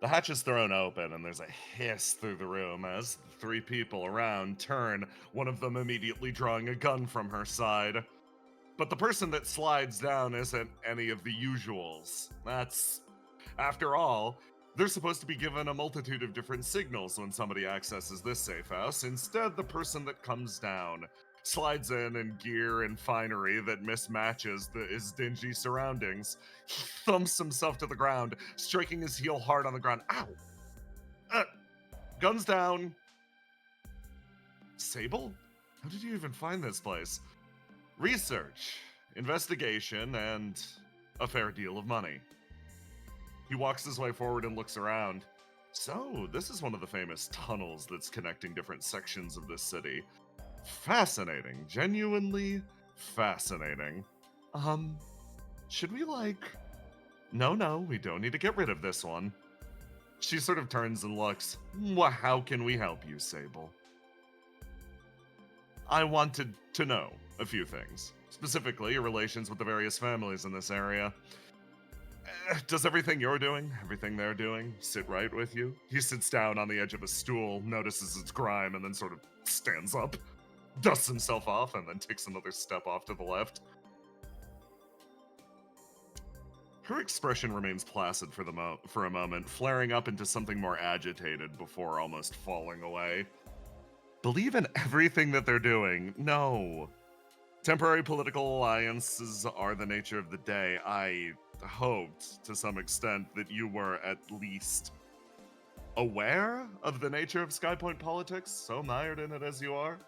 The hatch is thrown open, and there's a hiss through the room as the three people around turn, one of them immediately drawing a gun from her side. But the person that slides down isn't any of the usuals. After all, they're supposed to be given a multitude of different signals when somebody accesses this safe house. Instead, the person that comes down slides in gear and finery that mismatches his dingy surroundings. He thumps himself to the ground, striking his heel hard on the ground. Ow! Uh, Guns down. Sable? How did you even find this place? Research, investigation, and a fair deal of money. He walks his way forward and looks around. So, this is one of the famous tunnels that's connecting different sections of this city. Fascinating. Genuinely fascinating. Should we No, we don't need to get rid of this one. She sort of turns and looks. How can we help you, Sable? I wanted to know a few things. Specifically, your relations with the various families in this area. Does everything you're doing, everything they're doing, sit right with you? He sits down on the edge of a stool, notices its grime, and then sort of stands up, dusts himself off, and then takes another step off to the left. Her expression remains placid for a moment, flaring up into something more agitated before almost falling away. Believe in everything that they're doing? No. Temporary political alliances are the nature of the day. I hoped, to some extent, that you were at least aware of the nature of Skypoint politics, so mired in it as you are.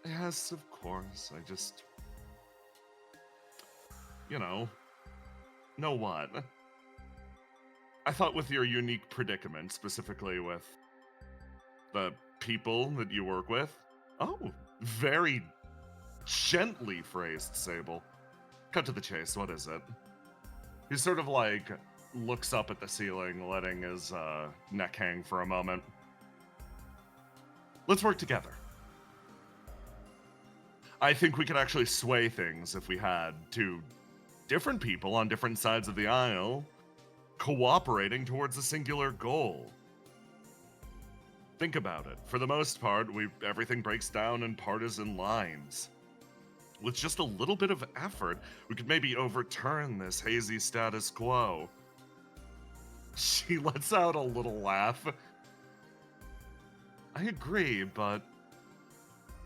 Yes, of course. I just... know what? I thought with your unique predicament, specifically with the people that you work with. Oh, very gently phrased, Sable. Cut to the chase, what is it? He sort of looks up at the ceiling, letting his neck hang for a moment. Let's work together. I think we could actually sway things if we had two different people on different sides of the aisle cooperating towards a singular goal. Think about it. For the most part, everything breaks down in partisan lines. With just a little bit of effort, we could maybe overturn this hazy status quo. She lets out a little laugh. I agree, but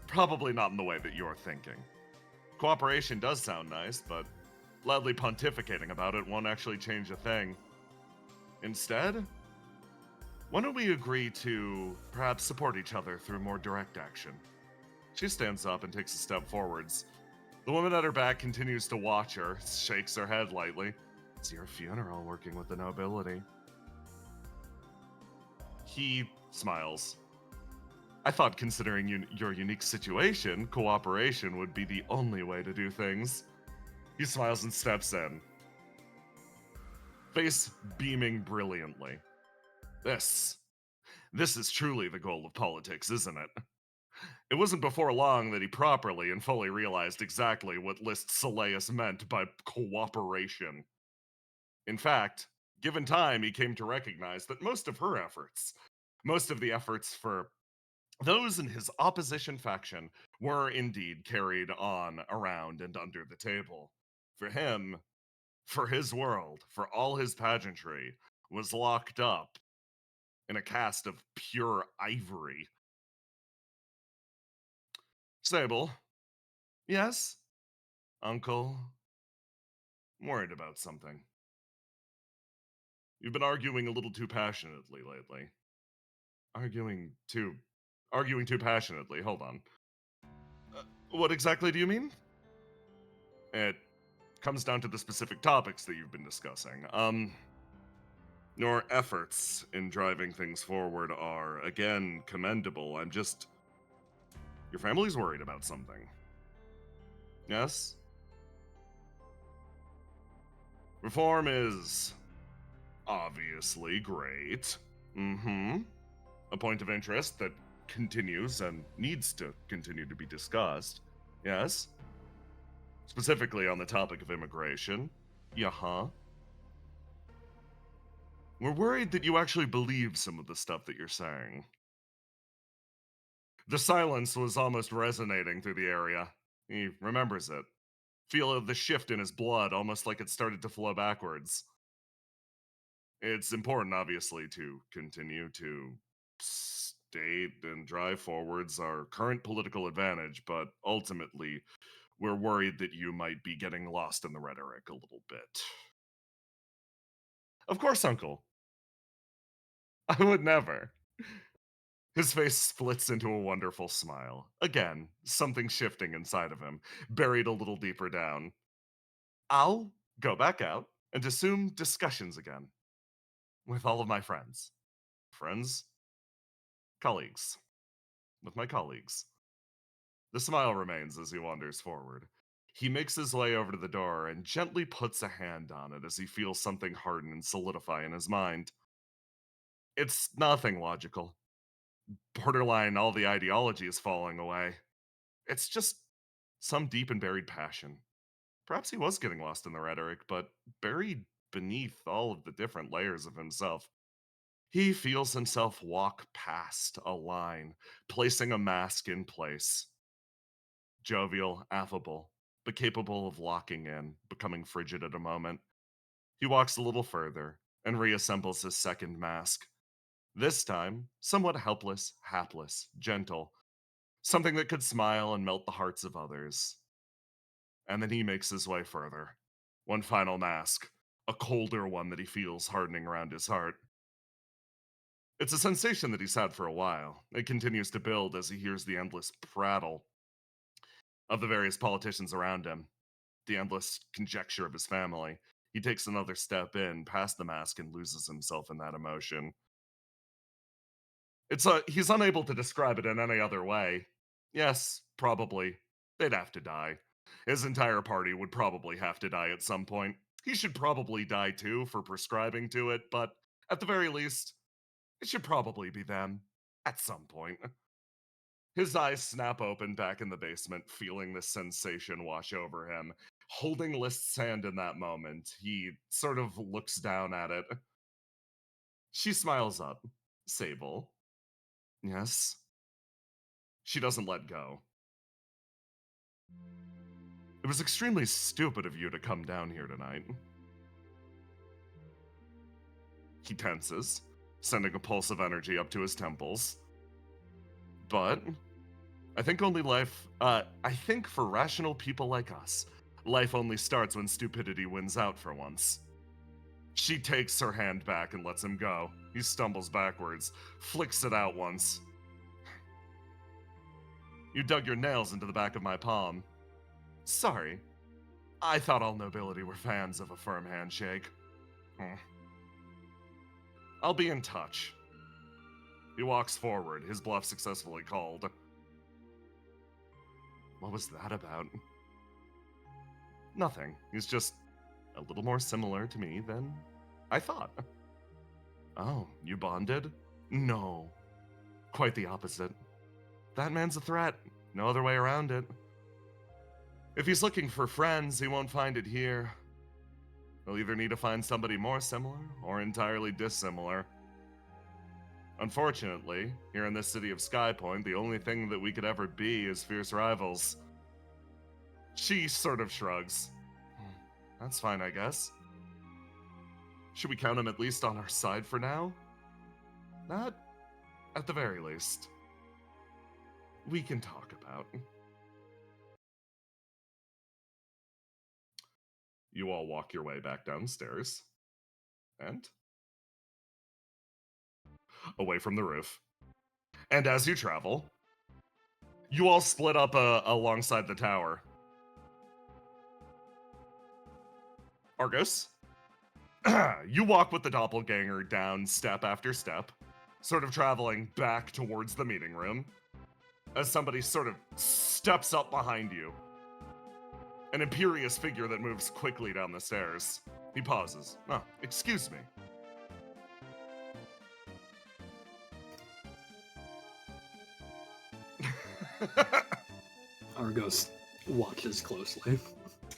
probably not in the way that you're thinking. Cooperation does sound nice, but loudly pontificating about it won't actually change a thing. Instead, why don't we agree to perhaps support each other through more direct action? She stands up and takes a step forwards. The woman at her back continues to watch her, shakes her head lightly. It's your funeral working with the nobility. He smiles. I thought, considering your unique situation, cooperation would be the only way to do things. He smiles and steps in, face beaming brilliantly. This is truly the goal of politics, isn't it? It wasn't before long that he properly and fully realized exactly what List Saleus meant by cooperation. In fact, given time, he came to recognize that most of the efforts for those in his opposition faction, were indeed carried on around and under the table. For him, for his world, for all his pageantry, was locked up in a cast of pure ivory. Sable. Yes? Uncle? I'm worried about something. You've been arguing a little too passionately lately. Arguing too passionately. Hold on. What exactly do you mean? It comes down to the specific topics that you've been discussing. Your efforts in driving things forward are, again, commendable. Your family's worried about something. Yes? Reform is obviously great. A point of interest that continues and needs to continue to be discussed. Yes? Specifically on the topic of immigration. Yeah-huh. We're worried that you actually believe some of the stuff that you're saying. The silence was almost resonating through the area. He remembers it. Feel the shift in his blood, almost like it started to flow backwards. It's important, obviously, to continue to state and drive forwards our current political advantage, but ultimately, we're worried that you might be getting lost in the rhetoric a little bit. Of course, Uncle. I would never. His face splits into a wonderful smile. Again, something shifting inside of him, buried a little deeper down. I'll go back out and assume discussions again with all of my friends. Friends? Colleagues. With my colleagues. The smile remains as he wanders forward. He makes his way over to the door and gently puts a hand on it as he feels something harden and solidify in his mind. It's nothing logical. Borderline, all the ideology is falling away. It's just some deep and buried passion. Perhaps he was getting lost in the rhetoric, but buried beneath all of the different layers of himself. He feels himself walk past a line, placing a mask in place. Jovial, affable, but capable of locking in, becoming frigid at a moment. He walks a little further and reassembles his second mask. This time, somewhat helpless, hapless, gentle, something that could smile and melt the hearts of others. And then he makes his way further. One final mask, a colder one that he feels hardening around his heart. It's a sensation that he's had for a while. It continues to build as he hears the endless prattle of the various politicians around him, the endless conjecture of his family. He takes another step in, past the mask, and loses himself in that emotion. He's unable to describe it in any other way. Yes, probably. They'd have to die. His entire party would probably have to die at some point. He should probably die too for prescribing to it, but at the very least, it should probably be them. At some point. His eyes snap open back in the basement, feeling this sensation wash over him. Holding List's hand in that moment, he sort of looks down at it. She smiles up. Sable. Yes. She doesn't let go. It was extremely stupid of you to come down here tonight. He tenses, sending a pulse of energy up to his temples. But I think for rational people like us, life only starts when stupidity wins out for once. She takes her hand back and lets him go. He stumbles backwards, flicks it out once. You dug your nails into the back of my palm. Sorry. I thought all nobility were fans of a firm handshake. I'll be in touch. He walks forward, his bluff successfully called. What was that about? Nothing. He's just a little more similar to me than I thought. Oh, you bonded? No. Quite the opposite. That man's a threat. No other way around it. If he's looking for friends, he won't find it here. He'll either need to find somebody more similar or entirely dissimilar. Unfortunately, here in this city of Skypoint, the only thing that we could ever be is fierce rivals. She sort of shrugs. That's fine, I guess. Should we count him at least on our side for now? Not at the very least. We can talk about. You all walk your way back downstairs. And away from the roof. And as you travel, you all split up alongside the tower. Argus, you walk with the doppelganger down step after step, sort of traveling back towards the meeting room, as somebody sort of steps up behind you. An imperious figure that moves quickly down the stairs. He pauses. Oh, excuse me. Argos watches closely.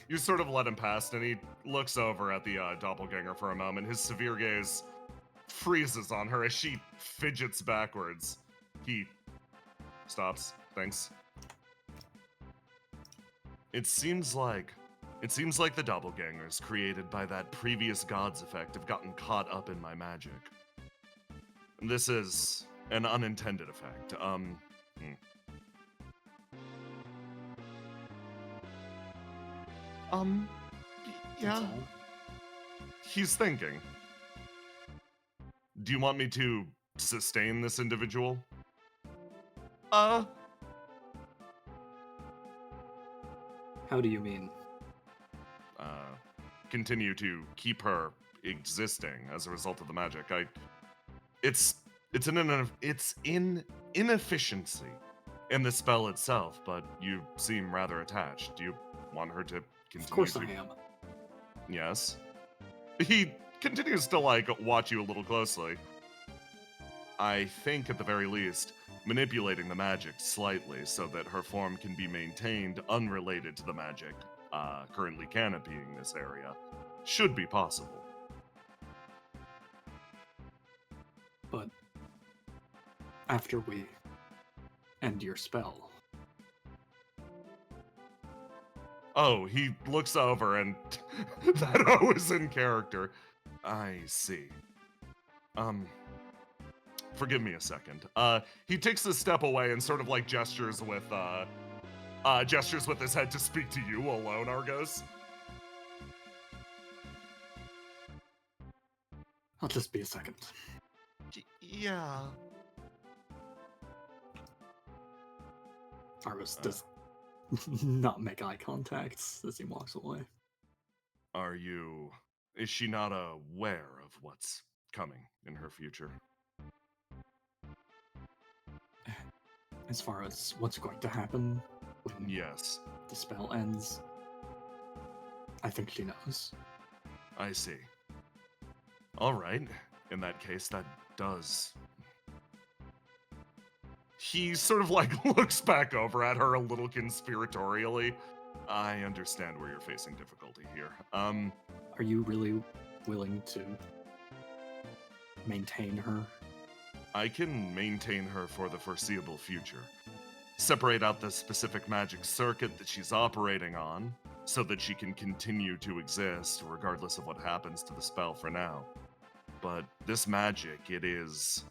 You sort of let him past, and he looks over at the doppelganger for a moment, his severe gaze freezes on her as she fidgets backwards. He stops. Thanks. It seems like the doppelgangers created by that previous god's effect have gotten caught up in my magic. This is an unintended effect. That's Yeah. all. He's thinking. Do you want me to sustain this individual? How do you mean? Continue to keep her existing as a result of the magic. It's in inefficiency in the spell itself, but you seem rather attached. Do you want her to continue? Of course to... I am. Yes. He continues to watch you a little closely. I think at the very least, manipulating the magic slightly so that her form can be maintained unrelated to the magic currently canopying this area should be possible. But after we end your spell, Oh, he looks over and that O is in character. I see. Forgive me a second. He takes a step away and sort of gestures with his head to speak to you alone, Argos. I'll just be a second. Yeah. Argus does not make eye contact as he walks away. Is she not aware of what's coming in her future? As far as what's going to happen when Yes, the spell ends, I think she knows. I see. All right. In that case, that does. He sort of looks back over at her a little conspiratorially. I understand where you're facing difficulty here. Are you really willing to maintain her? I can maintain her for the foreseeable future. Separate out the specific magic circuit that she's operating on so that she can continue to exist regardless of what happens to the spell for now. But this magic, it is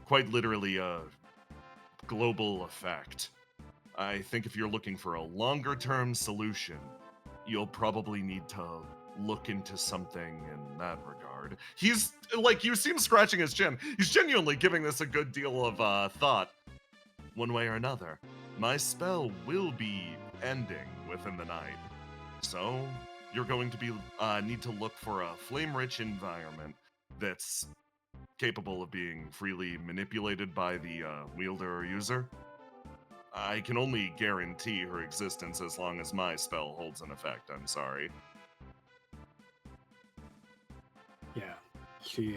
quite literally a global effect. I think if you're looking for a longer-term solution, you'll probably need to look into something in that regard. He's, you see him scratching his chin. He's genuinely giving this a good deal of thought. One way or another, my spell will be ending within the night. So, you're going to be need to look for a flame-rich environment that's capable of being freely manipulated by the wielder or user. I can only guarantee her existence as long as my spell holds an effect, I'm sorry. Yeah, she's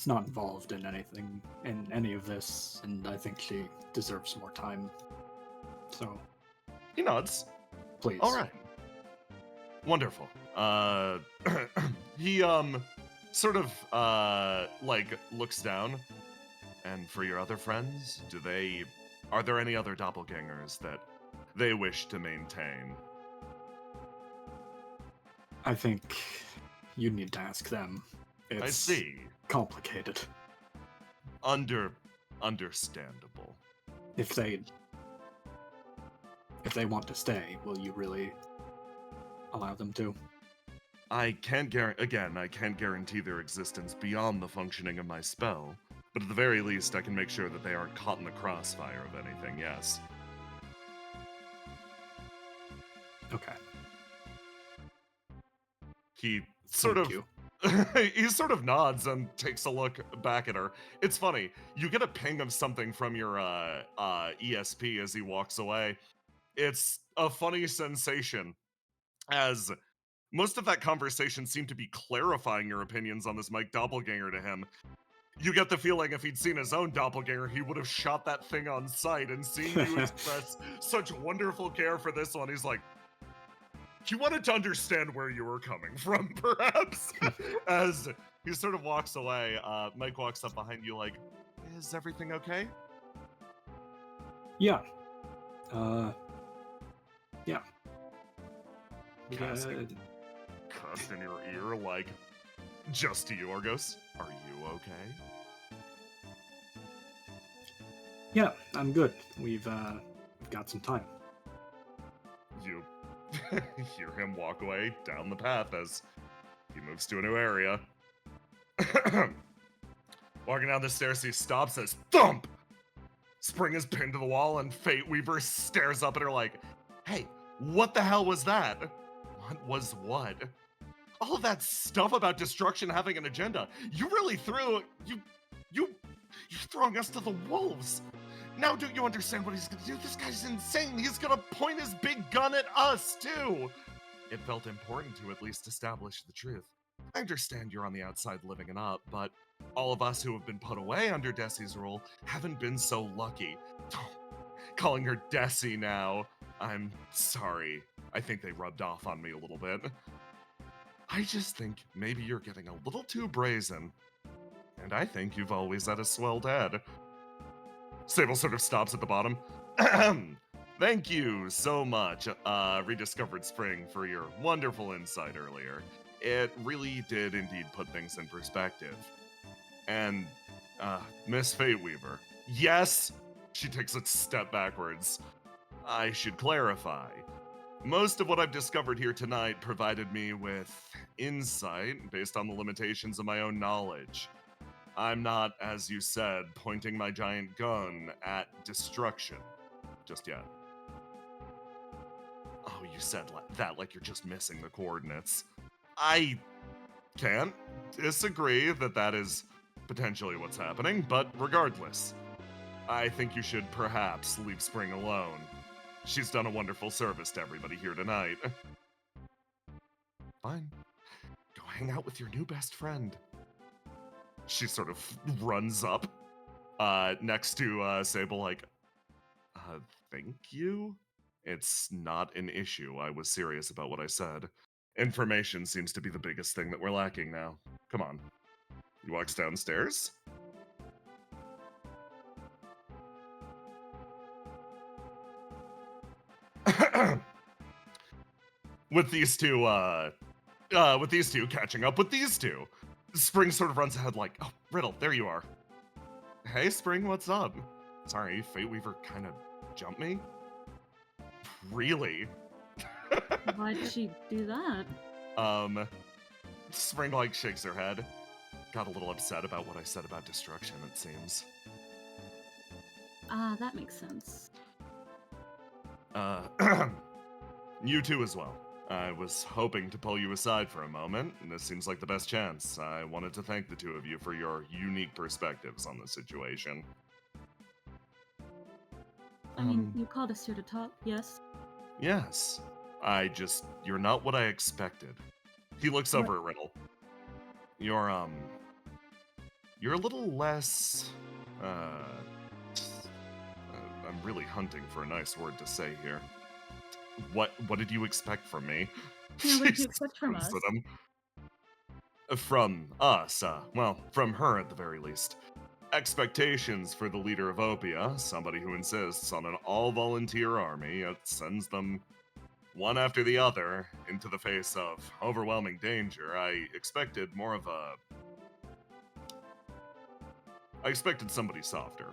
not involved in any of this, and I think she deserves more time. So, He nods. please. All right. Wonderful. He sort of looks down. And for your other friends, are there any other doppelgangers that they wish to maintain? I think you need to ask them. It's I see. complicated. Understandable. If they want to stay, will you really allow them to? I can't guarantee their existence beyond the functioning of my spell, but at the very least, I can make sure that they aren't caught in the crossfire of anything, yes. Okay. He sort Thank of you. he sort of nods and takes a look back at her. It's funny. You get a ping of something from your ESP as he walks away. It's a funny sensation, as most of that conversation seemed to be clarifying your opinions on this Mike Doppelganger to him. You get the feeling if he'd seen his own doppelganger, he would have shot that thing on sight, and seeing you express such wonderful care for this one, he's like, he wanted to understand where you were coming from, perhaps. As he sort of walks away, Mike walks up behind you like, is everything okay? Yeah. Yeah. Casting in your ear like, just to you, Argos. Are you okay? Yeah, I'm good. We've got some time. You hear him walk away down the path as he moves to a new area. Walking down the stairs, he stops as thump! Spring is pinned to the wall, and Fate Weaver stares up at her like, hey, what the hell was that? What was what? All of that stuff about destruction having an agenda. You really you're throwing us to the wolves. Now do you understand what he's gonna do? This guy's insane. He's gonna point his big gun at us, too. It felt important to at least establish the truth. I understand you're on the outside living it up, but all of us who have been put away under Desi's rule haven't been so lucky. Calling her Desi now, I'm sorry. I think they rubbed off on me a little bit. I just think maybe you're getting a little too brazen. And I think you've always had a swell dad. Sable sort of stops at the bottom. Thank you so much, Rediscovered Spring, for your wonderful insight earlier. It really did indeed put things in perspective. And, Miss Fate Weaver. Yes, she takes a step backwards. I should clarify. Most of what I've discovered here tonight provided me with insight based on the limitations of my own knowledge. I'm not, as you said, pointing my giant gun at destruction just yet. Oh, you said that like you're just missing the coordinates. I can't disagree that is potentially what's happening, but regardless, I think you should perhaps leave Spring alone. She's done a wonderful service to everybody here tonight. Fine. Go hang out with your new best friend. She sort of runs up next to Sable like, thank you? It's not an issue. I was serious about what I said. Information seems to be the biggest thing that we're lacking now. Come on. He walks downstairs. With these two catching up with these two, Spring sort of runs ahead like, oh, Riddle, there you are. Hey, Spring, what's up? Sorry, Fate Weaver kind of jumped me? Really? Why did she do that? Spring, like, shakes her head. Got a little upset about what I said about destruction, it seems. Ah, that makes sense. You too as well. I was hoping to pull you aside for a moment, and this seems like the best chance. I wanted to thank the two of you for your unique perspectives on the situation. I mean, you called us here to talk, yes? Yes. You're not what I expected. He looks over at Riddle. You're a little less, I'm really hunting for a nice word to say here. What did you expect from me? Yeah, what did you expect from us? From us, well, from her at the very least. Expectations for the leader of Opia, somebody who insists on an all-volunteer army, yet sends them one after the other into the face of overwhelming danger. I expected somebody softer,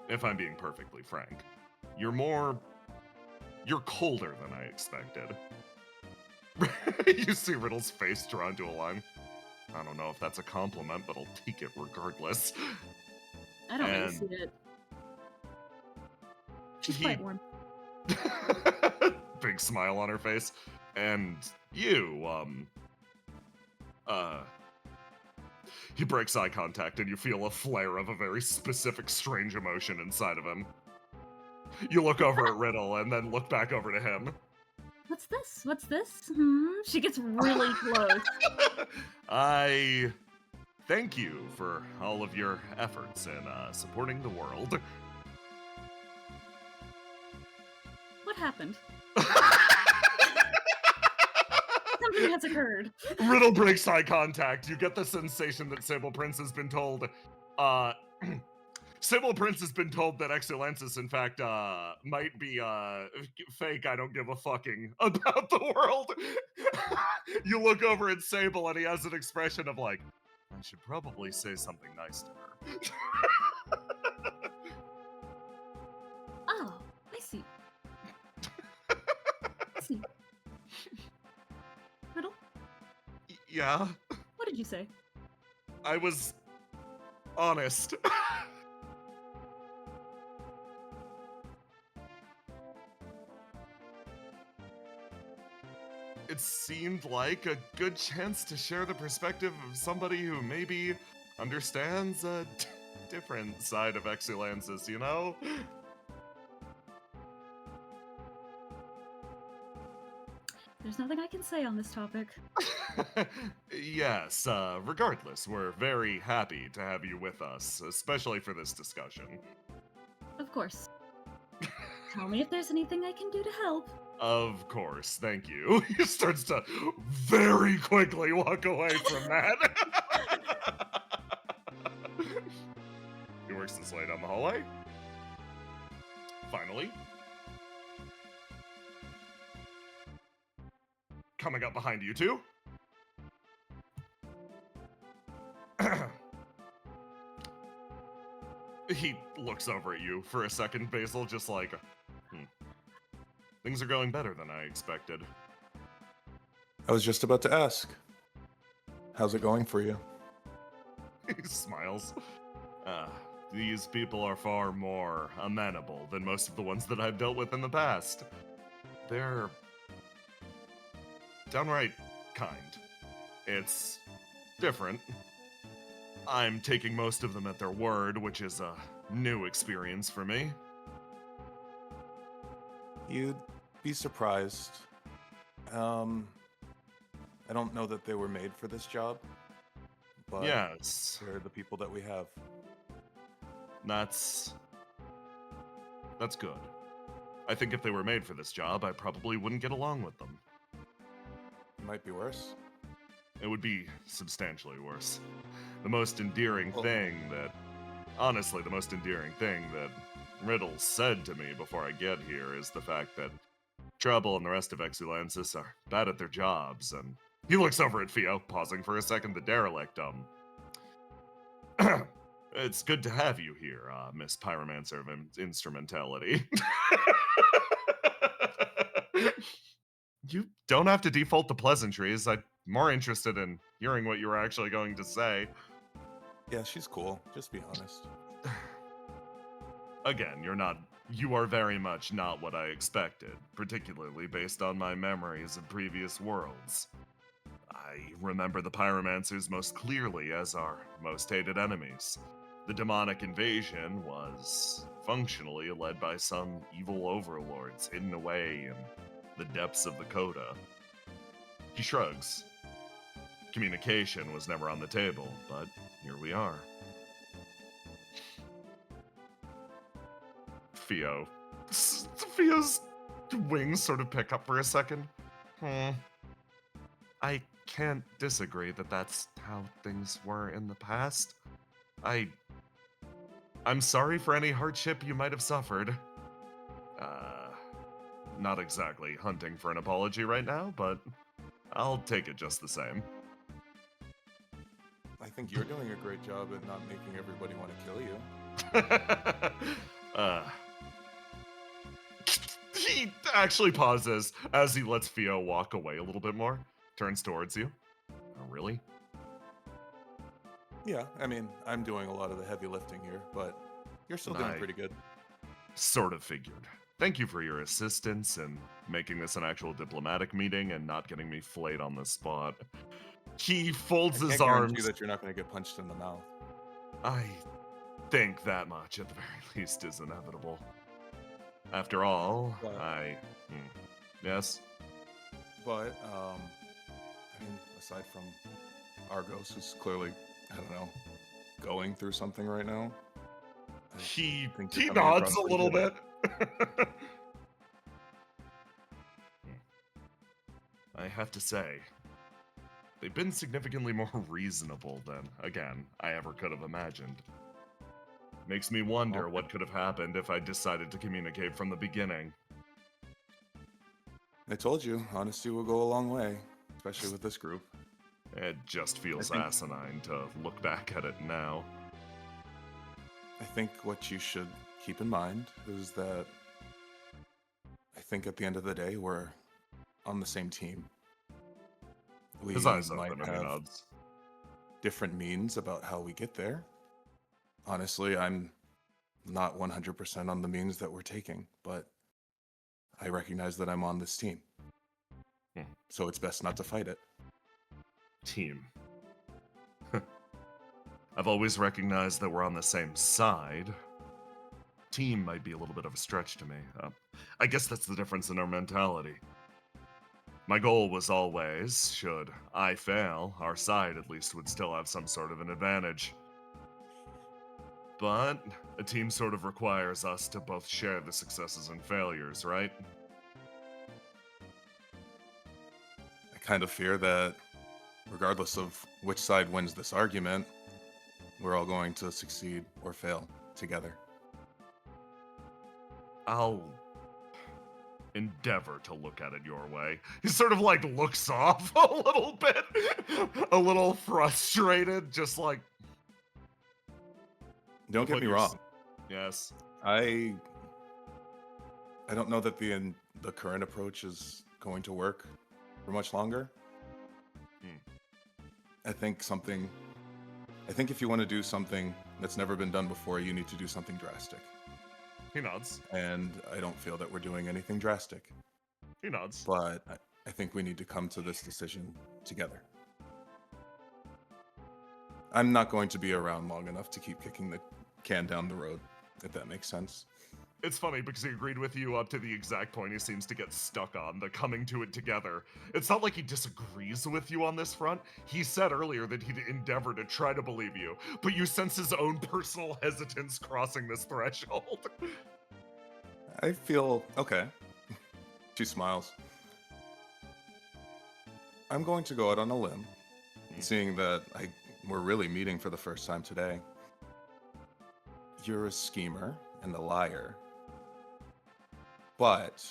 if I'm being perfectly frank. You're colder than I expected. You see Riddle's face drawn to a line. I don't know if that's a compliment, but I'll take it regardless. I don't really see it. She's quite warm. Big smile on her face. And you, he breaks eye contact and you feel a flare of a very specific strange emotion inside of him. You look over at Riddle and then look back over to him. What's this? What's this? She gets really close. I thank you for all of your efforts in supporting the world. What happened? something has occurred. Riddle breaks eye contact. You get the sensation that Sable Prince has been told, Sable Prince has been told that Excellensis, in fact, might be, fake, I don't give a fucking about the world. You look over at Sable and he has an expression of like, I should probably say something nice to her. Oh, I see. I see. Riddle, Yeah, what did you say? I was honest. It seemed like a good chance to share the perspective of somebody who maybe understands a different side of Excellensis, you know? There's nothing I can say on this topic. Yes, regardless, we're very happy to have you with us, especially for this discussion. Of course. Tell me if there's anything I can do to help. Of course, thank you. He starts to very quickly walk away from that. He works his way down the hallway. Finally. Coming up behind you two. He looks over at you for a second, Basil, just like, things are going better than I expected. I was just about to ask. How's it going for you? He smiles. These people are far more amenable than most of the ones that I've dealt with in the past. They're downright kind. It's different. I'm taking most of them at their word, which is a new experience for me. You'd be surprised. I don't know that they were made for this job, but Yes, they're the people that we have. that's good. I think if they were made for this job, I probably wouldn't get along with them. It might be worse. It would be substantially worse. The most endearing Well- thing that, honestly, the most endearing thing that Riddle said to me before I get here is the fact that Trouble and the rest of Excellensis are bad at their jobs, and he looks over at Theo, pausing for a second, the derelict, it's good to have you here, Miss Pyromancer of Instrumentality. You don't have to default to pleasantries. I'm more interested in hearing what you were actually going to say. Yeah, she's cool. Just be honest. Again, you are very much not what I expected, particularly based on my memories of previous worlds. I remember the Pyromancers most clearly as our most hated enemies. The demonic invasion was functionally led by some evil overlords hidden away in the depths of the Coda. He shrugs. Communication was never on the table, but here we are. Theo's wings sort of pick up for a second. I can't disagree that that's how things were in the past. I'm sorry for any hardship you might have suffered. Not exactly hunting for an apology right now, but I'll take it just the same. I think you're doing a great job at not making everybody want to kill you. He actually pauses as he lets Theo walk away a little bit more, turns towards you. Oh, really? Yeah, I mean, I'm doing a lot of the heavy lifting here, but you're still doing I- pretty good. Sort of figured. Thank you for your assistance in making this an actual diplomatic meeting and not getting me flayed on the spot. He folds I his can't guarantee arms. that you're not going to get punched in the mouth. I think that much, at the very least, is inevitable. After all, But- Yes? But, I mean, aside from Argos, who's clearly, I don't know, going through something right now. I He think you're coming nods across a pretty little good. bit. I have to say, They've been significantly more reasonable than, again, I ever could have imagined. Makes me wonder what could have happened if I decided to communicate from the beginning. I told you, honesty will go a long way, especially with this group. It just feels think- asinine to look back at it now. I think what you should keep in mind is that I think at the end of the day, we're on the same team. We His eyes might open and he have nods. different means about how we get there. Honestly, I'm not 100% on the means that we're taking, but I recognize that I'm on this team. Hmm. So it's best not to fight it. Team. I've always recognized that we're on the same side. Team might be a little bit of a stretch to me. I guess that's the difference in our mentality. My goal was always, should I fail, our side at least would still have some sort of an advantage. But a team sort of requires us to both share the successes and failures, right? I kind of fear that regardless of which side wins this argument, we're all going to succeed or fail together. I'll endeavor to look at it your way. He sort of like looks off a little bit, a little frustrated, just like. Don't get Put me your wrong. Yes. I don't know that the current approach is going to work for much longer. I think if you want to do something that's never been done before, you need to do something drastic. He nods. And I don't feel that we're doing anything drastic. He nods. But I think we need to come to this decision together. I'm not going to be around long enough to keep kicking the can down the road, if that makes sense. It's funny because he agreed with you up to the exact point he seems to get stuck on, the coming to it together. It's not like he disagrees with you on this front. He said earlier that he'd endeavor to try to believe you, but you sense his own personal hesitance crossing this threshold. I feel okay. She smiles. I'm going to go out on a limb, seeing that we're really meeting for the first time today. You're a schemer and a liar. But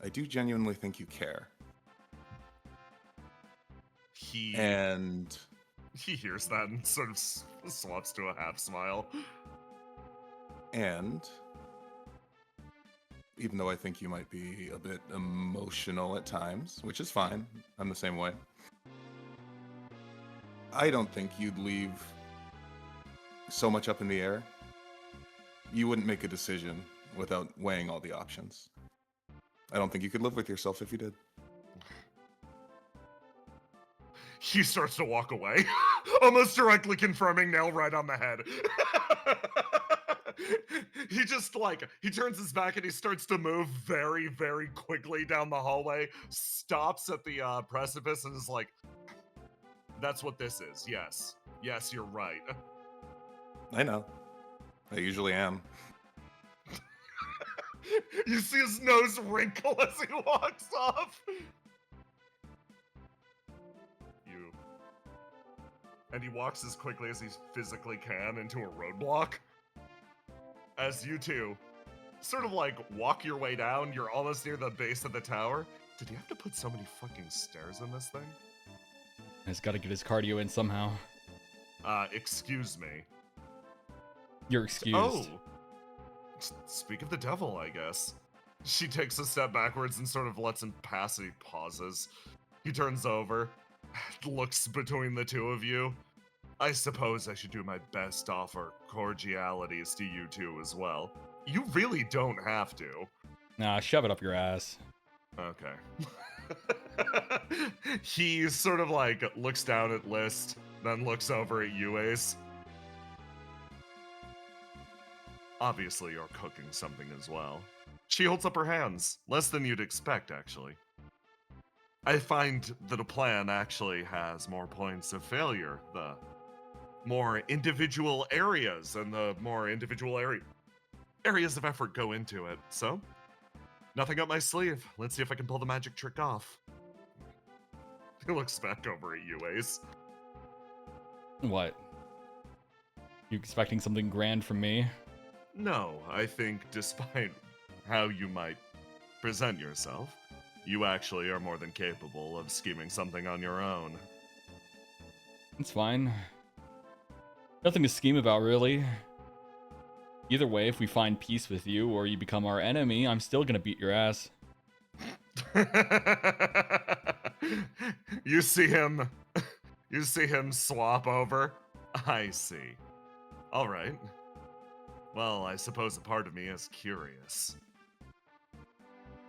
I do genuinely think you care. He hears that and sort of swaps to a half smile. And even though I think you might be a bit emotional at times, which is fine, I'm the same way, I don't think you'd leave so much up in the air. You wouldn't make a decision without weighing all the options. I don't think you could live with yourself if you did. He starts to walk away, almost directly confirming nail right on the head. He just he turns his back and he starts to move very, very quickly down the hallway, stops at the precipice and is like, that's what this is, yes. Yes, you're right. I know. I usually am. You see his nose wrinkle as he walks off. And he walks as quickly as he physically can into a roadblock. As you two sort of walk your way down, you're almost near the base of the tower. Did you have to put so many fucking stairs in this thing? He's got to get his cardio in somehow. Excuse me. You're excused. Oh! Speak of the devil, I guess. She takes a step backwards and sort of lets him pass and he pauses. He turns over, looks between the two of you. I suppose I should do my best to offer cordialities to you two as well. You really don't have to. Nah, shove it up your ass. Okay. He sort of looks down at List, then looks over at you, Ace. Obviously, you're cooking something as well. She holds up her hands, less than you'd expect, actually. I find that a plan actually has more points of failure, the more individual areas and the more individual areas of effort go into it. So, nothing up my sleeve. Let's see if I can pull the magic trick off. He looks back over at you, Ace. What? You expecting something grand from me? No, I think despite how you might present yourself, you actually are more than capable of scheming something on your own. It's fine. Nothing to scheme about, really. Either way, if we find peace with you or you become our enemy, I'm still gonna beat your ass. You see him swap over. I see. All right. Well, I suppose a part of me is curious.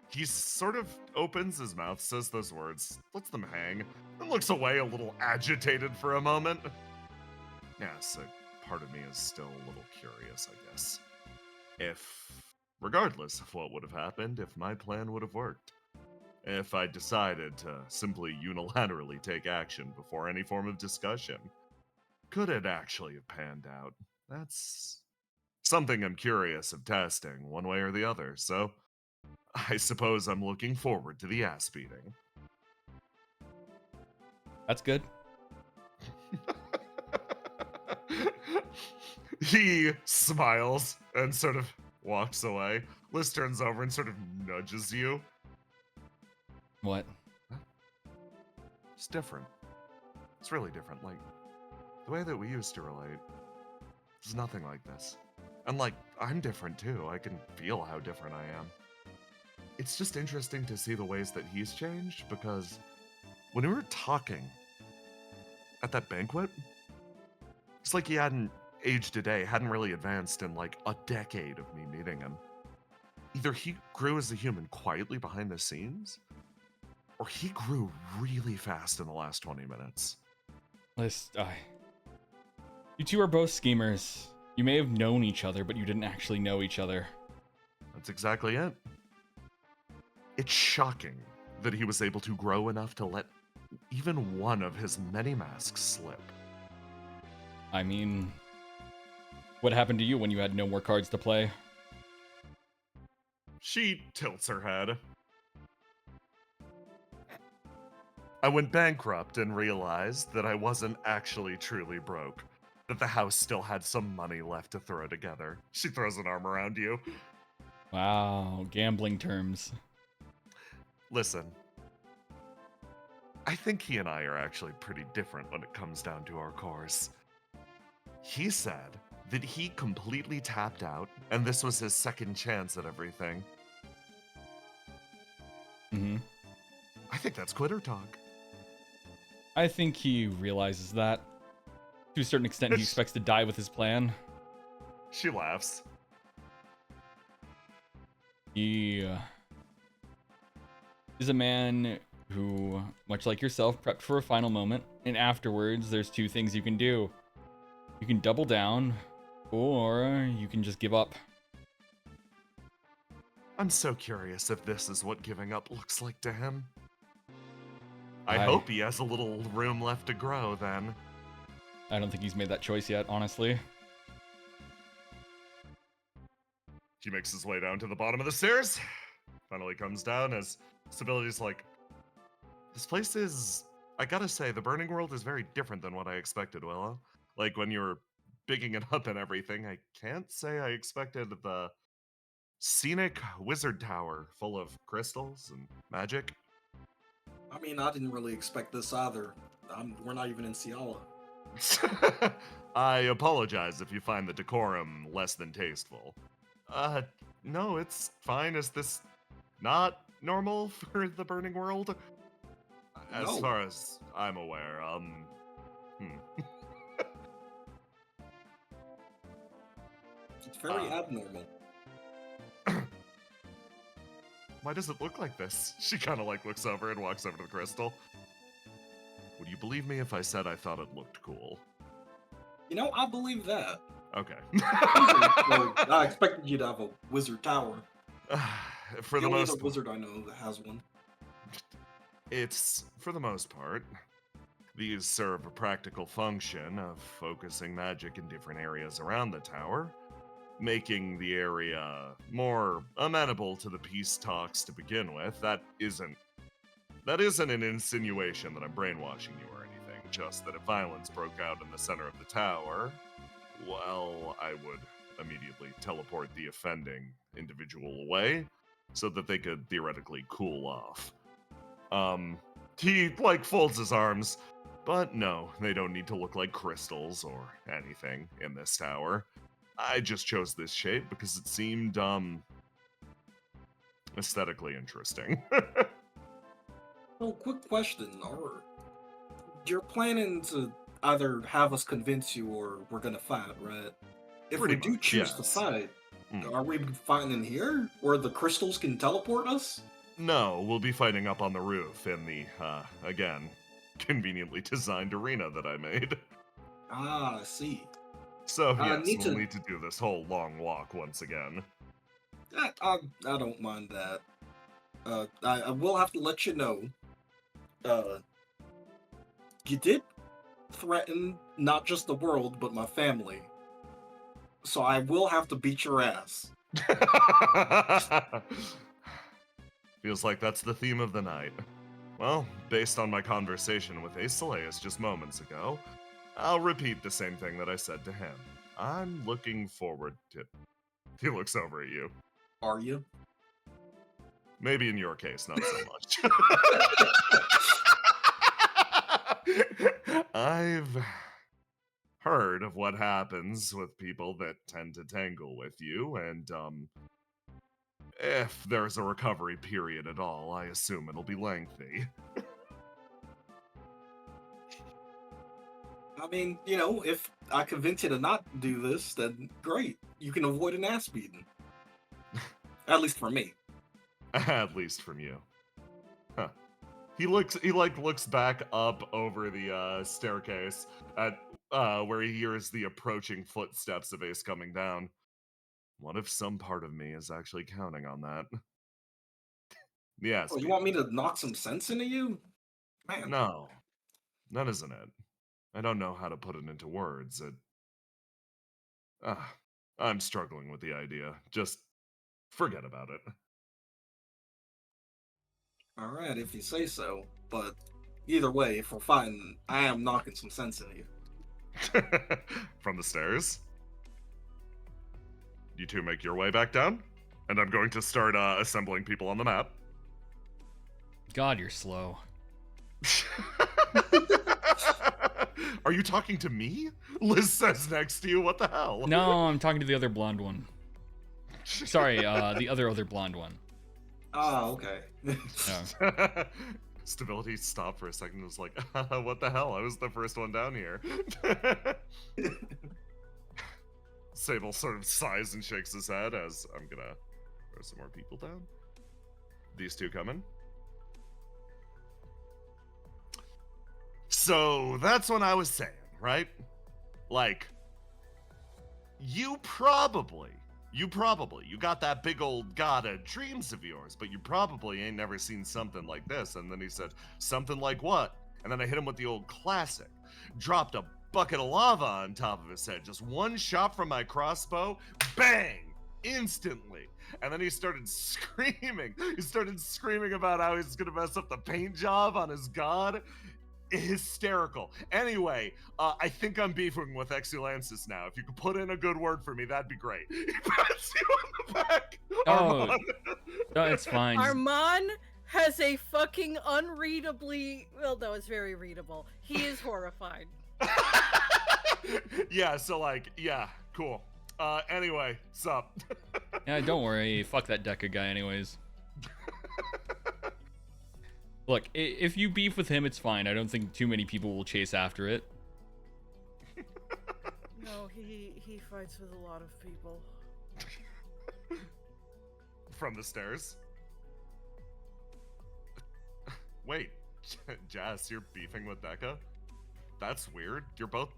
He sort of opens his mouth, says those words, lets them hang, and looks away a little agitated for a moment. Yes, a part of me is still a little curious, I guess. Regardless of what would have happened, if my plan would have worked. If I decided to simply unilaterally take action before any form of discussion, could it actually have panned out? That's something I'm curious of testing, one way or the other, so I suppose I'm looking forward to the ass beating. That's good. He smiles and sort of walks away. Liz turns over and sort of nudges you. What? It's different. It's really different. Like, the way that we used to relate is nothing like this. And, like, I'm different too. I can feel how different I am. It's just interesting to see the ways that he's changed because when we were talking at that banquet, it's like he hadn't aged a day, hadn't really advanced in like a decade of me meeting him. Either he grew as a human quietly behind the scenes, or he grew really fast in the last 20 minutes. You two are both schemers. You may have known each other, but you didn't actually know each other. That's exactly it. It's shocking that he was able to grow enough to let even one of his many masks slip. I mean, what happened to you when you had no more cards to play? She tilts her head. I went bankrupt and realized that I wasn't actually truly broke. That the house still had some money left to throw together. She throws an arm around you. Wow, gambling terms. Listen, I think he and I are actually pretty different when it comes down to our cores. He said that he completely tapped out, and this was his second chance at everything. Mm-hmm. I think that's quitter talk. I think he realizes that. To a certain extent, he expects to die with his plan. She laughs. He is a man who, much like yourself, prepped for a final moment, and afterwards, there's two things you can do. You can double down, or you can just give up. I'm so curious if this is what giving up looks like to him. I hope he has a little room left to grow, then. I don't think he's made that choice yet, honestly. He makes his way down to the bottom of the stairs. Finally comes down as Stability's like, this place is, I gotta say, the Burning World is very different than what I expected, Willow. Like, when you're bigging it up and everything, I can't say I expected the scenic wizard tower full of crystals and magic. I mean, I didn't really expect this either. We're not even in Ciala. I apologize if you find the decorum less than tasteful. No, it's fine. Is this not normal for the Burning World? As No. far as I'm aware, It's very abnormal. Why does it look like this? She kind of like looks over and walks over to the crystal. Would you believe me if I said I thought it looked cool? You know, I believe that. Okay. I expected you to have a wizard tower. For the only most other wizard I know that has one. It's, for the most part, these serve a practical function of focusing magic in different areas around the tower, making the area more amenable to the peace talks to begin with. That isn't That isn't an insinuation that I'm brainwashing you or anything, just that if violence broke out in the center of the tower, well, I would immediately teleport the offending individual away so that they could theoretically cool off. He, like, folds his arms, but no, they don't need to look like crystals or anything in this tower. I just chose this shape because it seemed, aesthetically interesting. Oh, quick question. You're planning to either have us convince you or we're gonna fight, right? If Pretty we do much, choose to yes. fight, Mm. are we fighting in here where the crystals can teleport us? No, we'll be fighting up on the roof in the, again, conveniently designed arena that I made. Ah, I see. So, I yes, need we'll to- need to do this whole long walk once again. I don't mind that. I will have to let you know. You did threaten not just the world, but my family. So I will have to beat your ass. Feels like that's the theme of the night. Well, based on my conversation with Aeseleus just moments ago, I'll repeat the same thing that I said to him. I'm looking forward to... He looks over at you. Are you? Maybe in your case, not so much. I've heard of what happens with people that tend to tangle with you, and, if there's a recovery period at all, I assume it'll be lengthy. I mean, you know, if I convince you to not do this, then great. You can avoid an ass beating. At least for me. At least from you. Huh. He looks back up over the staircase at where he hears the approaching footsteps of Ace coming down. What if some part of me is actually counting on that? Yes. Oh, you want me to knock some sense into you? Man. No, that isn't it. I don't know how to put it into words. I'm struggling with the idea. Just forget about it. Alright, if you say so. But either way, if we're fighting, I am knocking some sense into you. From the stairs. You two make your way back down, and I'm going to start assembling people on the map. God, you're slow. Are you talking to me? Liz says next to you. What the hell? No, I'm talking to the other blonde one. Sorry, the other blonde one. Ah, okay. Yeah. Stability stopped for a second and was like, what the hell? I was the first one down here. Sable sort of sighs and shakes his head as I'm gonna throw some more people down. These two coming. So that's what I was saying, right? Like, you got that big old god of dreams of yours, but you probably ain't never seen something like this. And then he said, something like what? And then I hit him with the old classic. Dropped a bucket of lava on top of his head. Just one shot from my crossbow, bang! Instantly. And then he started screaming. He started screaming about how he's gonna mess up the paint job on his god. Hysterical. Anyway, I think I'm beefing with Exulansis now. If you could put in a good word for me, that'd be great. He pats you on the back. Oh, Armand. no, it's fine. Armand has a fucking unreadably, well, no, it's very readable. He is horrified. Yeah, so like, yeah, cool. Anyway, sup? Yeah, don't worry. Fuck that Deca guy anyways. Look, if you beef with him, it's fine. I don't think too many people will chase after it. No, he fights with a lot of people. From the stairs. Wait, Jazz, you're beefing with Becca? That's weird. You're both...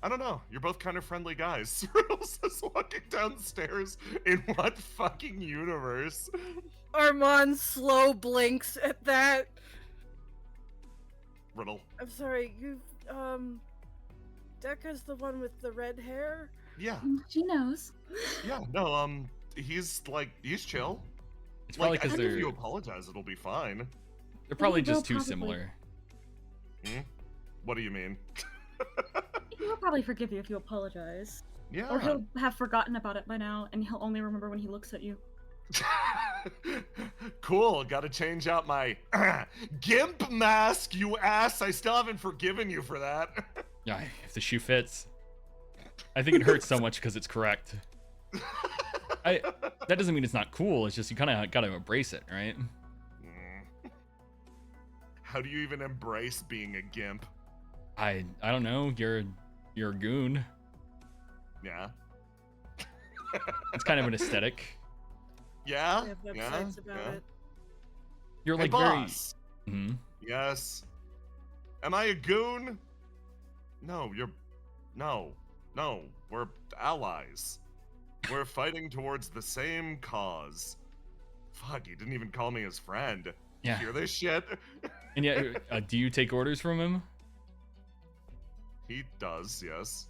I don't know. You're both kind of friendly guys. Riddles is walking downstairs. In what fucking universe? Armand slow blinks at that. Riddle. I'm sorry, Deca's the one with the red hair? Yeah. She knows. Yeah, no, he's chill. It's probably Like, I because think if they're. you apologize, it'll be fine. They're probably He will just too probably- similar. What do you mean? He will probably forgive you if you apologize. Yeah. Or he'll have forgotten about it by now, and he'll only remember when he looks at you. Cool. Got to change out my gimp mask, you ass. I still haven't forgiven you for that. Yeah, if the shoe fits. I think it hurts so much because it's correct. That doesn't mean it's not cool. It's just you kind of got to embrace it, right? How do you even embrace being a gimp? I don't know. You're a goon. Yeah. It's kind of an aesthetic. Yeah. I have Yeah. websites about Yeah. it. You're Hey, like boss. very. Mhm. Yes. Am I a goon? No, No. We're allies. We're fighting towards the same cause. Fuck, he didn't even call me his friend. Yeah. Hear this shit? And yeah, do you take orders from him? He does, yes.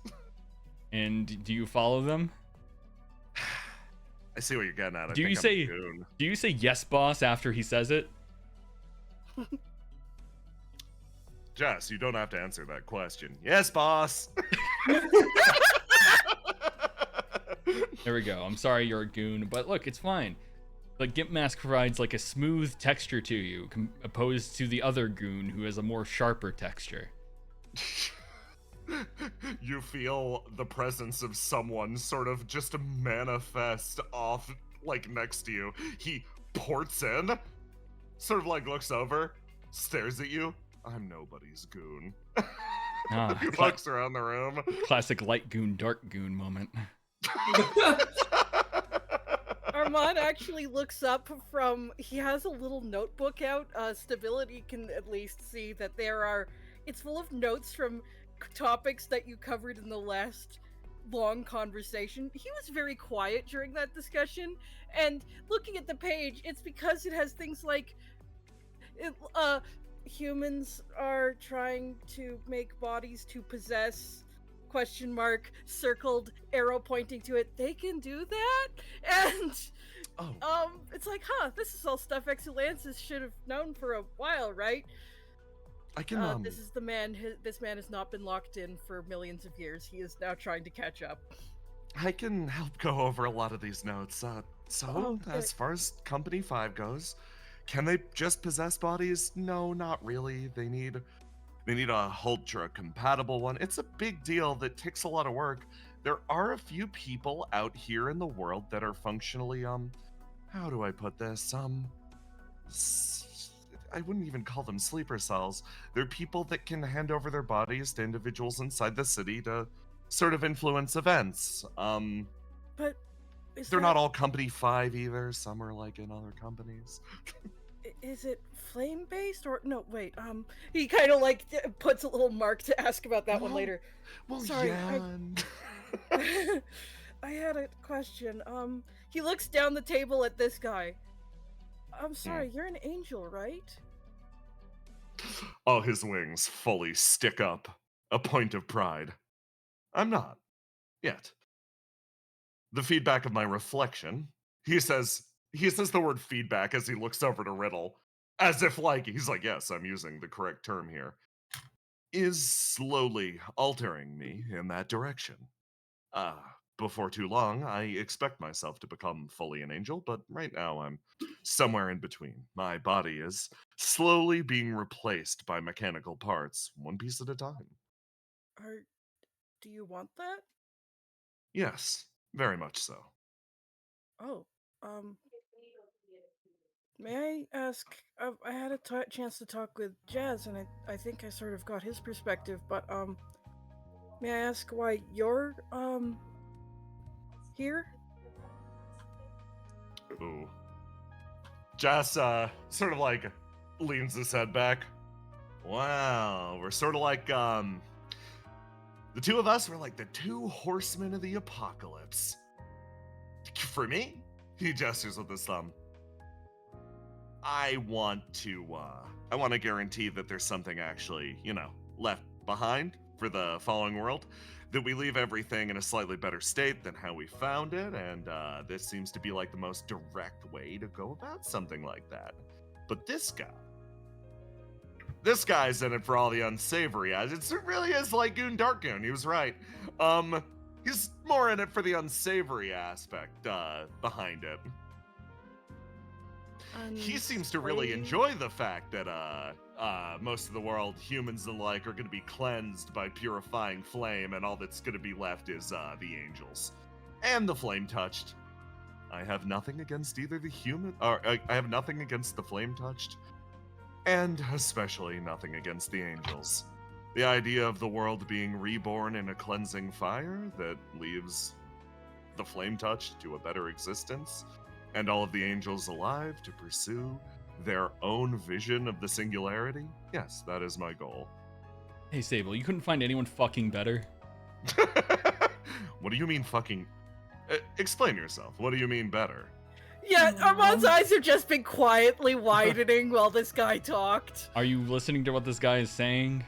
And do you follow them? I see what you're getting at. I Do think you I'm say- a goon. Do you say yes, boss, after he says it? Jess, you don't have to answer that question. Yes, boss. There we go. I'm sorry you're a goon, but look, it's fine. The Gimp Mask provides like a smooth texture to you, opposed to the other goon who has a more sharper texture. You feel the presence of someone sort of just manifest off, like, next to you. He ports in, sort of like looks over, stares at you. I'm nobody's goon. Ah, He walks around the room. Classic light goon, dark goon moment. Armand actually looks up from. He has a little notebook out. Stability can at least see that there are. It's full of notes from topics that you covered in the last long conversation. He was very quiet during that discussion, and looking at the page, it's because it has things like, humans are trying to make bodies to possess. Question mark, circled, arrow pointing to it. They can do that, and Oh, it's like, this is all stuff Exulances should have known for a while, right? I can, This is the man. This man has not been locked in for millions of years. He is now trying to catch up. I can help go over a lot of these notes. So, Okay. as far as Company 5 goes, can they just possess bodies? No, not really. They need a Ultra-compatible one. It's a big deal that takes a lot of work. There are a few people out here in the world that are functionally, how do I put this? I wouldn't even call them sleeper cells. They're people that can hand over their bodies to individuals inside the city to sort of influence events. But is They're not all Company 5 either. Some are like in other companies. Is it flame based or no? Wait. He kind of like puts a little mark to ask about that one Well, later. Well, Sorry, yeah. I had a question. He looks down the table at this guy. I'm sorry, you're an angel, right? Oh, his wings fully stick up. A point of pride. I'm not. Yet. The feedback of my reflection. He says the word feedback as he looks over to Riddle. As if like, he's like, yes, I'm using the correct term here. Is slowly altering me in that direction. Before too long, I expect myself to become fully an angel, but right now I'm somewhere in between. My body is slowly being replaced by mechanical parts, one piece at a time. Do you want that? Yes, very much so. Oh, may I ask? I had a chance to talk with Jazz, and I think I sort of got his perspective. But may I ask why you're here? Ooh. Jess, sort of like leans his head back. Wow, we're sort of like, the two of us were like the two horsemen of the apocalypse. For me, he gestures with his thumb. I want to guarantee that there's something actually, left behind for the following world. That we leave everything in a slightly better state than how we found it, and this seems to be like the most direct way to go about something like that. But this guy, this guy's in it for all the unsavory as it really is like Goon Dark Goon. He was right. He's more in it for the unsavory aspect behind it. He seems to really enjoy the fact that most of the world, humans alike, are going to be cleansed by purifying flame, and all that's going to be left is the angels and the flame touched. I have nothing against either the human, or I have nothing against the flame touched, and especially nothing against the angels. The idea of the world being reborn in a cleansing fire that leaves the flame touched to a better existence, and all of the angels alive to pursue their own vision of the singularity? Yes, that is my goal. Hey, Sable, you couldn't find anyone fucking better? What do you mean fucking... explain yourself. What do you mean better? Yeah, Armand's eyes have just been quietly widening while this guy talked. Are you listening to what this guy is saying?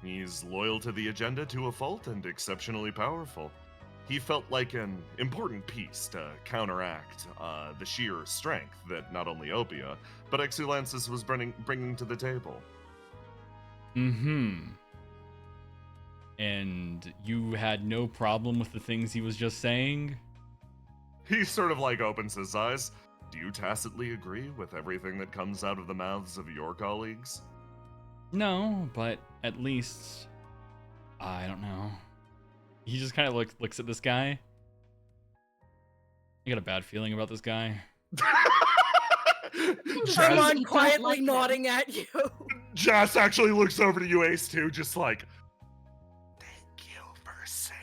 He's loyal to the agenda to a fault and exceptionally powerful. He felt like an important piece to counteract the sheer strength that not only Opia, but Exulansis was bringing to the table. Mm-hmm. And you had no problem with the things he was just saying? He sort of like opens his eyes. Do you tacitly agree with everything that comes out of the mouths of your colleagues? No, but at least... I don't know. He just kind of looks at this guy. I got a bad feeling about this guy. Armand quietly nodding at you. Jess actually looks over to you, Ace, too, just like, thank you for saying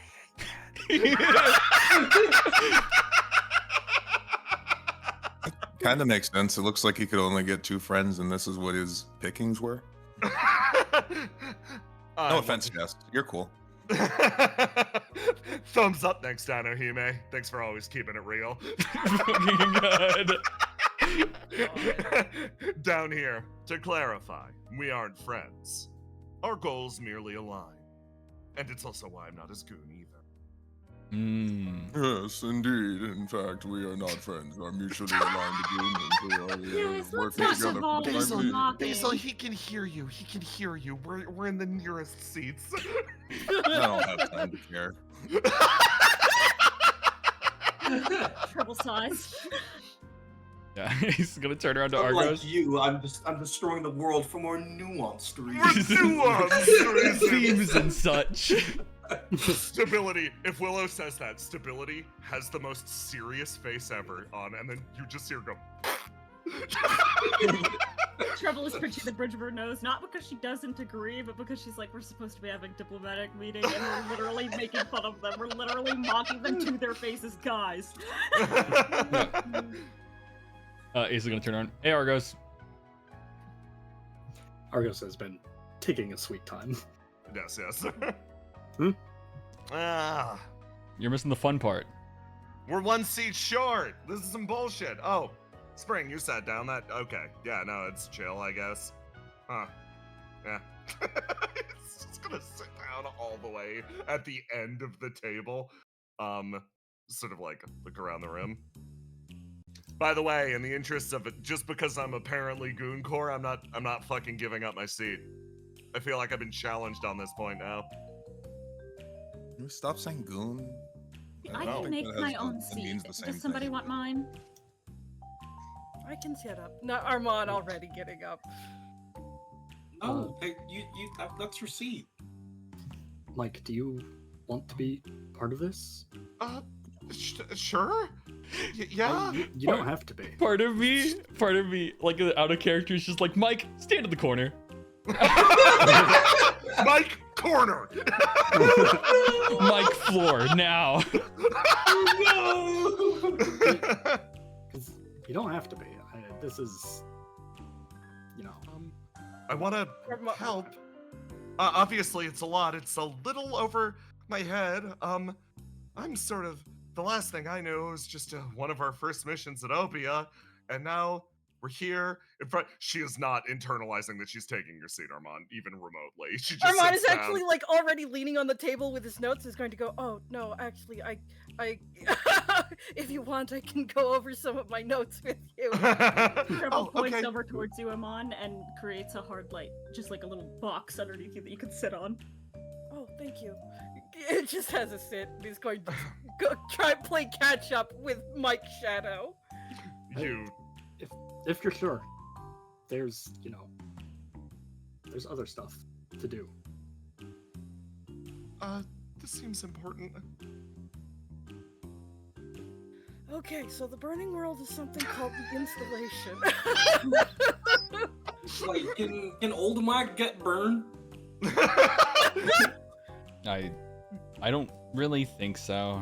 that. Kind of makes sense. It looks like he could only get 2 friends, and this is what his pickings were. No offense, Jess. You're cool. Thumbs up next time, Ohime. Thanks for always keeping it real. Down here, to clarify, we aren't friends. Our goals merely align. And it's also why I'm not as goon either. Yes, indeed. In fact, we are not friends. Our mutually aligned agreement. We are Yes, working let's together. not for involve the time being. mocking. Basil, he can hear you. He can hear you. We're in the nearest seats. I don't have time to care. Triple size. Yeah, he's gonna turn around to Unlike Argos. you, I'm destroying the world for more nuanced Nuanced Themes and such. Stability. If Willow says that, Stability has the most serious face ever on, and then you just hear her go. Trouble is pitching the bridge of her nose, not because she doesn't agree, but because she's like, we're supposed to be having diplomatic meeting, and we're literally making fun of them. We're literally mocking them to their faces, guys. Ace is gonna turn around. Hey, Argos. Argos has been taking a sweet time. Yes. Hmm? Ah, You're missing the fun part. we're 1 seat short. This is some bullshit. Oh, Spring, you sat down. Okay. Yeah, no, it's chill, I guess. Huh. Yeah. It's just gonna sit down all the way at the end of the table. Sort of like look around the room. By the way, in the interest of it, just because I'm apparently Gooncore, I'm not fucking giving up my seat. I feel like I've been challenged on this point now. Can we stop saying goon? I know. can make That has my the- own that seat. means the same Does somebody thing. want mine? I can set up. No, Armand already getting up. No, hey, that's your seat. Mike, do you want to be part of this? Sure? Yeah? You don't have to be. Part of me, like out of character, is just like, Mike, stand in the corner. Mike Corner! Mike floor now. Because you don't have to be. This is, I want to help. Obviously, it's a lot. It's a little over my head. I'm sort of... The last thing I knew was just one of our first missions at Opia, and now we're here in front. She is not internalizing that she's taking your seat, Armand, even remotely. She just Armand sits is down. actually like already leaning on the table with his notes. Is going to go. Oh no, actually, I If you want, I can go over some of my notes with you. Treble points okay. over towards you, Amon, and creates a hard light, just like a little box underneath you that you can sit on. Oh, thank you. It just has a sit. He's going to go try and play catch up with Mike's shadow. You If you're sure, there's there's other stuff to do. this seems important. Okay, so the burning world is something called the installation. Like, can old Mike get burned? I don't really think so.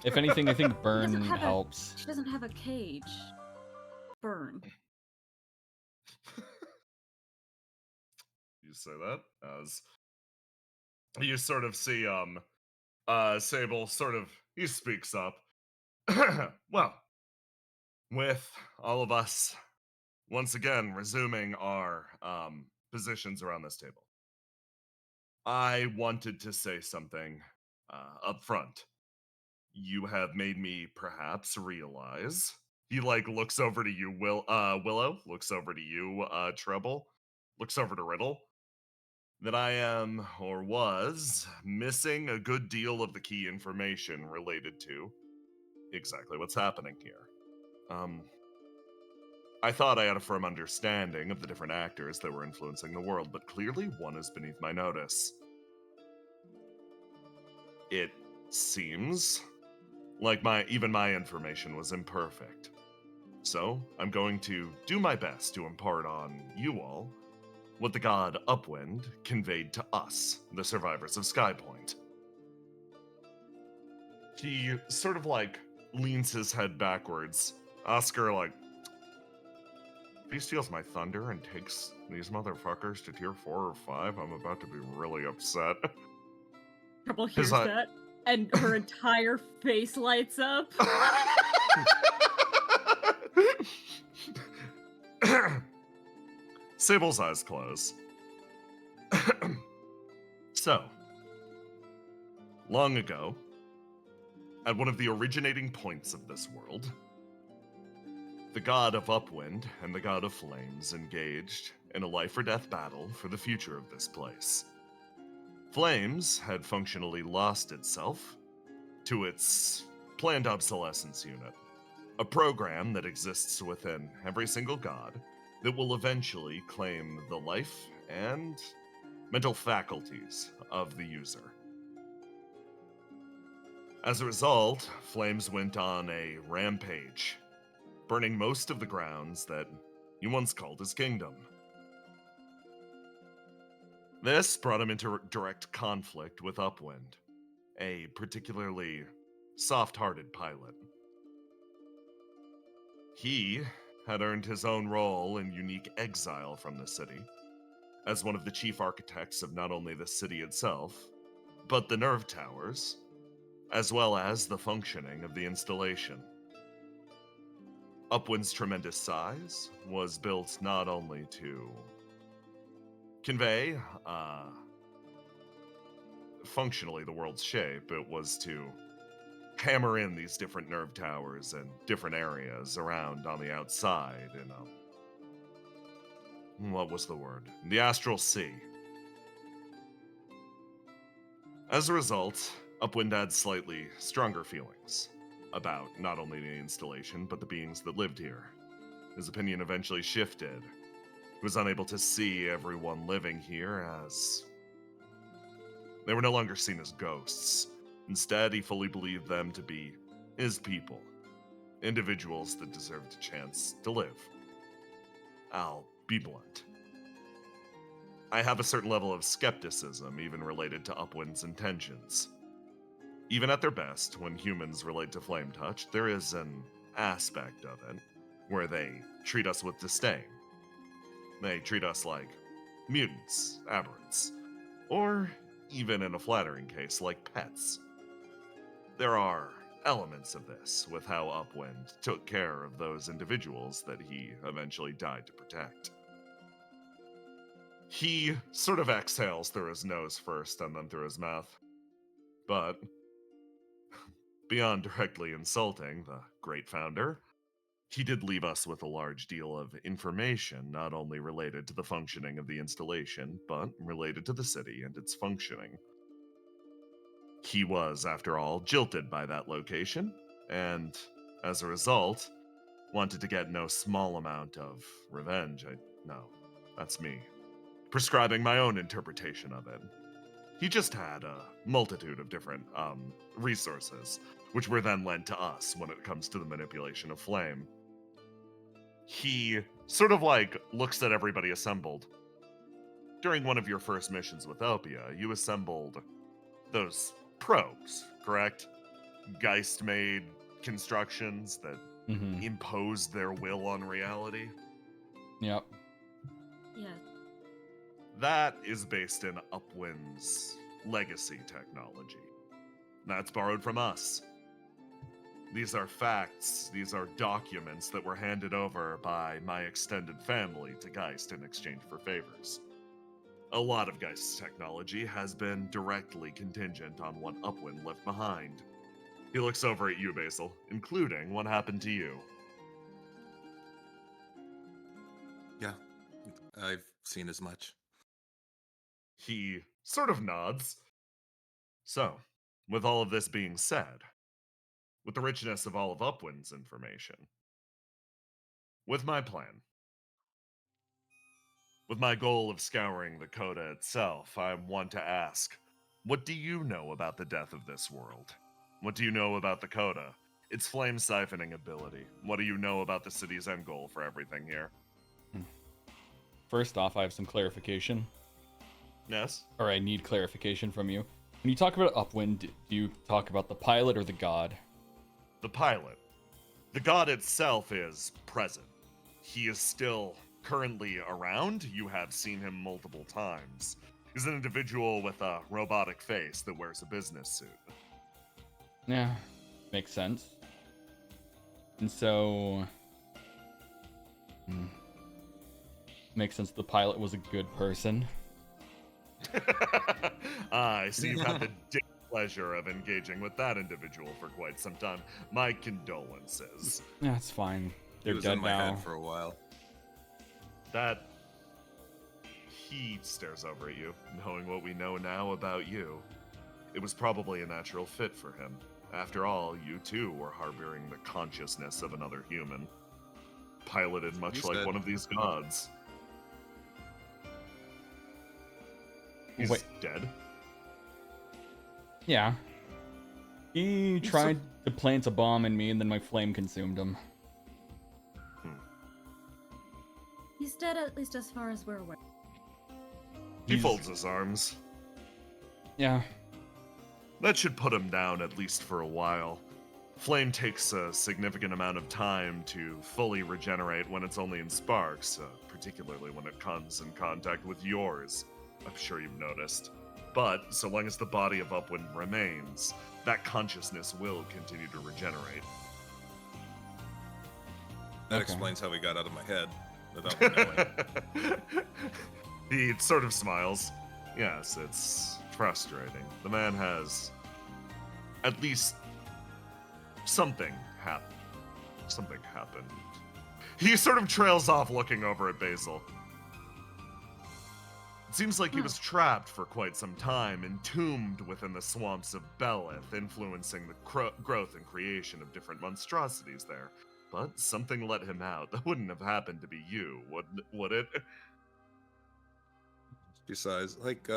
If anything, I think burn have a- helps. She doesn't have a cage. Burn. You say that as you sort of see Sable sort of he speaks up. Well, with all of us once again resuming our positions around this table, I wanted to say something up front. You have made me perhaps realize. He like looks over to you, Willow, looks over to you, Treble, looks over to Riddle, that I am or was missing a good deal of the key information related to exactly what's happening here. I thought I had a firm understanding of the different actors that were influencing the world, but clearly one is beneath my notice. It seems like even my information was imperfect. So, I'm going to do my best to impart on you all what the god Upwind conveyed to us, the survivors of Skypoint. He sort of like leans his head backwards. Oscar, like, if he steals my thunder and takes these motherfuckers to tier 4 or 5, I'm about to be really upset. Treble hears I- that, and her entire face lights up. Sable's eyes close. So, long ago, at one of the originating points of this world, the god of Upwind and the god of Flames engaged in a life-or-death battle for the future of this place. Flames had functionally lost itself to its planned obsolescence unit, a program that exists within every single god that will eventually claim the life and mental faculties of the user. As a result, Flames went on a rampage, burning most of the grounds that he once called his kingdom. This brought him into direct conflict with Upwind, a particularly soft-hearted pilot. He had earned his own role in unique exile from the city, as one of the chief architects of not only the city itself, but the nerve towers, as well as the functioning of the installation. Upwind's tremendous size was built not only to convey, functionally the world's shape, it was to hammer in these different nerve towers and different areas around on the outside, what was the word? The Astral Sea. As a result, Upwind had slightly stronger feelings about not only the installation, but the beings that lived here. His opinion eventually shifted. He was unable to see everyone living here as they were no longer seen as ghosts. Instead, he fully believed them to be his people, individuals that deserved a chance to live. I'll be blunt. I have a certain level of skepticism, even related to Upwind's intentions. Even at their best, when humans relate to Flame Touch, there is an aspect of it where they treat us with disdain. They treat us like mutants, aberrants, or even in a flattering case, like pets. There are elements of this with how Upwind took care of those individuals that he eventually died to protect. He sort of exhales through his nose first and then through his mouth. But beyond directly insulting the great founder, he did leave us with a large deal of information, not only related to the functioning of the installation, but related to the city and its functioning. He was, after all, jilted by that location, and as a result, wanted to get no small amount of revenge. No, that's me. Prescribing my own interpretation of it. He just had a multitude of different resources, which were then lent to us when it comes to the manipulation of flame. He sort of like looks at everybody assembled. During one of your first missions with Opia, you assembled those probes, correct? Geist-made constructions that imposed their will on reality. Yep. Yeah. That is based in Upwind's legacy technology. That's borrowed from us. These are facts, these are documents that were handed over by my extended family to Geist in exchange for favors. A lot of Geist's technology has been directly contingent on what Upwind left behind. He looks over at you, Basil, including what happened to you. Yeah, I've seen as much. He sort of nods. So, with all of this being said, with the richness of all of Upwind's information, with my plan, with my goal of scouring the Coda itself, I want to ask, what do you know about the death of this world? What do you know about the Coda? Its flame siphoning ability? What do you know about the city's end goal for everything here? First off, I have some clarification. Yes? Or I need clarification from you. When you talk about Upwind, do you talk about the pilot or the god? The pilot. The god itself is present. He is still currently around. You have seen him multiple times. He's an individual with a robotic face that wears a business suit. Yeah, makes sense. And so... makes sense the pilot was a good person. I see you've had the pleasure of engaging with that individual for quite some time. My condolences. Yeah, it's fine. He They're was dead in my now. head for a while. That... He stares over at you, knowing what we know now about you. It was probably a natural fit for him. After all, you too were harboring the consciousness of another human. Piloted much like one of these gods. He's Wait. dead? Yeah. He tried to plant a bomb in me and then my flame consumed him. He's dead, at least as far as we're aware. He folds his arms. Yeah. That should put him down at least for a while. Flame takes a significant amount of time to fully regenerate when it's only in sparks, particularly when it comes in contact with yours. I'm sure you've noticed. But so long as the body of Upwind remains, that consciousness will continue to regenerate. That explains how he got out of my head without me knowing. He sort of smiles. Yes, it's frustrating. The man has at least something happened. Something happened. He sort of trails off looking over at Basil. It seems like he was trapped for quite some time, entombed within the swamps of Belith, influencing the growth and creation of different monstrosities there. But something let him out. That wouldn't have happened to be you, would it? Besides, like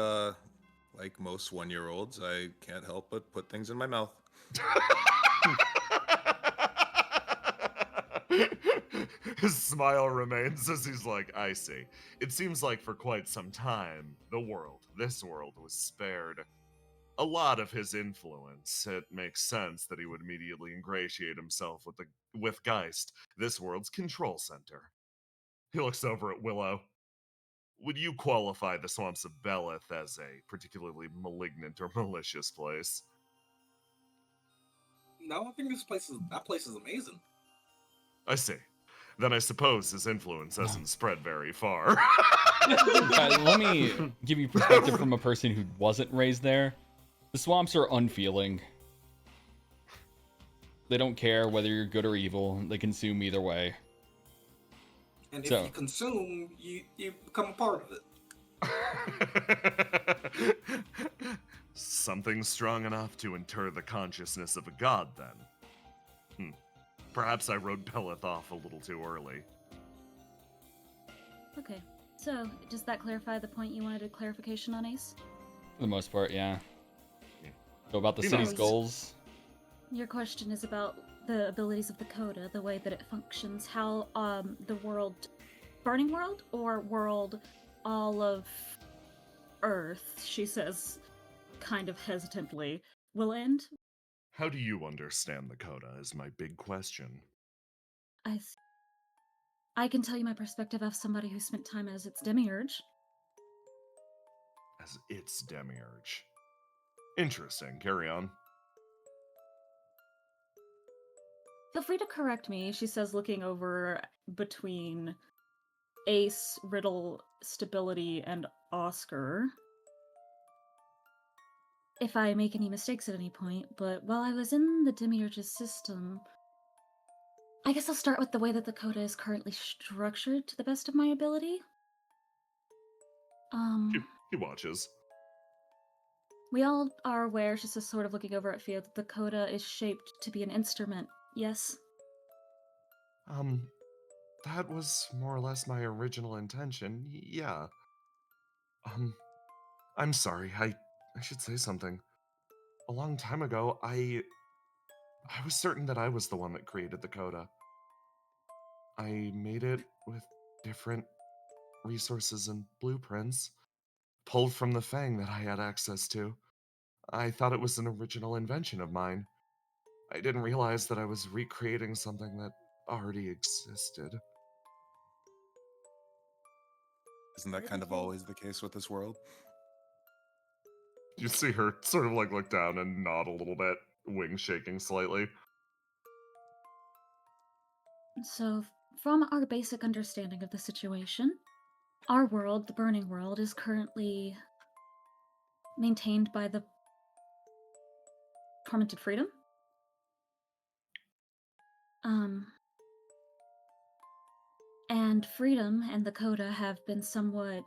most 1-year-olds, I can't help but put things in my mouth. His smile remains as he's like, I see. It seems like for quite some time, this world was spared a lot of his influence. It makes sense that he would immediately ingratiate himself with Geist, this world's control center. He looks over at Willow. Would you qualify the swamps of Belith as a particularly malignant or malicious place? No, I think that place is amazing. I see. Then I suppose his influence hasn't spread very far. Let me give you perspective from a person who wasn't raised there. The swamps are unfeeling. They don't care whether you're good or evil. They consume either way. And if So- you consume, you become a part of it. Something strong enough to inter the consciousness of a god, then. Perhaps I wrote Belith off a little too early. Okay, so does that clarify the point you wanted a clarification on, Ace? For the most part, yeah. Yeah. So about the He city's knows. goals. Your question is about the abilities of the Coda, the way that it functions, how the world, burning world, or world all of Earth, she says kind of hesitantly, will end? How do you understand the Coda is my big question. I can tell you my perspective of somebody who spent time as its demiurge. As its demiurge. Interesting, carry on. Feel free to correct me, she says, looking over between Ace, Riddle, Stability, and Oscar. If I make any mistakes at any point, but while I was in the Demiurge's system, I guess I'll start with the way that the Coda is currently structured to the best of my ability. He watches. We all are aware, she's just sort of looking over at Fia, that the Coda is shaped to be an instrument, yes? That was more or less my original intention, yeah. I'm sorry, I should say something. A long time ago, I was certain that I was the one that created the Coda. I made it with different resources and blueprints, pulled from the Fang that I had access to. I thought it was an original invention of mine. I didn't realize that I was recreating something that already existed. Isn't that kind of always the case with this world? You see her sort of like look down and nod a little bit, wings shaking slightly. So, from our basic understanding of the situation, our world, the Burning World, is currently maintained by the Tormented Freedom. And Freedom and the Coda have been somewhat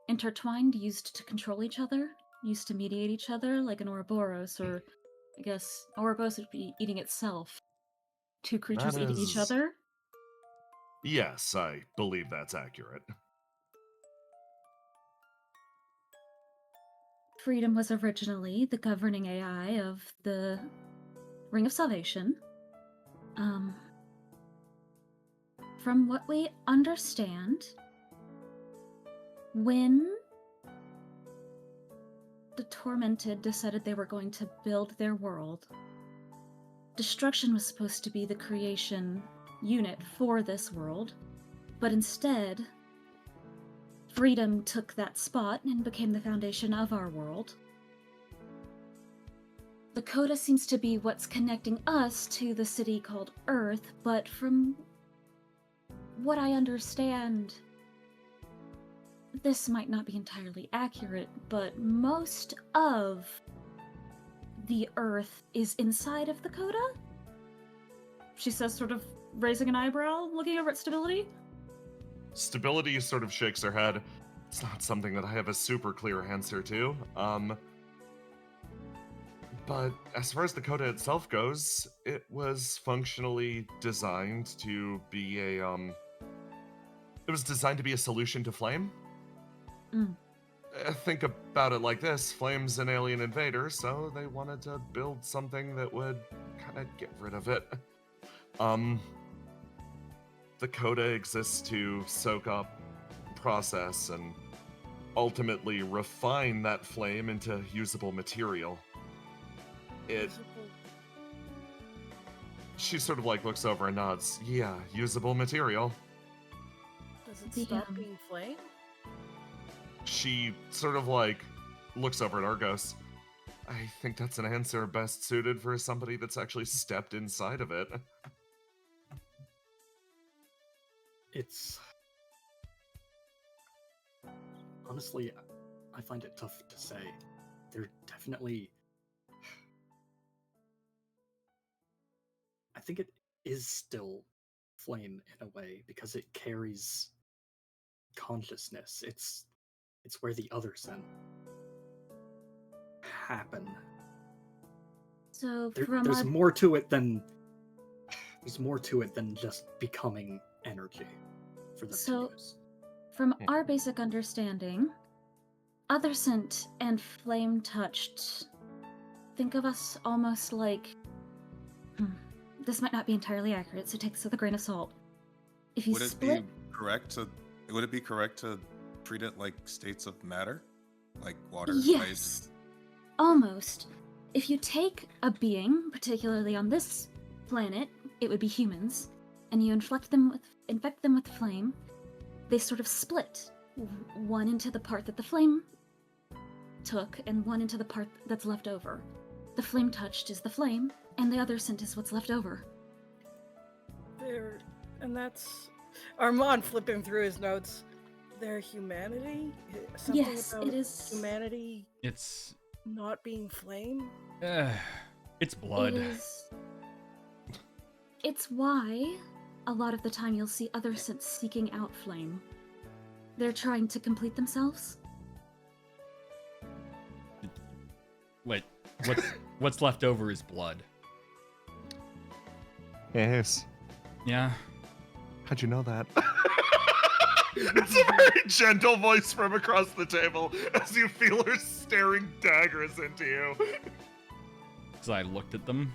intertwined, used to control each other, used to mediate each other, like an Ouroboros, or I guess Ouroboros would be eating itself. Two creatures That eating each is- other. Yes, I believe that's accurate. Freedom was originally the governing AI of the Ring of Salvation. From what we understand, when the Tormented decided they were going to build their world, destruction was supposed to be the creation unit for this world, but instead, Freedom took that spot and became the foundation of our world. The Coda seems to be what's connecting us to the city called Earth, but from what I understand, this might not be entirely accurate, but most of the Earth is inside of the Coda? She says, sort of raising an eyebrow, looking over at Stability. Stability sort of shakes her head. It's not something that I have a super clear answer to. But as far as the Coda itself goes, it was functionally designed to be a, it was designed to be a solution to flame. Think about it like this. Flame's an alien invader, so they wanted to build something that would kind of get rid of it. The Coda exists to soak up, process, and ultimately refine that flame into usable material. She sort of like looks over and nods. Yeah, usable material. Does it The, stop being flame? She sort of like looks over at Argos. I think that's an answer best suited for somebody that's actually stepped inside of it. It's honestly, I find it tough to say. There definitely think it is still flame in a way because it carries consciousness. It's where the other scent happen. So There's more to it than just becoming energy for them to use. From our basic understanding, other scent and flame touched. Think of us almost like. This might not be entirely accurate, so take this with a grain of salt. If you Would it split, be correct to treat it like states of matter, like water, yes, ice? almost. If you take a being, particularly on this planet, it would be humans, and you infect them with flame, they sort of split. One into the part that the flame took, and one into the part that's left over. The flame touched is the flame, and the other scent is what's left over. And that's Armand flipping through his notes. Their humanity? Something Yes, about it is. humanity It's not being flame? it's blood. It's why a lot of the time you'll see other scents seeking out flame. They're trying to complete themselves. Wait, what's left over is blood. Yes. Yeah. How'd you know that? It's a very gentle voice from across the table as you feel her staring daggers into you. Because I looked at them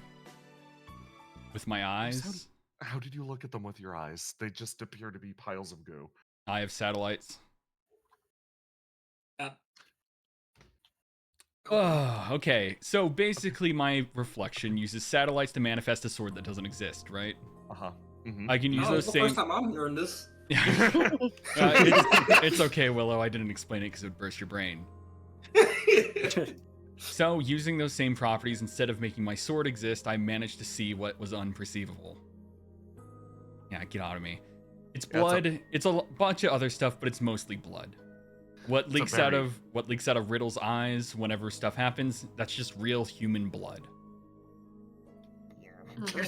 with my eyes. How did you look at them with your eyes? They just appear to be piles of goo. I have satellites. Oh, okay. So basically, my reflection uses satellites to manifest a sword that doesn't exist, right? Uh-huh. Mm-hmm. I can use those the same. first time I'm hearing this. It's okay, Willow. I didn't explain it because it would burst your brain. So, using those same properties, instead of making my sword exist, I managed to see what was unperceivable. Yeah, get out of me. It's blood. It's a bunch of other stuff, but it's mostly blood. What leaks out of Riddle's eyes whenever stuff happens, that's just real human blood.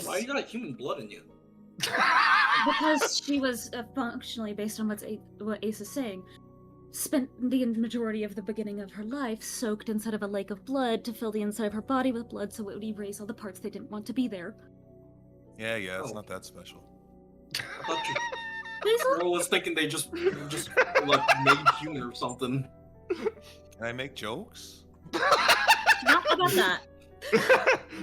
Why you got human blood in you? Because she was functionally, based on what Ace is saying, spent the majority of the beginning of her life soaked inside of a lake of blood to fill the inside of her body with blood so it would erase all the parts they didn't want to be there. Yeah, it's not that special. I thought Basil? I was thinking they just like made human or something. Can I make jokes? Not about that.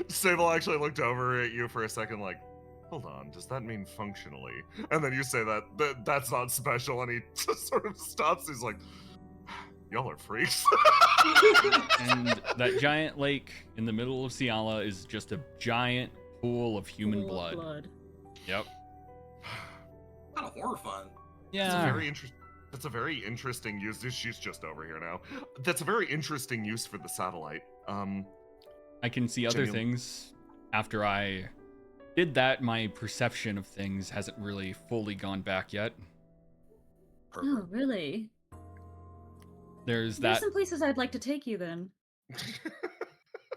Sable actually looked over at you for a second like, hold on, does that mean functionally? And then you say that's not special, and he just sort of stops. He's like, y'all are freaks. And that giant lake in the middle of Ciala is just a giant pool of human blood. Yep. Kind of horrifying. Yeah. That's a very interesting use. She's just over here now. That's a very interesting use for the satellite. I can see other things. After I did that, my perception of things hasn't really fully gone back yet. Perfect. Oh, really? There's There's some places I'd like to take you then.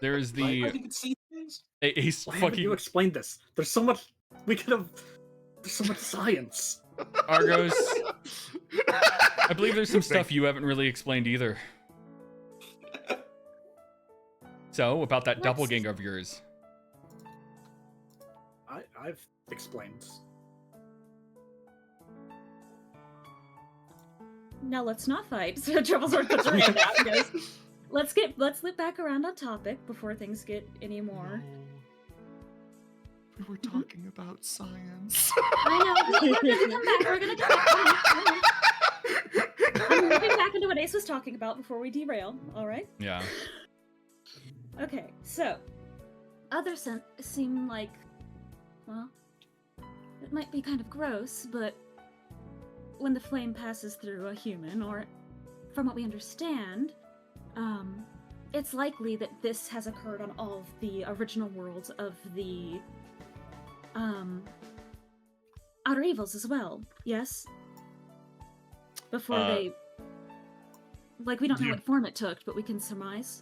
There's Like, the you can see things. Ace Why haven't you fucking explained this? There's so much there's so much science. Argos. I believe there's some stuff you haven't really explained either. So, about that doppelganger of yours. I've explained. Now let's not fight. So Troublesword puts her hand out and goes, let's loop back around on topic before things get any more. We were talking about science. I know. We're gonna come back. I'm moving back into what Ace was talking about before we derail. All right. Yeah. Okay. So, other seem like, well, it might be kind of gross, but when the flame passes through a human, or from what we understand, it's likely that this has occurred on all of the original worlds of the Outer Evils as well, yes? Before they... Like, we don't know what form it took, but we can surmise.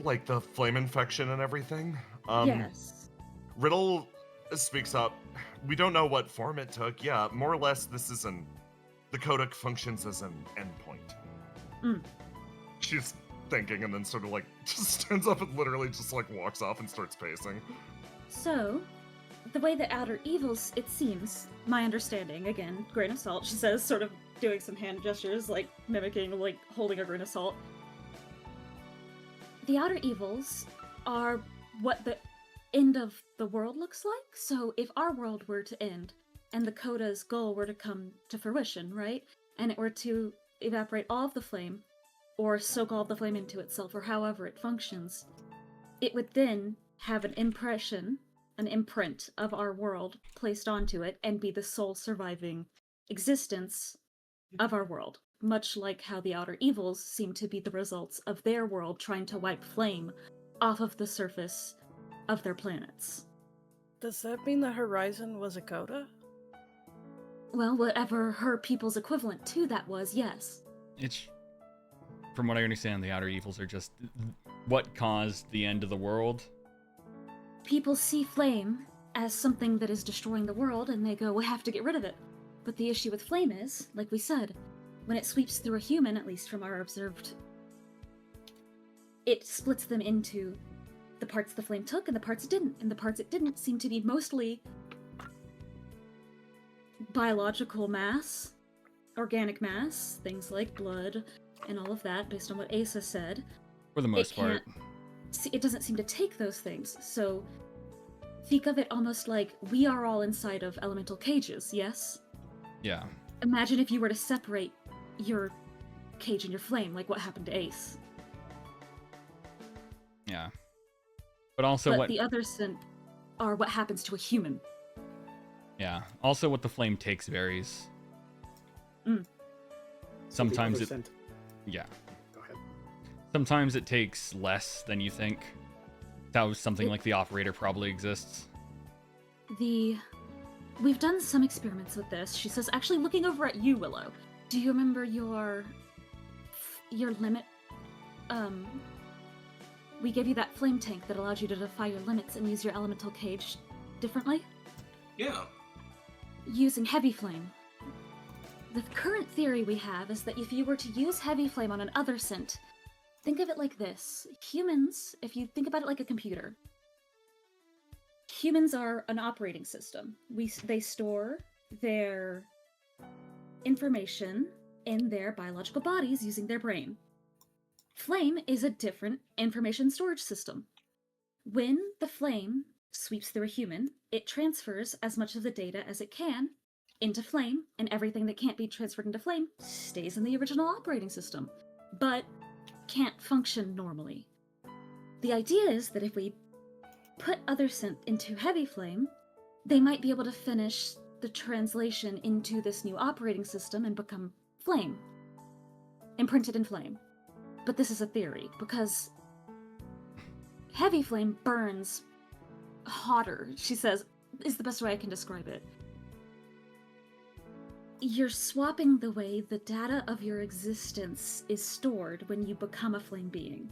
Like the flame infection and everything? Yes. Riddle speaks up. We don't know what form it took. Yeah, more or less, this is the codec functions as an endpoint. Mm. She's thinking and then sort of like just stands up and literally just like walks off and starts pacing. So, the way that outer evils, it seems, my understanding, again, grain of salt, she says, sort of doing some hand gestures, like mimicking, like holding a grain of salt. The outer evils are what the end of the world looks like. So if our world were to end, and the Coda's goal were to come to fruition, right? And it were to evaporate all of the flame, or soak all of the flame into itself, or however it functions, it would then have an impression, an imprint of our world placed onto it, and be the sole surviving existence of our world. Much like how the outer evils seem to be the results of their world trying to wipe flame off of the surface of their planets. Does that mean the Horizon was a coda? Well, whatever her people's equivalent to that was, yes. It's, from what I understand, the outer evils are just what caused the end of the world. People see flame as something that is destroying the world, and they go, we have to get rid of it. But the issue with flame is, like we said, when it sweeps through a human, at least from our observed, it splits them into the parts the flame took and the parts it didn't. And the parts it didn't seem to be mostly biological mass, organic mass, things like blood and all of that, based on what Asa said. For the most part. It doesn't seem to take those things, so think of it almost like we are all inside of elemental cages, yes? Yeah. Imagine if you were to separate your cage and your flame, like what happened to Ace. Yeah. But also but what the others are what happens to a human. Yeah. Also what the flame takes varies. Mm. Sometimes The it other scent. yeah. Go ahead. Sometimes it takes less than you think. That was something like the operator probably exists. We've done some experiments with this. She says, actually looking over at you, Willow, do you remember your limit? We gave you that flame tank that allowed you to defy your limits and use your elemental cage differently? Yeah. Using heavy flame. The current theory we have is that if you were to use heavy flame on an other scent, think of it like this. Humans, if you think about it like a computer, humans are an operating system. They store their information in their biological bodies using their brain. Flame is a different information storage system. When the flame sweeps through a human, it transfers as much of the data as it can into flame, and everything that can't be transferred into flame stays in the original operating system, but can't function normally. The idea is that if we put other synth into heavy flame, they might be able to finish the translation into this new operating system and become flame. Imprinted in flame. But this is a theory, because heavy flame burns hotter, she says, is the best way I can describe it. You're swapping the way the data of your existence is stored when you become a flame being.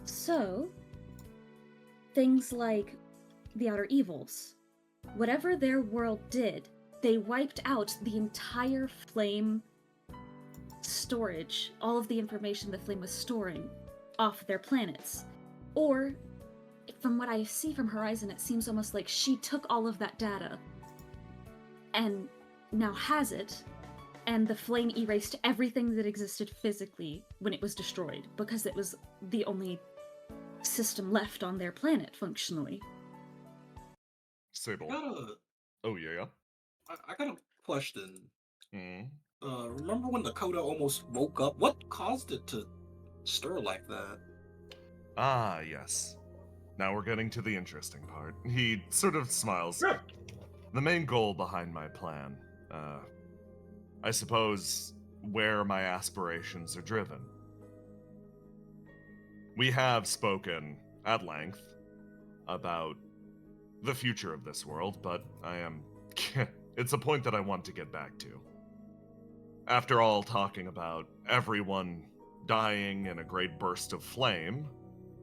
So, things like the outer evils, whatever their world did, they wiped out the entire flame storage, all of the information the flame was storing, off their planets. Or, from what I see from Horizon, it seems almost like she took all of that data and now has it, and the flame erased everything that existed physically when it was destroyed, because it was the only system left on their planet, functionally. Sable. I Oh, yeah. got a question. Mm. Remember when the Coda almost woke up? What caused it to stir like that? Ah, yes. Now we're getting to the interesting part. He sort of smiles. The main goal behind my plan, I suppose, where my aspirations are driven. We have spoken at length about the future of this world, but it's a point that I want to get back to. After all, talking about everyone dying in a great burst of flame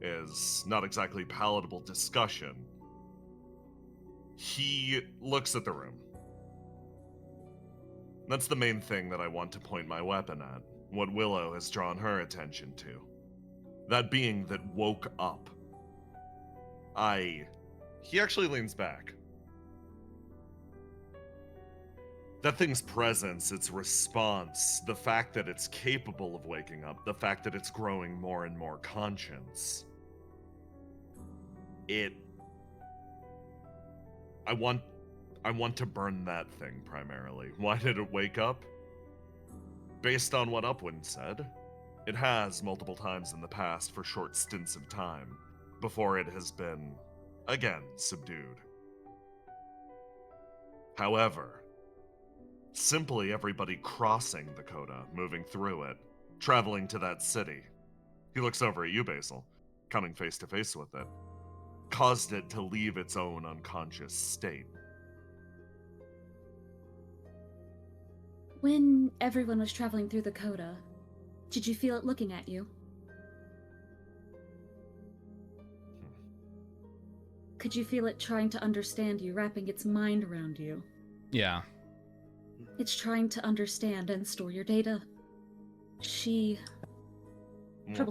is not exactly palatable discussion He looks at the room. That's the main thing that I want to point my weapon at, what Willow has drawn her attention to. That being that woke up. He actually leans back. That thing's presence, its response, the fact that it's capable of waking up, the fact that it's growing more and more conscious. I want to burn that thing primarily. Why did it wake up? Based on what Upwind said, it has multiple times in the past for short stints of time, before it has been, again, subdued. However, simply everybody crossing the Coda, moving through it, traveling to that city, he looks over at you, Basil, coming face to face with it, caused it to leave its own unconscious state. When everyone was traveling through the Coda, did you feel it looking at you? Could you feel it trying to understand you, wrapping its mind around you? Yeah. It's trying to understand and store your data. More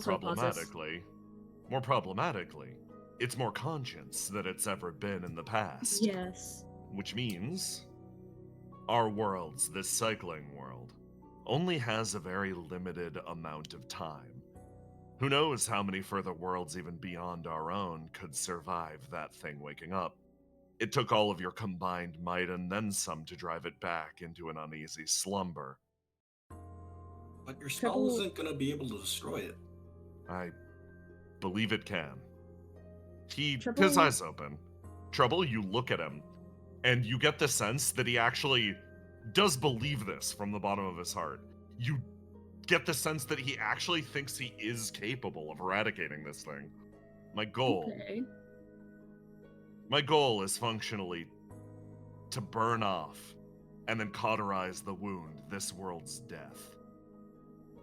problematically, it's more conscious than it's ever been in the past. Yes. Which means our worlds, this cycling world, only has a very limited amount of time. Who knows how many further worlds even beyond our own could survive that thing waking up. It took all of your combined might and then some to drive it back into an uneasy slumber. But your spell isn't going to be able to destroy it. I believe it can. His Trouble? eyes open. Trouble, you look at him, and you get the sense that he actually does believe this from the bottom of his heart. You get the sense that he actually thinks he is capable of eradicating this thing. My goal is functionally to burn off and then cauterize the wound, this world's death.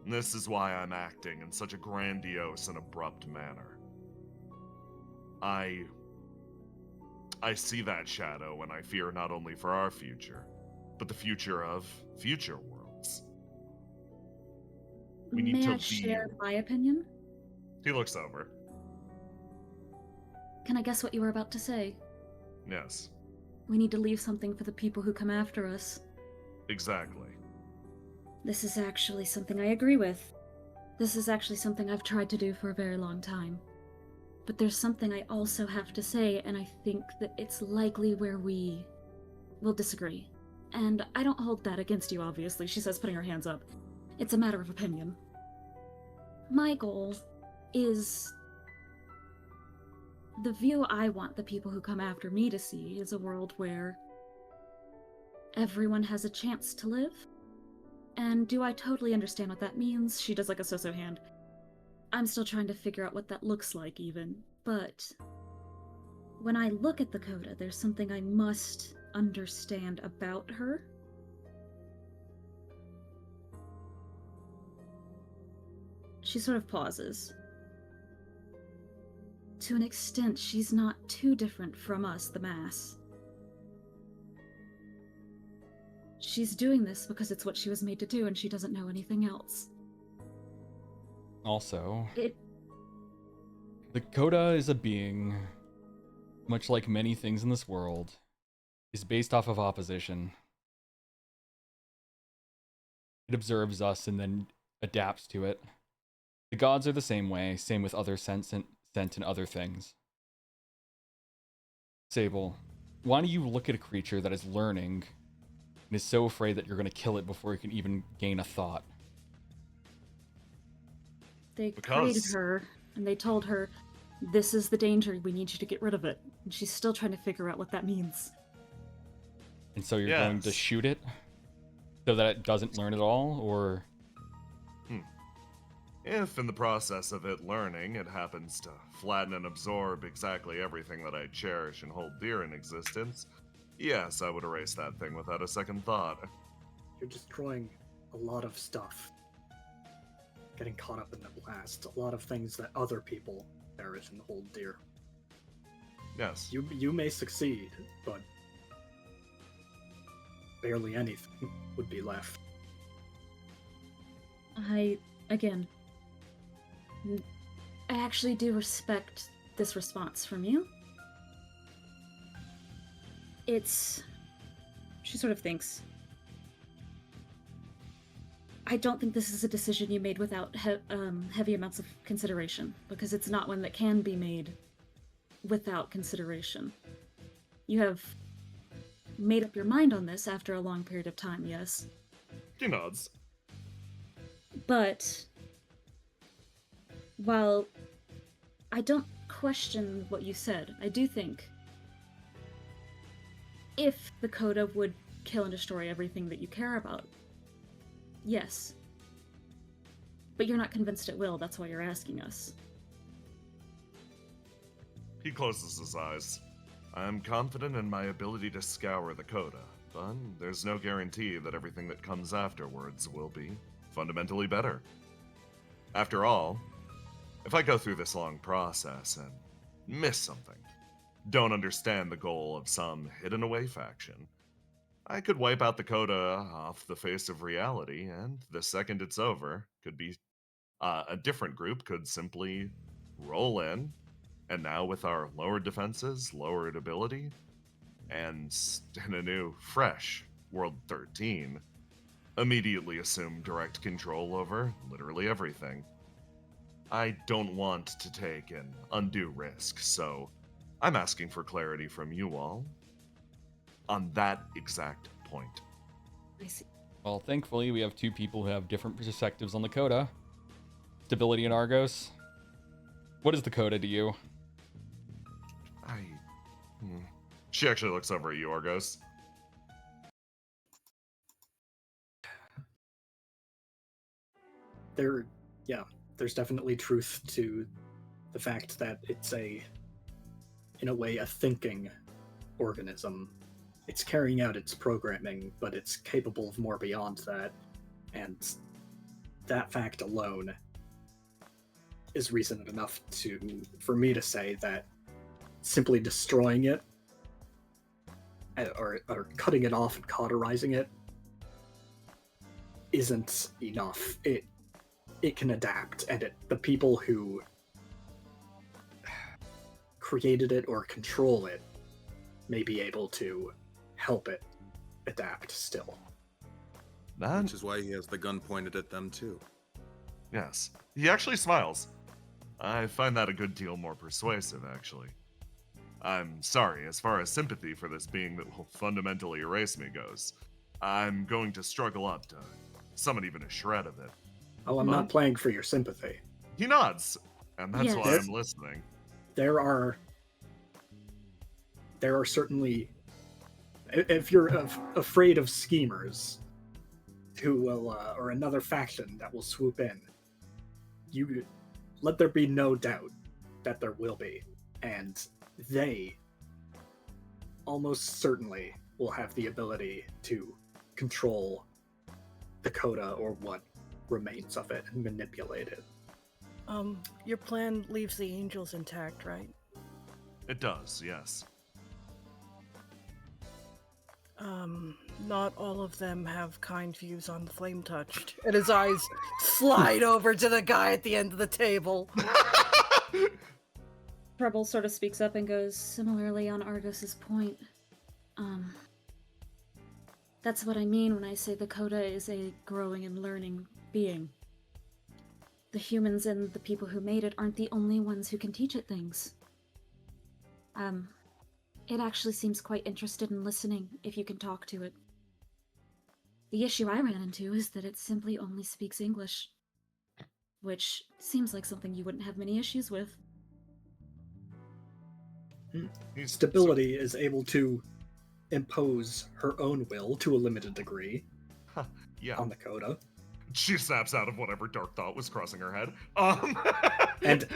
And this is why I'm acting in such a grandiose and abrupt manner. I see that shadow, and I fear not only for our future, but the future of future worlds. We need May I to share my opinion? He looks over. Can I guess what you were about to say? Yes, We need to leave something for the people who come after us. exactly. This is actually something I agree with. This is actually something I've tried to do for a very long time. But there's something I also have to say, and I think that it's likely where we will disagree. And I don't hold that against you, obviously, she says, putting her hands up. It's a matter of opinion. My goal is... the view I want the people who come after me to see is a world where everyone has a chance to live. And do I totally understand what that means? She does like a so-so hand. I'm still trying to figure out what that looks like, even. But when I look at the Coda, there's something I must understand about her. She sort of pauses. To an extent, she's not too different from us, the mass. She's doing this because it's what she was made to do, and she doesn't know anything else. Also, the Coda is a being, much like many things in this world, is based off of opposition. It observes us and then adapts to it. The gods are the same way, same with other sent and other things. Sable, why don't you look at a creature that is learning and is so afraid that you're going to kill it before you can even gain a thought? They created her, and they told her, this is the danger, we need you to get rid of it. And she's still trying to figure out what that means. And so you're going to shoot it so that it doesn't learn at all, or... If in the process of it learning, it happens to flatten and absorb exactly everything that I cherish and hold dear in existence, yes, I would erase that thing without a second thought. You're destroying a lot of stuff. Getting caught up in the blast. A lot of things that other people cherish and hold dear. Yes. You may succeed, but barely anything would be left. I actually do respect this response from you. She sort of thinks. I don't think this is a decision you made without heavy amounts of consideration, because it's not one that can be made without consideration. You have made up your mind on this after a long period of time, yes? He nods. But while I don't question what you said, I do think if the Coda would kill and destroy everything that you care about, yes. But you're not convinced it will, that's why you're asking us. He closes his eyes. I'm confident in my ability to scour the Coda, but there's no guarantee that everything that comes afterwards will be fundamentally better. After all, if I go through this long process and miss something, don't understand the goal of some hidden away faction, I could wipe out the Coda off the face of reality, and the second it's over, could be a different group could simply roll in, and now with our lowered defenses, lowered ability, and in a new, fresh World 13, immediately assume direct control over literally everything. I don't want to take an undue risk, so I'm asking for clarity from you all on that exact point. I see. Well, thankfully, we have two people who have different perspectives on the Coda. Stability and Argos. What is the Coda to you? She actually looks over at you, Argos. There's definitely truth to the fact that it's in a way, a thinking organism. It's carrying out its programming, but it's capable of more beyond that, and that fact alone is reason enough for me to say that simply destroying it or cutting it off and cauterizing it isn't enough. It can adapt, and the people who created it or control it may be able to help it adapt still. Which is why he has the gun pointed at them too. Yes. He actually smiles. I find that a good deal more persuasive, actually. I'm sorry, as far as sympathy for this being that will fundamentally erase me goes, I'm going to struggle up to summon even a shred of it. Oh, I'm not playing for your sympathy. He nods, and that's why Yes. I'm listening. There are certainly, if you're afraid of schemers who will, or another faction that will swoop in, you let there be no doubt that there will be, and they almost certainly will have the ability to control the Coda or what remains of it and manipulate it. Your plan leaves the angels intact, right? It does, yes. Not all of them have kind views on the Flame Touched. And his eyes slide over to the guy at the end of the table. Trouble sort of speaks up and goes, similarly on Argos's point. That's what I mean when I say the Coda is a growing and learning being. The humans and the people who made it aren't the only ones who can teach it things. It actually seems quite interested in listening if you can talk to it. The issue I ran into is that it simply only speaks English, which seems like something you wouldn't have many issues with. Stability is able to impose her own will to a limited degree Yeah. on the Coda. She snaps out of whatever dark thought was crossing her head. And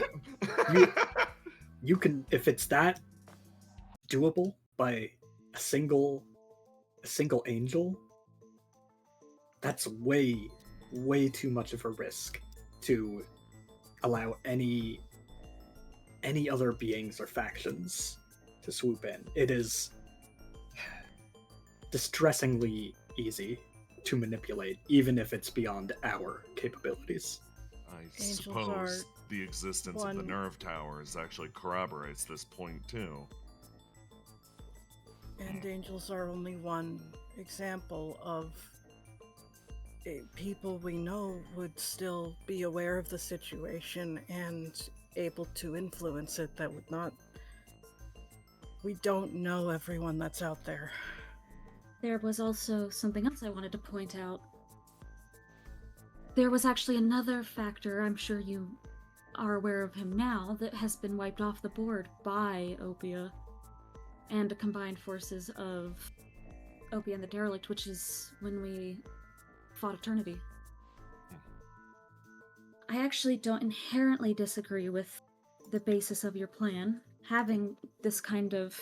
you can, if it's that doable by a single angel, that's way too much of a risk to allow any other beings or factions to swoop in. It is distressingly easy to manipulate, even if it's beyond our capabilities. I Angels suppose are the existence of the one- nerve towers actually corroborates this point too. And angels are only one example of people we know would still be aware of the situation and able to influence it. That would not. We don't know everyone that's out there. There was also something else I wanted to point out. There was actually another factor, I'm sure you are aware of him now, that has been wiped off the board by Opia and the combined forces of Opia and the Derelict, which is when we fought Eternity. I actually don't inherently disagree with the basis of your plan. Having this kind of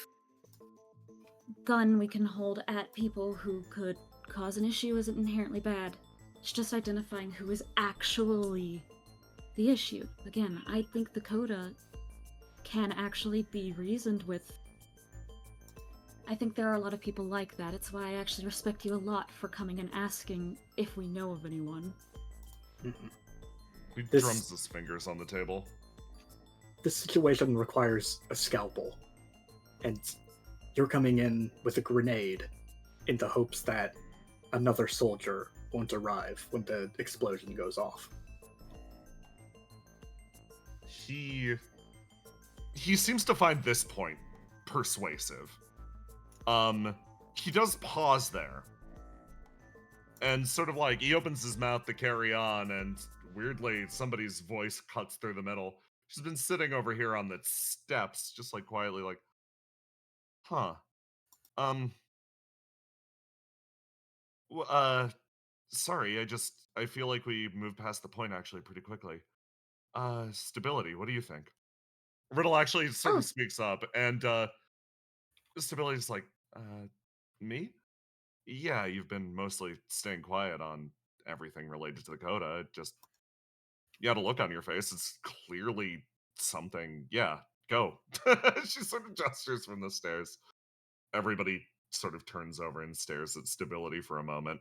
gun we can hold at people who could cause an issue isn't inherently bad. It's just identifying who is actually the issue. Again, I think the Coda can actually be reasoned with. I think there are a lot of people like that. It's why I actually respect you a lot for coming and asking if we know of anyone. He This- drums his fingers on the table. This situation requires a scalpel, and you're coming in with a grenade in the hopes that another soldier won't arrive when the explosion goes off. He seems to find this point persuasive. He does pause there. And sort of like he opens his mouth to carry on, and weirdly somebody's voice cuts through the middle. She's been sitting over here on the steps, just like quietly, like, huh. Sorry, I feel like we moved past the point actually pretty quickly. Stability, what do you think? Riddle actually sort Oh. of speaks up, and Stability's like, me? Yeah, you've been mostly staying quiet on everything related to the Coda. Just, you had a look on your face. It's clearly something. Yeah, go. She sort of gestures from the stairs. Everybody sort of turns over and stares at Stability for a moment.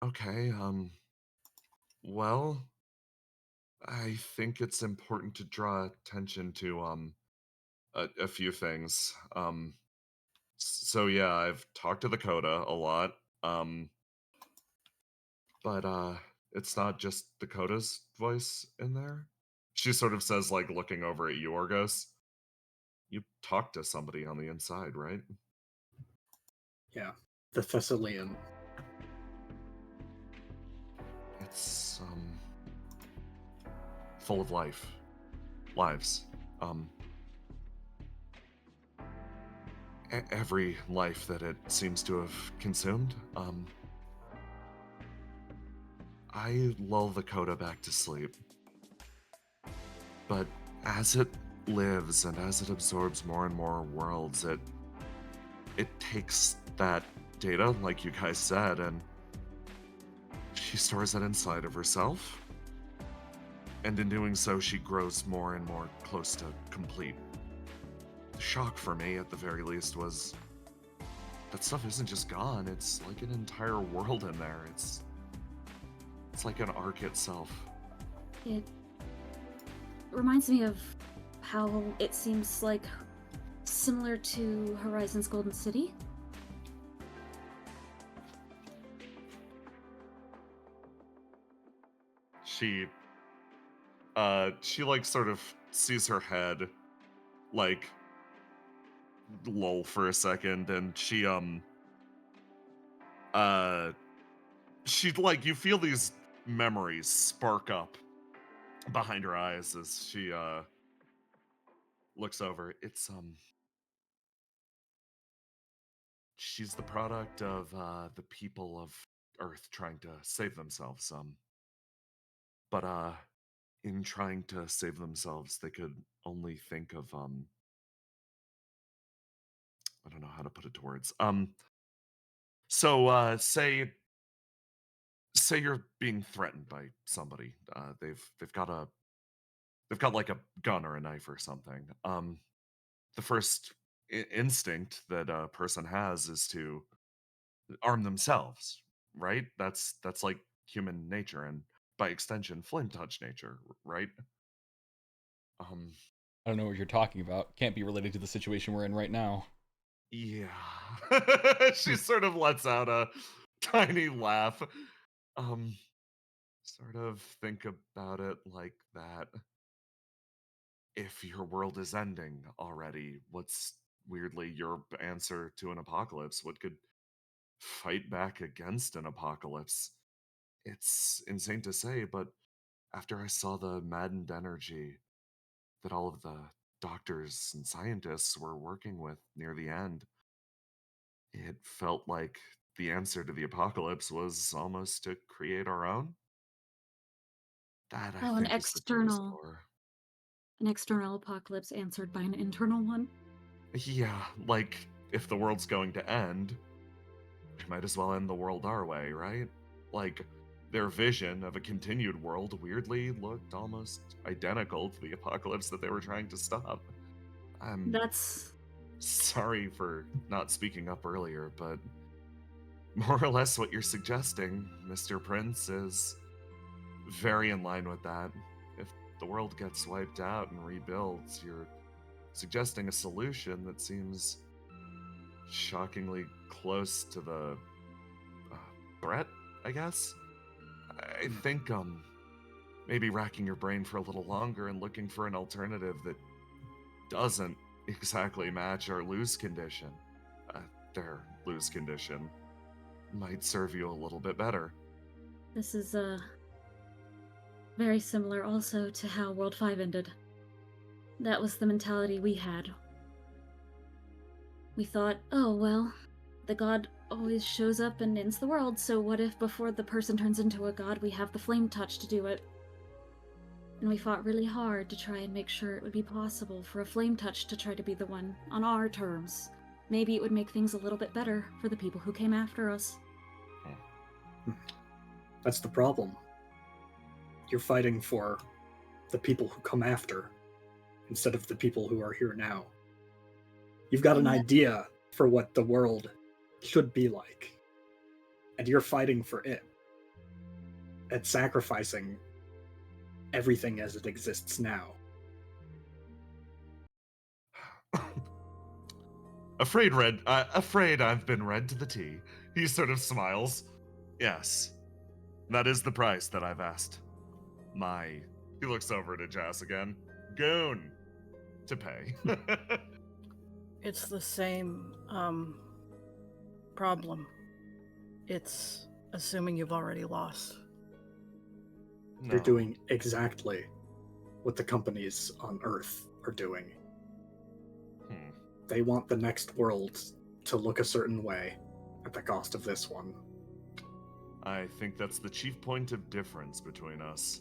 Okay, well, I think it's important to draw attention to a few things. So yeah, I've talked to the Coda a lot. But it's not just the Coda's voice in there. She sort of says, like, looking over at you, Orgos. You talked to somebody on the inside, right? Yeah, the Thessalian. It's full of lives. Every life that it seems to have consumed. I lull the Coda back to sleep. But as it lives and as it absorbs more and more worlds, it takes that data, like you guys said, and she stores it inside of herself. And in doing so, she grows more and more close to complete. The shock for me, at the very least, was that stuff isn't just gone. It's like an entire world in there. It's like an arc itself. It reminds me of how it seems like similar to Horizon's Golden City. She like sort of sees her head like lull for a second, and she like, you feel these memories spark up behind her eyes as she looks over. It's she's the product of the people of Earth trying to save themselves. But in trying to save themselves, they could only think of I don't know how to put it to words. So say you're being threatened by somebody. They've got they've got like a gun or a knife or something. The first instinct that a person has is to arm themselves, right? That's like human nature, and by extension, flame touch nature, right? Um, I don't know what you're talking about. Can't be related to the situation we're in right now. yeah. She sort of lets out a tiny laugh. Um, Sort of think about it like that. If your world is ending already, what's weirdly your answer to an apocalypse? What could fight back against an apocalypse? It's insane to say, but after I saw the maddened energy that all of the doctors and scientists were working with near the end, it felt like the answer to the apocalypse was almost to create our own. That, I Oh, think, is the truest core. an external apocalypse answered by an internal one. Yeah, like, if the world's going to end, we might as well end the world our way, right? Like, their vision of a continued world weirdly looked almost identical to the apocalypse that they were trying to stop. I'm That's sorry for not speaking up earlier, but more or less what you're suggesting, Mr. Prince, is very in line with that. If the world gets wiped out and rebuilds, you're suggesting a solution that seems shockingly close to the threat, I guess. I think maybe racking your brain for a little longer and looking for an alternative that doesn't exactly match our lose condition, their lose condition, might serve you a little bit better. this is very similar also to how World 5 ended. That was the mentality we had. We thought, oh well, the god always shows up and ends the world, so what if before the person turns into a god we have the flame touch to do it? And we fought really hard to try and make sure it would be possible for a flame touch to try to be the one on our terms. Maybe it would make things a little bit better for the people who came after us. That's the problem. You're fighting for the people who come after instead of the people who are here now. You've got an idea for what the world should be like, and you're fighting for it and sacrificing everything as it exists now. Afraid I've been read to the T. He sort of smiles. Yes, that is the price that I've asked. He looks over to Jas again. Goon to pay. It's the same problem. It's assuming you've already lost. You're No. doing exactly what the companies on Earth are doing. They want the next world to look a certain way at the cost of this one. I think that's the chief point of difference between us.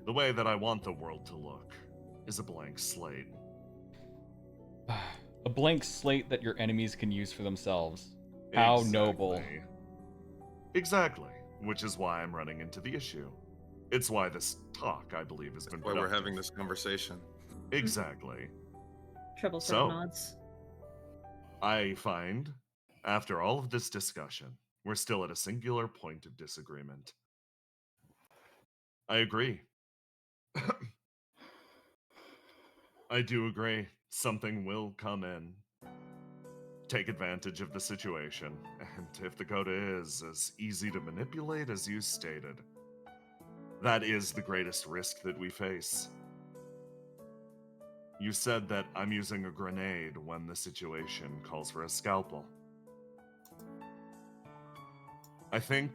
The way that I want the world to look is a blank slate. A blank slate that your enemies can use for themselves. How noble. Exactly. Which is why I'm running into the issue. It's why this talk, I believe, has been Why we're productive. having this conversation. Exactly. Trouble So- nods. I find, after all of this discussion, we're still at a singular point of disagreement. I agree. I do agree. Something will come in, take advantage of the situation, and if the coda is as easy to manipulate as you stated, that is the greatest risk that we face. You said that I'm using a grenade when the situation calls for a scalpel. I think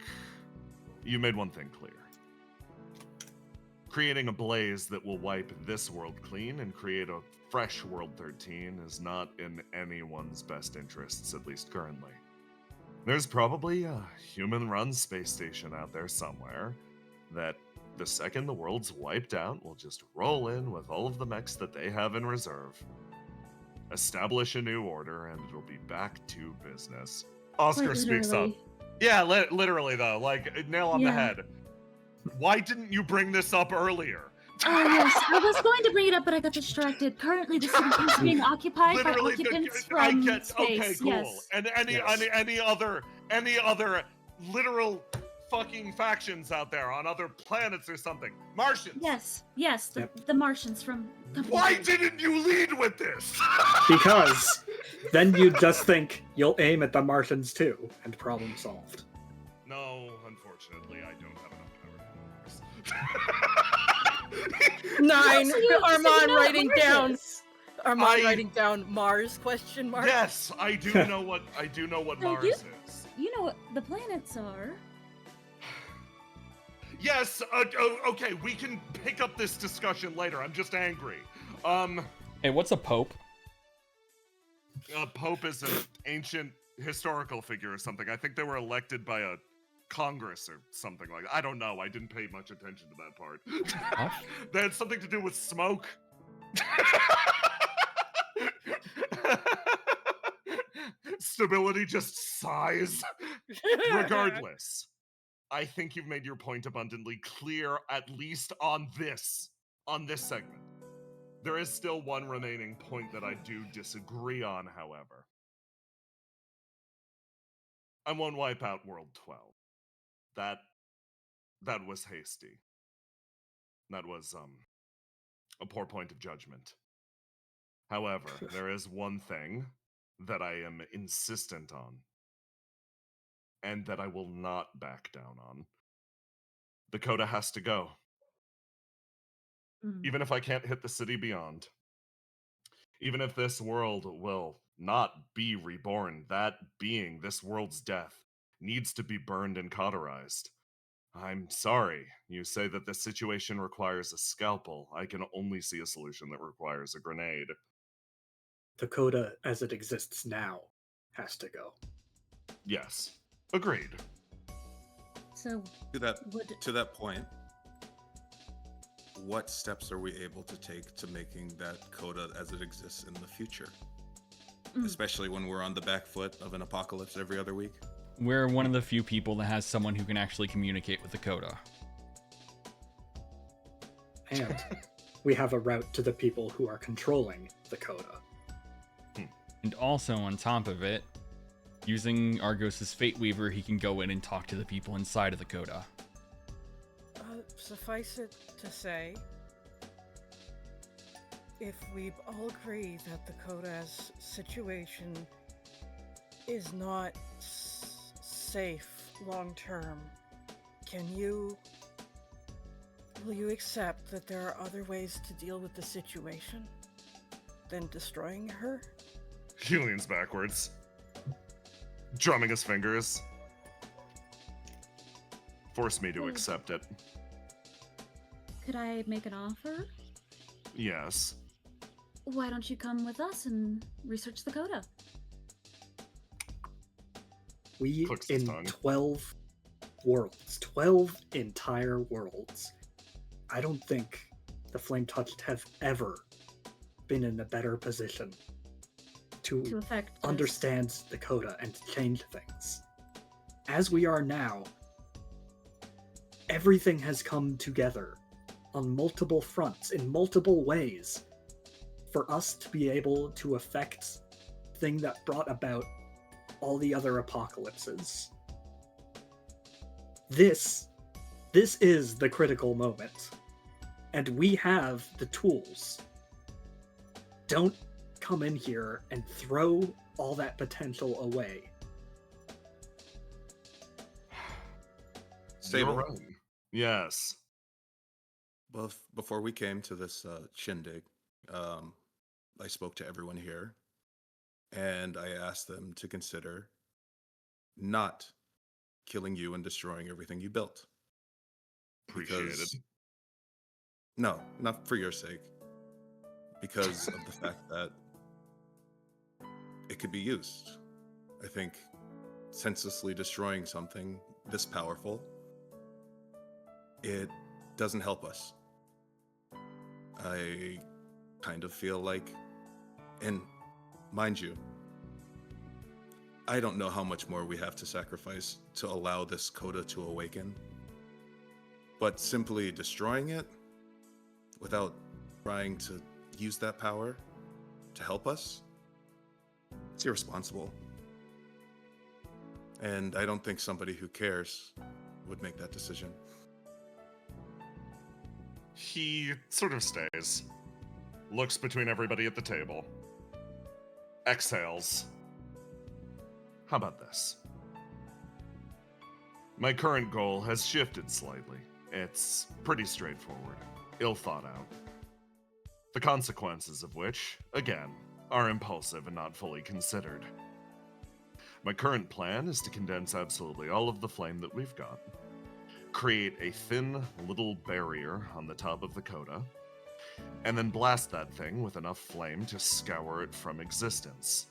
you made one thing clear. Creating a blaze that will wipe this world clean and create a fresh World 13 is not in anyone's best interests, at least currently. There's probably a human-run space station out there somewhere that the second the world's wiped out will just roll in with all of the mechs that they have in reserve, establish a new order, and it'll be back to business. Oscar Quite speaks up. literally. Yeah, literally though, like nail on the Yeah. head. Why didn't you bring this up earlier? Oh yes, I was going to bring it up, but I got distracted. Currently, the city is being occupied by Literally, occupants I from get. space. Okay, cool. Yes. And Yes. any other literal fucking factions out there on other planets or something? Martians. Yes. The, Yep. the Martians from. Why didn't you lead with this? Because then you just think you'll aim at the Martians too, and problem solved. No, unfortunately, I don't have enough power to do this. 9. So you Armand know what writing Mars down. is. Armand I- writing down Mars question mark. Yes, I do know what So Mars you- is. You know what the planets are. Yes, okay, we can pick up this discussion later. I'm just angry. Hey, what's a pope? Pope is an ancient historical figure or something. I think they were elected by a Congress or something like that. I don't know. I didn't pay much attention to that part. Huh? They had something to do with smoke. Stability just sighs. Regardless, I think you've made your point abundantly clear, at least on this segment. There is still one remaining point that I do disagree on, however. I won't wipe out World 12. That was hasty. That was a poor point of judgment. However, there is one thing that I am insistent on, and that I will not back down on. The coda has to go. Mm. Even if I can't hit the city beyond. Even if this world will not be reborn, that being, this world's death, needs to be burned and cauterized. I'm sorry, you say that this situation requires a scalpel. I can only see a solution that requires a grenade. The coda as it exists now has to go. Yes, agreed. So To that would to that point, what steps are we able to take to making that coda as it exists in the future? Mm. Especially when we're on the back foot of an apocalypse every other week. We're one of the few people that has someone who can actually communicate with the coda. And we have a route to the people who are controlling the coda. And also, on top of it, using Argos's Fate Weaver, he can go in and talk to the people inside of the coda. Suffice it to say, if we all agree that the Koda's situation is not safe long term, will you accept that there are other ways to deal with the situation than destroying her? He leans backwards, drumming his fingers. Force me to accept it. could I make an offer? Yes. Why don't you come with us and research the coda? We, Clicks his in tongue. 12 worlds, 12 entire worlds, I don't think the Flame Touched have ever been in a better position To to affect this? understand the coda and to change things. As we are now, everything has come together on multiple fronts, in multiple ways, for us to be able to affect the thing that brought about all the other apocalypses. This is the critical moment, and we have the tools. Don't come in here and throw all that potential away. Sable, You're right. Yes. before we came to this shindig, I spoke to everyone here, and I asked them to consider not killing you and destroying everything you built. Appreciated. No, not for your sake. Because of the fact that it could be used. I think senselessly destroying something this powerful, it doesn't help us. I kind of feel like, and mind you, I don't know how much more we have to sacrifice to allow this coda to awaken, but simply destroying it without trying to use that power to help us, it's irresponsible. And I don't think somebody who cares would make that decision. He sort of stays, looks between everybody at the table, exhales. How about this? My current goal has shifted slightly. It's pretty straightforward, ill thought out. The consequences of which, again, are impulsive and not fully considered. My current plan is to condense absolutely all of the flame that we've got, create a thin little barrier on the top of the coda, and then blast that thing with enough flame to scour it from existence.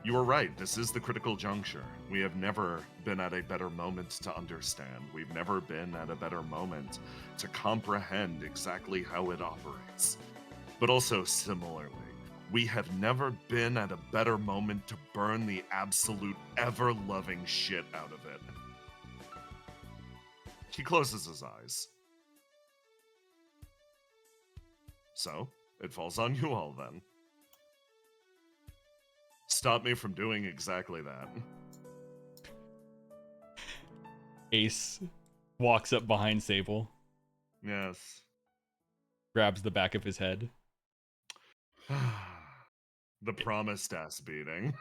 You are right, this is the critical juncture. We have never been at a better moment to understand. We've never been at a better moment to comprehend exactly how it operates. But also similarly, we have never been at a better moment to burn the absolute ever-loving shit out of it. He closes his eyes. So, it falls on you all then. Stop me from doing exactly that. Ace walks up behind Sable, Yes. grabs the back of his head. The promised ass beating.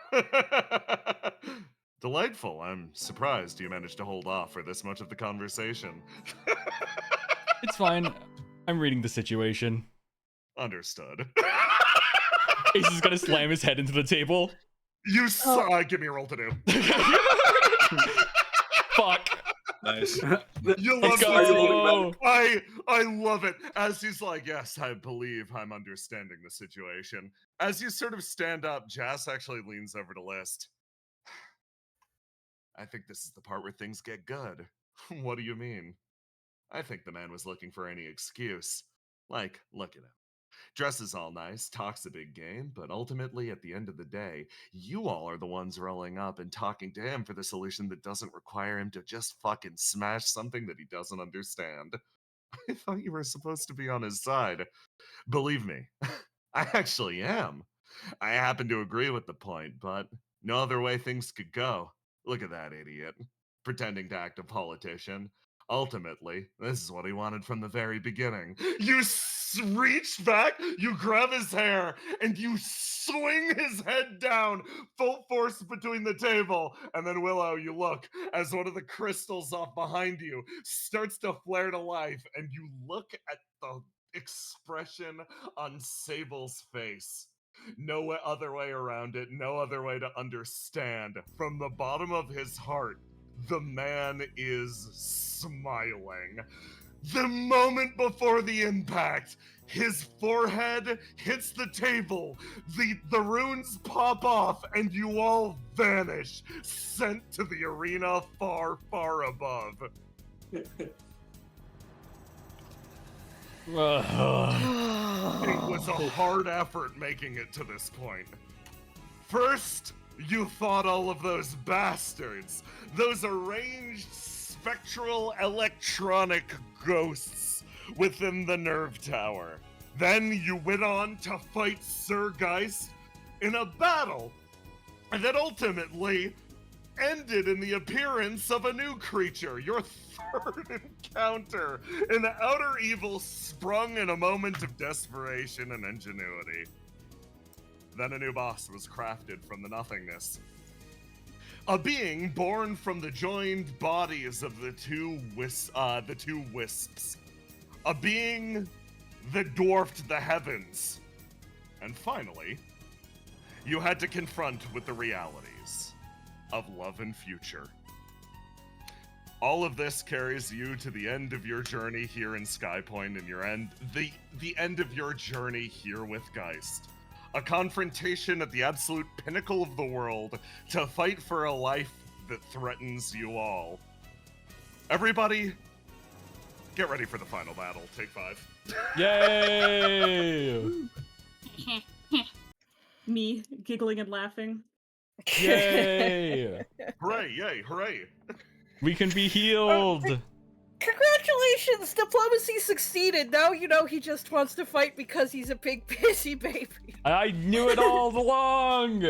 Delightful. I'm surprised you managed to hold off for this much of the conversation. It's fine. I'm reading the situation. Understood. Ace is gonna slam his head into the table. You give me a roll to do. Fuck. Nice. You Let's love go. it. I love it. As he's like, yes, I believe I'm understanding the situation. As you sort of stand up, Jas actually leans over to List. I think this is the part where things get good. What do you mean? I think the man was looking for any excuse. Like, look at him. Dresses all nice, talks a big game, but ultimately, at the end of the day, you all are the ones rolling up and talking to him for the solution that doesn't require him to just fucking smash something that he doesn't understand. I thought you were supposed to be on his side. Believe me, I actually am. I happen to agree with the point, but no other way things could go. Look at that idiot, pretending to act a politician. Ultimately, this is what he wanted from the very beginning. You reach back, you grab his hair, and you swing his head down, full force between the table. And then, Willow, you look as one of the crystals off behind you starts to flare to life, and you look at the expression on Sable's face. No other way around it, no other way to understand. From the bottom of his heart, the man is smiling. The moment before the impact, his forehead hits the table, the runes pop off, and you all vanish, sent to the arena far, far above. It was a hard effort making it to this point. First, you fought all of those bastards, those arranged spectral electronic ghosts within the nerve tower. Then you went on to fight Sir Geist in a battle that ultimately ended in the appearance of a new creature, your third encounter, an outer evil sprung in a moment of desperation and ingenuity. Then a new boss was crafted from the nothingness. A being born from the joined bodies of the two wisps. A being that dwarfed the heavens. And finally, you had to confront with the realities of love and future. All of this carries you to the end of your journey here in Skypoint and the end of your journey here with Geist. A confrontation at the absolute pinnacle of the world to fight for a life that threatens you all. Everybody, get ready for the final battle. Take 5. Yay! Me giggling and laughing. Yay! Hooray, yay, hooray. We can be healed. Congratulations! Diplomacy succeeded. Now you know he just wants to fight because he's a big busy baby. I knew it all along.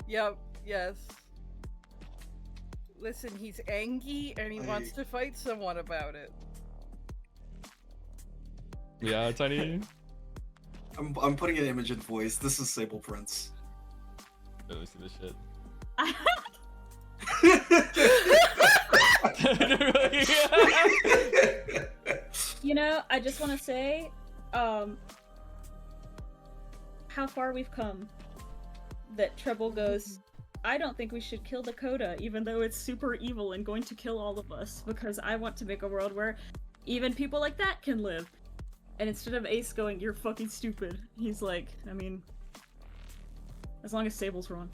Yep. Yes. Listen, he's angry and he wants to fight someone about it. Yeah, Tiny. I'm putting an image in voice. This is Sable Prince. Let me see this shit. You know, I just want to say, how far we've come. That Treble goes, I don't think we should kill Dakota, even though it's super evil and going to kill all of us, because I want to make a world where even people like that can live. And instead of Ace going, you're fucking stupid, he's like, I mean, as long as Sable's wrong.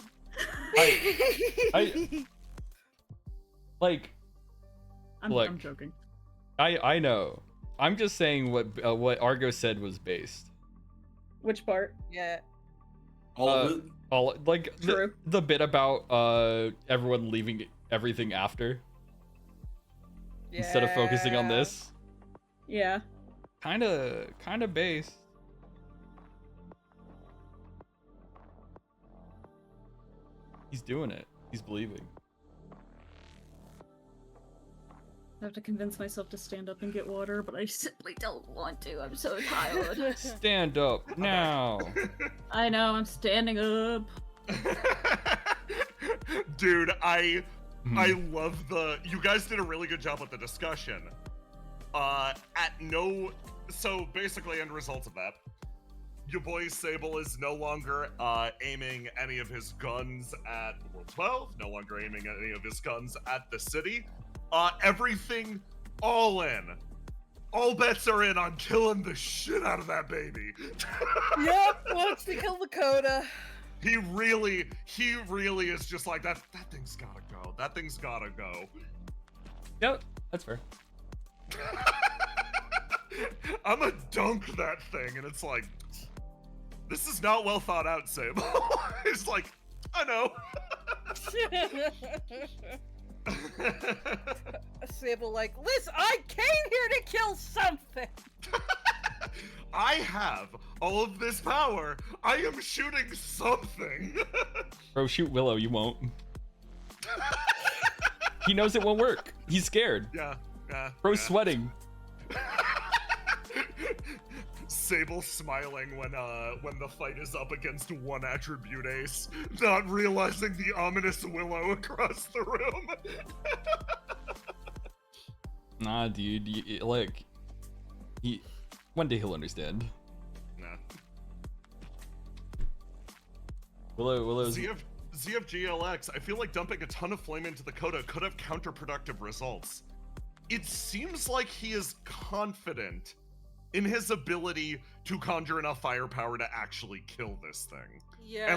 Like, look, I'm joking. I know. I'm just saying what Argo said was based. Which part? Yeah. All of it. All like True. the bit about everyone leaving everything after instead of focusing on this. Yeah. Kind of based. He's doing it. He's believing. I have to convince myself to stand up and get water, but I simply don't want to. I'm so tired. Stand up now. I know, I'm standing up. Dude, I love you guys did a really good job with the discussion. So basically, end results of that, your boy Sable is no longer aiming any of his guns at World 12, no longer aiming any of his guns at the city. Everything all in. All bets are in on killing the shit out of that baby. Yep, wants to kill Dakota. He really is just like, that thing's gotta go. That thing's gotta go. Yep, that's fair. I'ma dunk that thing, and it's like, this is not well thought out, Sable. It's like, I know. Sable like, listen, I came here to kill something. I have all of this power. I am shooting something. Bro, shoot Willow, you won't. He knows it won't work. He's scared. Yeah. Bro's sweating. Sable smiling when the fight is up against one attribute ace, not realizing the ominous Willow across the room. Nah, dude, like, one day he'll understand. Nah. Willow's... ZFGLX, I feel like dumping a ton of flame into the Coda could have counterproductive results. It seems like he is confident in his ability to conjure enough firepower to actually kill this thing. Yeah.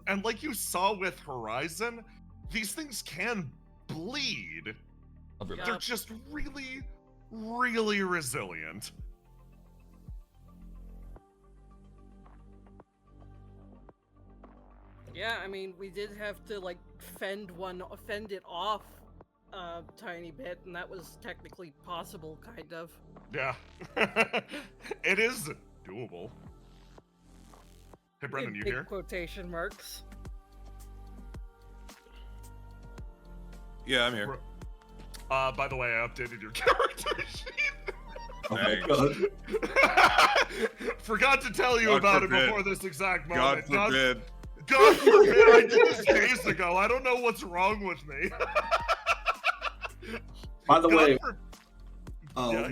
And like you saw with Horizon, these things can bleed. Yep. They're just really, really resilient. Yeah, I mean, we did have to like fend it off a tiny bit, and that was technically possible, kind of. Yeah. It is doable. Hey, Brendan, you Big here? quotation marks. Yeah, I'm here. By the way, I updated your character sheet. Oh my Thanks. god. Forgot to tell you God about forbid. it before this exact God moment. forbid. God forbid, I did this days ago. I don't know what's wrong with me. By the God way, for-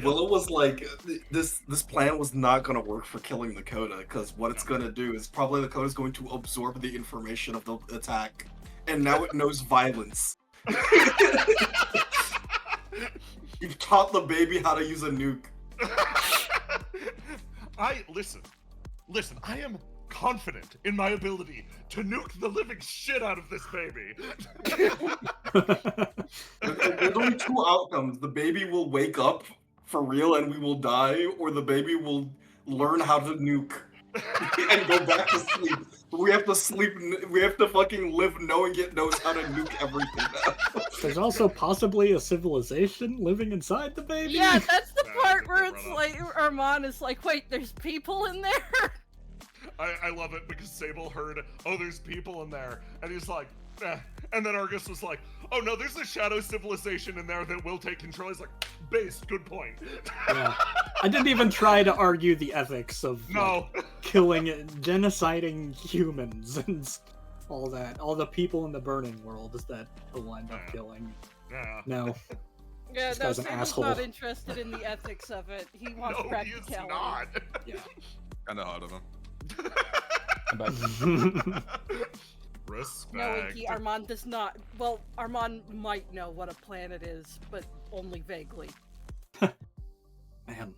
Willow was like, this plan was not gonna work for killing the Coda, because what it's gonna do is probably the Coda's going to absorb the information of the attack, and now it knows violence. You've taught the baby how to use a nuke. Listen, I am confident in my ability to nuke the living shit out of this baby. There's only two outcomes. The baby will wake up for real and we will die, or the baby will learn how to nuke. and go back to sleep. We have to sleep. We have to fucking live knowing it knows how to nuke everything now. There's also possibly a civilization living inside the baby. Yeah, that's the Yeah, part get where rid it's of. like Armand is like, wait, there's people in there? I love it because Sable heard, oh, there's people in there, and he's like, eh. And then Argus was like, oh no, there's a shadow civilization in there that will take control. He's like, base, good point. Yeah. I didn't even try to argue the ethics of No. killing, genociding humans and all that. All the people in the burning world that he'll wind up Yeah. killing. Yeah. No. Yeah, This no, guy's an Sable's asshole. not interested in the ethics of it. He wants No, he is practicality. not. Yeah. Kind of out of him. Respect. No, Inky, Armand does not. Well, Armand might know what a planet is, but only vaguely. Man.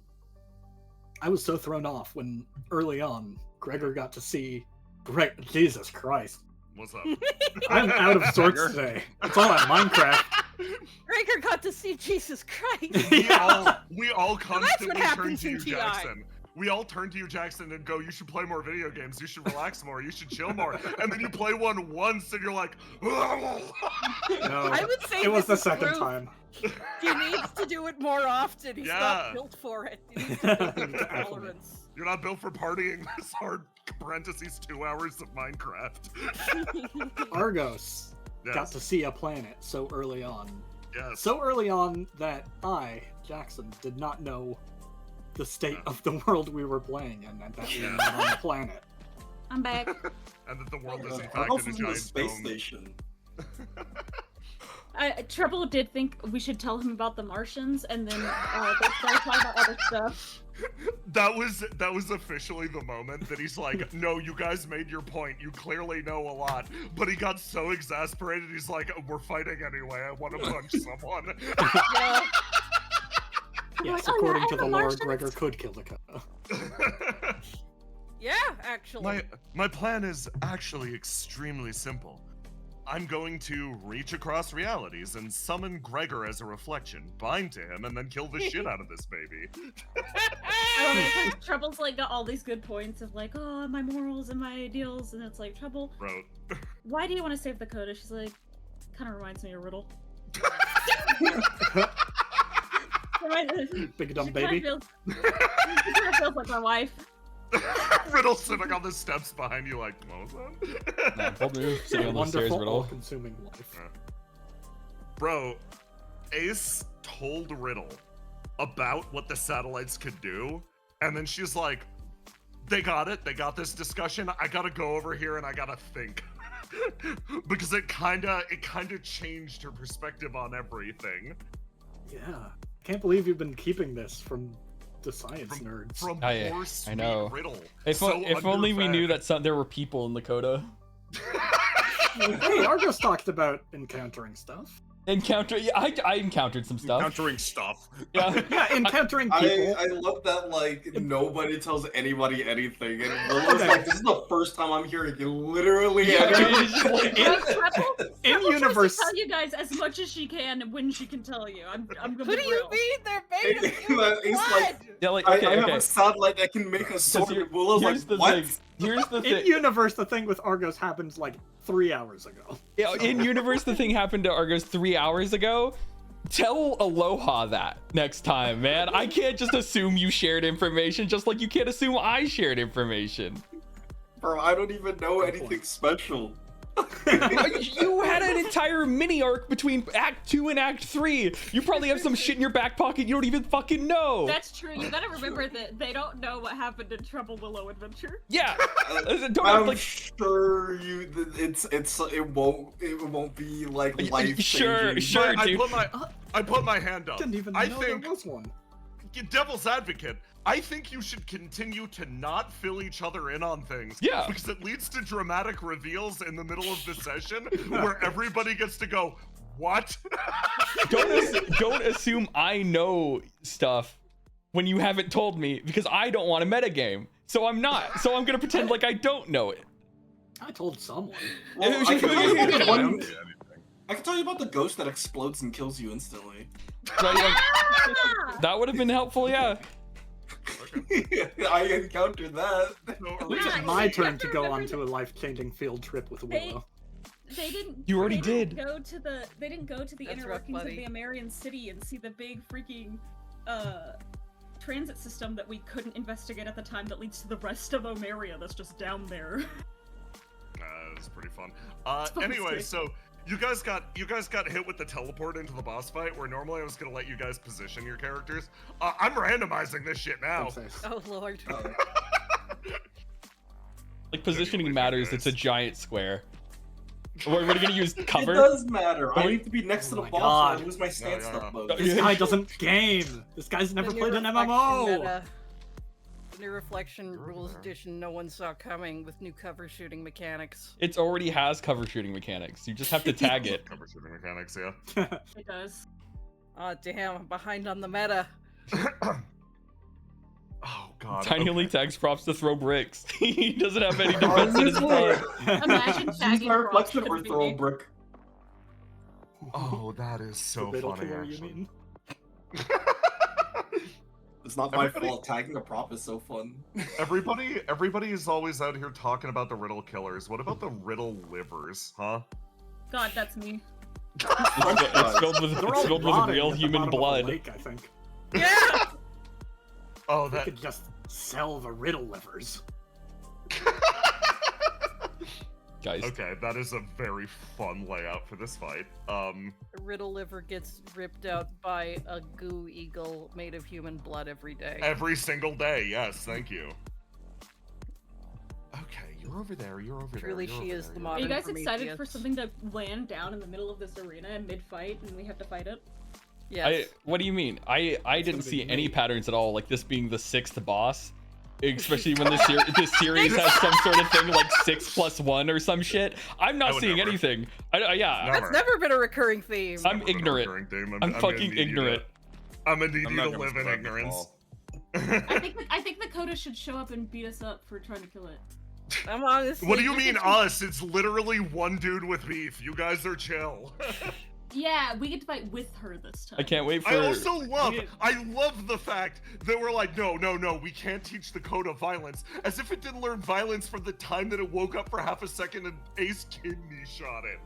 I was so thrown off when early on Gregor got to see Jesus Christ. What's up? I'm out of sorts today. It's all at Minecraft. Gregor got to see Jesus Christ. We all constantly turn happens to you, in TI. Jackson. We all turn to you, Jackson, and go, you should play more video games, you should relax more, you should chill more. And then you play one once and you're like, No, I would say it was the this is second proof time. He needs to do it more often. He's Yeah. not built for it. He needs to build Need to up acclimate. tolerance. you're not built for partying this hard, parentheses, 2 hours of Minecraft. Argos got Yes, to see a planet so early on. yes. So early on that I, Jackson, did not know the state of the world we were playing in and that we were not on a planet. I'm back. And that the world is in fact Argos in a is in the giant space dome. station. Treble did think we should tell him about the Martians, and then they started talking about other stuff. That was officially the moment that he's like, no, you guys made your point. You clearly know a lot. But he got so exasperated, he's like, we're fighting anyway. I want to punch someone. Yeah. Yes, Oh, yeah, according to and the the lore, Martians. Gregor could kill the Dakota. Yeah, actually. my plan is actually extremely simple. I'm going to reach across realities and summon Gregor as a reflection, bind to him, and then kill the shit out of this baby. I love it, 'cause Treble's like got all these good points of like, oh, my morals and my ideals, and it's like, Treble, Bro. why do you want to save Dakota? She's like, kind of reminds me of Riddle. Big dumb She baby. Kind of feels like my wife. Riddle sitting on the steps behind you like, what was that? No, bold move. Sitting on the stairs, Wonderful, Riddle. all-consuming life. Bro, Ace told Riddle about what the satellites could do, and then she's like, they got it, they got this discussion, I gotta go over here and I gotta think. Because it kinda changed her perspective on everything. Yeah. Can't believe you've been keeping this from the science nerds. From Oh, yeah, poor I sweet know. Riddle. If, So if only we knew underfed. that there were people in Lakota. Hey, Argos talked about encountering stuff. Yeah, I encountered some stuff. Encountering stuff. Yeah. Yeah, encountering people. I love that, like, nobody tells anybody anything, and Willow's Okay. like, this is the first time I'm hearing literally Yeah, anything. it's just like- No, Treble In tries to universe, tell you guys as much as she can when she can tell you. I'm gonna What be do you real. mean they're made of human He's like, blood? yeah, like, I okay, have okay. a satellite that can make a sword. here- And Willow's here's like, the what? thing. Here's the in thing. universe, the thing with Argos happened like 3 hours ago. Yeah, in universe, the thing happened to Argos 3 hours ago. Tell Aloha that next time, man. I can't just assume you shared information, just like you can't assume I shared information. Bro, I don't even know Good anything point. special. You had an entire mini arc between Act 2 and Act 3. You probably have some shit in your back pocket you don't even fucking know. That's true. You gotta remember that they don't know what happened in Trouble Willow Adventure. Yeah. Don't I'm like sure it won't be like life Sure, changing. sure, I dude. put my hand up. Didn't even I know think there was one. devil's advocate. I think you should continue to not fill each other in on things. Yeah. Because it leads to dramatic reveals in the middle of the session where everybody gets to go, what? Don't assume I know stuff when you haven't told me, because I don't want a metagame. So I'm not. So I'm gonna pretend like I don't know it. I told someone. Well, Who's I can your- tell you about the Yeah. one- Yeah, I can tell you about the ghost that explodes and kills you instantly. So, yeah, that would have been helpful, yeah. I encountered that. So, At least Yeah, it's my you turn have to to go remember onto a life-changing field trip with They- Willow. They didn't. You already they didn't did. Go to the. They didn't go to the That's inner rough, workings of buddy. the Amerian city and see the big freaking transit system that we couldn't investigate at the time that leads to the rest of Omeria that's just down there. It's pretty fun. It's Anyway, mostly- so you guys got hit with the teleport into the boss fight, where normally I was gonna let you guys position your characters. I'm randomizing this shit now. Don't say so. Oh lord. Like positioning Anyway, matters. guys. It's a giant square. What are we gonna use? Cover? It does matter. I Oh, need to be next to oh the my boss God. or I lose my stance yeah. stuff mode. This guy doesn't game. This guy's never The new played an reflection MMO. meta. The new Reflection You're over Rules there. Edition no one saw coming with new cover shooting mechanics. It already has cover shooting mechanics. You just have to tag it. Cover shooting mechanics, yeah. It does. Aw damn, I'm behind on the meta. Oh god. Tiny only okay. tags props to throw bricks. He doesn't have any defense in his Honestly, pod. Imagine use tagging my props reflection to or the throw a beginning. brick. Oh, that is so The riddle funny, killer, actually. you mean? It's not my Everybody- fault. Tagging a prop is so fun. Everybody is always out here talking about the riddle killers. What about the riddle livers, huh? God, that's me. It's filled with, They're it's all filled with rotting real at the human bottom of the blood. lake, I think. Yeah! Oh, We that. could just sell the riddle livers. Guys, Okay, that is a very fun layout for this fight. A riddle liver gets ripped out by a goo eagle made of human blood every day. Every single day, yes, thank you. Okay, you're over there, you're over Truly, there. you're she over is there, the you're Are over you modern guys excited for Prometheus. something to land down in the middle of this arena mid-fight and we have to fight it? Yes. what do you mean? I didn't gonna see be any me. patterns at all, like this being the 6th boss. Especially when this series has some sort of thing like 6+1 or some shit. I'm I not would seeing never. anything. Yeah, Never. That's never been a recurring theme. I'm Never been a ignorant. recurring theme. I'm gonna fucking need you to- ignorant. I'm gonna need I'm you not to gonna live in spread the ignorance. ball. I think the Coda should show up and beat us up for trying to kill it. I'm honestly. What do you just mean a- us? It's literally one dude with beef. You guys are chill. Yeah, we get to fight with her this time. I can't wait for. I also love the fact that we're like, no, we can't teach the code of violence. As if it didn't learn violence from the time that it woke up for half a second and Ace kidney shot it.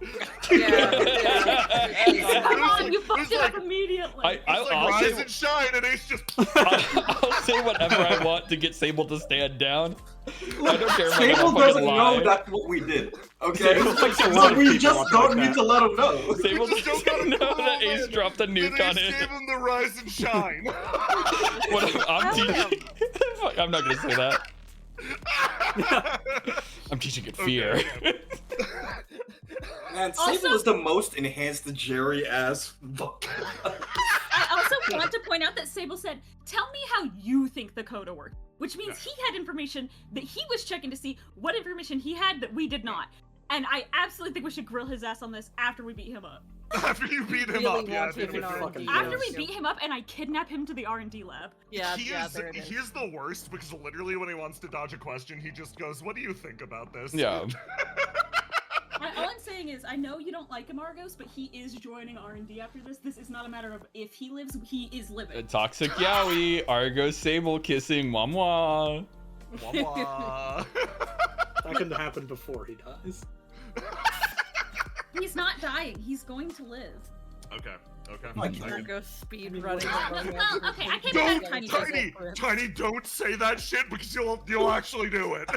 Yeah. Come on, you It was fucked it up like- immediately. I- It's like I'll rise say- and shine, and Ace just. I'll say whatever I want to get Sable to stand down. I don't care if I Sable fucking doesn't lie. know that's what we did. Okay, Sable thinks a lot of we people just want don't like need that. to let him know. Sable just don't doesn't know gotta that call Ace in. dropped a nuke Then on Ace it. gave him the rise and shine. What I'm teaching. Fuck, I'm not gonna say that. I'm teaching it fear. Okay. Man, Also- Sable is the most enhanced Jerry ass. I also want to point out that Sable said, "Tell me how you think the Coda worked," which means he had information that he was checking to see what information he had that we did not. And I absolutely think we should grill his ass on this after we beat him up. After you beat him Really up, yeah. I want think him in we should. fucking R&D. After we Yes. beat him up and I kidnap him to the R&D lab. Yeah, he yeah, is there it is. he is the worst because literally when he wants to dodge a question, he just goes, "What do you think about this?" Yeah. All I'm saying is, I know you don't like him, Argos, but he is joining R&D after this. This is not a matter of if he lives, he is A living. toxic Yowie, Argo Sable kissing mwah mwah. Wah, wah. That can happen before he dies. He's not dying. He's going to live. Okay. I can't. Argo speed I mean, running. well, well, okay, I can't Don't, have Tiny Tiny, don't say that shit because you'll actually do it.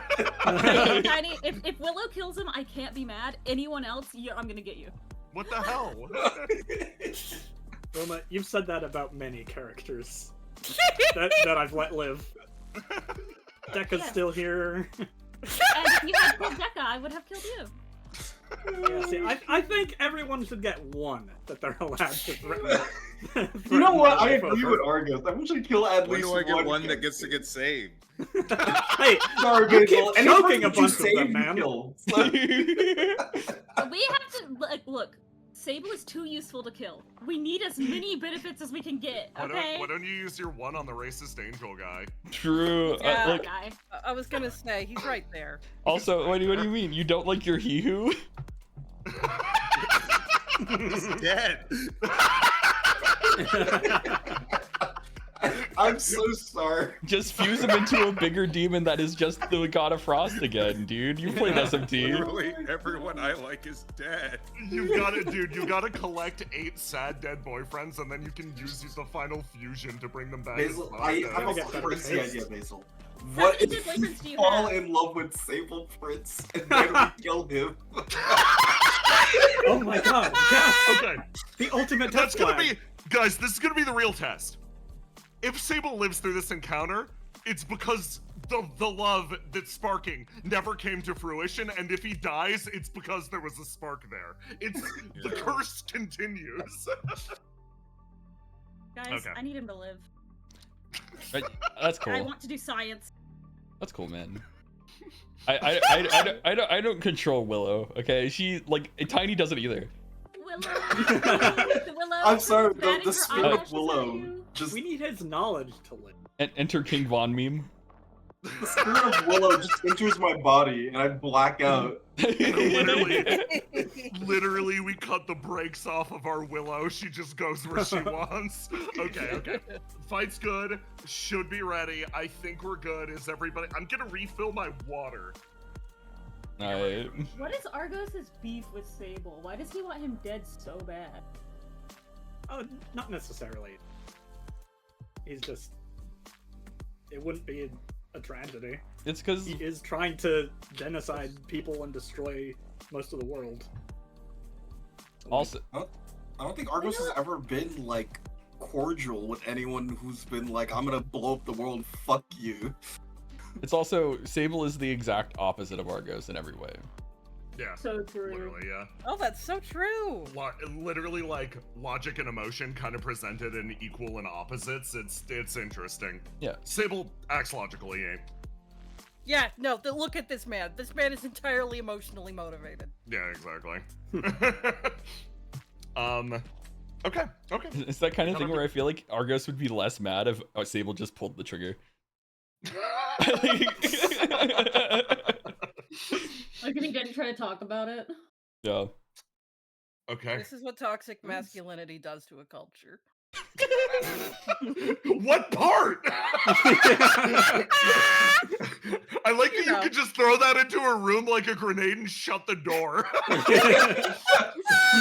Tiny, if Willow kills him, I can't be mad. Anyone else, I'm gonna get you. What the hell? Roma, you've said that about many characters that I've let live. Decca's Yes. still here. And if you had killed Dekka, I would have killed you. Yeah, see, I think everyone should get one that they're allowed to threaten. You know what? I threaten agree with Argus. I wish I'd kill at When least do I get one that character. gets to get saved? Hey, Sorry, you good. keep Well, any choking person a that you bunch of them, save, you man. kill. So- We have to look. Sable is too useful to kill. We need as many benefits as we can get. Okay. Why don't you use your one on the racist angel guy? True. Yeah. Look, Guy. I was gonna say he's right there. also, what do you mean? You don't like your He-Who? He's dead. I I'm so sorry. Just fuse him into a bigger demon that is just the god of frost again, dude. You played SMT. Literally everyone I like is dead. You gotta, dude, you gotta collect 8 sad dead boyfriends, and then you can use the final fusion to bring them back. Basil, as I Smoke have Dead. a crazy idea, Basil. How What many if dead we boyfriends do you fall have? in love with Sable Prince and then we kill him? Oh my god! Yes! Okay, The ultimate that's test gonna flag. be, guys, this is gonna be the real test. If Sable lives through this encounter, it's because the love that's sparking never came to fruition, and if he dies, it's because there was a spark there. It's the Yeah. curse continues. Guys, Okay. I need him to live. Right, that's I cool. want to do science. That's cool, man. I don't control Willow. Okay, she like Tiny doesn't either. Willow. I'm sorry, batting the her spirit eyelashes of at Willow you. just We need his knowledge to live. Enter King Von meme. the spirit of Willow just enters my body and I black out. Literally, we cut the brakes off of our Willow. She just goes where she wants. Okay. Fight's good. Should be ready. I think we're good. Is everybody? I'm gonna refill my water. Alright. What is Argos's beef with Sable? Why does he want him dead so bad? Not necessarily. He's just. It wouldn't be a tragedy. It's because He is trying to genocide people and destroy most of the world. also I don't think Argos has ever been like cordial with anyone who's been like, I'm gonna blow up the world, fuck you. it's also Sable is the exact opposite of Argos in every way. Yeah. So true. Literally, yeah. Oh, that's so true. Literally, like logic and emotion kind of presented in equal and opposites. It's interesting. Yeah. Sable acts logically, eh? Yeah, no, look at this man. This man is entirely emotionally motivated. Yeah, exactly. Okay. It's that kind of thing where I feel like Argos would be less mad if Sable just pulled the trigger. Like, if he didn't try to talk about it. Yeah. Okay. This is what toxic masculinity does to a culture. What part? I like that you could just throw that into a room like a grenade and shut the door.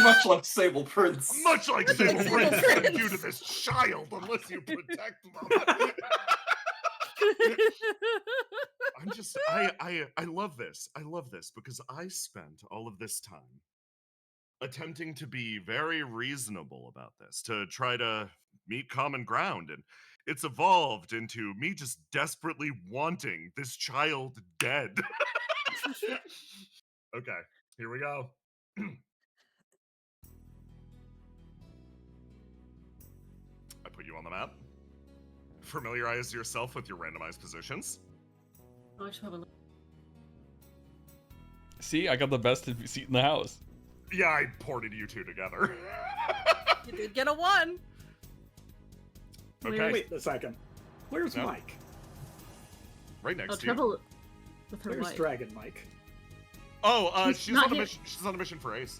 Much like Sable Prince. Much like Sable Prince can do to this child unless you protect them. I'm just I love this. I love this because I spent all of this time attempting to be very reasonable about this, to try to meet common ground, and it's evolved into me just desperately wanting this child dead. Okay, here we go. I put you on the map. Familiarize yourself with your randomized positions. Oh, I should probably. See, I got the best seat in the house. Yeah, I ported you two together. You did get a 1. Okay, Wait a second. Where's No. Mike? right Oh, next to you. trouble with her Where's wife. Dragon Mike? Oh, He's she's not on a here. mission. She's on a mission for Ace.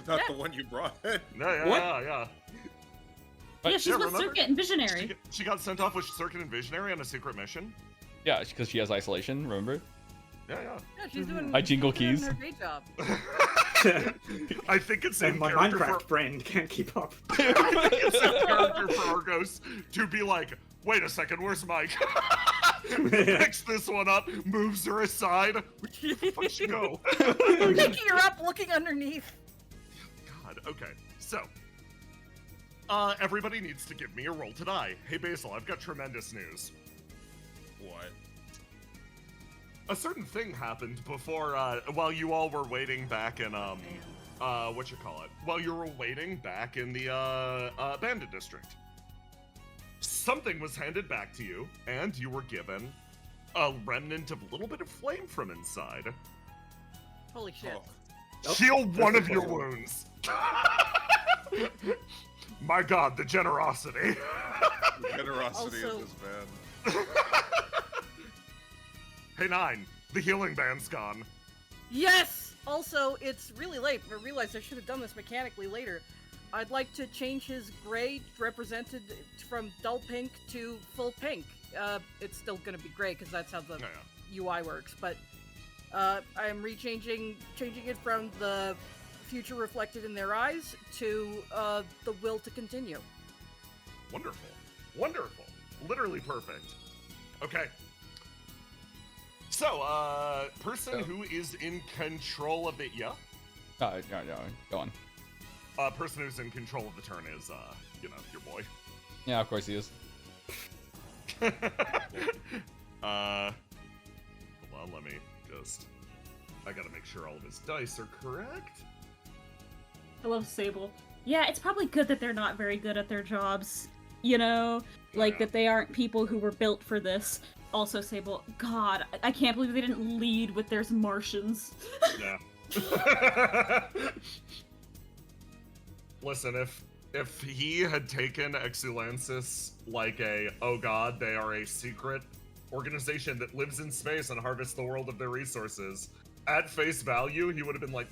Not the one you brought. Yeah. What? Yeah. Yeah, she's Yeah, with remember? Circuit and Visionary. She got sent off with Circuit and Visionary on a secret mission. Yeah, because she has isolation, remember? Yeah. Yeah, she's doing. Hi, Jingle she's doing Keys. Her day job. I think it's And in my character Minecraft brain can't keep up. I think it's in character for Argos to be like, wait a second, where's Mike? Picks this one up, moves her aside. Where the fuck she go? Picking her up, looking underneath. God, okay. So, everybody needs to give me a roll to die. Hey, Basil, I've got tremendous news. What? A certain thing happened before, while you all were waiting back in, what you call it? While you were waiting back in the, Bandit District. Something was handed back to you, and you were given a remnant of a little bit of flame from inside. Holy shit. Oh, Heal one there's of the your flame. wounds. My God, the generosity. The generosity Also- of this man. Hey, Nine, the healing band's gone. Yes! Also, it's really late. I realized I should have done this mechanically later. I'd like to change his gray represented from dull pink to full pink. It's still going to be gray because that's how the UI works, but I'm changing it from the future reflected in their eyes to the will to continue. Wonderful. Wonderful. Literally perfect. Okay. So, person who is in control of it, yeah? No, go on. Person who's in control of the turn is, your boy. Yeah, of course he is. Hold on, let me just... I gotta make sure all of his dice are correct. I love Sable. Yeah, it's probably good that they're not very good at their jobs. You know? Like, that they aren't people who were built for this. Also, Sable, God, I can't believe they didn't lead with there's Martians. Yeah. Listen, if he had taken Exulansis like oh god, they are a secret organization that lives in space and harvests the world of their resources, at face value, he would have been like,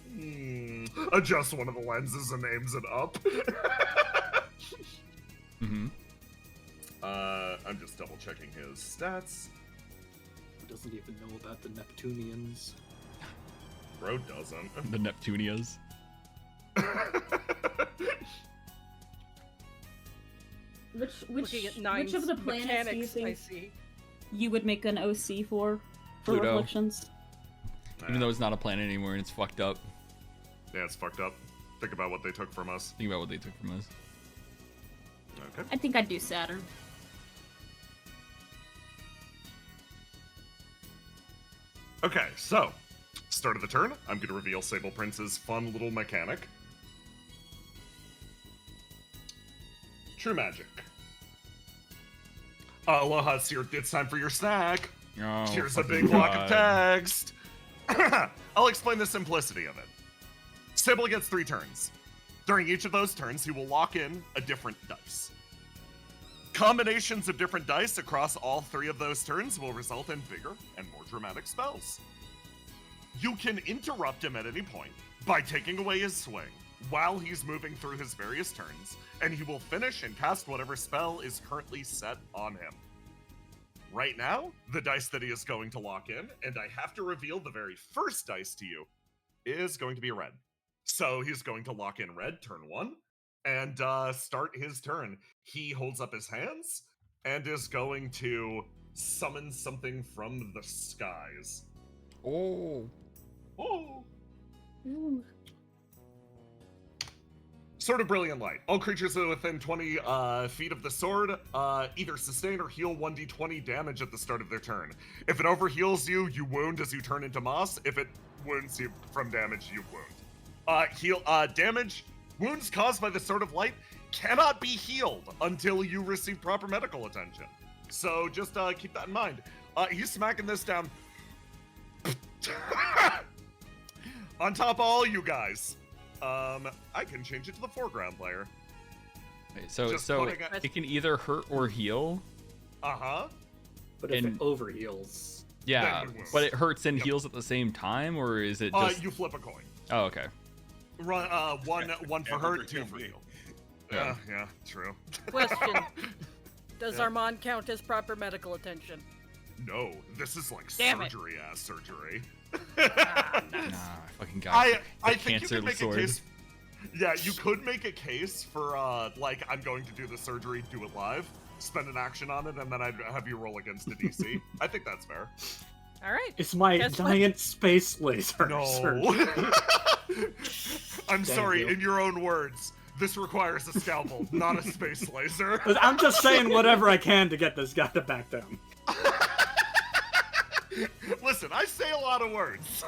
adjust one of the lenses and aims it up. Mm-hmm. I'm just double checking his stats. Who doesn't even know about the Neptunians? Bro doesn't. The Neptunias. Which Nine's of the planets do you mechanics, I think see. you would make an OC for Pluto. Reflections? Even though it's not a planet anymore and it's fucked up. Yeah, it's fucked up. Think about what they took from us. Think about what they took from us. Okay. I think I'd do Saturn. Okay, so, start of the turn, I'm going to reveal Sable Prince's fun little mechanic. True Magic. Aloha, it's time for your snack. Oh, Here's a fucking big block God. of text. I'll explain the simplicity of it. Sable gets 3 turns. During each of those turns, he will lock in a different dice. Combinations of different dice across all 3 of those turns will result in bigger and more dramatic spells. You can interrupt him at any point by taking away his swing while he's moving through his various turns, and he will finish and cast whatever spell is currently set on him. Right now, the dice that he is going to lock in, and I have to reveal the very first dice to you, is going to be a red. So he's going to lock in red, turn 1, and start his turn. He holds up his hands and is going to summon something from the skies. Oh. Oh! Ooh. Sword of Brilliant Light. All creatures within 20 feet of the sword either sustain or heal 1d20 damage at the start of their turn. If it overheals you, you wound as you turn into moss. If it wounds you from damage, you wound. Damage, wounds caused by the Sword of Light cannot be healed until you receive proper medical attention. So just keep that in mind. He's smacking this down. On top of all you guys. I can change it to the foreground layer. Wait, so Just so putting it can either hurt or heal. Uh-huh. But if And- it overheals, Yeah, Then it wounds. but it hurts and Yep. heals at the same time, or is it just? You flip a coin. Oh, okay. Run, one for And hurt, 2 overcame for me. heal. Yeah, true. Question. Does Yeah. Armand count as proper medical attention? No, this is like Damn it. surgery-ass surgery. Nah, I fucking got I the think you cancer could make sword. a case. Yeah, you could make a case for like I'm going to do the surgery, do it live, spend an action on it, and then I'd have you roll against the DC. I think that's fair. All right. it's my Guess what? giant space laser. No. surgery. I'm Thank sorry, you. in your own words, this requires a scalpel, not a space laser. I'm just saying whatever I can to get this guy to back down. Listen, I say a lot of words.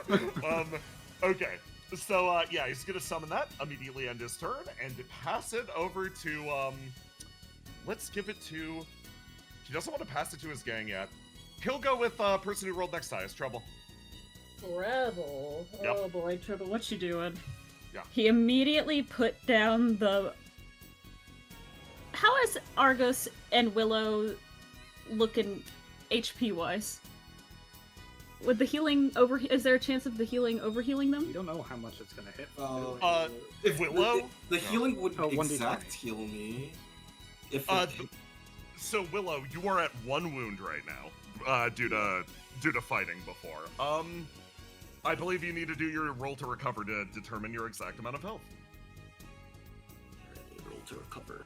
Okay. So, yeah, he's gonna summon that, immediately end his turn, and pass it over to, let's give it to... He doesn't want to pass it to his gang yet. He'll go with, person who rolled next highest, Trouble. Treble. Yep. Oh boy, Treble, what you doing? Yeah. He immediately put down the... How is Argos and Willow looking HP-wise? Would the healing over? Is there a chance of the healing overhealing We them? don't know how much it's gonna hit. If Willow? the healing would Oh, 1d20. exact heal me. If Uh, it- So Willow, you are at 1 wound right now, due to fighting before. I believe you need to do your roll to recover to determine your exact amount of health. roll to recover.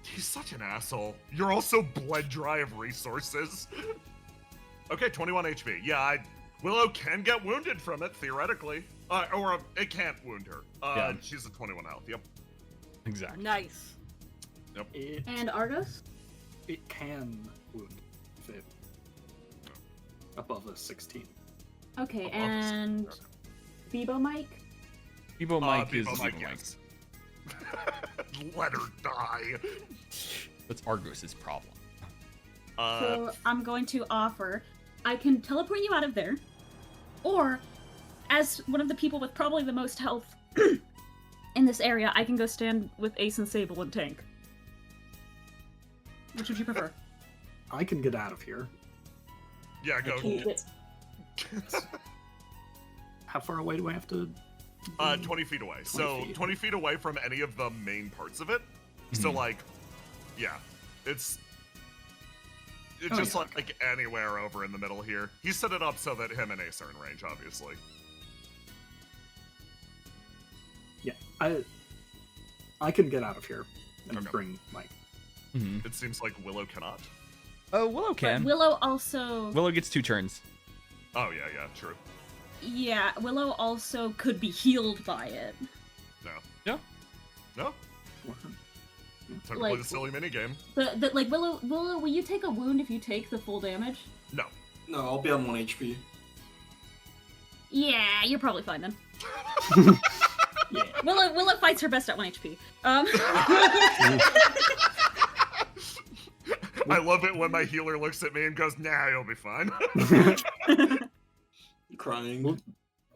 He's such an asshole. You're also bled dry of resources. Okay, 21 HP. Yeah, Willow can get wounded from it, theoretically. Or it can't wound her. Yeah. She's at 21 health, yep. Exactly. Nice. It, And Argos? it can wound if it above a 16. Okay, Above and Bebo Mike? Bebo Mike is Bebo Mike, Bebo Mike. yes. Let her die. That's Argos's problem. So I'm going to offer, I can teleport you out of there, or as one of the people with probably the most health in this area, I can go stand with Ace and Sable and tank. Which would you prefer? I can get out of here. Yeah, go. Keep it. How far away do I have to? 20 feet away. So feet. 20 feet away from any of the main parts of it. So Mhm. like, yeah, it's Oh, just yeah, like anywhere over in the middle here. He set it up so that him and Ace are in range, obviously. Yeah, I can get out of here and Okay. bring Mike. Mm-hmm. It seems like Willow cannot. Oh, Willow But can. Willow also... Willow gets 2 turns. Oh yeah, true. Yeah, Willow also could be healed by it. No. Yeah. No. Time to play Like- the silly minigame. But like, Willow, will you take a wound if you take the full damage? No. No, I'll be on 1 HP. Yeah, you're probably fine then. Yeah. Willow fights her best at 1 HP. I love it when my healer looks at me and goes, "Nah, you'll be fine." Crying. Well,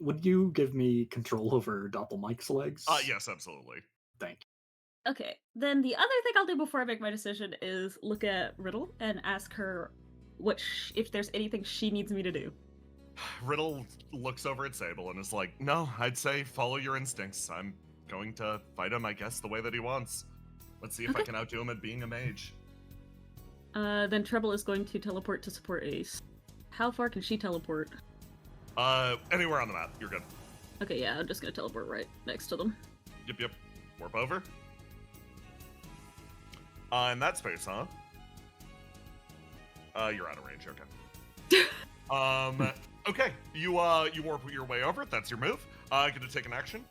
would you give me control over Doppelmike's legs? Yes, absolutely. Thank Okay, then the other thing I'll do before I make my decision is look at Riddle and ask her if there's anything she needs me to do. Riddle looks over at Sable and is like, "No, I'd say follow your instincts. I'm going to fight him, I guess, the way that he wants. Let's see if I Okay. can outdo him at being a mage." Then Treble is going to teleport to support Ace. How far can she teleport? Anywhere on the map, you're good. Okay, yeah, I'm just gonna teleport right next to them. Yep. Warp over. In that space, huh? You're out of range, okay. Okay, you warp your way over, that's your move. Gonna take an action.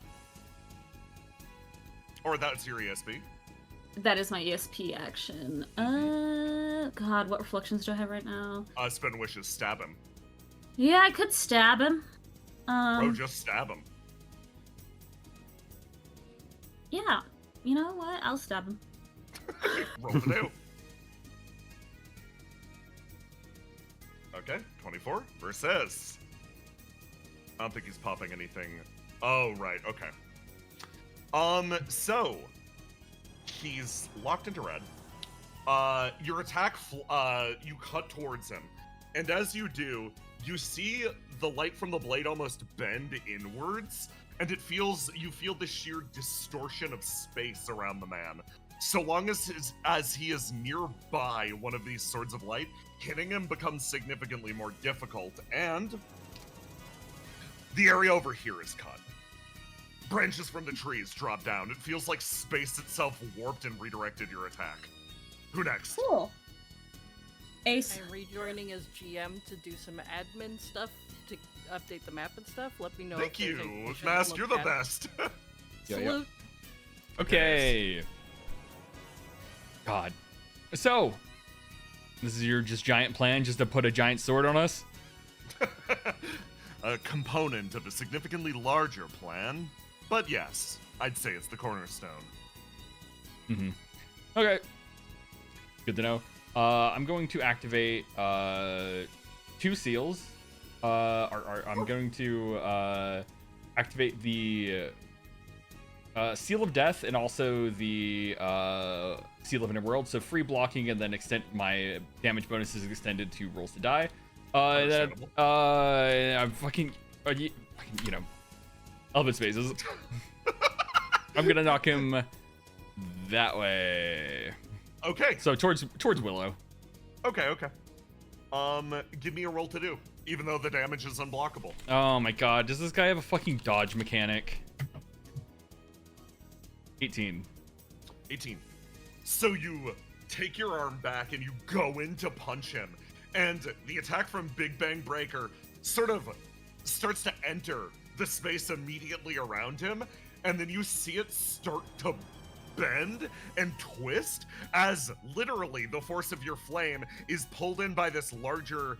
Or that's your ESP. That is my ESP action. God, what reflections do I have right now? Spin wishes, stab him. Yeah, I could stab him. Bro, just stab him. Yeah, you know what? I'll stab him. Roll to do. Okay, 24 versus. I don't think he's popping anything. Oh, right, okay. So he's locked into red. Your attack, you cut towards him, and as you do, you see the light from the blade almost bend inwards, and you feel the sheer distortion of space around the man. So long as he is nearby one of these swords of light, hitting him becomes significantly more difficult, and the area over here is cut. Branches from the trees drop down. It feels like space itself warped and redirected your attack. Who next? Cool. Ace. I'm rejoining as GM to do some admin stuff to update the map and stuff. Let me know. Thank if there's you, anything I should Mask. look You're the at. best. Yeah. Salute. Okay. God. So, this is your just giant plan, just to put a giant sword on us? A component of a significantly larger plan, but yes, I'd say it's the cornerstone. Mm-hmm. Okay. Good to know. I'm going to activate 2 seals. I'm going to activate the Seal of Death and also the Seal of Inner World. So free blocking and then extend my damage bonus is extended to rolls to die. I'm fucking, you know, Element Spaces. I'm gonna knock him that way. Okay. So towards Willow. Okay. Give me a roll to do, even though the damage is unblockable. Oh my god, does this guy have a fucking dodge mechanic? 18. So you take your arm back and you go in to punch him, and the attack from Big Bang Breaker sort of starts to enter the space immediately around him, and then you see it start to bend and twist as literally the force of your flame is pulled in by this larger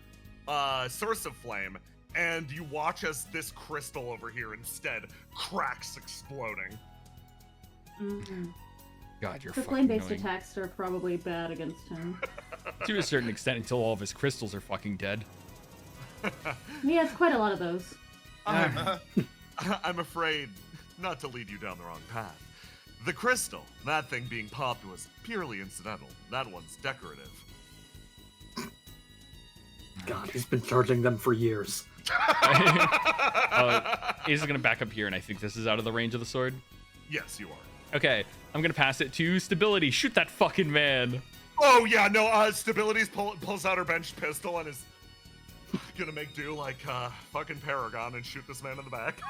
source of flame, and you watch as this crystal over here instead cracks, exploding. Mm-hmm. God, you're The fucking flame-based annoying. attacks are probably bad against him. To a certain extent, until all of his crystals are fucking dead. He has quite a lot of those. I'm afraid not to lead you down the wrong path. The crystal, that thing being popped, was purely incidental. That one's decorative. God, he's been charging them for years. Ace is gonna back up here, and I think this is out of the range of the sword. Yes, you are. Okay, I'm gonna pass it to Stability. Shoot that fucking man. Oh yeah, no. Stability's pulls out her bench pistol and is gonna make do like fucking Paragon and shoot this man in the back.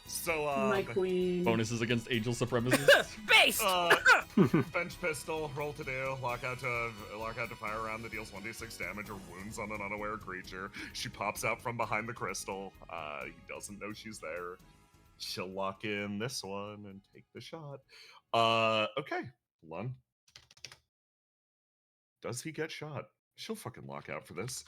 So My queen. Bonuses against Angel Supremacists. Based! bench pistol, roll to do, lock out to fire around that deals 1d6 damage or wounds on an unaware creature. She pops out from behind the crystal. He doesn't know she's there. She'll lock in this one and take the shot. Okay, Lun. Does he get shot? She'll fucking lock out for this.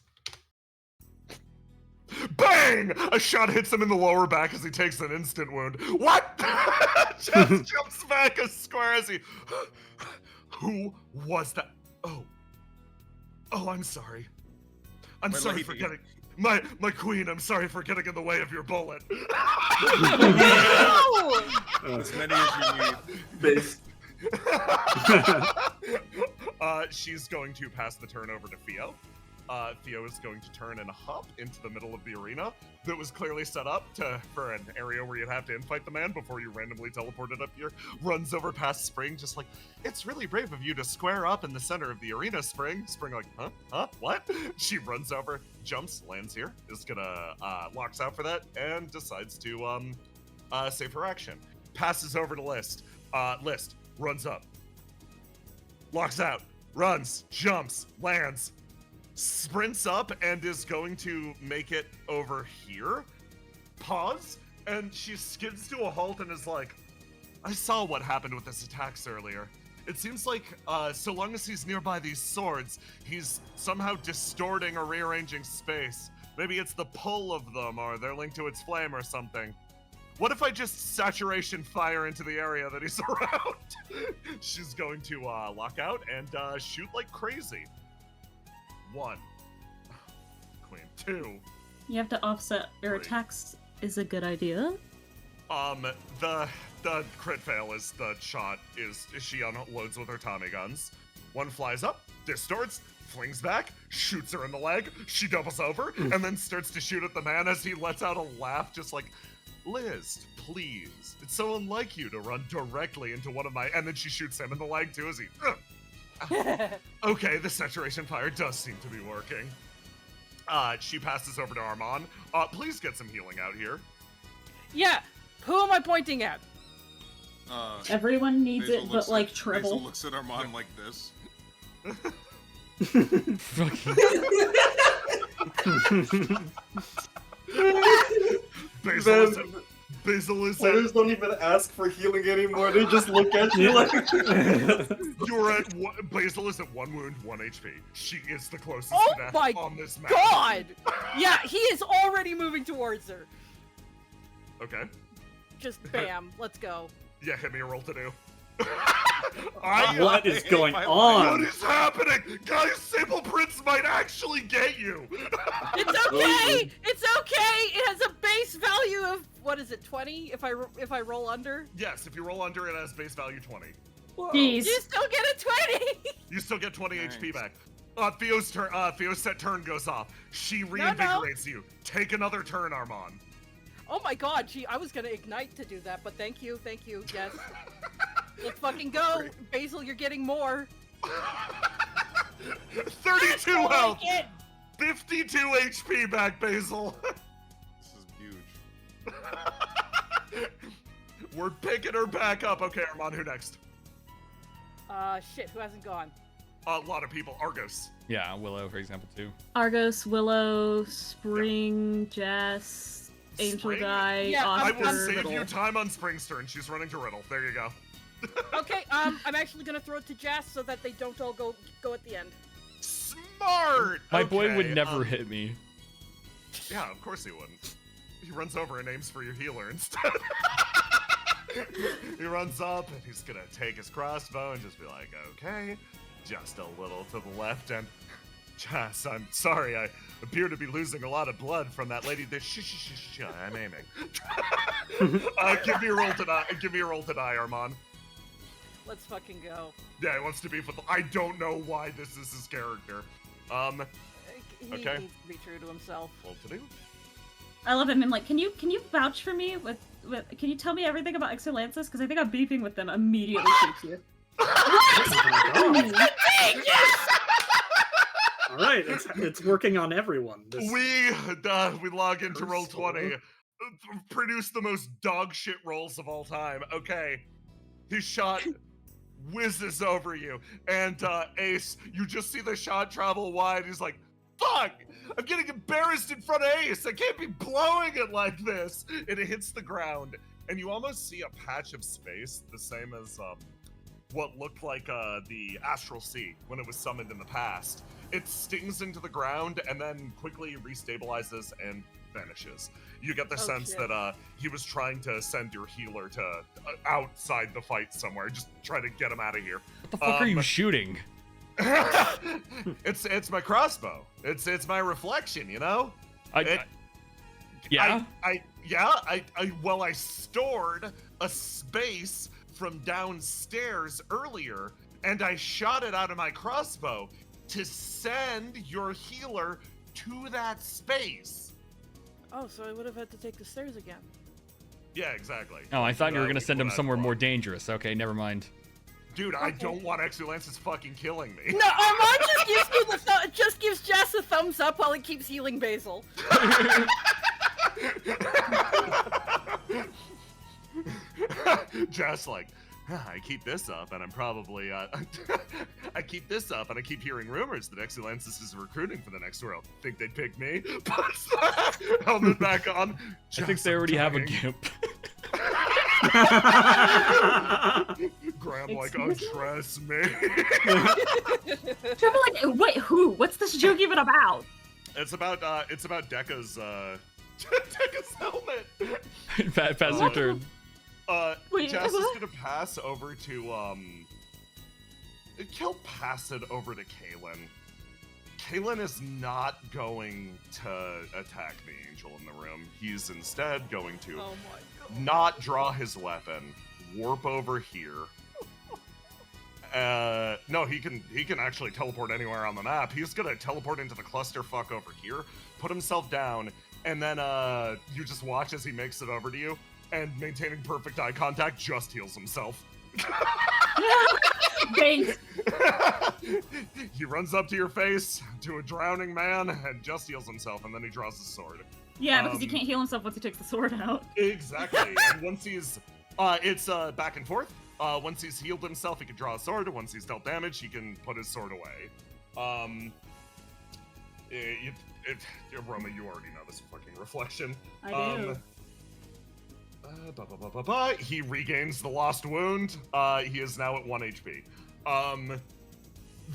Bang! A shot hits him in the lower back as he takes an instant wound. What? Just jumps back as square as he... Who was that? Oh, I'm sorry. I'm sorry for getting... My queen, I'm sorry for getting in the way of your bullet. As many as you need. Based. She's going to pass the turn over to Theo. Theo is going to turn and hop into the middle of the arena that was clearly set up for an area where you'd have to infight the man before you randomly teleported up here. Runs over past Spring, just like, it's really brave of you to square up in the center of the arena, Spring. Spring like, huh, what? She runs over, jumps, lands here, is gonna, locks out for that, and decides to, save her action. Passes over to List. List, runs up. Locks out, runs, jumps, lands, sprints up and is going to make it over here. Pause, and she skids to a halt and is like, I saw what happened with his attacks earlier. It seems like so long as he's nearby these swords, he's somehow distorting or rearranging space. Maybe it's the pull of them or they're linked to its flame or something. What if I just saturation fire into the area that he's around? She's going to lock out and shoot like crazy. 1. Queen. 2. You have to offset your 3. attacks is a good idea. The crit fail is the shot is she unloads with her Tommy guns. 1 flies up, distorts, flings back, shoots her in the leg, she doubles over, and then starts to shoot at the man as he lets out a laugh just like, Liz, please. It's so unlike you to run directly into one of my... And then she shoots him in the leg too as he... Okay, the saturation fire does seem to be working. She passes over to Armand. Please get some healing out here. Yeah, who am I pointing at? Everyone needs Basil it, looks but like at- treble. Basil looks at Armand like this. Basil is Players don't even ask for healing anymore. They just look at you like... You're at Basil is at 1 wound, 1 HP. She is the closest Oh to death my on this map. God! Yeah, he is already moving towards her. Okay. Just bam, let's go. Yeah, hit me a roll to do. What is going What on? is happening? Guys, Sable Prince might actually get you. It's okay! It's okay! It has a base value of what is it, 20? If I roll under? Yes, if you roll under, it has base value 20. Whoa. Jeez. You still get a 20! You still get 20 Nice. HP back. Theo's set turn goes off. She reinvigorates you. Take another turn, Armand. Oh my god, gee, I was gonna ignite to do that, but thank you, yes. Let's fucking go! Basil, you're getting more. 32 I health! like it. 52 HP back, Basil. This is huge. We're picking her back up. Okay, Armand, who next? Shit, who hasn't gone? A lot of people. Argos. Yeah, Willow, for example, too. Argos, Willow, Spring, Jess, Angel Spring? Guy, Yeah, I Oscar. will save Riddle. you time on Spring's turn. She's running to Riddle. There you go. Okay, I'm actually gonna throw it to Jess so that they don't all go at the end. Smart! My boy would Okay, never hit me. Yeah, of course he wouldn't. He runs over and aims for your healer instead. He runs up and he's gonna take his crossbow and just be like, okay, just a little to the left. And Jess, I'm sorry, I appear to be losing a lot of blood from that lady. I'm aiming. Give me a roll to die. Give me a roll to die, Armand. Let's fucking go. Yeah, he wants to be. I don't know why this is his character. He Okay. needs to be true to himself. Roll to do. I love him. And like, can you vouch for me with can you tell me everything about Exolances? Because I think I'm beefing with them immediately shoots you. All right, it's working on everyone. We log into Roll20, produce the most dog shit rolls of all time. Okay, his shot whizzes over you, and Ace, you just see the shot travel wide. He's like, "Fuck! I'm getting embarrassed in front of Ace. I can't be blowing it like this." And it hits the ground, and you almost see a patch of space, the same as what looked like the Astral Sea when it was summoned in the past. It stings into the ground and then quickly restabilizes and vanishes. You get the sense shit. that he was trying to send your healer to outside the fight somewhere, just try to get him out of here. What the fuck are you shooting? It's my crossbow. It's my reflection, you know? I stored a space from downstairs earlier, and I shot it out of my crossbow to send your healer to that space. Oh, so I would have had to take the stairs again. Yeah, Oh, I thought you were gonna Like send him what I somewhere thought. more dangerous. Okay, never mind. Dude, I don't want Exulances fucking killing me. No, Armand just gives Jess a thumbs up while he keeps healing Basil. Just like, I keep this up, and I'm probably, I keep this up, and I keep hearing rumors that Exulances is recruiting for the next world. Think they'd pick me? Helmet back on. I think they already have a gimp. Graham, like, undress me. Triple, like, wait, who? What's this joke even about? It's about Dekka's, Dekka's helmet. Pass your turn. Wait, Jess is what? gonna pass over to, he'll pass it over to Kaylin. Kaylin is not going to attack the angel in the room. He's instead going to Oh my god. not draw his weapon, warp over here. No, he can actually teleport anywhere on the map. He's gonna teleport into the clusterfuck over here, put himself down, and then you just watch as he makes it over to you, and maintaining perfect eye contact, just heals himself. Thanks. He runs up to your face, to a drowning man, and just heals himself, and then he draws his sword. Yeah, because he can't heal himself once he takes the sword out. Exactly. And once he's, it's back and forth. Once he's healed himself, he can draw a sword. Once he's dealt damage, he can put his sword away. Roma, you already know this fucking reflection. I do. He regains the lost wound. He is now at 1 HP.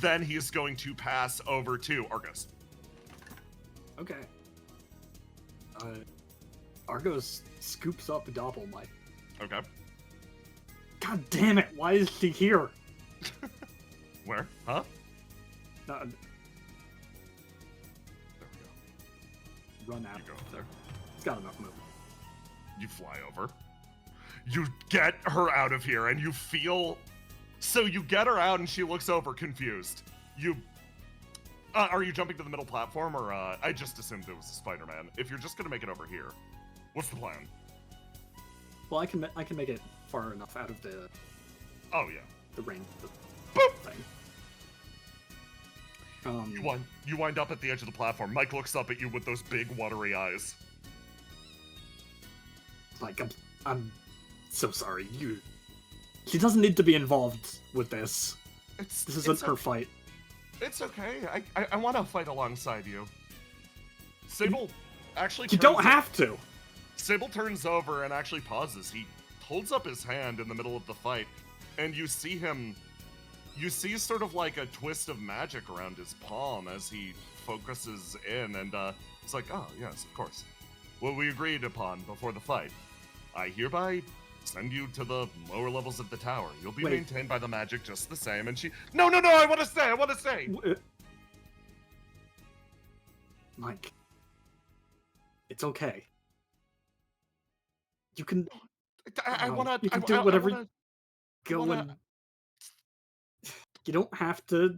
Then he is going to pass over to Argos. Okay. Argos scoops up Doppelmite. Okay. God damn it! Why is she here? Where? Huh? No, There we go. run out. You go up there. It's got enough movement. You fly over. You get her out of here, and you feel... So you get her out, and she looks over, confused. You... are you jumping to the middle platform, or, I just assumed it was a Spider-Man. If you're just gonna make it over here, what's the plan? Well, I can make it far enough out of the... Oh, yeah. The range of the Boop! thing. You wind up at the edge of the platform. Mike looks up at you with those big, watery eyes. Like, I'm so sorry. She doesn't need to be involved with this. This isn't her fight. It's okay. I want to fight alongside you. Sable actually... You don't have to! Sable turns over and actually pauses. He holds up his hand in the middle of the fight, and you see him... You see sort of like a twist of magic around his palm as he focuses in, and it's like, oh, yes, of course. What we agreed upon before the fight. I hereby send you to the lower levels of the tower. You'll be maintained by the magic just the same. And she... No, I want to stay! Mike. It's okay. You can... I want to... You can do whatever... Go and... You don't have to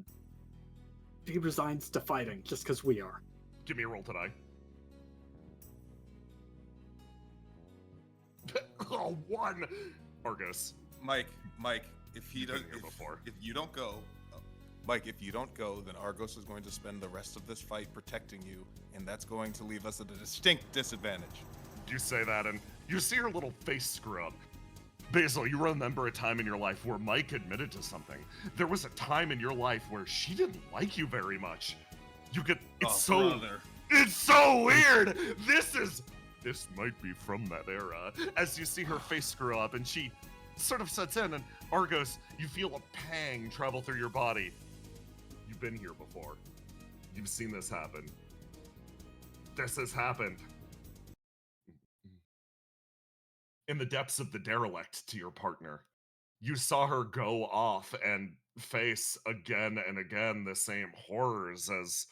be resigned to fighting just because we are. Give me a roll today. Oh, 1! Argus. Mike, if he does, if you don't go, Mike, if you don't go, then Argos is going to spend the rest of this fight protecting you, and that's going to leave us at a distinct disadvantage. You say that, and you see her little face screw up. Basil, you remember a time in your life where Mike admitted to something. There was a time in your life where she didn't like you very much. You could... It's so weird! This might be from that era. As you see her face screw up, and she sort of sets in, and Argos, you feel a pang travel through your body. You've been here before. You've seen this happen. This has happened. In the depths of the derelict to your partner. You saw her go off and face again and again the same horrors as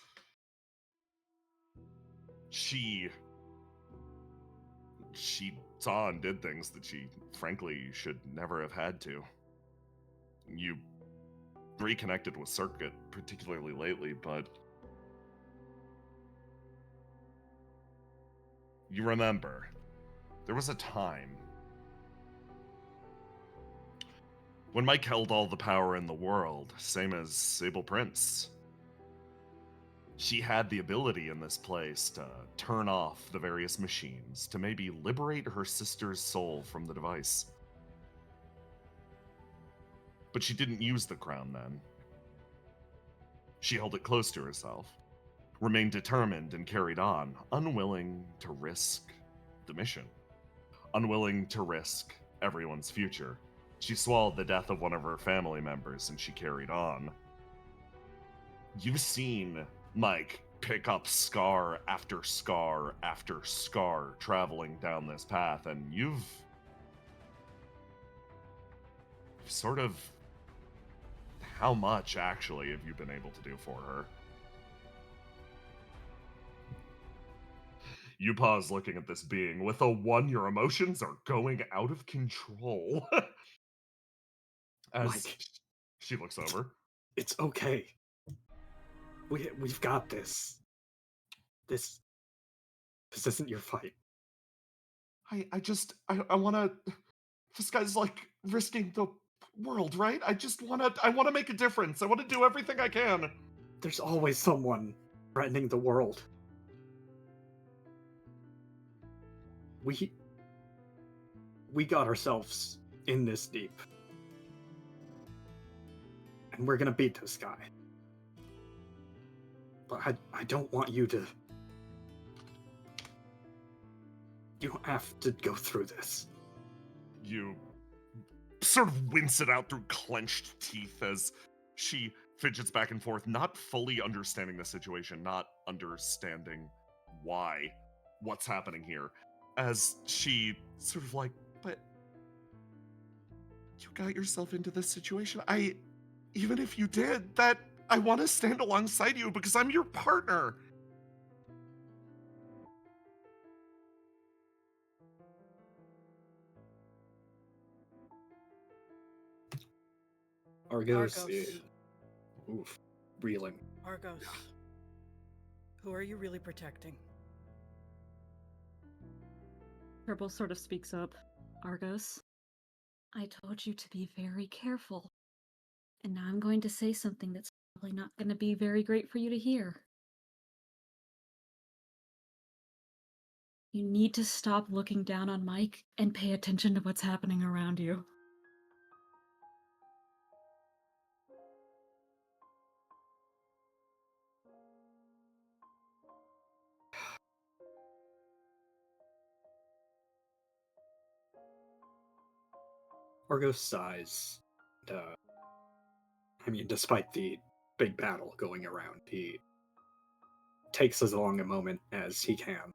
she saw and did things that she frankly should never have had to. You reconnected with Circuit, particularly lately, but you remember, there was a time when Mike held all the power in the world, same as Sable Prince. She had the ability in this place to turn off the various machines, to maybe liberate her sister's soul from the device. But she didn't use the crown then. She held it close to herself, remained determined and carried on, unwilling to risk the mission, unwilling to risk everyone's future. She swallowed the death of one of her family members, and she carried on. You've seen Mike pick up scar after scar after scar traveling down this path, and you've sort of... How much, actually, have you been able to do for her? You pause looking at this being. With a 1, your emotions are going out of control. As Mike, she looks over. It's okay. We've got this. This isn't your fight. I wanna... This guy's like risking the world, right? I wanna make a difference. I wanna do everything I can. There's always someone threatening the world. We got ourselves in this deep. And we're gonna beat this guy. But I don't want you to... You don't have to go through this. You sort of wince it out through clenched teeth as she fidgets back and forth, not fully understanding the situation, not understanding what's happening here. As she sort of like, but you got yourself into this situation. Even if you did, I want to stand alongside you because I'm your partner. Argos, Argos. is reeling. Argos. Who are you really protecting? Turbo sort of speaks up. Argos, I told you to be very careful. And now I'm going to say something that's probably not going to be very great for you to hear. You need to stop looking down on Mike and pay attention to what's happening around you. Argos sighs. I mean, despite the big battle going around, he takes as long a moment as he can.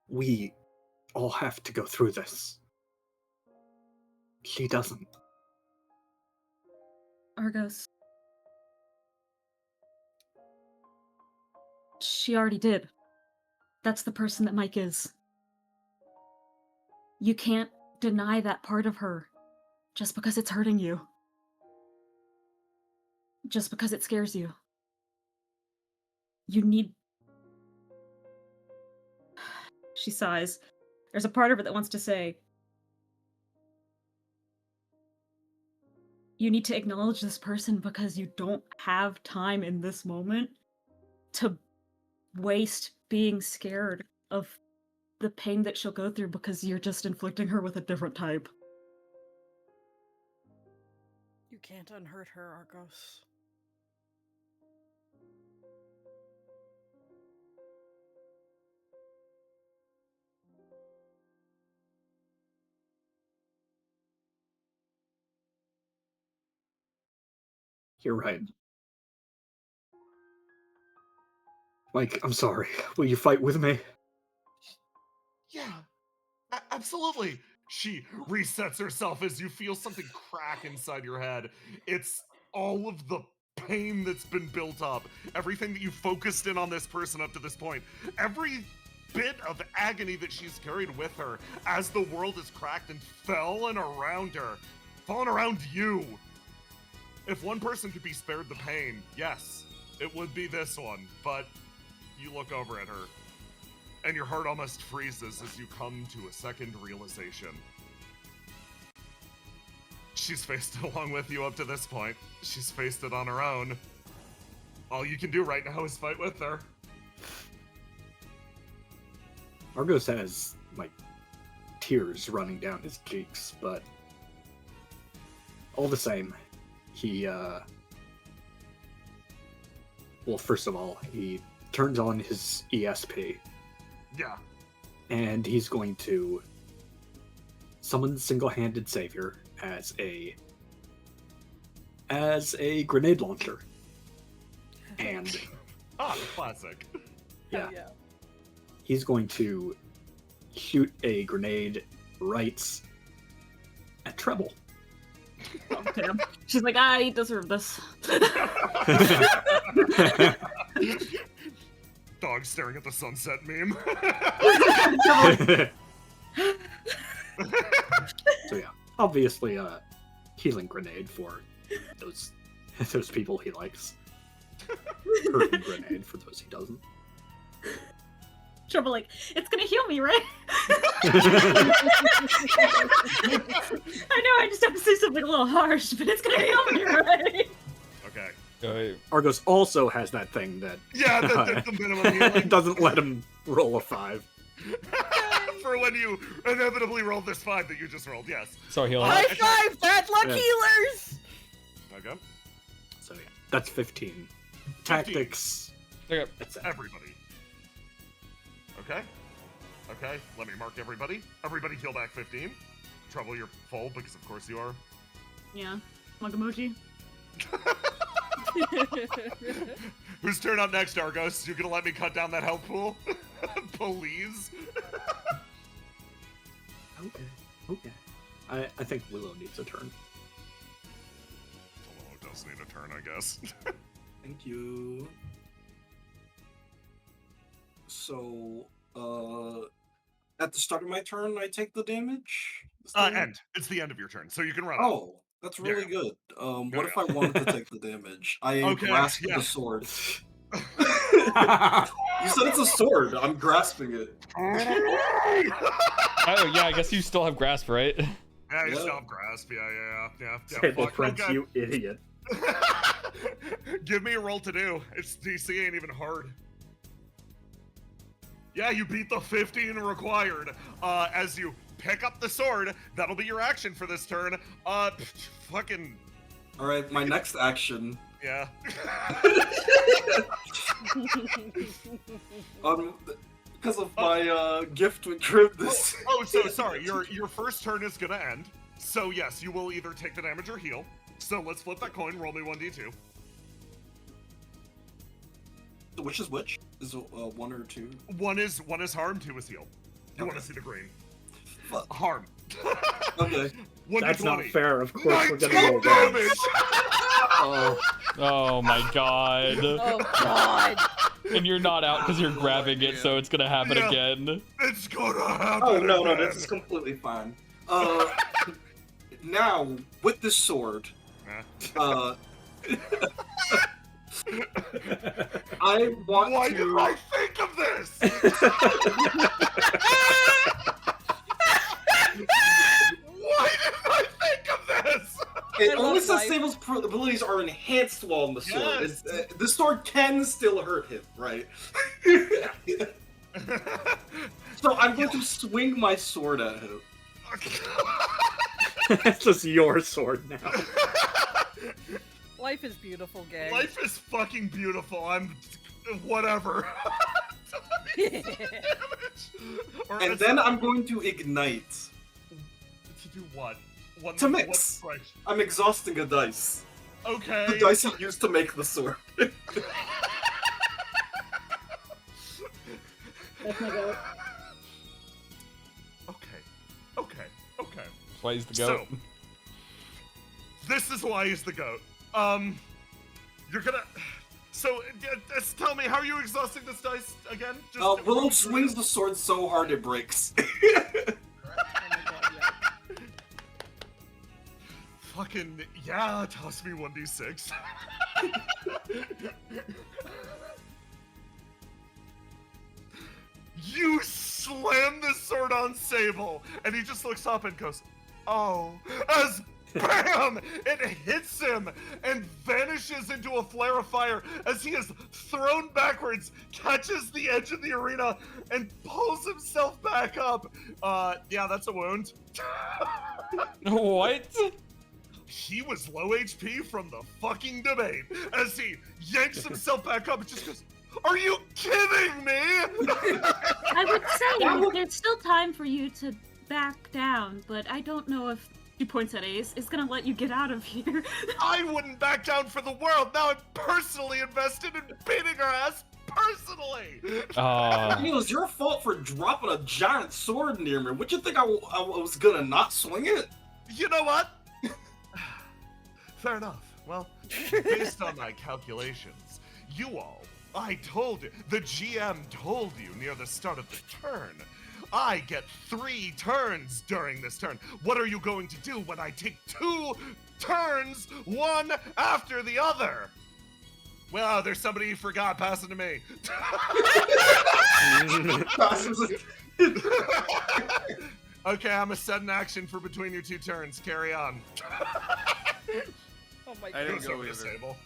We all have to go through this. She doesn't. Argos. She already did. That's the person that Mike is. You can't deny that part of her just because it's hurting you. Just because it scares you. You need... She sighs. There's a part of her that wants to say, you need to acknowledge this person because you don't have time in this moment to waste being scared of the pain that she'll go through because you're just inflicting her with a different type. You can't unhurt her, Argos. You're right. Mike, I'm sorry. Will you fight with me? Yeah, absolutely. She resets herself as you feel something crack inside your head. It's all of the pain that's been built up, everything that you focused in on this person up to this point, every bit of agony that she's carried with her as the world is cracked and fallen around her, fallen around you. If one person could be spared the pain, yes, it would be this one, but you look over at her, and your heart almost freezes as you come to a second realization. She's faced it along with you up to this point. She's faced it on her own. All you can do right now is fight with her. Argos has, like, tears running down his cheeks, but all the same, he, well, first of all, he turns on his ESP. Yeah. And he's going to summon Single-Handed Savior as a grenade launcher. And classic. yeah, Yeah. he's going to shoot a grenade right at Treble. Oh, damn. She's like, I deserve this. Dog staring at the sunset meme. So yeah, obviously a healing grenade for those people he likes. Hurting grenade for those he doesn't. Trouble, like, it's gonna heal me, right? I know I just have to say something a little harsh, but it's gonna heal me, right? Okay. Argos also has that thing that the minimum healing. doesn't let him roll a 5. For when you inevitably roll this 5 that you just rolled, yes. So heal. High five, bad luck Yeah. healers! Okay. So yeah, that's 15. Tactics. Okay. That's it. Everybody. Okay. Okay, let me mark everybody. Everybody heal back 15. Trouble, you're full, because of course you are. Yeah. Mug emoji. Whose turn up next, Argos? You gonna let me cut down that health pool? Please? Okay. I think Willow needs a turn. Willow does need a turn, I guess. Thank you. So, at the start of my turn, I take the damage? End. It's the end of your turn, so you can run out. Oh, that's really good. What if I wanted to take the damage? I Okay, grasp yeah. the sword. You said it's a sword. I'm grasping it. Oh yeah, I guess you still have grasp, right? Yeah, you still have grasp. Yeah. Table Fuck, Prince, okay. you idiot. Give me a roll to do. Its DC ain't even hard. Yeah, you beat the 15 required. As you pick up the sword, that'll be your action for this turn. Fucking. All right, my next action. Yeah. Because of my gift with Crib this. So sorry. Your first turn is gonna end. So yes, you will either take the damage or heal. So let's flip that coin. Roll me 1d2. Which is which? Is it 1 or 2? One is harm, 2 is heal. You want to see the green? Fuck. Harm. Okay. That's not 20. fair. Of course, we're gonna roll damage. Oh my god. Oh god. And you're not out because you're grabbing it, so it's gonna happen again. It's gonna happen. Oh no, this is completely fine. Now with this sword, I want Why to. did I think of this? Why did I think of this? It only says Sable's abilities are enhanced while on the sword. Yes. The sword can still hurt him, right? So I'm going to swing my sword at him. It's just your sword now. Life is beautiful, gang. Life is fucking beautiful. I'm whatever. And then I'm going to ignite. To do what? To mix. I'm exhausting a dice. Okay. The dice I used to make the sword. That's my goat. Okay. Why he's the goat? So, this is why he's the goat. You're gonna. So, just tell me, how are you exhausting this dice again? Just Willow swings the sword so hard it breaks. Fucking yeah, toss me 1d6. You slam the sword on Sable, and he just looks up and goes, "Oh!" As bam, it hits him and vanishes into a flare of fire as he is thrown backwards, catches the edge of the arena, and pulls himself back up. Yeah, that's a wound. What? He was low HP from the fucking debate as he yanks himself back up and just goes, "Are you kidding me?" I would say there's still time for you to back down, but I don't know if, he points at Ace, is gonna let you get out of here. I wouldn't back down for the world. Now I'm personally invested in beating her ass personally. It was your fault for dropping a giant sword near me. Would you think I was gonna not swing it? You know what? Fair enough. Well, based on my calculations, I told you, the GM told you near the start of the turn, I get 3 turns during this turn. What are you going to do when I take 2 turns, one after the other? Well, there's somebody you forgot. Pass it to me. Okay, I'm gonna set an action for between your 2 turns. Carry on. Oh my I god. didn't go either. Table.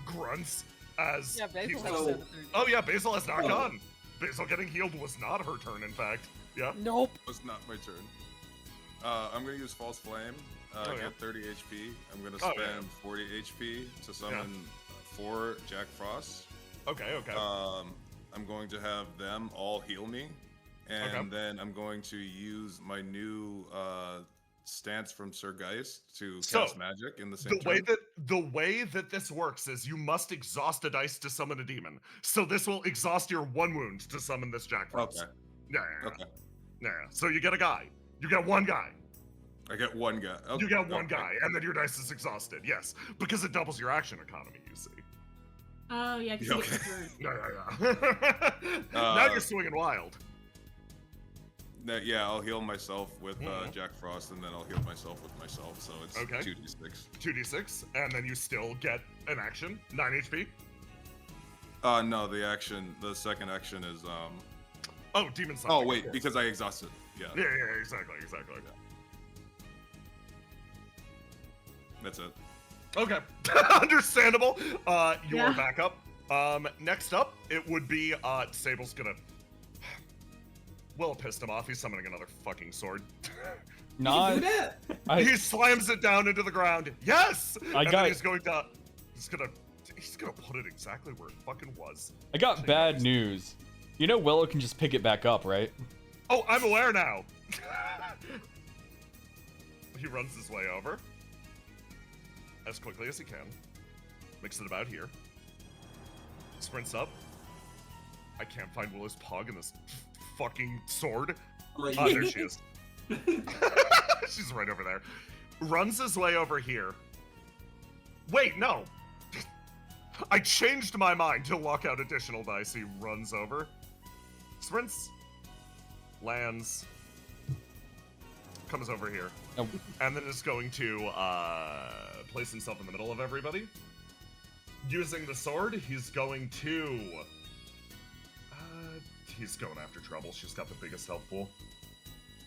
Grunts as Yeah, Basil he- has said it. Oh yeah, Basil has not gone. Basil getting healed was not her turn, in fact. Yeah. Nope. It's not my turn. I'm gonna use False Flame. Get 30 HP. I'm gonna spend 40 HP to summon 4 Jack Frosts. Okay. I'm going to have them all heal me, and then I'm going to use my new stance from Sir Geist to cast magic in the same turn. The way that this works is you must exhaust a dice to summon a demon. So this will exhaust your 1 wound to summon this Jack Frost. Okay. Yeah. So you get a guy. You get 1 guy. I get 1 guy. Okay. You get 1 guy, and then your dice is exhausted. Yes, because it doubles your action economy. You see. Oh, yeah, because Yeah, you get okay. the turn. Yeah. Now you're swinging wild. Yeah, I'll heal myself with Mhm. Jack Frost, and then I'll heal myself with myself, so it's Okay. 2d6. 2d6, and then you still get an action. 9 HP. No, the second action is, Oh, demon something. oh, of wait, course. because I exhausted. Yeah, Yeah, exactly. that's it. Okay, understandable. You're Yeah. back up. Next up, it would be Sable's gonna. Will pissed him off. He's summoning another fucking sword. Not. Do that. He slams it down into the ground. Yes. I And got- then he's gonna put it exactly where it fucking was. I got bad news. You know Willow can just pick it back up, right? Oh, I'm aware now. He runs his way over as quickly as he can. Makes it about here. Sprints up. I can't find Willow's pog in this fucking sword. Like, Oh, there she is. She's right over there. Runs his way over here. Wait, no. I changed my mind to lock out additional dice. He runs over. Sprints. Lands. Comes over here. Oh. And then is going to place himself in the middle of everybody. Using the sword, he's going to... he's going after Trouble. She's got the biggest health pool.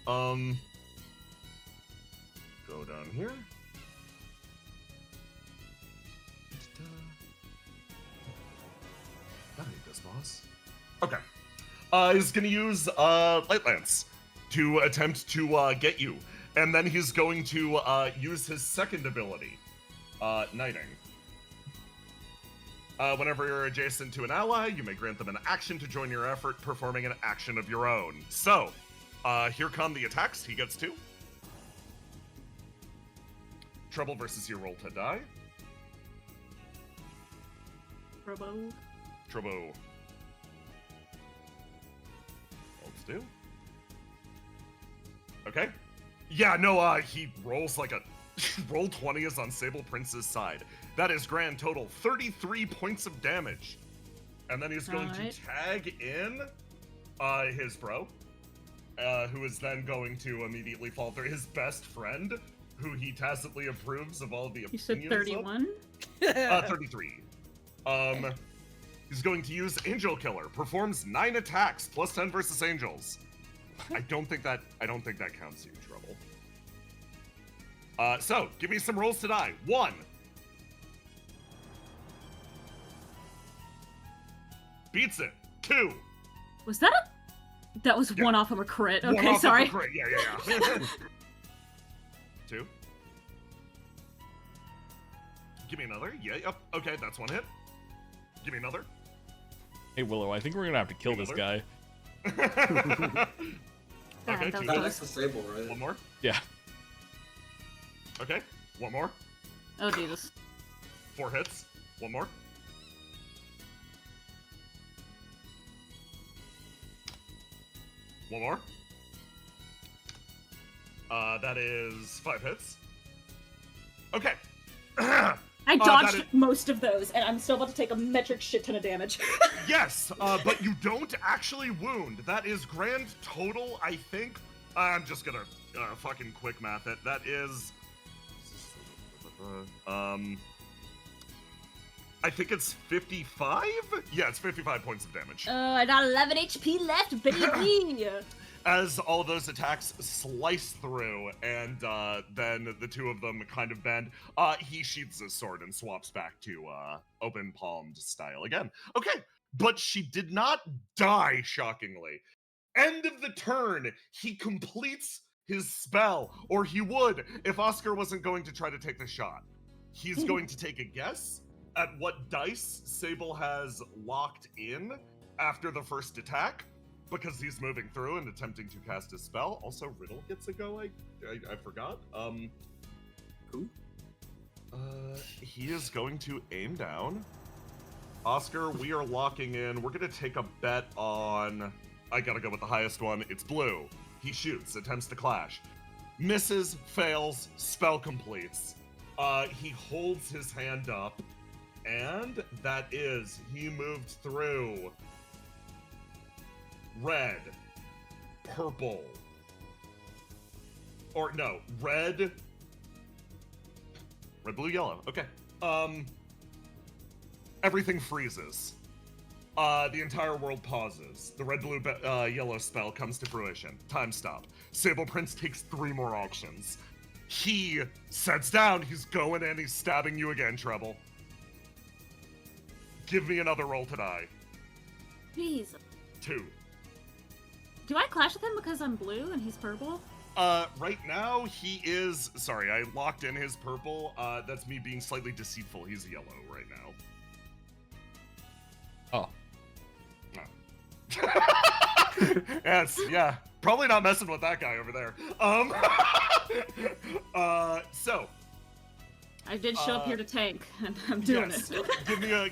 Go down here. I hate this boss. Okay. He's gonna use Light Lance to attempt to get you. And then he's going to use his second ability, Knighting. Whenever you're adjacent to an ally, you may grant them an action to join your effort, performing an action of your own. So, here come the attacks. He gets 2. Trouble versus your roll to die. Robo. Trouble. Let's do. Okay. Yeah, no, he rolls like a... roll 20 is on Sable Prince's side. That is grand total 33 points of damage. And then he's going Alright. to tag in his bro, who is then going to immediately fall through his best friend, who he tacitly approves of all the You said opinions 31? 33. He's going to use Angel Killer. Performs 9 attacks, plus 10 versus angels. I don't think that counts you, Trouble. So, give me some rolls to die. 1. Beats it. 2. Was that a... That was Yeah. one off of a crit. One Okay, off of sorry. the crit. Yeah. 2. Give me another. Yeah, yep. Okay, that's 1 hit. Give me another. Hey Willow, I think we're gonna have to kill this guy. Okay, that 2 was That hits. is the Sable, right? 1 more. Yeah. Okay, 1 more. Oh, Jesus. 4 hits. 1 more. One more. That is 5 hits. Okay. I that dodged is- most of those, and I'm still about to take a metric shit ton of damage. Yes, but you don't actually wound. That is grand total, I think. I'm just gonna fucking quick math it. That is... I think it's 55? Yeah, it's 55 points of damage. I got 11 HP left, baby! As all of those attacks slice through, and then the two of them kind of bend, he sheathes his sword and swaps back to open palmed style again. Okay, but she did not die, shockingly. End of the turn, he completes his spell, or he would if Oscar wasn't going to try to take the shot. He's going to take a guess at what dice Sable has locked in after the first attack, because he's moving through and attempting to cast his spell. Also, Riddle gets a go, I forgot. Who? He is going to aim down. Oscar, we are locking in. We're gonna take a bet on... I gotta go with the highest one. It's blue. He shoots, attempts to clash. Misses, fails, spell completes. He holds his hand up And that is, he moved through red, purple, or no, red, blue, yellow. Okay. Everything freezes. The entire world pauses. The red, blue, yellow spell comes to fruition. Time stop. Sable Prince takes 3 more actions. He sets down. He's going in. He's stabbing you again, Treble. Give me another roll to die. Please. 2. Do I clash with him because I'm blue and he's purple? Right now he is. Sorry, I locked in his purple. That's me being slightly deceitful. He's yellow right now. Oh. Yes, yeah. Probably not messing with that guy over there. So. I did show up here to tank, and I'm doing yes. it.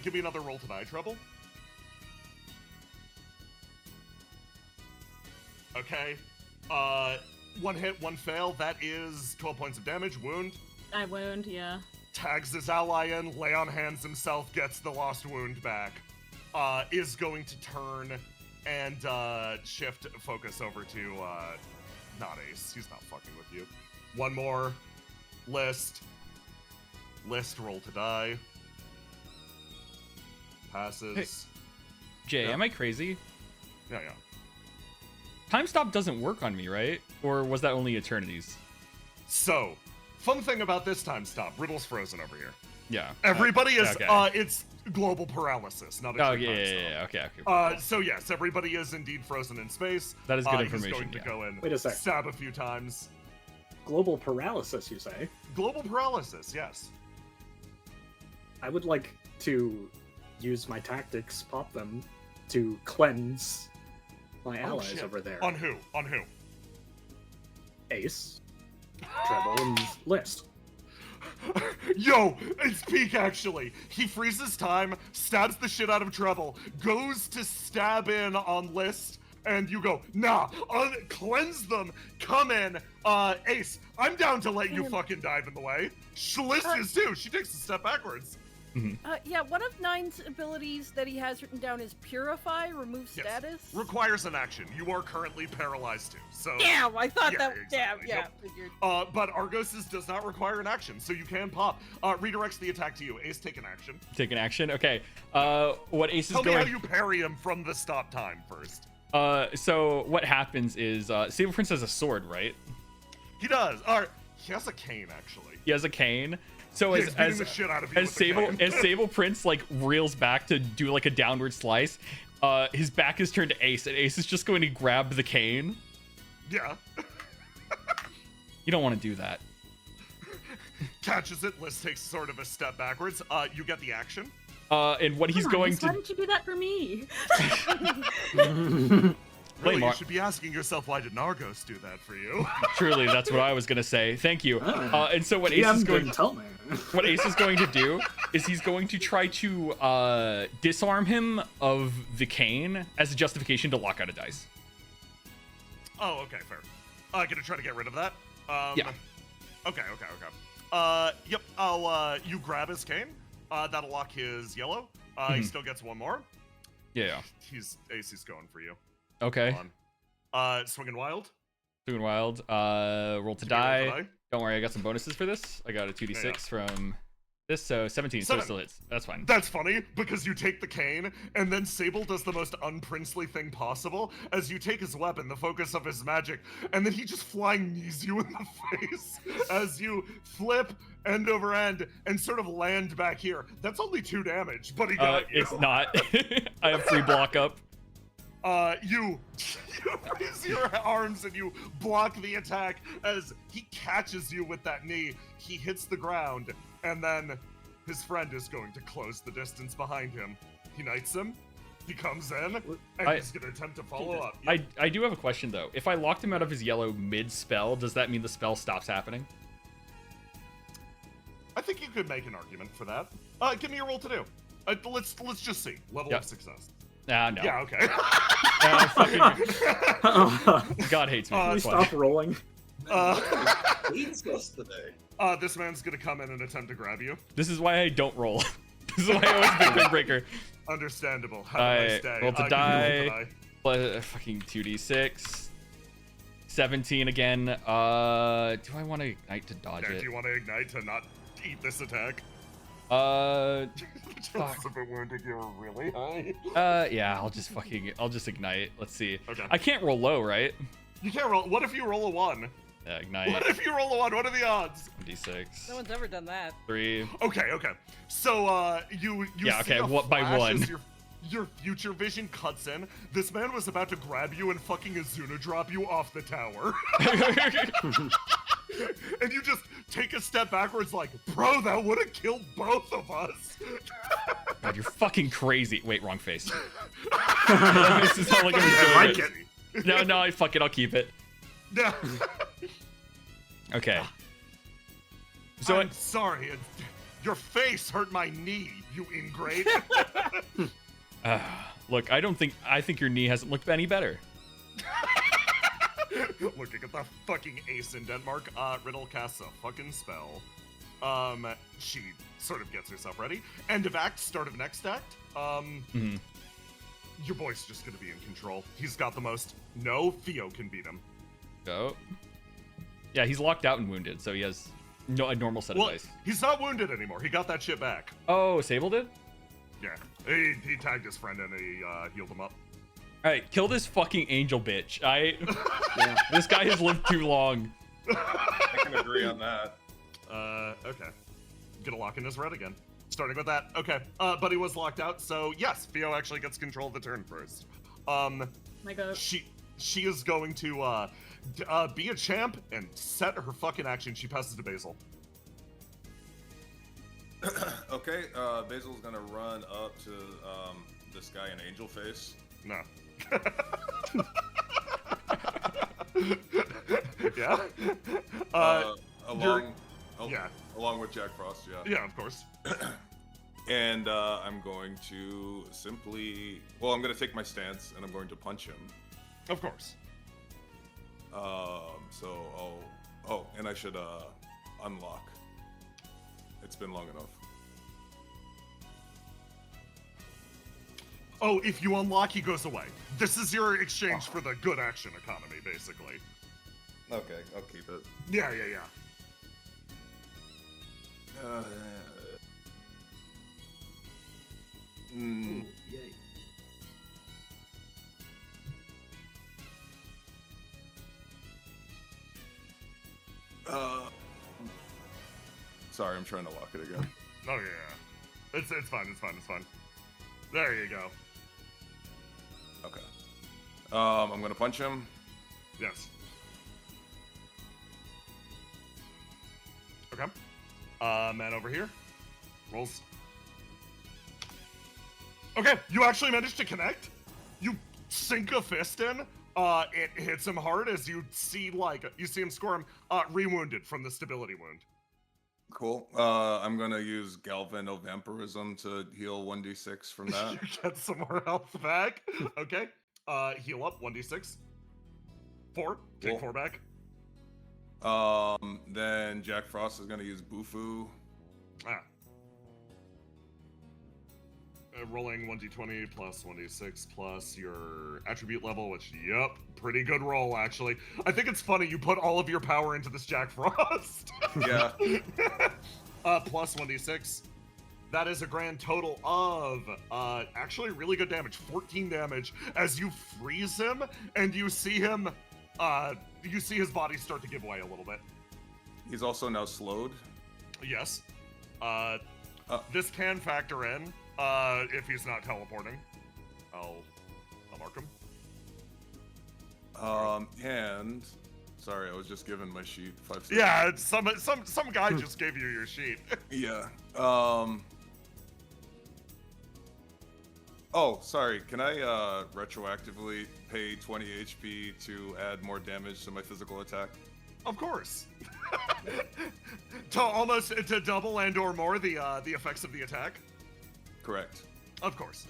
Give me another roll to die, Trouble. Okay. 1 hit, 1 fail. That is 12 points of damage. Wound. I wound, yeah. Tags his ally in, lay on hands himself, gets the lost wound back. Is going to turn and shift focus over to not Ace. He's not fucking with you. 1 more. List, roll to die. Passes. Hey, Jay, Yeah. am I crazy? Yeah. Time stop doesn't work on me, right? Or was that only Eternities? So, fun thing about this time stop. Riddle's frozen over here. Yeah. Everybody is, okay. it's global paralysis, not a Oh, true yeah, time yeah, stop. okay. So yes, everybody is indeed frozen in space. That is good He's information, going to yeah. go in, Wait a sec. stab a few times. Global paralysis, you say? Global paralysis, yes. I would like to use my tactics, pop them, to cleanse my allies shit. over there. On who? Ace, Treble, and List. Yo, it's peak actually. He freezes time, stabs the shit out of Treble, goes to stab in on List, and you go, nah, cleanse them, come in. Ace, I'm down to let you fucking dive in the way. List is too. She takes a step backwards. Yeah, one of Nine's abilities that he has written down is Purify, remove Yes. status. Requires an action. You are currently paralyzed too. So Damn, I thought Yeah, that. exactly. Yeah, Yep. figured. But Argos's does not require an action, so you can pop. Redirects the attack to you. Ace, take an action. Take an action? Okay. What Ace Tell is me going... how you parry him from the stop time first. So what happens is, Sable Prince has a sword, right? He does. He has a cane, actually. He has a cane. So Yeah, he's beating the shit out of you with the cane. as Sable Prince like reels back to do like a downward slice, his back is turned to Ace, and Ace is just going to grab the cane. Yeah. You don't want to do that. Catches it. Liz takes sort of a step backwards. You get the action. And what he's Come on, going Liz, Why to didn't you do that for me? Really, Mar- you should be asking yourself, why did Nargos do that for you? truly, that's what I was gonna say. Thank you. And so what Ace DM is going didn't tell me. what Ace is going to do is he's going to try to disarm him of the cane as a justification to lock out a dice. Oh, okay, fair. Gonna try to get rid of that? Yeah. Okay. Yep, you grab his cane. That'll lock his yellow. He still gets 1 more. Yeah. Ace is going for you. Okay. Hold on. Swinging wild. Doing wild. Roll to Give me a roll die. to die. Don't worry, I got some bonuses for this. I got a 2d6 from this, so 17. So it 7. still hits. That's fine. That's funny, because you take the cane, and then Sable does the most unprincely thing possible, as you take his weapon, the focus of his magic, and then he just flying knees you in the face, as you flip end over end, and sort of land back here. That's only 2 damage, but he got you. It's not. I have 3 block up. You raise your arms and you block the attack as he catches you with that knee. He hits the ground, and then his friend is going to close the distance behind him. He knights him, he comes in, and he's going to attempt to follow up. I do have a question, though. If I locked him out of his yellow mid-spell, does that mean the spell stops happening? I think you could make an argument for that. Give me a roll to do. Let's just see. Level of success. No. Yeah, okay. God hates me. Can we That's why. stop rolling? Hates us today. This man's gonna come in and attempt to grab you. This is why I don't roll. This is why I always pick Ring Breaker. Understandable. Have a nice day. Roll to You die. Fucking 2d6. 17 again. Do I want to ignite to dodge Yeah, it? do you want to ignite to not eat this attack? Fuck. Chances of it wounding you are really high. Yeah, I'll just ignite. Let's see. Okay. I can't roll low, right? You can't roll. What if you roll a 1? Yeah, ignite. What if you roll a 1? What are the odds? D6. No one's ever done that. 3. Okay. So you Yeah, see okay, a what by flash 1? as your future vision cuts in. This man was about to grab you and fucking Azuna drop you off the tower. And you just take a step backwards like, bro, that would have killed both of us. God, you're fucking crazy. Wait, wrong face. This is not like I'm I like doing it. No, fuck it, I'll keep it. Yeah. Okay. So I'm sorry. Your face hurt my knee, you ingrate. look, I think your knee hasn't looked any better. Looking at the fucking ace in Denmark, Riddle casts a fucking spell. She sort of gets herself ready. End of act, start of next act. Your boy's just gonna be in control. He's got the most. No, Theo can beat him. Go. Yeah, he's locked out and wounded, so he has a normal set of dice. He's not wounded anymore. He got that shit back. Oh, Sable did? Yeah. He tagged his friend and he healed him up. Alright, kill this fucking angel bitch. This guy has lived too long. I can agree on that. Okay. Gonna lock in his red again. Starting with that. Okay. But he was locked out, so yes, Theo actually gets control of the turn first. My God. She is going to be a champ and set her fucking action. She passes to Basil. Okay, Basil's gonna run up to this guy in Angel Face. No. Yeah. Along with Jack Frost, yeah. Yeah, of course. And I'm going to simply, I'm going to take my stance and I'm going to punch him. Of course. And I should unlock. It's been long enough. Oh, if you unlock, he goes away. This is your exchange for the good action economy, basically. Okay, I'll keep it. Yeah. Ooh, yay. Sorry, I'm trying to lock it again. Oh yeah. It's fine. There you go. Okay. I'm gonna punch him. Yes. Okay. Man over here. Rolls. Okay, you actually managed to connect. You sink a fist in. It hits him hard as you see him squirm, re-wounded from the stability wound. Cool. I'm gonna use Galvano Vampirism to heal 1d6 from that. You get some more health back. Okay. Heal up 1d6. 4. Take Cool. 4 back. Then Jack Frost is gonna use Bufu. Rolling 1d20 plus 1d6 plus your attribute level, which, yep, pretty good roll, actually. I think it's funny you put all of your power into this Jack Frost. Yeah. Plus 1d6. That is a grand total of, actually really good damage. 14 damage as you freeze him and you see him, you see his body start to give way a little bit. He's also now slowed. Yes. This can factor in. If he's not teleporting, I'll mark him. And sorry, I was just given my sheet. 5 seconds. Yeah, some guy just gave you your sheet. Yeah. Oh, sorry. Can I retroactively pay 20 HP to add more damage to my physical attack? Of course. to double and or more the effects of the attack. Correct. Of course.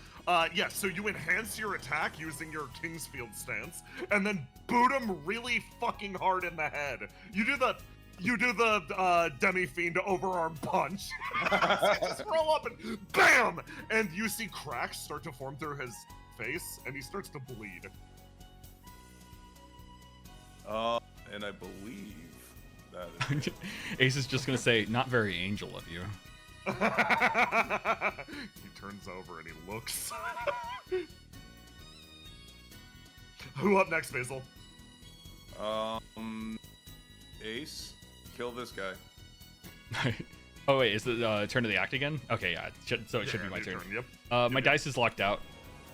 Yes, so you enhance your attack using your Kingsfield stance, and then boot him really fucking hard in the head. You do the You do the demi-fiend overarm punch. Just roll up and BAM! And you see cracks start to form through his face, and he starts to bleed. And I believe that is... Ace is just gonna say, not very angel of you. He turns over and he looks. Who up next, Basil? Ace, kill this guy. Oh wait, is the turn of the act again? Okay, yeah. So it should be my turn. Yep. My dice is locked out,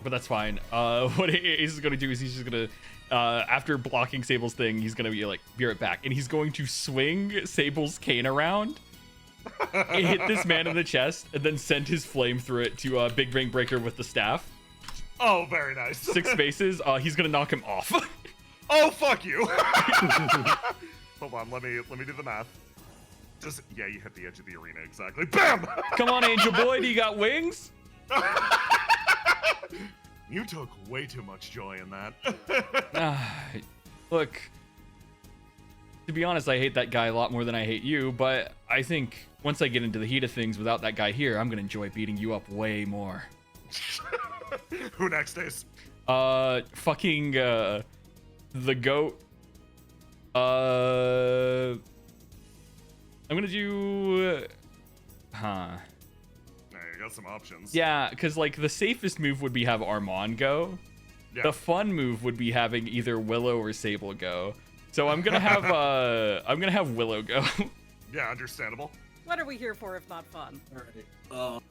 but that's fine. What Ace is gonna do is he's just gonna, after blocking Sable's thing, he's gonna be like, be right back, and he's going to swing Sable's cane around, and hit this man in the chest, and then send his flame through it to Big Ring Breaker with the staff. Oh, very nice. 6 spaces. He's gonna knock him off. Oh, fuck you. Hold on, let me do the math. Just yeah, you hit the edge of the arena exactly. BAM! Come on, Angel Boy, do you got wings? You took way too much joy in that. Look, to be honest, I hate that guy a lot more than I hate you, but I think once I get into the heat of things without that guy here, I'm gonna enjoy beating you up way more. Who next, Ace? Fucking, the goat. I'm gonna do... Now, you got some options. Yeah, because, like, the safest move would be have Armand go. Yeah. The fun move would be having either Willow or Sable go. So I'm gonna have Willow go. Yeah, understandable. What are we here for if not fun? Alright.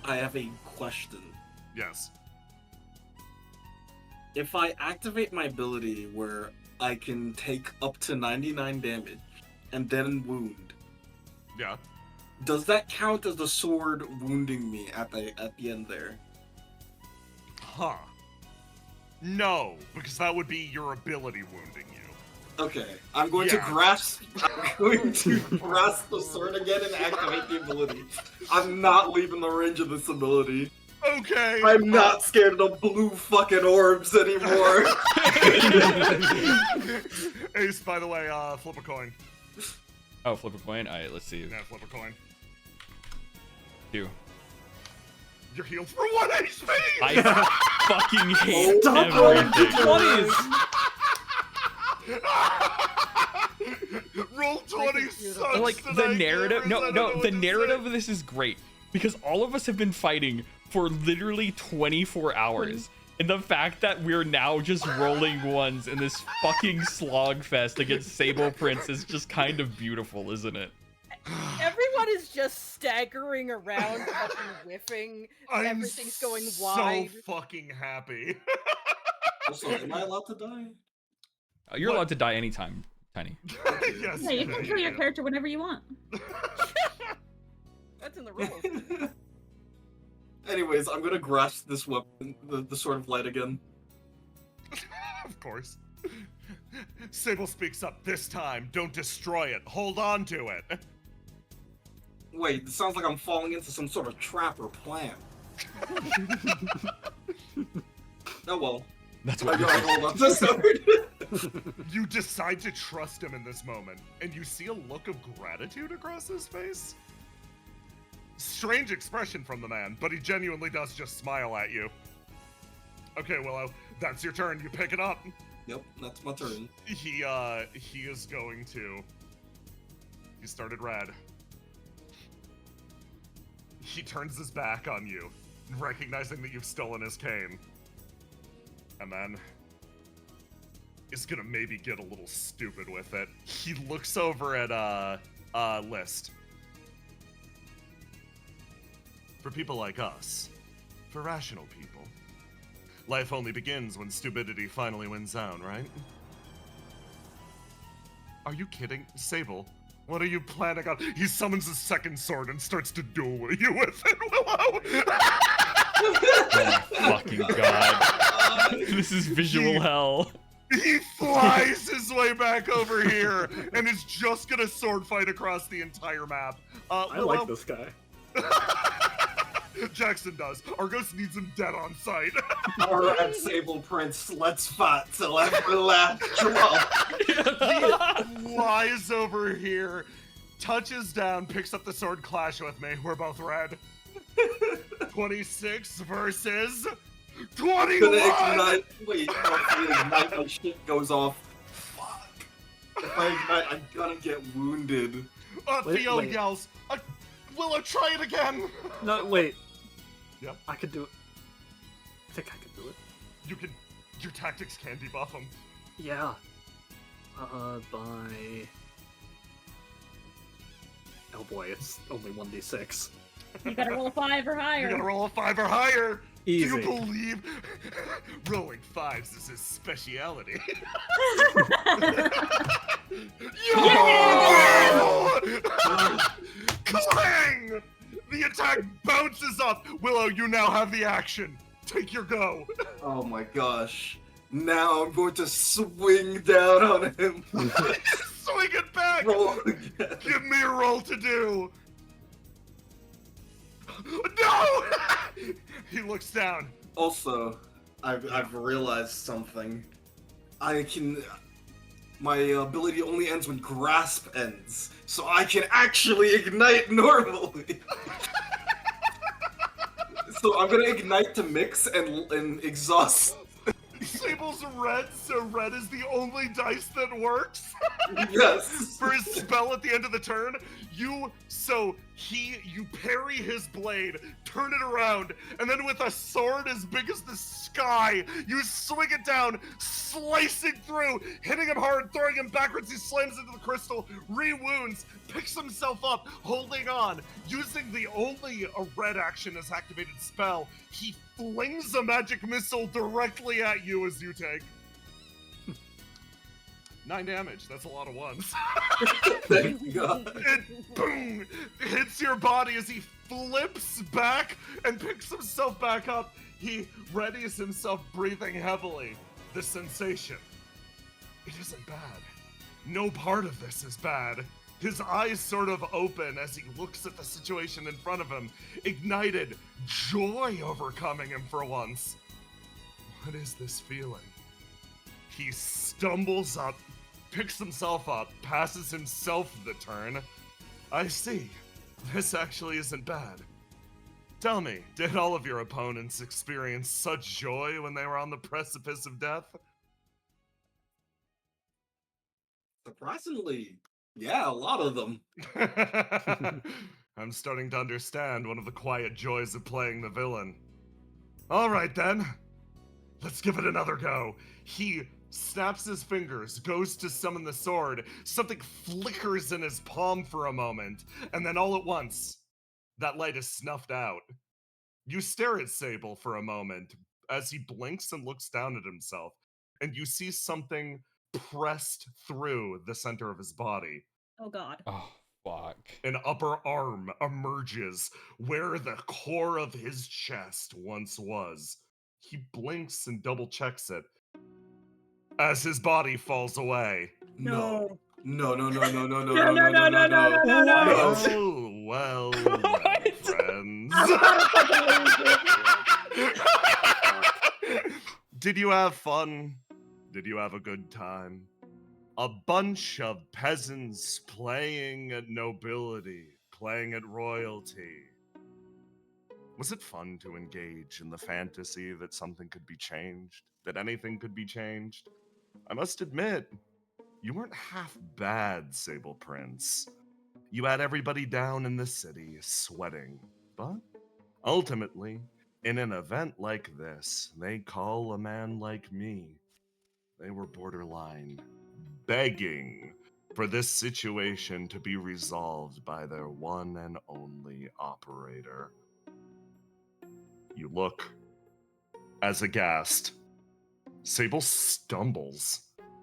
I have a question. Yes. If I activate my ability where I can take up to 99 damage and then wound, Yeah. does that count as the sword wounding me at the end there? Huh. No, because that would be your ability wounding you. Okay, I'm going to grasp the sword again and activate the ability. I'm not leaving the range of this ability. Okay. I'm not scared of the blue fucking orbs anymore. Ace, by the way, flip a coin. Oh, flip a coin? Alright, let's see. Yeah, flip a coin. 2. You're healed for 1 HP! I fucking hate Stop everything. rolling Roll 20 sucks Like, the tonight, narrative... gamers. I No, don't know no, what the to narrative say. of this is great. Because all of us have been fighting for literally 24 hours. And the fact that we're now just rolling ones in this fucking slog fest against Sable Prince is just kind of beautiful, isn't it? Everyone is just staggering around, fucking whiffing. Everything's going wide. So fucking happy. Also, am I allowed to die? You're allowed to die anytime, Tiny. Yes. Yeah, you can kill your character whenever you want. That's in the rules. Anyways, I'm gonna grasp this weapon, the Sword of Light again. Of course. Sable speaks up this time. Don't destroy it. Hold on to it. Wait, it sounds like I'm falling into some sort of trap or plan. Oh well. That's I what gotta hold on to the sword. You decide to trust him in this moment, and you see a look of gratitude across his face. Strange expression from the man, but he genuinely does just smile at you. Okay, Willow, that's your turn. You pick it up. Yep, that's my turn. He is going to... He started red. He turns his back on you, recognizing that you've stolen his cane. And then is gonna maybe get a little stupid with it. He looks over at List. For people like us, for rational people, life only begins when stupidity finally wins out, right? Are you kidding? Sable, what are you planning on? He summons his second sword and starts to duel you with it, Willow! Oh my fucking god. This is visual hell. He flies his way back over here and is just gonna sword fight across the entire map. I like this guy. Jackson does. Argos needs him dead on sight. Alright, Sable Prince, let's fight till every last drop. He flies over here, touches down, picks up the sword, clash with me. We're both red. 26 versus 21! Gonna ignite. Wait, if I ignite, my shit goes off. Fuck. If I ignite, I'm gonna get wounded. Theo wait. yells, Willow, try it again! No, wait. Yep. I could do it. I think I could do it. You can, your tactics can debuff him. Yeah. By... Oh boy, it's only 1d6. You gotta roll a 5 or higher. You gotta roll a 5 or higher! Easy. Do you believe rolling 5s is his speciality? Clang! The attack bounces up! Willow, you now have the action. Take your go. Oh my gosh. Now I'm going to swing down on him. Swing it back! Roll again. Give me a roll to do. No! He looks down. Also, I've realized something. My ability only ends when grasp ends, so I can actually ignite normally. So I'm gonna ignite to mix and exhaust. Sable's red, so red is the only dice that works. Yes. For his spell at the end of the turn, you parry his blade, turn it around, and then with a sword as big as the sky, you swing it down, slicing through, hitting him hard, throwing him backwards. He slams into the crystal, re-wounds, picks himself up, holding on, using the only a red action as activated spell. He flings a magic missile directly at you as you take 9 damage. That's a lot of ones. Thank God. It boom hits your body as he flips back and picks himself back up. He readies himself, breathing heavily. The sensation, it isn't bad. No part of this is bad. His eyes sort of open as he looks at the situation in front of him, ignited, joy overcoming him for once. What is this feeling? He stumbles up, picks himself up, passes himself the turn. I see. This actually isn't bad. Tell me, did all of your opponents experience such joy when they were on the precipice of death? Surprisingly, yeah, a lot of them. I'm starting to understand one of the quiet joys of playing the villain. All right then, let's give it another go. He snaps his fingers, goes to summon the sword. Something flickers in his palm for a moment, and then all at once, that light is snuffed out. You stare at Sable for a moment as he blinks and looks down at himself, and you see something pressed through the center of his body. Oh god. Oh, fuck. An upper arm emerges where the core of his chest once was. He blinks and double checks it as his body falls away. No. No. Oh, well, friends. Did you have fun? Did you have a good time? A bunch of peasants playing at nobility, playing at royalty. Was it fun to engage in the fantasy that something could be changed, that anything could be changed? I must admit, you weren't half bad, Sable Prince. You had everybody down in the city sweating, but ultimately, in an event like this, they call a man like me. They were borderline begging for this situation to be resolved by their one and only operator. You look as aghast. Sable stumbles,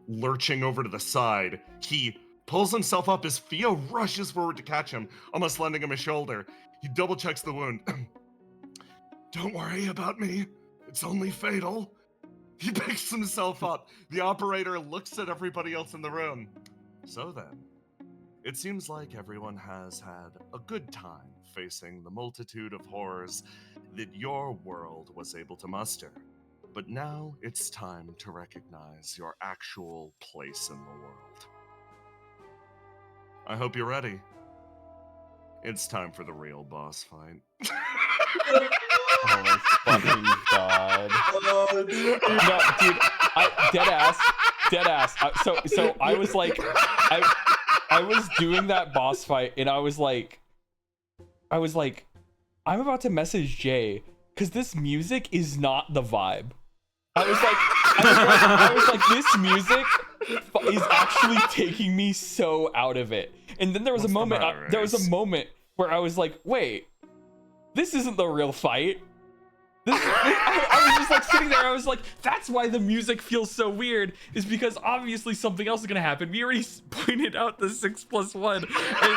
lurching over to the side. He pulls himself up as Theo rushes forward to catch him, almost lending him a shoulder. He double checks the wound. Don't worry about me. It's only fatal. He picks himself up. The operator looks at everybody else in the room. So then, It seems like everyone has had a good time facing the multitude of horrors that your world was able to muster. But now it's time to recognize your actual place in the world. I hope you're ready. It's time for the real boss fight. Oh my fucking god. No, dude, dead ass. So I was like, I was doing that boss fight, and I was like, I'm about to message Jay, because this music is not the vibe. I was like, this music is actually taking me so out of it. And then there was a moment where I was like, wait, this isn't the real fight. I was just like sitting there. I was like, that's why the music feels so weird, is because obviously something else is gonna happen. We already pointed out the 6+1, and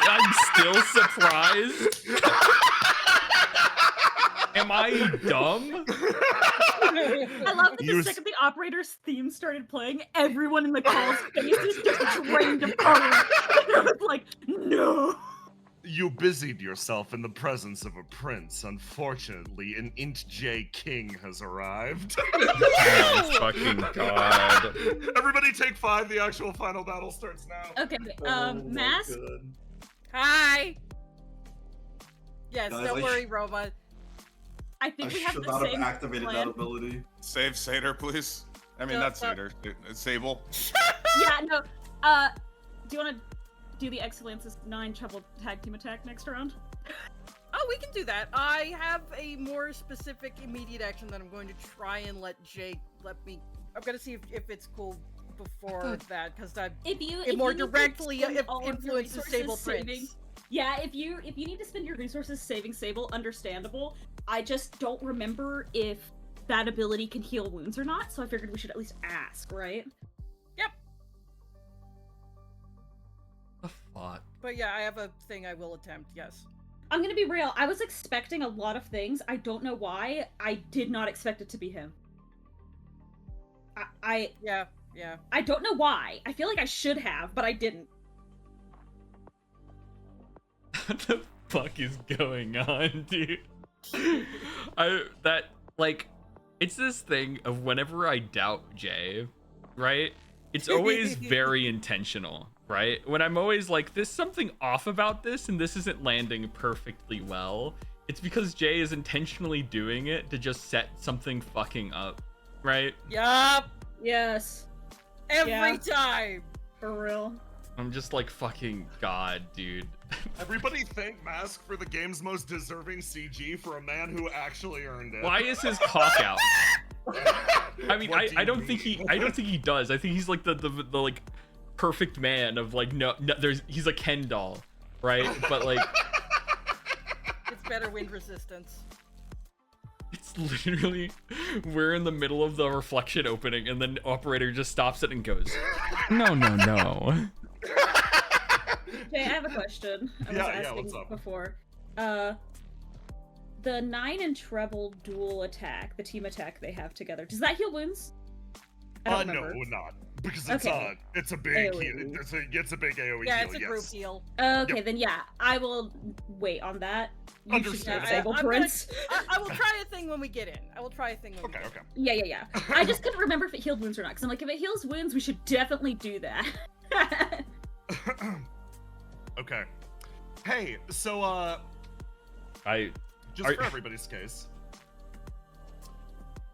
I'm still surprised. Am I dumb? I love that the second the operator's theme started playing, everyone in the call's faces just drained apart. I was like, no. You busied yourself in the presence of a prince. Unfortunately, an Int J King has arrived. Oh my fucking god. Everybody take 5. The actual final battle starts now. Okay, Mask? Hi! Yes, Guys, don't worry, Roma. I think we have should the not same have activated plan. that ability. Save Satyr, please. I mean, No, not Satyr. It's Sable. Yeah, no. Do you want to do the Excellence's 9 Trouble Tag Team Attack next round? Oh, we can do that. I have a more specific immediate action that I'm going to try and let Jake let me. I'm going to see if it's cool before that, because it more directly influences Sable Prince. Yeah, if you need to spend your resources saving Sable, understandable. I just don't remember if that ability can heal wounds or not, so I figured we should at least ask, right? Yep. The fuck? But yeah, I have a thing I will attempt, yes. I'm gonna be real, I was expecting a lot of things. I don't know why. I did not expect it to be him. Yeah. I don't know why. I feel like I should have, but I didn't. What the fuck is going on, dude? It's this thing of whenever I doubt Jay, right? It's always very intentional, right? When I'm always like, there's something off about this and this isn't landing perfectly well, it's because Jay is intentionally doing it to just set something fucking up, right? Yup! Yes. Every time! For real. I'm just like, fucking god, dude. Everybody thank Mask for the game's most deserving CG for a man who actually earned it. Why is his cock out? I mean, I don't think he does. I think he's like the like perfect man of like no he's a Ken doll, right? But like it's better wind resistance. It's literally we're in the middle of the reflection opening and then operator just stops it and goes, no. Okay, I have a question. I was asking what's up? before. The 9 and treble dual attack, the team attack they have together, does that heal wounds? I don't remember. No, not because it's it's a big AoE. it's a big AoE. Yeah, heal, it's a group heal. Okay, Yep. then yeah, I will wait on that. You should have Sable Prince. I will try a thing when we get in. I will try a thing when we get in. Yeah. I just couldn't remember if it healed wounds or not, because I'm like, if it heals wounds, we should definitely do that. Okay. Hey, so for everybody's case.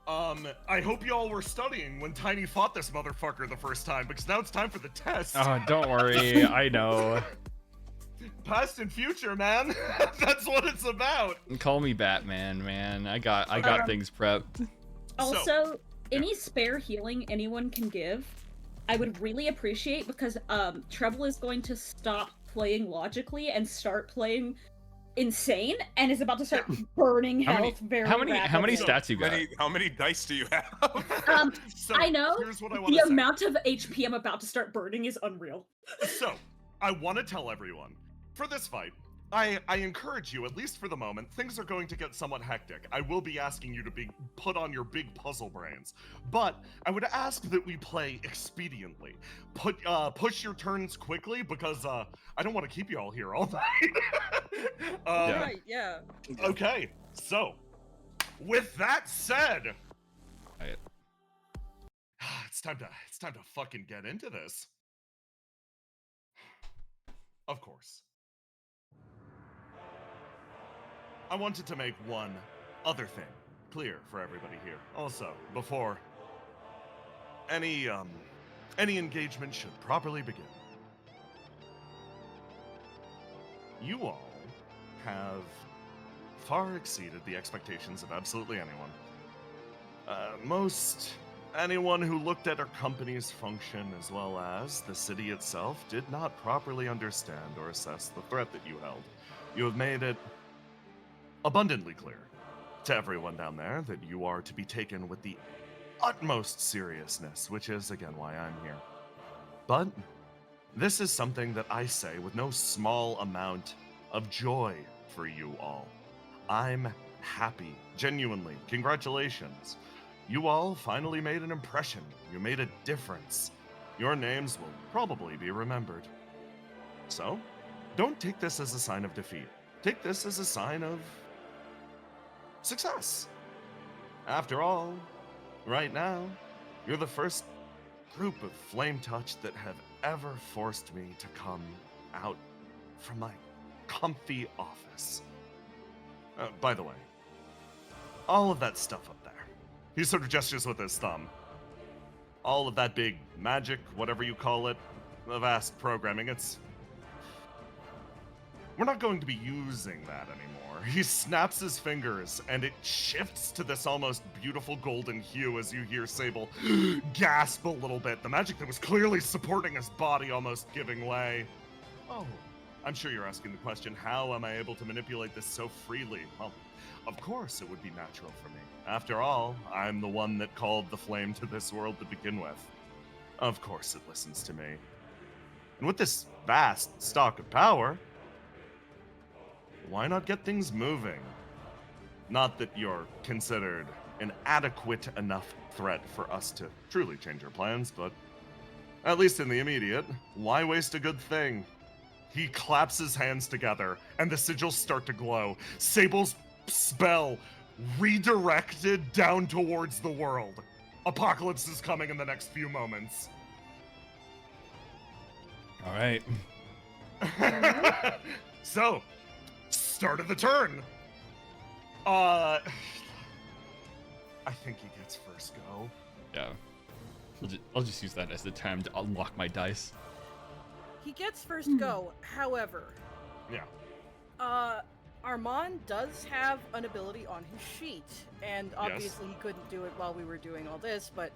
I hope y'all were studying when Tiny fought this motherfucker the first time, because now it's time for the test. Oh, don't worry, I know. Past and future, man. That's what it's about. Call me Batman, man. I got things prepped. Also, any spare healing anyone can give, I would really appreciate, because Treble is going to stop playing logically and start playing insane, and is about to start burning health very rapidly. How many stats you got? How many dice do you have? I know here's what I the wanna say. amount of HP I'm about to start burning is unreal. So, I want to tell everyone, for this fight, I encourage you, at least for the moment. Things are going to get somewhat hectic. I will be asking you to put on your big puzzle brains, but I would ask that we play expediently. Push your turns quickly, because I don't want to keep you all here all night. Yeah. Right, yeah. Okay, so with that said, Right. it's time to fucking get into this. Of course. I wanted to make one other thing clear for everybody here. Also, before any engagement should properly begin, you all have far exceeded the expectations of absolutely anyone. Most anyone who looked at our company's function as well as the city itself did not properly understand or assess the threat that you held. You have made it abundantly clear to everyone down there that you are to be taken with the utmost seriousness, which is, again, why I'm here. But this is something that I say with no small amount of joy for you all. I'm happy, genuinely. Congratulations. You all finally made an impression. You made a difference. Your names will probably be remembered. So, don't take this as a sign of defeat. Take this as a sign of success. After all, right now, you're the first group of Flame Touch that have ever forced me to come out from my comfy office. By the way, all of that stuff up there, he sort of gestures with his thumb. All of that big magic, whatever you call it, the vast programming, we're not going to be using that anymore. He snaps his fingers, and it shifts to this almost beautiful golden hue as you hear Sable gasp a little bit. The magic that was clearly supporting his body almost giving way. Oh, I'm sure you're asking the question, how am I able to manipulate this so freely? Well, of course it would be natural for me. After all, I'm the one that called the flame to this world to begin with. Of course it listens to me. And with this vast stock of power, why not get things moving? Not that you're considered an adequate enough threat for us to truly change our plans, but at least in the immediate, why waste a good thing? He claps his hands together, and the sigils start to glow. Sable's spell redirected down towards the world. Apocalypse is coming in the next few moments. All right. So, start of the turn. I think he gets first go. Yeah. I'll just use that as the time to unlock my dice. He gets first go, however. Yeah. Armand does have an ability on his sheet, and obviously he couldn't do it while we were doing all this, but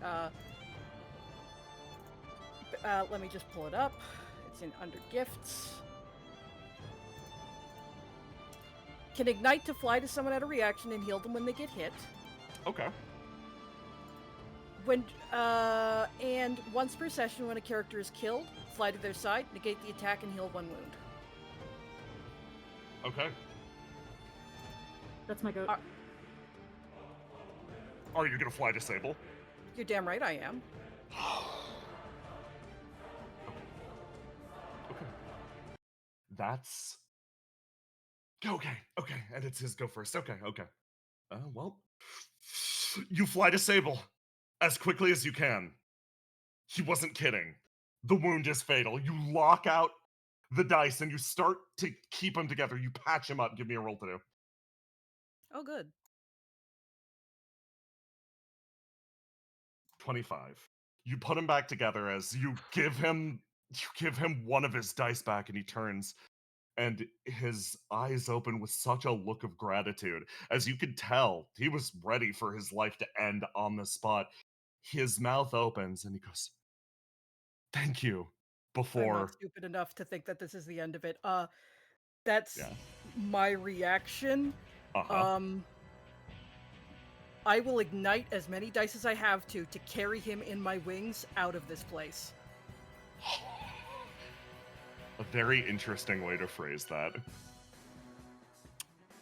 let me just pull it up. It's in under gifts. Can ignite to fly to someone at a reaction and heal them when they get hit. Okay. When and once per session, when a character is killed, fly to their side, negate the attack, and heal 1 wound. Okay. That's my goat. Are you gonna fly to Sable? You're damn right I am. Okay. That's... Okay, and it's his go first. Okay. Well, you fly to Sable as quickly as you can. He wasn't kidding. The wound is fatal. You lock out the dice and you start to keep them together. You patch him up. Give me a roll to do. Oh, good. 25. You put him back together as you give him one of his dice back, and he turns, and his eyes open with such a look of gratitude. As you could tell, he was ready for his life to end on the spot. His mouth opens and he goes, "Thank you." I'm Before not stupid enough to think that this is the end of it. That's my reaction. I will ignite as many dice as I have to carry him in my wings out of this place. A very interesting way to phrase that.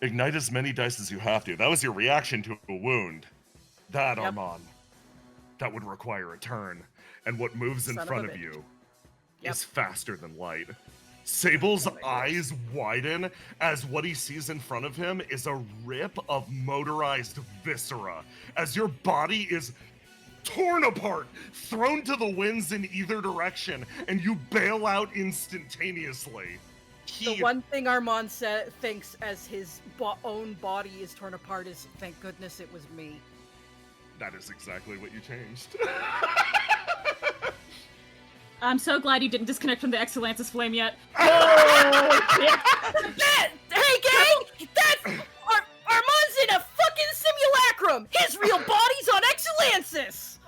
Ignite as many dice as you have to. That was your reaction to a wound. That, Yep. Armand, that would require a turn. And what moves in Son of front a of bitch. you Yep. is faster than light. Sable's Oh my goodness. eyes widen as what he sees in front of him is a rip of motorized viscera, as your body is torn apart, thrown to the winds in either direction, and you bail out instantaneously. The one thing Armand thinks as his own body is torn apart is, thank goodness it was me. That is exactly what you changed. I'm so glad you didn't disconnect from the Excellantis flame yet. Hey, gang! That's Armand's in a fucking simulacrum. His real body's on Excellansis.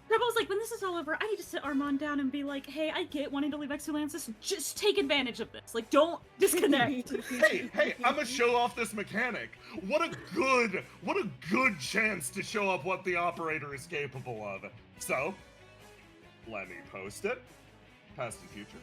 Rebel was like, when this is all over, I need to sit Armand down and be like, hey, I get wanting to leave Excellansis. Just take advantage of this. Like, don't disconnect. hey, I'm gonna show off this mechanic. What a good chance to show up what the operator is capable of. So, let me post it. Past and future.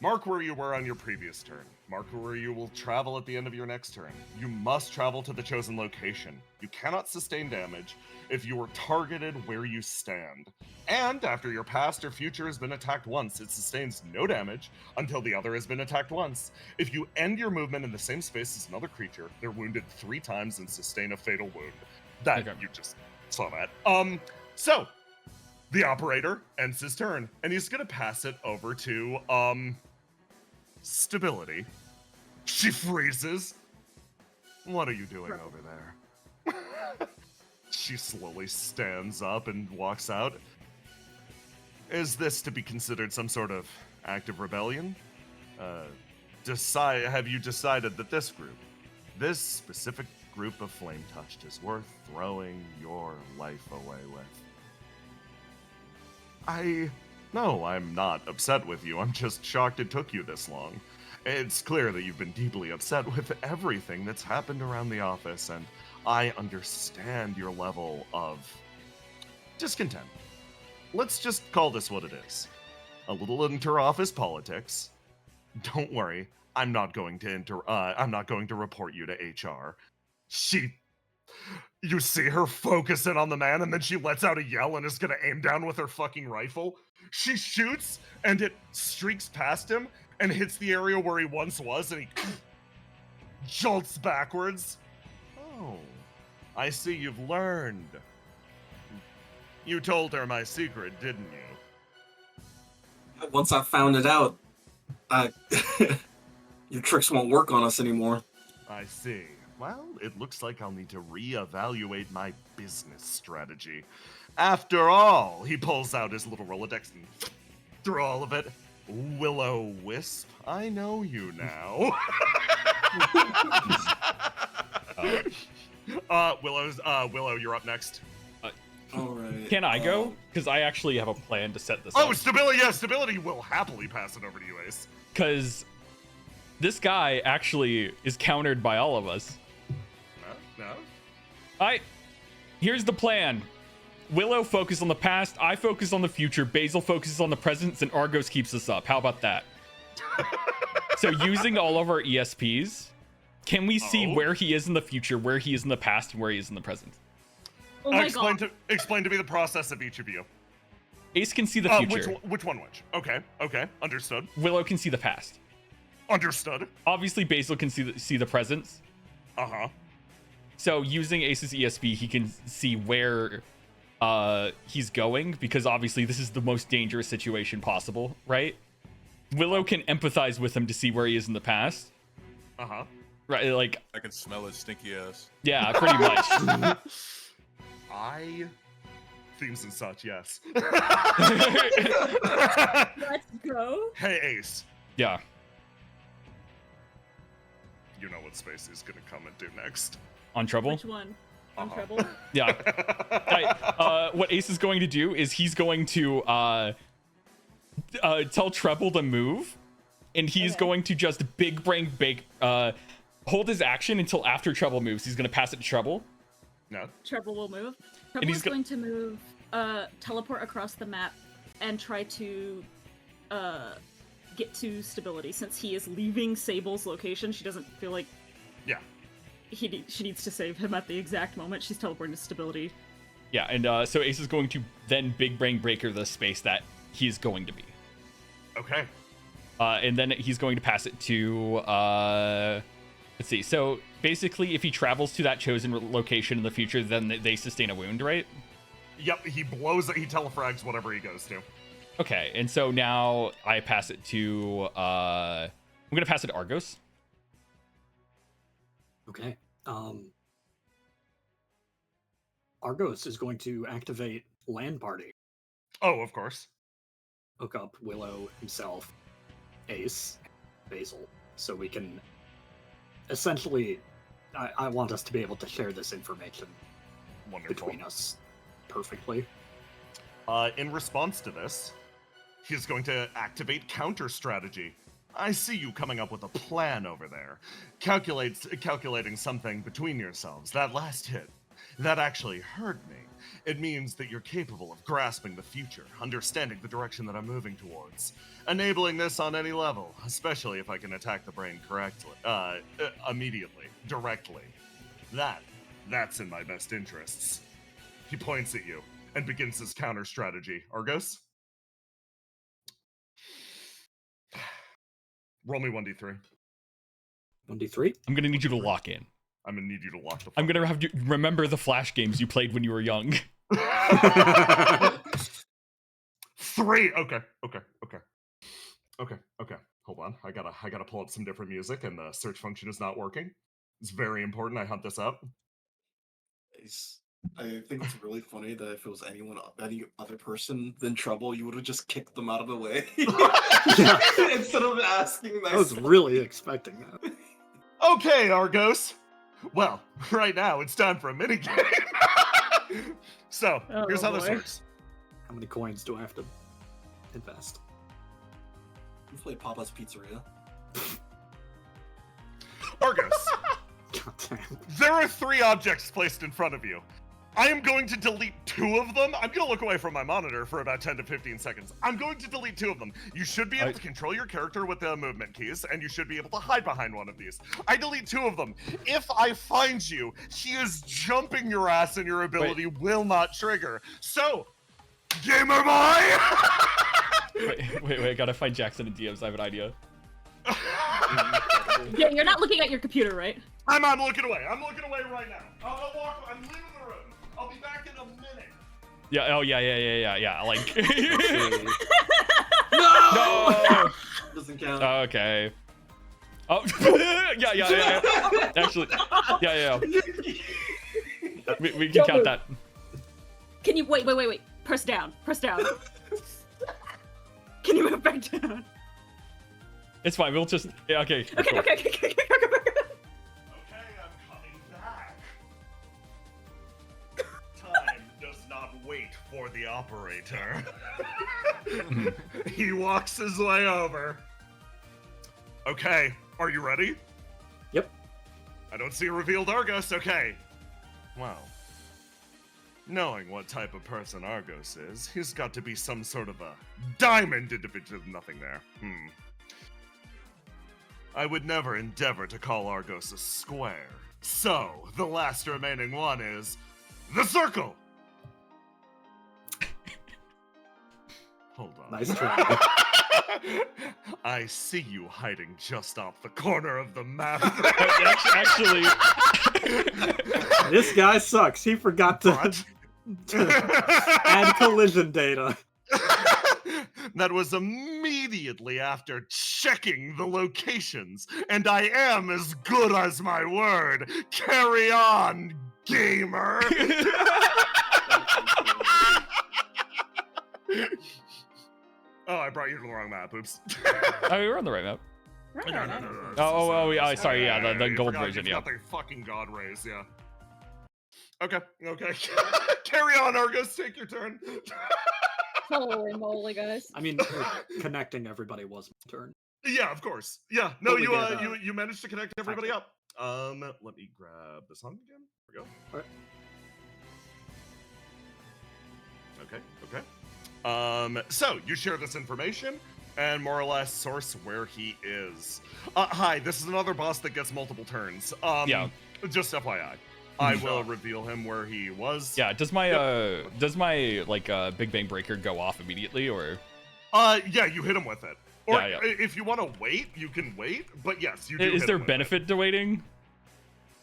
Mark where you were on your previous turn. Mark where you will travel at the end of your next turn. You must travel to the chosen location. You cannot sustain damage if you are targeted where you stand. And after your past or future has been attacked once, it sustains no damage until the other has been attacked once. If you end your movement in the same space as another creature, they're wounded 3 times and sustain a fatal wound. That, you just saw that. So, the operator ends his turn, and he's gonna pass it over to, Stability. She freezes. What are you doing over there? She slowly stands up and walks out. Is this to be considered some sort of act of rebellion? Have you decided that this specific group of flame-touched is worth throwing your life away with? No, I'm not upset with you. I'm just shocked it took you this long. It's clear that you've been deeply upset with everything that's happened around the office, and I understand your level of discontent. Let's just call this what it is. A little inter-office politics. Don't worry, I'm not going to report you to HR. You see her focus in on the man, and then she lets out a yell and is gonna aim down with her fucking rifle. She shoots, and it streaks past him and hits the area where he once was, and he jolts backwards. Oh, I see you've learned. You told her my secret, didn't you? Once I found it out, your tricks won't work on us anymore. I see. Well, it looks like I'll need to reevaluate my business strategy. After all, he pulls out his little Rolodex and through all of it. Will-O-Wisp, I know you now. Willow, you're up next. All right. Can I go? Because I actually have a plan to set this up. Oh, Stability, yeah, Stability will happily pass it over to you, Ace. Because this guy actually is countered by all of us. No? Here's the plan. Willow focuses on the past, I focus on the future, Basil focuses on the present, and Argos keeps us up. How about that? So using all of our ESPs, can we see where he is in the future, where he is in the past, and where he is in the present? Oh my god. Explain to me the process of each of you. Ace can see the future. Which one? Okay, understood. Willow can see the past. Understood. Obviously, Basil can see the present. Uh-huh. So using Ace's ESP, he can see where he's going, because obviously this is the most dangerous situation possible, right? Willow can empathize with him to see where he is in the past. Uh-huh. Right, like... I can smell his stinky ass. Yeah, pretty much. Themes and such, yes. Let's go. Hey, Ace. Yeah. You know what Space is gonna come and do next. On Trouble? Which one? On Uh-huh. Trouble? Yeah. Right. What Ace is going to do is he's going to tell Treble to move, and he's going to just big brain hold his action until after Treble moves. He's going to pass it to Treble. No. Treble will move. Treble is going to move, teleport across the map, and try to get to Stability since he is leaving Sable's location. She doesn't feel like she needs to save him at the exact moment. She's teleporting to Stability. Yeah, and so Ace is going to then Big Brain Breaker the space that he's going to be. Okay. And then he's going to pass it to, let's see. So basically, if he travels to that chosen location in the future, then they sustain a wound, right? Yep, he blows it, he telefrags whatever he goes to. Okay, and so now I pass it to, I'm going to pass it to Argos. Okay. Argos is going to activate Land Party. Oh, of course. Hook up Willow himself, Ace, Basil, so we can essentially. I want us to be able to share this information between us perfectly. In response to this, he's going to activate counter strategy. I see you coming up with a plan over there. Calculating something between yourselves. That last hit, that actually hurt me. It means that you're capable of grasping the future, understanding the direction that I'm moving towards, enabling this on any level, especially if I can attack the brain correctly, immediately, directly. That's in my best interests. He points at you and begins his counter strategy. Argos? Roll me 1d3. 1d3? I'm going to need you to lock in. I'm going to need you to lock the fuck I'm going to have you remember the Flash games you played when you were young. 3. Okay. Hold on. I gotta pull up some different music, and the search function is not working. It's very important. I hunt this up. I think it's really funny that if it was any other person than Trouble, you would have just kicked them out of the way instead of asking. I was really expecting that. Okay, Argos. Well, right now it's time for a minigame. So, here's how this works. How many coins do I have to invest? You play Papa's Pizzeria. Argos. God damn. There are 3 objects placed in front of you. I am going to delete 2 of them. I'm going to look away from my monitor for about 10 to 15 seconds. I'm going to delete 2 of them. You should be able to control your character with the movement keys, and you should be able to hide behind one of these. I delete 2 of them. If I find you, he is jumping your ass and your ability will not trigger. So, gamer boy! wait, I gotta find Jackson and DMs. I have an idea. Yeah, you're not looking at your computer, right? I'm looking away. I'm looking away right now. I'm leaving the room. I'll be back in a minute. Yeah. Oh, yeah. Like. No! Doesn't count. Okay. Oh. yeah. Actually. Yeah. We can count that. Can you wait? Press down. Can you move back down? It's fine. We'll just. Yeah, okay. Okay. Okay, I'm coming back. Time does not wait for the operator. He walks his way over. Okay, are you ready? Yep. I don't see a revealed Argos. Okay. Well, knowing what type of person Argos is, he's got to be some sort of a diamond individual. Nothing there. I would never endeavor to call Argos a square. So, the last remaining one is the circle! Hold on. Nice try. I see you hiding just off the corner of the map. Actually, this guy sucks. He forgot to add collision data. That was immediately after checking the locations, and I am as good as my word. Carry on, gamer. Oh, I brought you to the wrong map. Oops. Oh, we were on the right map. No. Oh, sorry. Yeah, the gold version. Yeah. Yeah. Got the fucking god rays. Yeah. Okay. Carry on, Argos. Take your turn. Holy moly, guys. I mean, connecting everybody was my turn. Yeah, of course. Yeah. No, Totally get you managed to connect everybody up. Let me grab the song again. Here we go. All right. Okay. So you share this information. and more or less source where he is. Hi, this is another boss that gets multiple turns. Yeah. Just FYI. I will reveal him where he was. Yeah, does my like Big Bang Breaker go off immediately, or? Yeah, you hit him with it. Or Yeah. if you want to wait, you can wait. But yes, you do. Is hit there him with benefit to waiting?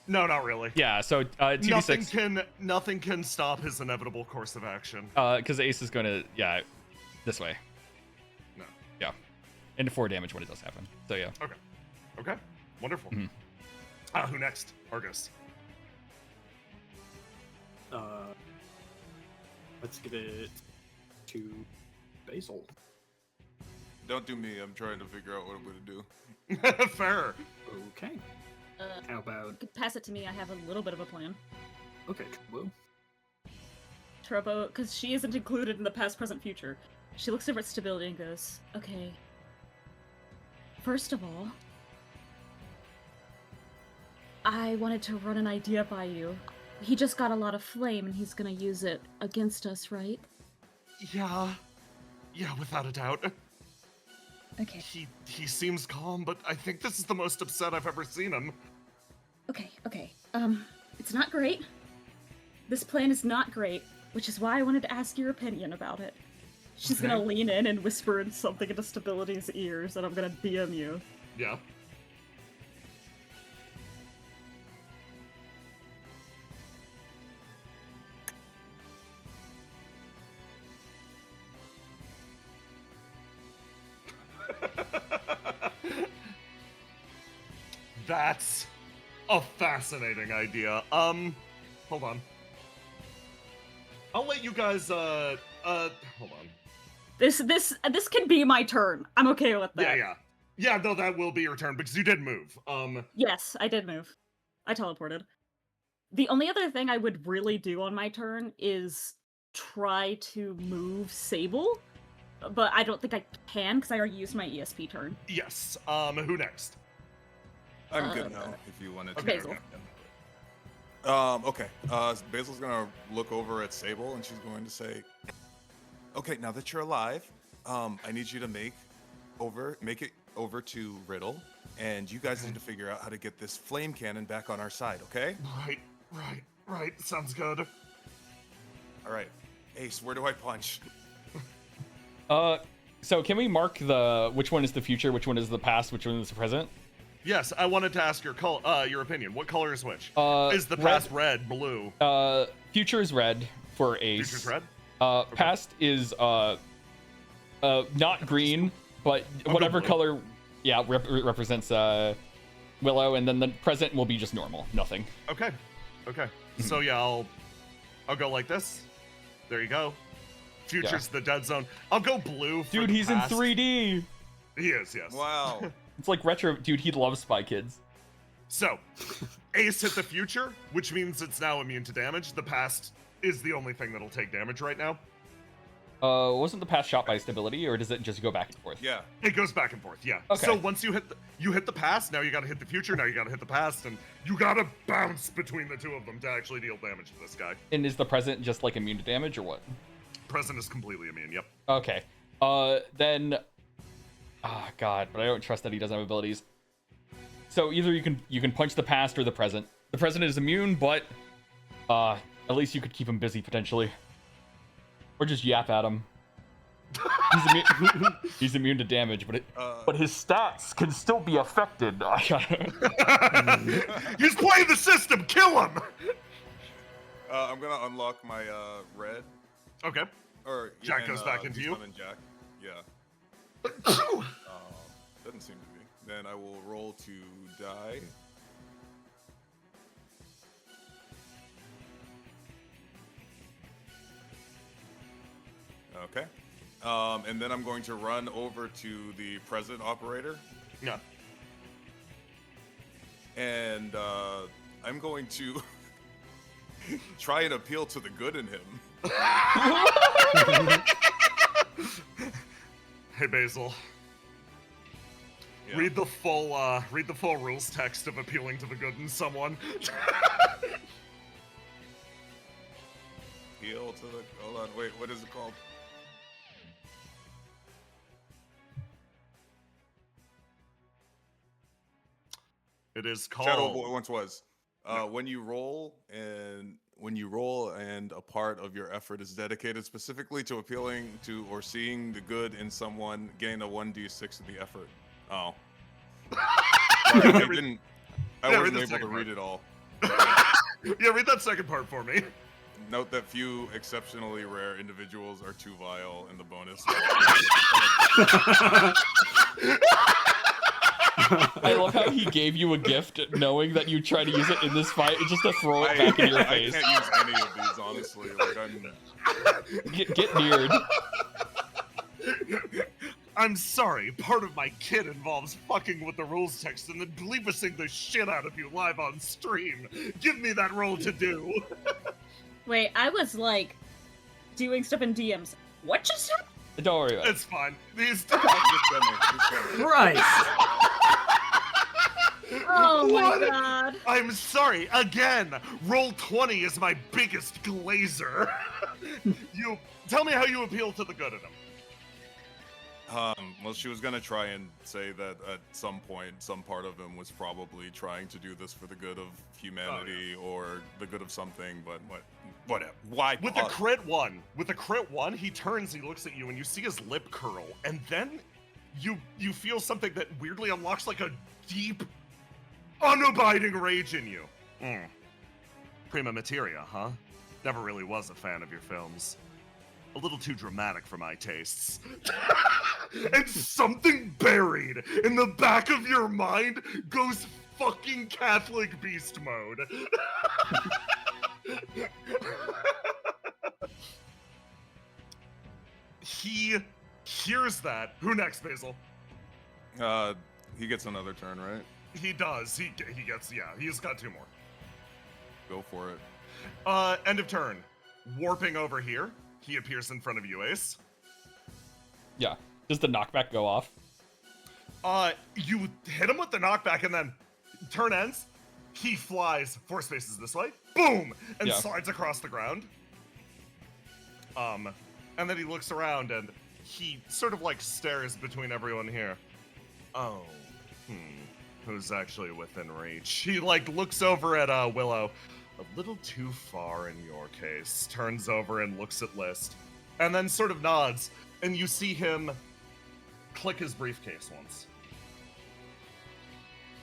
No, not really. Yeah, so TV6. Nothing can stop his inevitable course of action. Because Ace is gonna this way. No. Yeah, and 4 damage when it does happen. So yeah. Okay. Wonderful. Mhm. Who next? Argus. Let's get it to Basil. Don't do me. I'm trying to figure out what I'm gonna do. Fair. Okay. How about... Pass it to me. I have a little bit of a plan. Okay, Trobo. Trobo, because she isn't included in the past, present, future. She looks over at stability and goes, okay. First of all, I wanted to run an idea by you. He just got a lot of flame and he's gonna use it against us, right? Yeah, without a doubt. Okay. He seems calm, but I think this is the most upset I've ever seen him. Okay. It's not great. This plan is not great, which is why I wanted to ask your opinion about it. She's gonna lean in and whisper something into Stability's ears, and I'm gonna DM you. Yeah. That's a fascinating idea. Hold on. I'll let you guys, hold on. This can be my turn. I'm okay with that. Yeah, no, that will be your turn, because you did move. Yes, I did move. I teleported. The only other thing I would really do on my turn is try to move Sable, but I don't think I can, because I already used my ESP turn. Yes, who next? I'm good now, if you wanted to. Okay. Basil. Okay. Basil's gonna look over at Sable and she's going to say, "Okay, now that you're alive, I need you to make it over to Riddle, and you guys need to figure out how to get this flame cannon back on our side, okay?" Right. Sounds good. All right. Ace, where do I punch? So can we mark which one is the future, which one is the past, which one is the present? Yes, I wanted to ask your opinion. What color is which? Is the red. past red, blue? Future is red for Ace. Future's red? Okay. Past is not green, but whatever color represents Willow, and then the present will be just normal, nothing. Okay. So yeah, I'll go like this. There you go. Future's the dead zone. I'll go blue for Dude, the he's past. in 3D. He is, yes. Wow. It's like retro, dude. He loves Spy Kids. So, Ace hit the future, which means it's now immune to damage. The past is the only thing that'll take damage right now. Wasn't the past shot by stability, or does it just go back and forth? Yeah. It goes back and forth, yeah. Okay. So once you hit the past, now you gotta hit the future, now you gotta hit the past, and you gotta bounce between the two of them to actually deal damage to this guy. And is the present just like immune to damage, or what? Present is completely immune, yep. Okay. Then... God, but I don't trust that he doesn't have abilities. So either you can punch the past or the present. The present is immune, but at least you could keep him busy potentially. Or just yap at him. He's immune to damage, but his stats can still be affected. He's playing the system. Kill him. I'm gonna unlock my red. Okay. Or Jack goes back into you. And Jack. Yeah. Doesn't seem to be. Then I will roll to die. Okay. And then I'm going to run over to the present operator. Yeah. And I'm going to try and appeal to the good in him. Hey Basil. Yeah. Read the full rules text of appealing to the good in someone. Appeal to the... Hold on, wait, what is it called? It is called Shadow Boy once was. When you roll and a part of your effort is dedicated specifically to appealing to or seeing the good in someone, gain a 1d6 of the effort. Oh. Sorry, I wasn't able to read it all. Yeah, read that second part for me. Note that few exceptionally rare individuals are too vile in the bonus. I love how he gave you a gift knowing that you try to use it in this fight just to throw it back in your face. I can't use any of these, honestly. Like, Get neared. I'm sorry, part of my kit involves fucking with the rules text and then bleeping the shit out of you live on stream. Give me that roll to do. Wait, I was like doing stuff in DMs. What just happened? Don't worry about it. It's fine. Christ! Oh my god. I'm sorry, again, roll 20 is my biggest glazer. You tell me how you appeal to the good in him. Well, she was gonna try and say that at some point, some part of him was probably trying to do this for the good of humanity or the good of something, but whatever. Why? With a crit one, he turns, he looks at you, and you see his lip curl, and then you feel something that weirdly unlocks like a deep, unabiding rage in you. Prima materia, huh? Never really was a fan of your films. A little too dramatic for my tastes. And something buried in the back of your mind goes fucking Catholic beast mode. He hears that. Who next, Basil? He gets another turn, right? He does. He gets, yeah, he's got 2 more. Go for it. End of turn. Warping over here. He appears in front of you, Ace. Yeah. Does the knockback go off? You hit him with the knockback, and then turn ends. He flies 4 spaces this way. Boom! And slides across the ground. And then he looks around, and he sort of, like, stares between everyone here. Oh. Who's actually within reach? He, like, looks over at, Willow. A little too far in your case. Turns over and looks at List. And then sort of nods. And you see him click his briefcase once.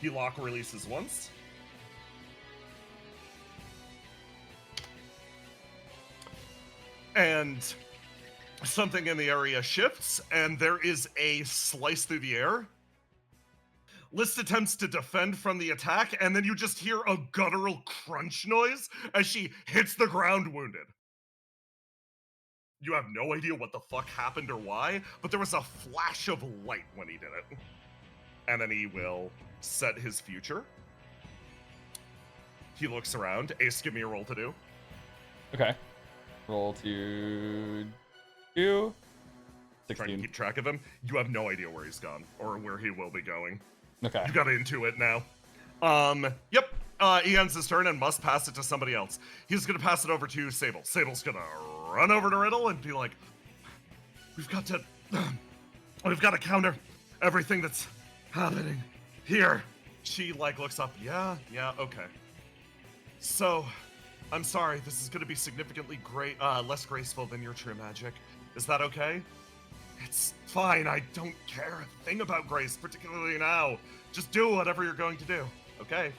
He lock releases once. And something in the area shifts, and there is a slice through the air. List attempts to defend from the attack, and then you just hear a guttural crunch noise as she hits the ground wounded. You have no idea what the fuck happened or why, but there was a flash of light when he did it. And then he will set his future. He looks around. Ace, give me a roll to do. Okay. Roll to do. 16. Trying to keep track of him. You have no idea where he's gone or where he will be going. Okay. You got into it now. Yep. He ends his turn and must pass it to somebody else. He's gonna pass it over to Sable. Sable's gonna run over to Riddle and be like, we've got to counter everything that's happening here. She, like, looks up. Yeah, okay. So, I'm sorry, this is gonna be significantly less graceful than your true magic. Is that okay? It's fine, I don't care a thing about grace, particularly now. Just do whatever you're going to do, okay?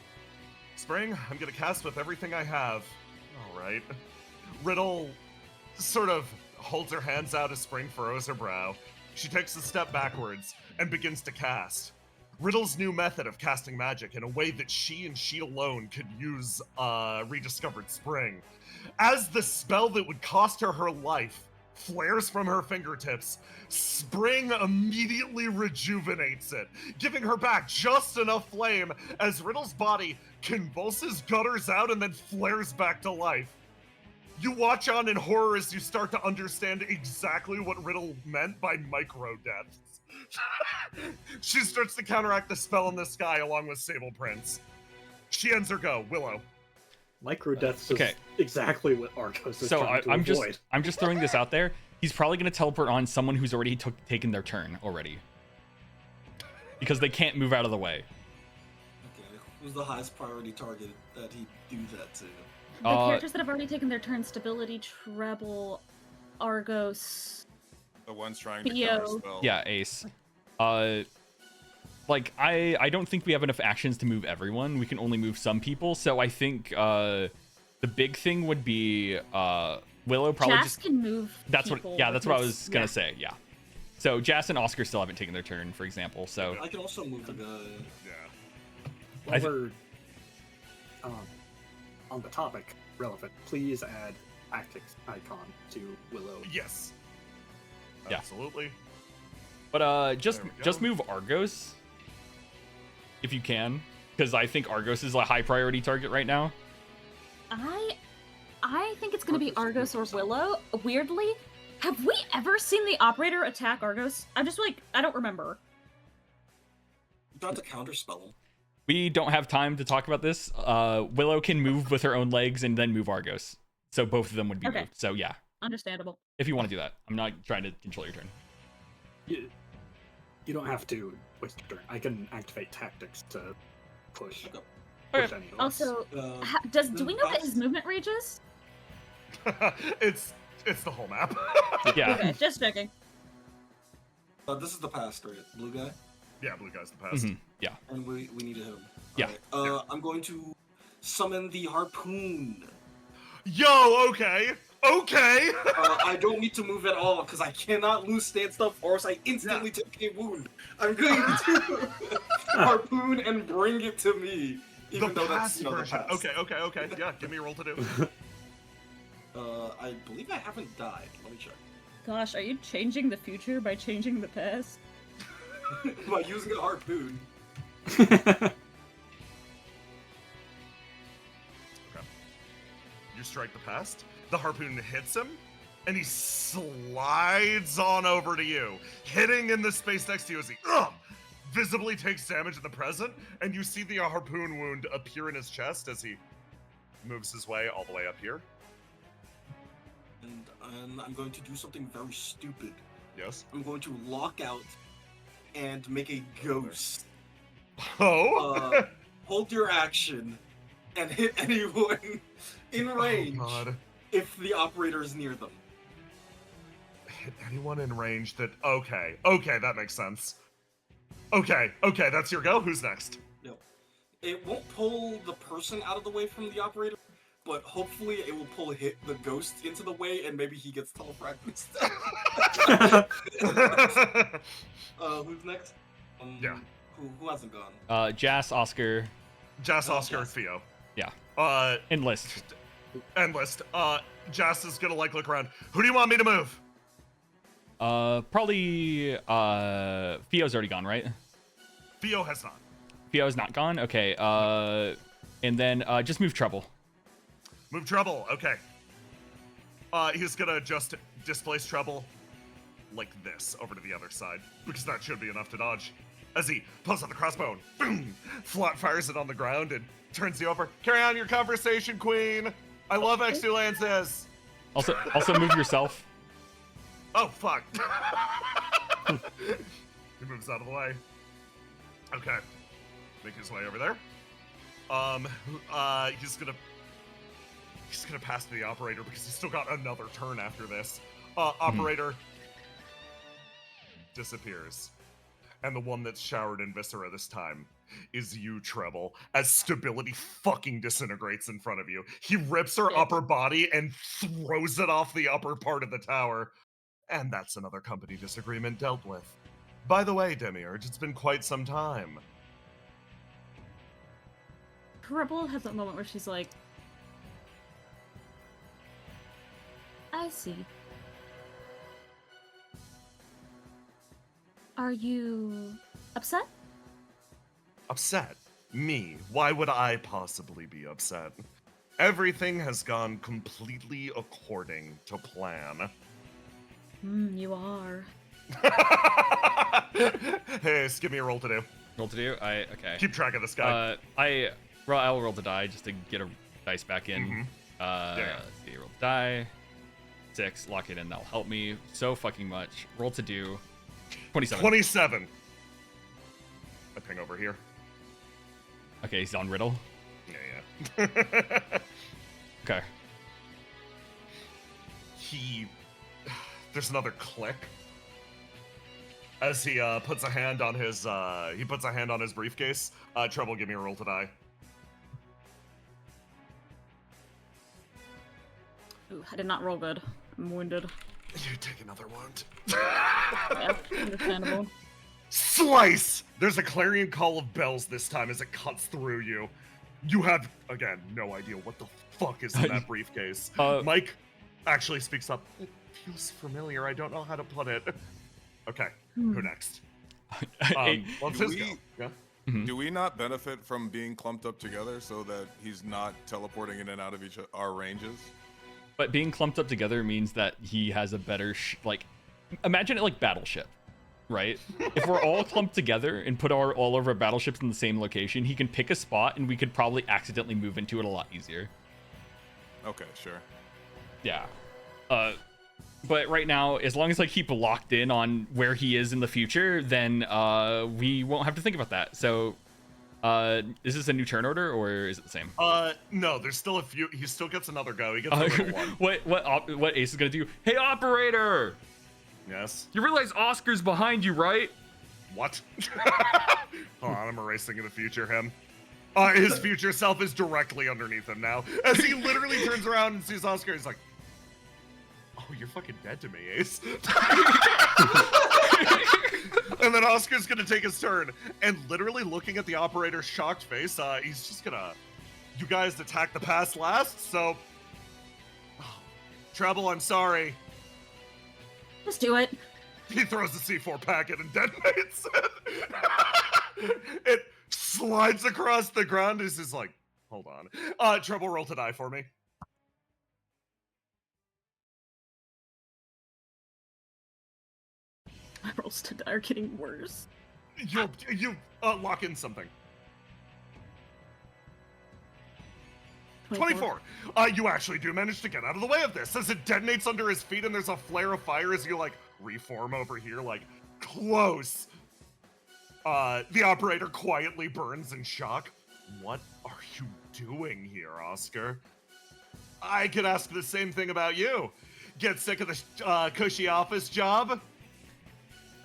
Spring, I'm gonna cast with everything I have. Alright. Riddle sort of holds her hands out as Spring furrows her brow. She takes a step backwards and begins to cast. Riddle's new method of casting magic in a way that she and she alone could use Rediscovered Spring. As the spell that would cost her her life flares from her fingertips, Spring immediately rejuvenates it, giving her back just enough flame as Riddle's body convulses, gutters out, and then flares back to life. You watch on in horror as you start to understand exactly what Riddle meant by micro-deaths. She starts to counteract the spell in the sky along with Sable Prince. She ends her go. Willow. Micro-deaths is exactly what Arcos is trying to avoid. I'm just throwing this out there. He's probably going to teleport on someone who's already taken their turn already. Because they can't move out of the way. Who's the highest priority target that he do that to? The characters that have already taken their turn: Stability, Treble, Argos. The one's trying to Theo. counterspell. Yeah, Ace. Like I don't think we have enough actions to move everyone. We can only move some people. So I think the big thing would be Willow probably Jas just. can move. That's what. people Yeah, with that's what I his- was gonna say. Yeah. So Jas and Oscar still haven't taken their turn, for example. So I can also move the guy. Yeah. While we're on the topic relevant, please add tactics icon to Willow. Yes. Yeah. Absolutely. But just There we just go. move Argos if you can, because I think Argos is a high priority target right now. I think it's gonna be Argos Argos or would be Willow. Weirdly, have we ever seen the operator attack Argos? I'm just like, I don't remember. You don't have to counterspell him. We don't have time to talk about this. Willow can move with her own legs and then move Argos, so both of them would be Okay. moved. So yeah, Understandable. if you want to do that, I'm not trying to control your turn. You don't have to waste your turn. I can activate tactics to push. Okay. push any of us. Also, Uh, do we know that his movement ranges? it's the whole map. Yeah. Okay, just checking. this is the past, right? Blue guy? Yeah, blue guy's the pest. Mhm, yeah. And we need to hit him. Yeah. Alright, I'm going to summon the harpoon. Yo, okay. Okay. I don't need to move at all because I cannot lose stance up or else I instantly take a wound. I'm going to harpoon and bring it to me. Even the though that's past the version. past. Okay. Yeah, give me a roll to do. I believe I haven't died. Let me check. Gosh, are you changing the future by changing the past? By using a harpoon. You strike the past. The harpoon hits him, and he slides on over to you, hitting in the space next to you as he visibly takes damage in the present, and you see the harpoon wound appear in his chest as he moves his way all the way up here. And I'm going to do something very stupid. Yes. I'm going to lock out and make a ghost. Oh. Hold your action and hit anyone in range Oh, God. if the operator is near them. Hit anyone in range that. Okay, that makes sense. Okay, that's your go. Who's next? Yep. It won't pull the person out of the way from the operator, but hopefully it will pull the ghost into the way and maybe he gets teleported instead. Who's next? Yeah. Who hasn't gone? Jas, Oscar, Jas, Oh, Oscar, Jas. Theo. yeah, And list. list. Jas is gonna look around. Who do you want me to move? Probably Theo's already gone, right? Theo has not. Theo's not gone. Okay. And then just move Trouble. Move Trouble. Okay. He's gonna just displace Trouble like this over to the other side because that should be enough to dodge. As he pulls out the crossbow, boom, flat fires it on the ground and turns you over. Carry on your conversation, Queen. I love exulances. Also move yourself. Oh fuck. He moves out of the way. Okay. Make his way over there. He's gonna pass to the operator because he's still got another turn after this. Operator disappears. And the one that's showered in viscera this time is you, Treble, as Stability fucking disintegrates in front of you. He rips her upper body and throws it off the upper part of the tower. And that's another company disagreement dealt with. By the way, Demiurge, it's been quite some time. Rebel has that moment where she's like, I see. Are you upset? Upset? Me? Why would I possibly be upset? Everything has gone completely according to plan. You are. Hey, give me a roll to do. Roll to do. Okay. Keep track of this guy. I'll roll the die just to get a dice back in. Mhm. Let's see. Roll the die. 6. Lock it in. That'll help me so fucking much. Roll to do. 27. 27. I ping over here. Okay, he's on riddle. Yeah. Okay. There's another click as he puts a hand on his briefcase. Trouble, give me a roll to die. Ooh, I did not roll good. I'm wounded. You take another wound. Yeah, understandable. Slice! There's a clarion call of bells this time as it cuts through you. You have, again, no idea what the fuck is in that briefcase. Mike actually speaks up. It feels familiar. I don't know how to put it. Okay, who next? Well, it's his go. Yeah? Do we not benefit from being clumped up together so that he's not teleporting in and out of our ranges? But being clumped up together means that he has a better imagine it like Battleship, right? If we're all clumped together and put all of our battleships in the same location, he can pick a spot and we could probably accidentally move into it a lot easier. Okay, sure. Yeah. But right now, as long as I keep locked in on where he is in the future, then we won't have to think about that. So is this a new turn order or is it the same? No, there's still a few. He still gets another go. He gets another one. What Ace is gonna do? Hey, operator! Yes? You realize Oscar's behind you, right? What? Hold on, I'm erasing in the future him. His future self is directly underneath him now. As he literally turns around and sees Oscar, he's like, oh, you're fucking dead to me, Ace. And then Oscar's gonna take his turn, and literally looking at the operator's shocked face, he's just gonna, you guys attack the past last, so, Treble, I'm sorry. Let's do it. He throws the C4 packet and detonates it. It slides across the ground. He's just like, hold on. Treble, roll to die for me. My rolls to die are getting worse. You lock in something. 24. You actually do manage to get out of the way of this as it detonates under his feet and there's a flare of fire as you like reform over here, like close. The operator quietly burns in shock. What are you doing here, Oscar? I could ask the same thing about you. Get sick of the cushy office job?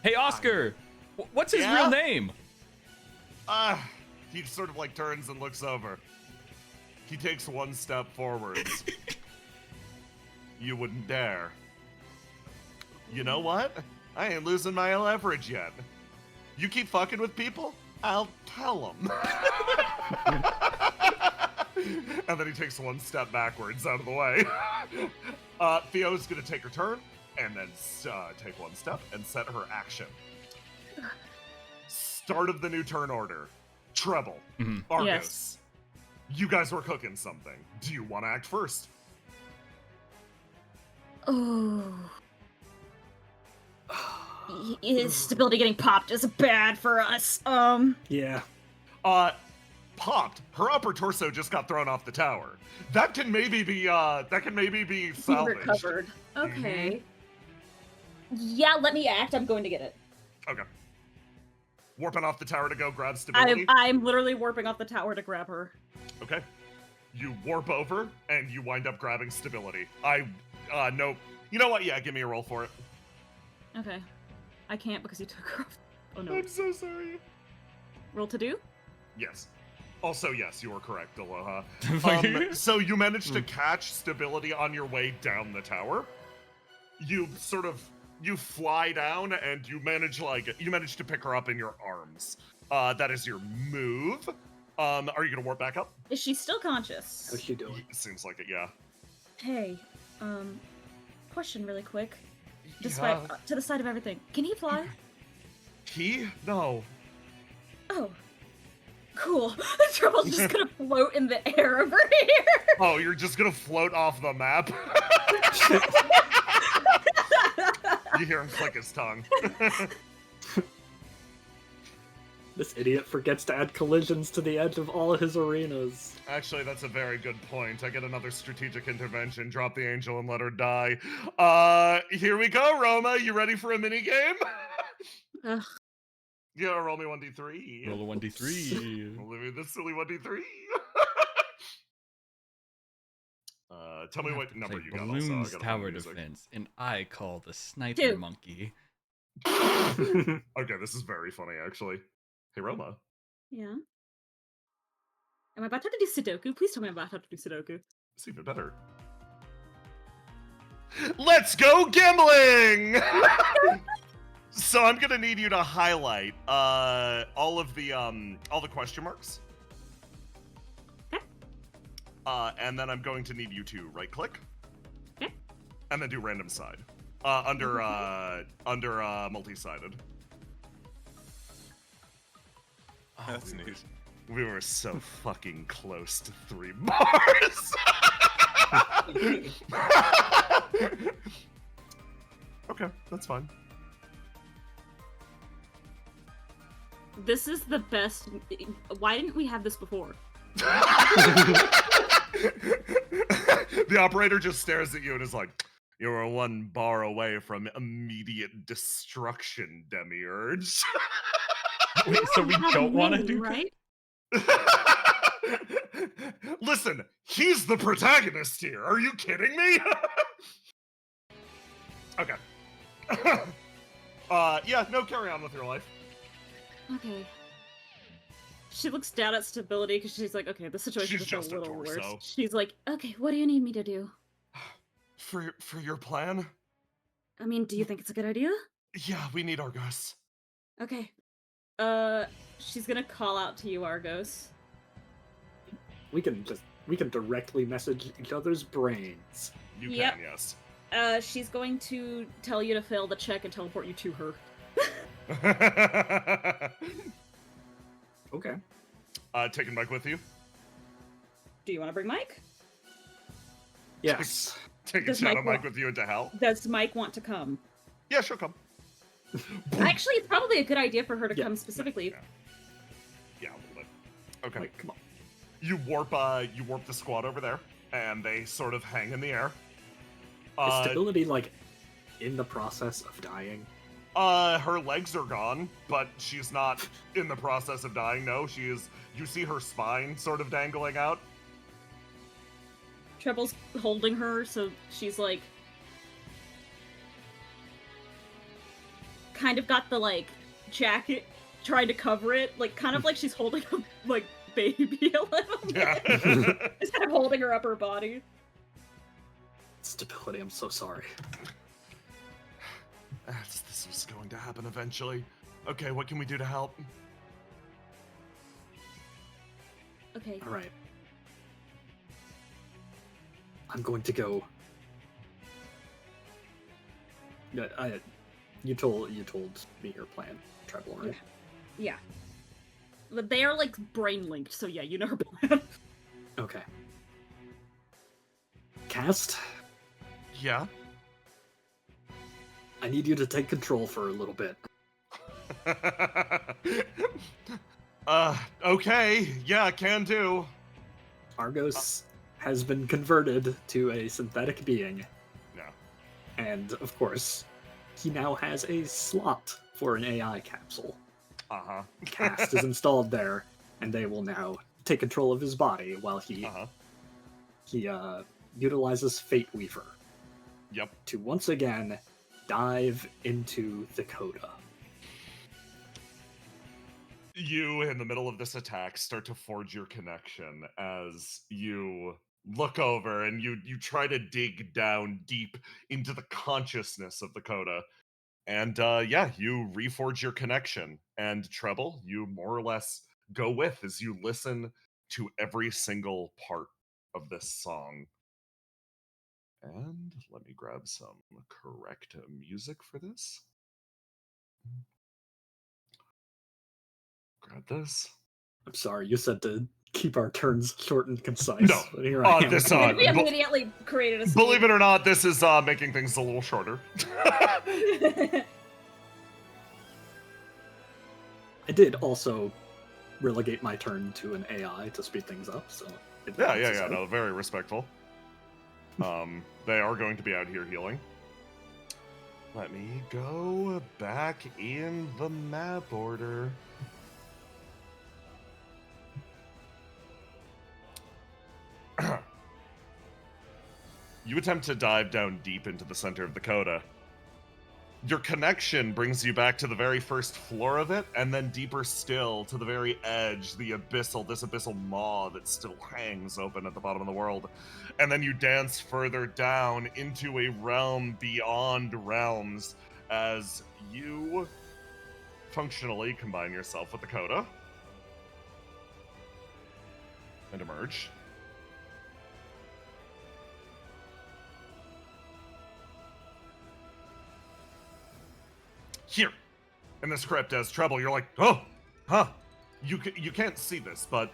Hey, Oscar! What's his real name? He sort of like turns and looks over. He takes one step forwards. You wouldn't dare. You know what? I ain't losing my leverage yet. You keep fucking with people, I'll tell them. And then he takes one step backwards out of the way. Theo's gonna take her turn, and then take one step and set her action. Start of the new turn order. Treble. Argos. Yes. You guys were cooking something. Do you want to act first? Oh. Is stability getting popped is bad for us. Yeah. Popped. Her upper torso just got thrown off the tower. That can maybe be salvaged. Recovered. Okay. Yeah, let me act. I'm going to get it. Okay. Warping off the tower to go grab stability. I'm literally warping off the tower to grab her. Okay. You warp over and you wind up grabbing stability. Nope. You know what? Yeah, give me a roll for it. Okay. I can't because you took her off. Oh no. I'm so sorry. Roll to do? Yes. Also, yes, you are correct, Aloha. So you managed to catch stability on your way down the tower. You fly down and you manage to pick her up in your arms. That is your move. Are you gonna warp back up? Is she still conscious? How's she doing? Seems like it, yeah. Hey, question really quick. Despite to the side of everything, can he fly? He? No. Oh, cool. Trouble's just gonna float in the air over here. Oh, you're just gonna float off the map? You hear him click his tongue. This idiot forgets to add collisions to the edge of all of his arenas. Actually, that's a very good point. I get another strategic intervention. Drop the angel and let her die. Here we go, Roma. You ready for a mini game? Yeah, roll me 1d3. Roll a 1d3. Roll me this silly 1d3. Tell me what number you got. Also, I Balloons gotta find tower the music. defense, and I call the sniper 2. monkey. Okay, this is very funny, actually. Hey, Roma. Yeah. Am I about to do Sudoku? Please tell me I'm about to do Sudoku. It's even better. Let's go gambling! So I'm gonna need you to highlight all the question marks. Okay. And then I'm going to need you to right click. Okay. And then do random side. Under multi-sided. That's neat. We were so fucking close to 3 bars. Okay, that's fine. This is the best. Why didn't we have this before? The operator just stares at you and is like, "You are 1 bar away from immediate destruction, Demiurge." Wait, so we Have don't want to win, do right? Listen, he's the protagonist here. Are you kidding me? Okay. Yeah, no, carry on with your life. Okay. She looks down at Stability because she's like, okay, the situation She's is just a a little worse. torso. She's like, okay, what do you need me to do? For your plan? I mean, do you think it's a good idea? Yeah, we need Argos. Okay. She's gonna call out to you, Argos. We can directly message each other's brains. You Yep. can, yes. She's going to tell you to fail the check and teleport you to her. Okay. Taking Mike with you? Do you want to bring Mike? Yes. Taking Does Shadow Mike Mike want- with you into hell? Does Mike want to come? Yeah, she'll come. Actually, it's probably a good idea for her to Yeah. come specifically. Yeah, a little bit. Okay. Like, come on. You warp the squad over there, and they sort of hang in the air. Is Stability like in the process of dying? Her legs are gone, but she's not in the process of dying. No, she is. You see her spine sort of dangling out. Treble's holding her, so she's like kind of got the like jacket trying to cover it, like kind of like she's holding a like baby a little bit. Yeah. Just kind of holding her upper body. Stability, I'm so sorry. This was going to happen eventually. Okay, what can we do to help? Okay. All right. I'm going to go. No, you told me your plan, Treble, right? Yeah. But they are like brain linked, so yeah, you know her plan. Okay. Cast, Yeah. I need you to take control for a little bit. Okay. Yeah, can do. Argos has been converted to a synthetic being, No. and of course, he now has a slot for an AI capsule. Uh-huh. Cast is installed there, and they will now take control of his body while he utilizes Fate Weaver Yep. to once again dive into the coda. You, in the middle of this attack, start to forge your connection as you look over and you try to dig down deep into the consciousness of the coda. And yeah, you reforge your connection. And Treble, you more or less go with as you listen to every single part of this song. And let me grab some correct music for this. Grab this. I'm sorry, you said to keep our turns short and concise. No, but here I am. this We immediately created a believe it or not, this is making things a little shorter. I did also relegate my turn to an AI to speed things up, so if Yeah, that's yeah, necessary. no, very respectful. They are going to be out here healing. Let me go back in the map order. You attempt to dive down deep into the center of the coda. Your connection brings you back to the very first floor of it, and then deeper still to the very edge, this abyssal maw that still hangs open at the bottom of the world. And then you dance further down into a realm beyond realms as you functionally combine yourself with the coda and emerge. Here, in this crypt as Treble, you're like, oh, huh. You can't see this, but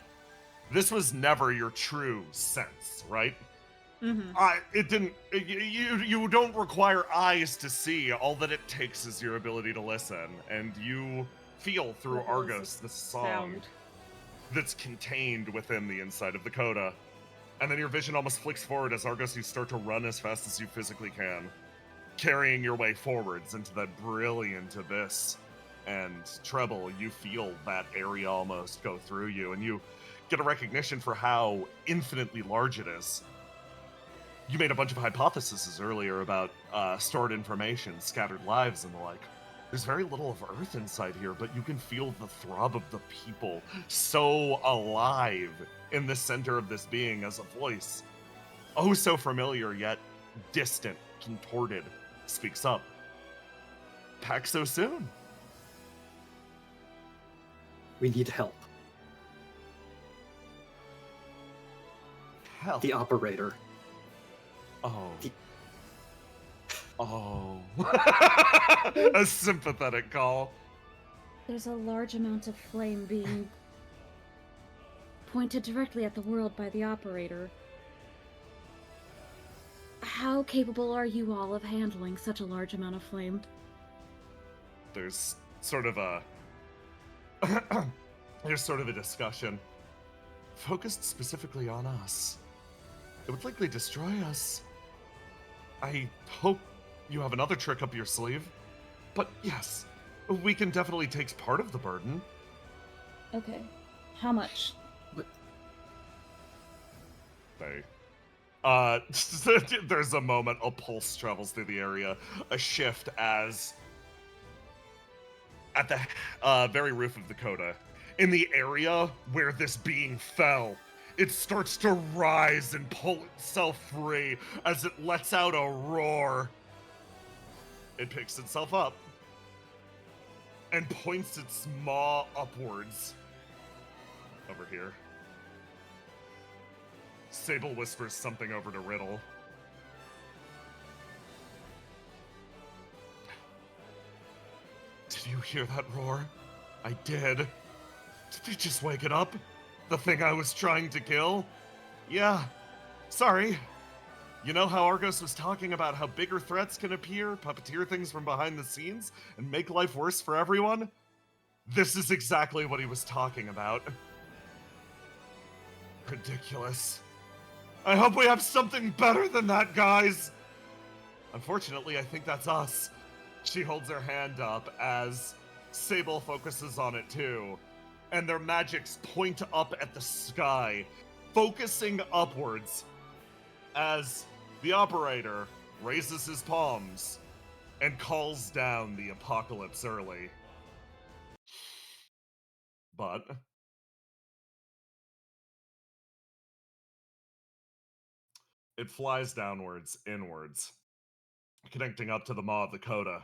this was never your true sense, right? Mm-hmm. You don't require eyes to see. All that it takes is your ability to listen, and you feel through What was Argos the the song sound? that's contained within the inside of the coda. And then your vision almost flicks forward as Argos, you start to run as fast as you physically can, carrying your way forwards into that brilliant abyss. And Treble, you feel that area almost go through you, and you get a recognition for how infinitely large it is. You made a bunch of hypotheses earlier about stored information, scattered lives, and the like. There's very little of Earth inside here, but you can feel the throb of the people so alive in the center of this being as a voice. Oh, so familiar, yet distant, contorted, speaks up. Back so soon? We need help. Help. The operator. Oh. Oh. A sympathetic call. There's a large amount of flame being pointed directly at the world by the operator. How capable are you all of handling such a large amount of flame? There's sort of a discussion focused specifically on us. It would likely destroy us. I hope you have another trick up your sleeve, but yes, we can definitely take part of the burden. Okay. How much? There's a moment, a pulse travels through the area, a shift as at the very roof of the coda, in the area where this being fell, it starts to rise and pull itself free as it lets out a roar. It picks itself up and points its maw upwards. Over here. Sable whispers something over to Riddle. Did you hear that roar? I did. Did you just wake it up? The thing I was trying to kill? Yeah. Sorry. You know how Argos was talking about how bigger threats can appear, puppeteer things from behind the scenes, and make life worse for everyone? This is exactly what he was talking about. Ridiculous. I hope we have something better than that, guys! Unfortunately, I think that's us. She holds her hand up as Sable focuses on it too, and their magics point up at the sky, focusing upwards as the operator raises his palms and calls down the apocalypse early. But it flies downwards, inwards, connecting up to the maw of the coda.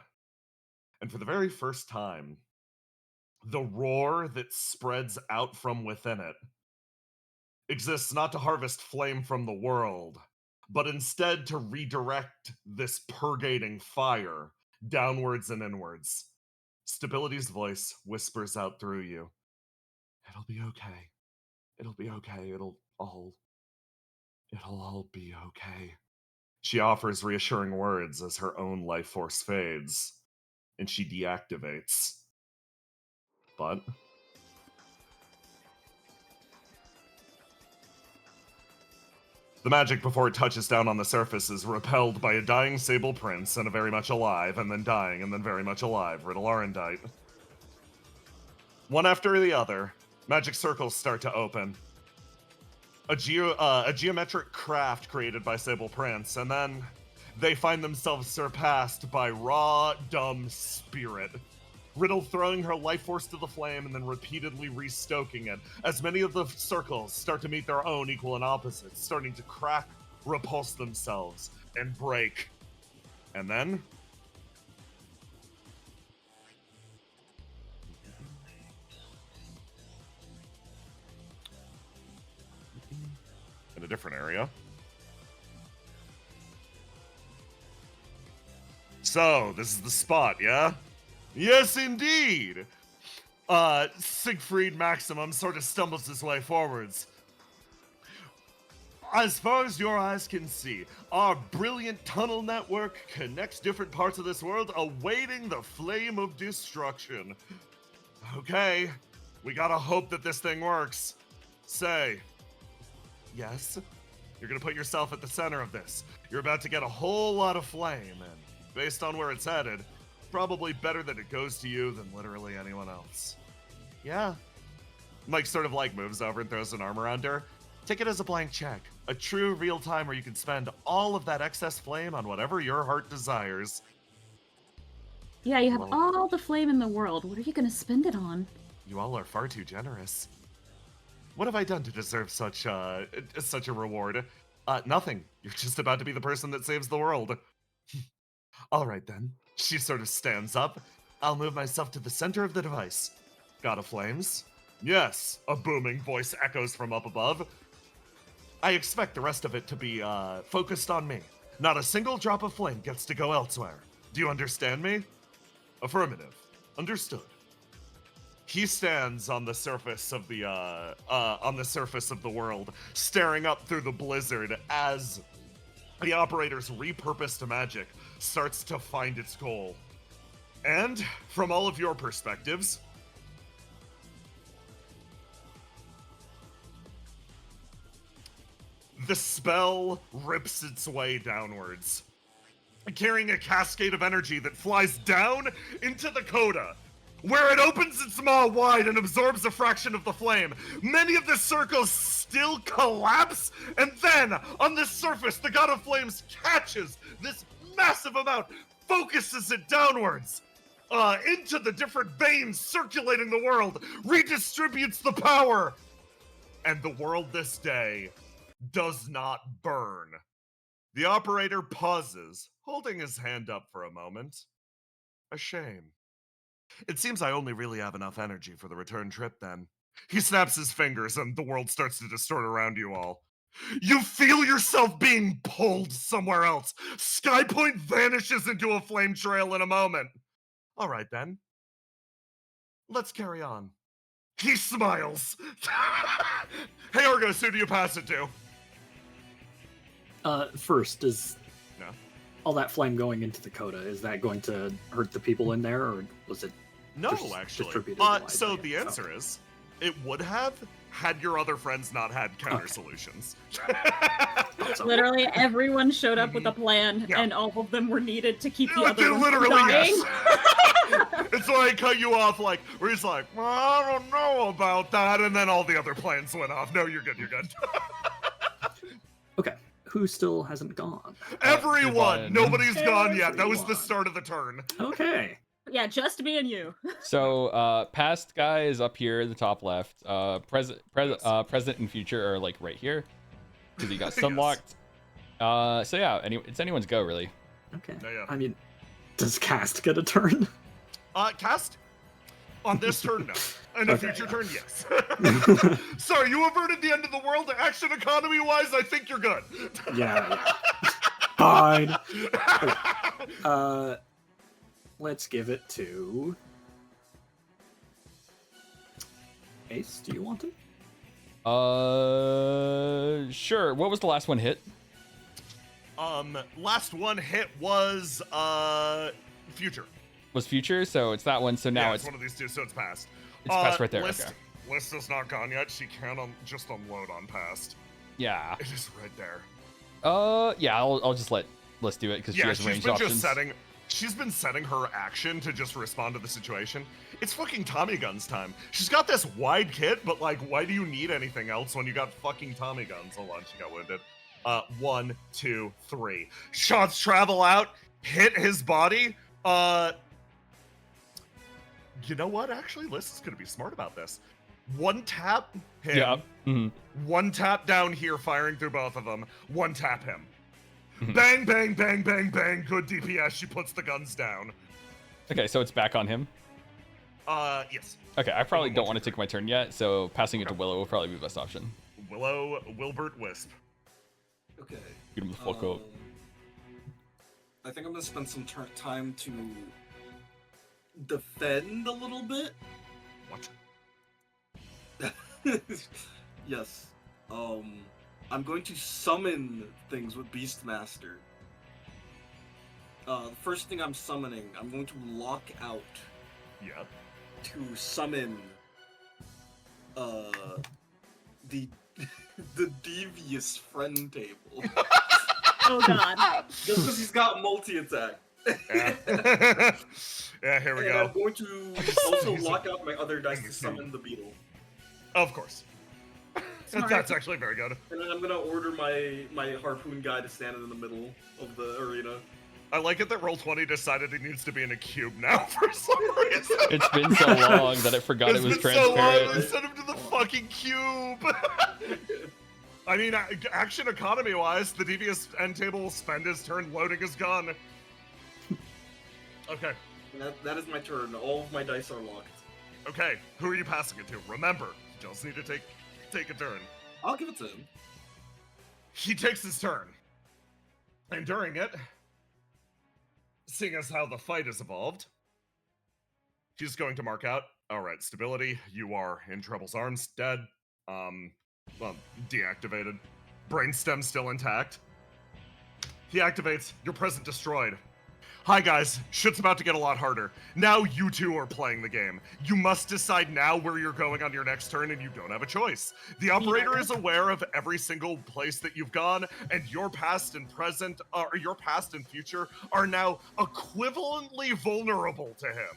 And for the very first time, the roar that spreads out from within it exists not to harvest flame from the world, but instead to redirect this purgating fire downwards and inwards. Stability's voice whispers out through you. It'll be okay. It'll be okay. It'll all be okay. She offers reassuring words as her own life force fades, and she deactivates. But The magic before it touches down on the surface is repelled by a dying sable prince and a very much alive, and then dying, and then very much alive Riddle Arendite. One after the other, magic circles start to open. A geometric craft created by Sable Prince, and then they find themselves surpassed by raw, dumb spirit. Riddle throwing her life force to the flame and then repeatedly restoking it, as many of the circles start to meet their own equal and opposites, starting to crack, repulse themselves, and break. And then... in a different area. So, this is the spot, yeah? Yes, indeed! Siegfried Maximum sort of stumbles his way forwards. As far as your eyes can see, our brilliant tunnel network connects different parts of this world, awaiting the flame of destruction. Okay, we gotta hope that this thing works. Say, yes? You're gonna put yourself at the center of this. You're about to get a whole lot of flame, and based on where it's headed, probably better that it goes to you than literally anyone else. Yeah. Mike sort of like moves over and throws an arm around her. Take it as a blank check. A true real time where you can spend all of that excess flame on whatever your heart desires. Yeah, you have all the flame in the world. What are you gonna spend it on? You all are far too generous. What have I done to deserve such a reward? Nothing. You're just about to be the person that saves the world. All right then. She sort of stands up. I'll move myself to the center of the device. God of Flames? Yes, a booming voice echoes from up above. I expect the rest of it to be focused on me. Not a single drop of flame gets to go elsewhere. Do you understand me? Affirmative. Understood. He stands on the surface of the world, staring up through the blizzard as the operator's repurposed magic starts to find its goal. And from all of your perspectives, the spell rips its way downwards, carrying a cascade of energy that flies down into the coda, where it opens its maw wide and absorbs a fraction of the flame. Many of the circles still collapse, and then, on the surface, the God of Flames catches this massive amount, focuses it downwards, into the different veins circulating the world, redistributes the power, and the world this day does not burn. The operator pauses, holding his hand up for a moment. A shame. It seems I only really have enough energy for the return trip then. He snaps his fingers and the world starts to distort around you all. You feel yourself being pulled somewhere else. Skypoint vanishes into a flame trail in a moment. All right then. Let's carry on. He smiles. Hey Argos, who do you pass it to? First, is No. all that flame going into the coda, is that going to hurt the people in there, or was it No, just actually. distributed So widely? the answer is, it would have had your other friends not had counter solutions. Literally everyone showed up with a plan, Yeah. and all of them were needed to keep the Yeah, other ones literally, from dying. yes. It's why I cut you off, like, where he's like, well, I don't know about that, and then all the other plans went off. No, you're good, you're good. Okay, who still hasn't gone? Everyone! Nobody's gone yet. That was the Everyone. start of the turn. Okay. Yeah, just me and you. So, past guy is up here in the top left. Present and future are like right here, because he got sunlocked. So yeah, it's anyone's go really. Okay. Yeah. I mean, does Cast get a turn? Cast? On this turn, no. And a Okay, future yeah. turn, yes. Sorry, you averted the end of the world. Action economy-wise, I think you're good. Yeah. Fine. Okay. Let's give it to Ace. Do you want it? Sure. What was the last one hit? Last one hit was future. Was future, so it's that one. So now Yeah, it's one of these two, so it's past. It's past right there. List, Okay. List is not gone yet. She can just unload on past. Yeah. It is right there. Yeah, I'll just let Liz do it because she has ranged options. She's been setting her action to just respond to the situation. It's fucking Tommy guns time. She's got this wide kit, but like, why do you need anything else when you got fucking Tommy guns? Hold on, she got wounded. 1, 2, 3. Shots travel out, hit his body. You know what? Actually, Liz is gonna be smart about this. One tap him. Yeah. Mm-hmm. One tap down here, firing through both of them. One tap him. Bang, bang, bang, bang, bang. Good DPS. She puts the guns down. Okay, so it's back on him. Yes. Okay, I probably don't want to take my turn yet, so passing it to Willow will probably be the best option. Willow, Wilbert, Wisp. Okay. Get him the fuck up. I think I'm gonna spend some time to defend a little bit. What? Yes. I'm going to summon things with Beastmaster. The first thing I'm summoning, I'm going to lock out. Yep. To summon the the devious friend table. Oh god. Just because he's got multi-attack. Yeah, here we and go. I'm going to also lock out my other dice to summon the beetle. Of course. That's actually very good. And then I'm gonna order my harpoon guy to stand in the middle of the arena. I like it that Roll20 decided it needs to be in a cube now for some reason. It's been so long that I forgot it was transparent. So long, they sent him to the fucking cube. I mean, action economy-wise, the devious end table will spend his turn loading his gun. Okay. That is my turn. All of my dice are locked. Okay, who are you passing it to? Remember, you just need to take a turn. I'll give it to him. He takes his turn. And during it, seeing as how the fight has evolved, she's going to mark out, all right, stability, you are in Trouble's arms, dead, well, deactivated. Brainstem still intact. He activates, your present destroyed. Hi guys, shit's about to get a lot harder. Now you two are playing the game. You must decide now where you're going on your next turn and you don't have a choice. The operator is aware of every single place that you've gone, and your past and present, or your past and future are now equivalently vulnerable to him.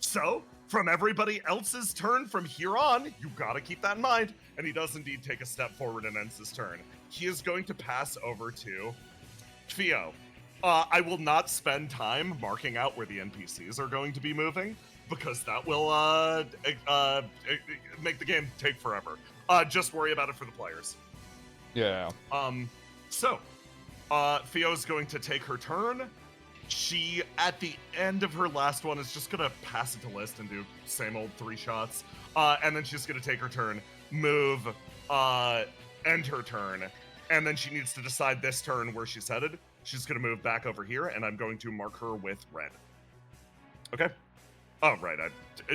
So, from everybody else's turn from here on, you gotta keep that in mind, and he does indeed take a step forward and ends his turn. He is going to pass over to Theo. I will not spend time marking out where the NPCs are going to be moving, because that will make the game take forever. Just worry about it for the players. Yeah. So, Theo's going to take her turn. She, at the end of her last one, is just gonna pass it to List and do same old 3 shots. And then she's gonna take her turn, move, end her turn, and then she needs to decide this turn where she's headed. She's going to move back over here, and I'm going to mark her with red. Okay? Oh, right.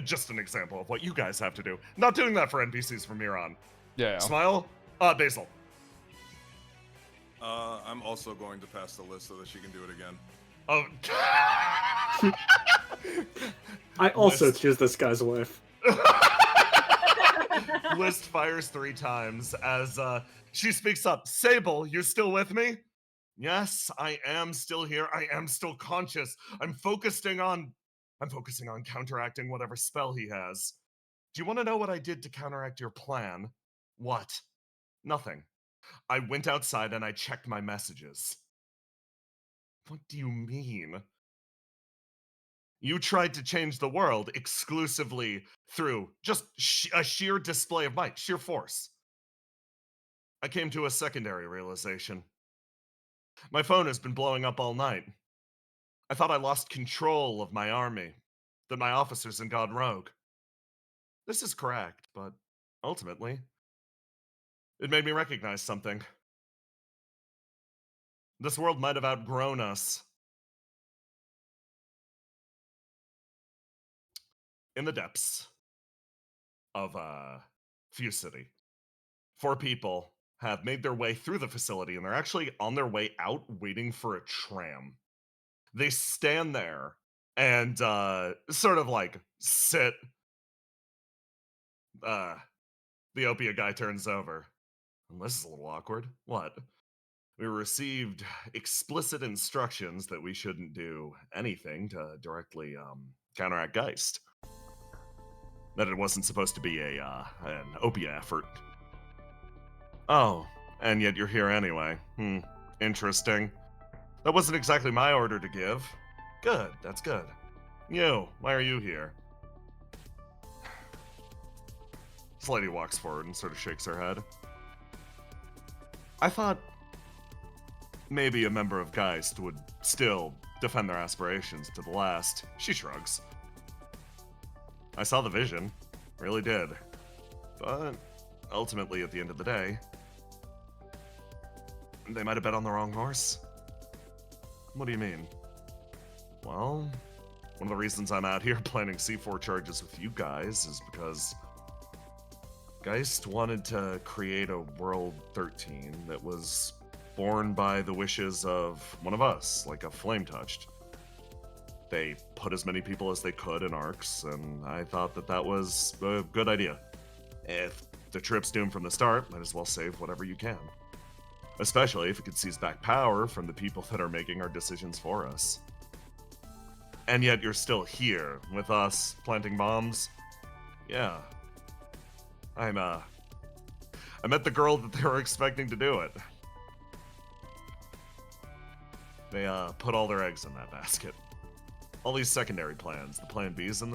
Just an example of what you guys have to do. Not doing that for NPCs from here on. Yeah. Smile. Basil. I'm also going to pass the list so that she can do it again. Oh. I also choose this guy's wife. List fires 3 times as she speaks up. Sable, you still with me? Yes, I am still here. I am still conscious. I'm focusing on counteracting whatever spell he has. Do you want to know what I did to counteract your plan? What? Nothing. I went outside and I checked my messages. What do you mean? You tried to change the world exclusively through just a sheer display of might, sheer force. I came to a secondary realization. My phone has been blowing up all night. I thought I lost control of my army, that my officers had gone rogue. This is correct, but ultimately, it made me recognize something. This world might have outgrown us. In the depths of Fuse City, 4 people have made their way through the facility, and they're actually on their way out waiting for a tram. They stand there and sort of like sit. The opiate guy turns over. This is a little awkward. What? We received explicit instructions that we shouldn't do anything to directly counteract Geist. That it wasn't supposed to be an opiate effort. Oh, and yet you're here anyway. Interesting. That wasn't exactly my order to give. Good, that's good. You, why are you here? This lady walks forward and sort of shakes her head. I thought maybe a member of Geist would still defend their aspirations to the last. She shrugs. I saw the vision, really did. But ultimately, at the end of the day, they might have bet on the wrong horse. What do you mean? Well, one of the reasons I'm out here planning C4 charges with you guys is because Geist wanted to create a World 13 that was born by the wishes of one of us, like a flame touched. They put as many people as they could in arcs, and I thought that that was a good idea. If the trip's doomed from the start, might as well save whatever you can. Especially if it could seize back power from the people that are making our decisions for us. And yet you're still here, with us, planting bombs? Yeah. I met the girl that they were expecting to do it. They put all their eggs in that basket. All these secondary plans, the plan Bs and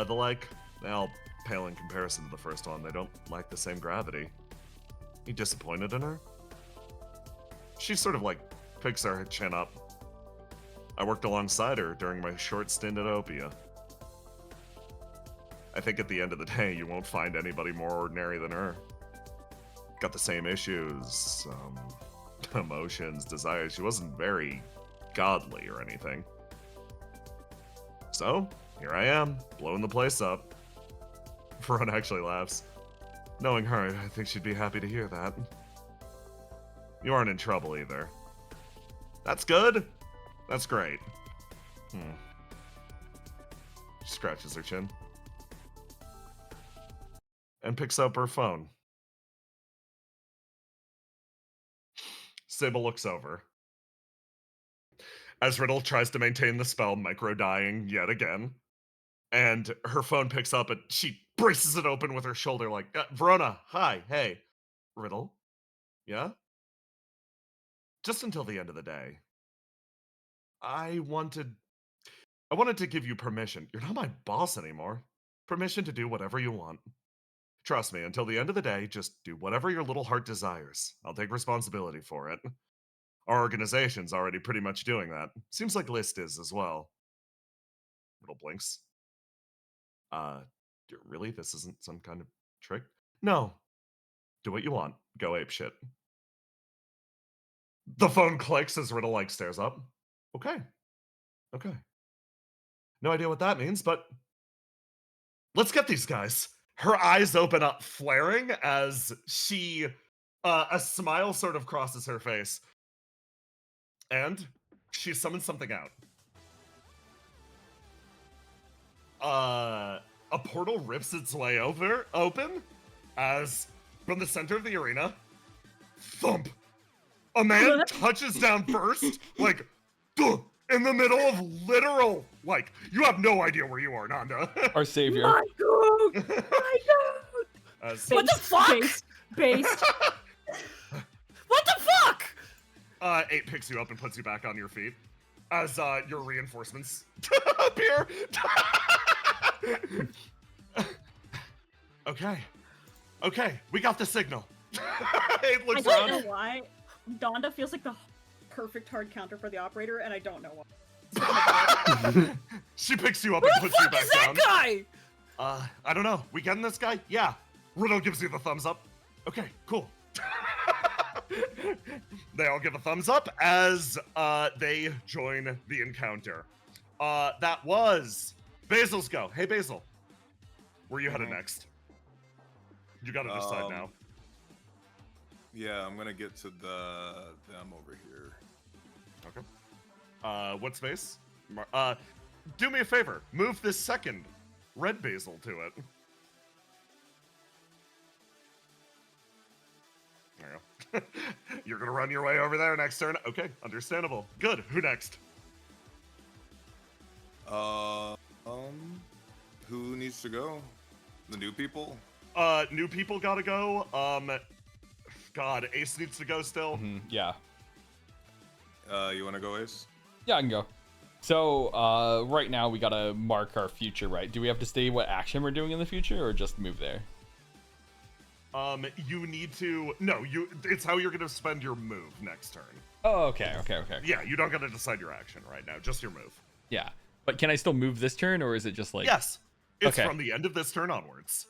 the like, they all pale in comparison to the first one. They don't like the same gravity. You disappointed in her? She sort of like picks her chin up. I worked alongside her during my short stint at Opia. I think at the end of the day, you won't find anybody more ordinary than her. Got the same issues, emotions, desires. She wasn't very godly or anything. So, here I am, blowing the place up. Veron actually laughs. Knowing her, I think she'd be happy to hear that. You aren't in trouble either. That's good. That's great. She scratches her chin. And picks up her phone. Sybil looks over. As Riddle tries to maintain the spell, micro-dying yet again. And her phone picks up and she braces it open with her shoulder like, Verona, hi, hey. Riddle? Yeah? Just until the end of the day. I wanted to give you permission. You're not my boss anymore. Permission to do whatever you want. Trust me, until the end of the day, just do whatever your little heart desires. I'll take responsibility for it. Our organization's already pretty much doing that. Seems like List is as well. Riddle blinks. Really? This isn't some kind of trick? No. Do what you want. Go apeshit. The phone clicks as Riddle like stares up. Okay. No idea what that means, but let's get these guys. Her eyes open up, flaring as she, a smile sort of crosses her face. And she summons something out. A portal rips its way open as from the center of the arena, thump, a man touches down first, like, in the middle of literal, like, you have no idea where you are, Nanda. Our savior. My God! My God! What the fuck? Based. What the fuck? 8 picks you up and puts you back on your feet as your reinforcements appear. Okay, we got the signal. It I looks don't around. know why. Donda feels like the perfect hard counter for the operator, and I don't know why. She picks you up Who and the puts you fuck back is that down. guy? I don't know. We getting this guy? Yeah. Riddle gives you the thumbs up. Okay, cool. They all give a thumbs up as they join the encounter. That was Basil's go. Hey, Basil. Where you headed next? You gotta decide now. Yeah, I'm gonna get to them over here. Okay. What space? Do me a favor. Move this second red Basil to it. There you go. You're gonna run your way over there next turn. Okay, understandable. Good. Who next? Who needs to go? The new people? New people gotta go. God, Ace needs to go still. Yeah. You want to go, Ace? Yeah, I can go. So, right now we gotta mark our future, right? Do we have to state what action we're doing in the future, or just move there? You need to. No, it's how you're gonna spend your move next turn. Oh, okay. Yeah, you don't gotta decide your action right now, just your move. Yeah. But can I still move this turn, or is it just like... Yes. It's Okay. from the end of this turn onwards.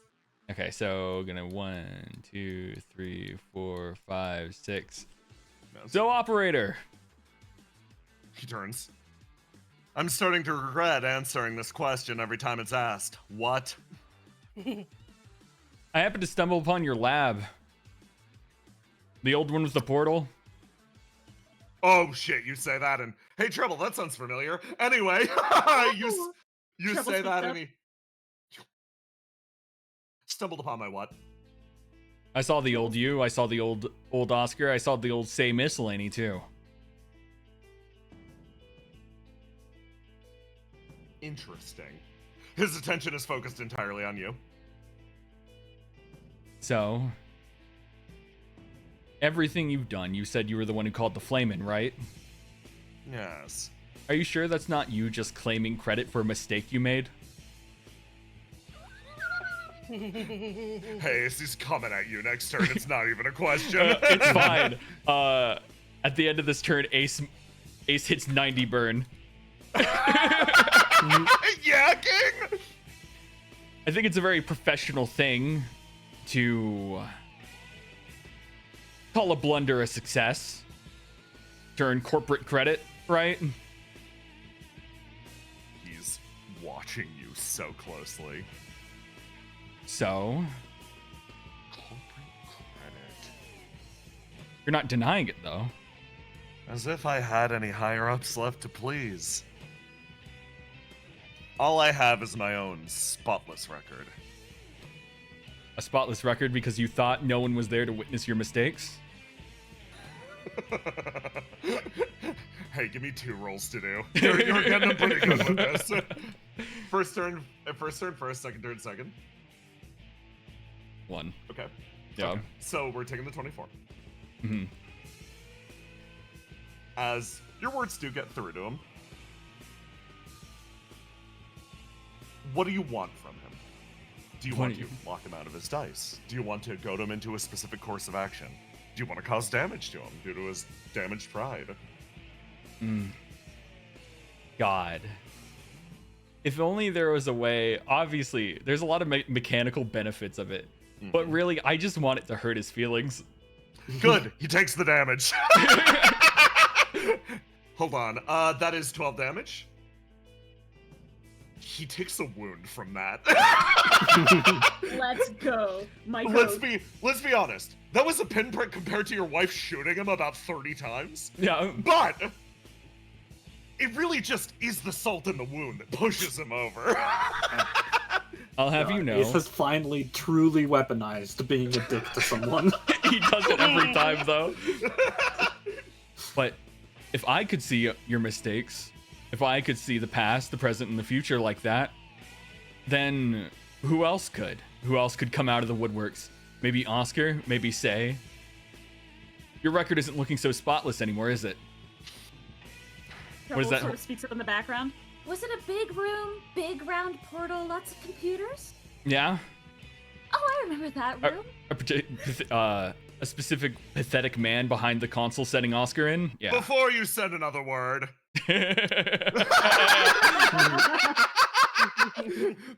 Okay, so gonna 1, 2, 3, 4, 5, 6. So, operator. He turns. I'm starting to regret answering this question every time it's asked. What? I happened to stumble upon your lab. The old one with the portal. Oh shit, you say that and hey Treble, that sounds familiar. Anyway, you Treble say that speaks and he stumbled upon my what? I saw the old you. I saw the old Oscar. I saw the old Say Miscellany too. Interesting. His attention is focused entirely on you. So, everything you've done, you said you were the one who called the Flamin', right? Yes. Are you sure that's not you just claiming credit for a mistake you made? Hey, he's coming at you next turn. It's not even a question. It's fine. At the end of this turn, Ace hits 90 burn. Yeah, King! I think it's a very professional thing to call a blunder a success. Turn corporate credit, right? He's watching you so closely. So, Corporate credit. you're not denying it, though. As if I had any higher-ups left to please. All I have is my own spotless record. A spotless record because you thought no one was there to witness your mistakes? Hey, give me 2 rolls to do. You're getting pretty good with this. First turn first, second turn second. 1. Okay. Yeah. Okay. So we're taking the 24. Mm-hmm. As your words do get through to him, what do you want from him? Do you want to lock him out of his dice? Do you want to goad him into a specific course of action? Do you want to cause damage to him due to his damaged pride? God. If only there was a way. Obviously, there's a lot of mechanical benefits of it. But really, I just want it to hurt his feelings. Good. He takes the damage. Hold on. That is 12 damage. He takes a wound from that. Let's go. Let's be honest. That was a pinprick compared to your wife shooting him about 30 times. Yeah. But it really just is the salt in the wound that pushes him over. I'll have you know. Ace has finally truly weaponized being a dick to someone. He does it every time, though. But if I could see your mistakes, if I could see the past, the present, and the future like that, then who else could? Who else could come out of the woodworks? Maybe Oscar? Maybe Say? Your record isn't looking so spotless anymore, is it? What is that? Sort of speaks up in the background. Was it a big room, big round portal, lots of computers? Yeah. Oh, I remember that room. A specific pathetic man behind the console setting Oscar in? Yeah. Before you said another word.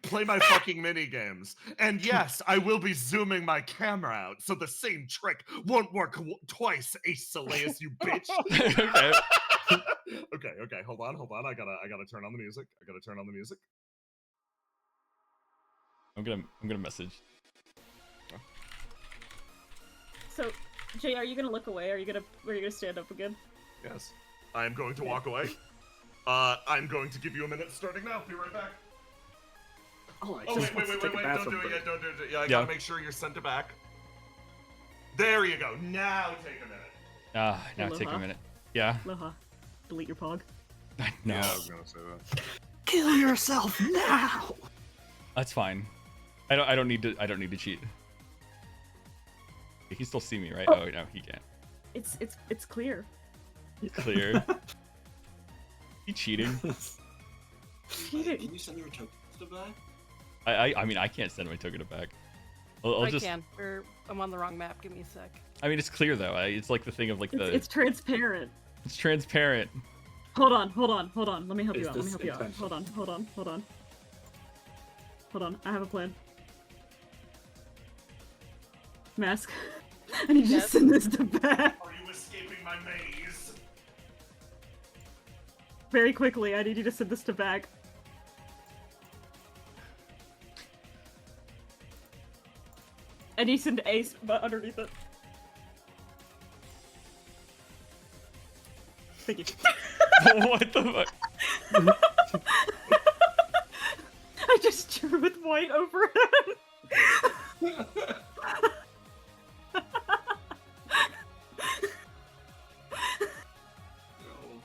Play my fucking mini games. And yes, I will be zooming my camera out, so the same trick won't work twice, Ace Saleus, you bitch. Okay. Okay, hold on. I gotta turn on the music. I'm gonna message. So, Jay, are you gonna look away? Are you gonna stand up again? Yes. I am going to walk away. I'm going to give you a minute starting now. Be right back. Oh, wait. Don't do it yet. Yeah, I gotta make sure you're sent it back. There you go. Now take a minute. Now Aloha. take a minute. Yeah. Aloha. Delete your pog. No. Yeah, I was gonna say that. Kill yourself now. That's fine. I don't need to cheat. He can still see me, right? Oh no, he can't. It's clear. Clear. He cheating? Cheating. Can you send your tokens back? I mean I can't send my token back. I'll I just. can. I'm on the wrong map. Give me a sec. I mean it's clear though. It's like the thing of like the. It's transparent. It's transparent. Hold on. Let me help you Is out. Let me this help you out. intentional? Hold on. I have a plan. Mask. I need you to send this to back. Are you escaping my maze? Very quickly, I need you to send this to back. And you send Ace but underneath it. Thank you. What the fuck? I just drew with white over him. Oh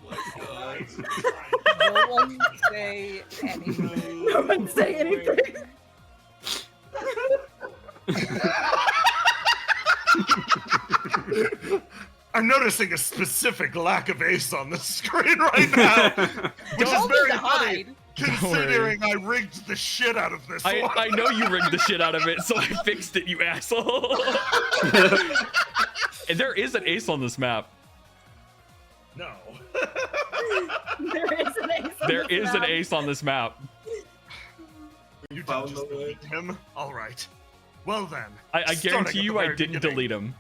my god. No one say anything. No one say anything. I'm noticing a specific lack of ace on the screen right now, which is very funny, considering I rigged the shit out of this one. I know you rigged the shit out of it, so I fixed it, you asshole. And there is an ace on this map. No. There is an ace. There is an ace on this map. You Found didn't just the way. delete him? Alright. Well then. I starting guarantee at you the I very didn't beginning. delete him.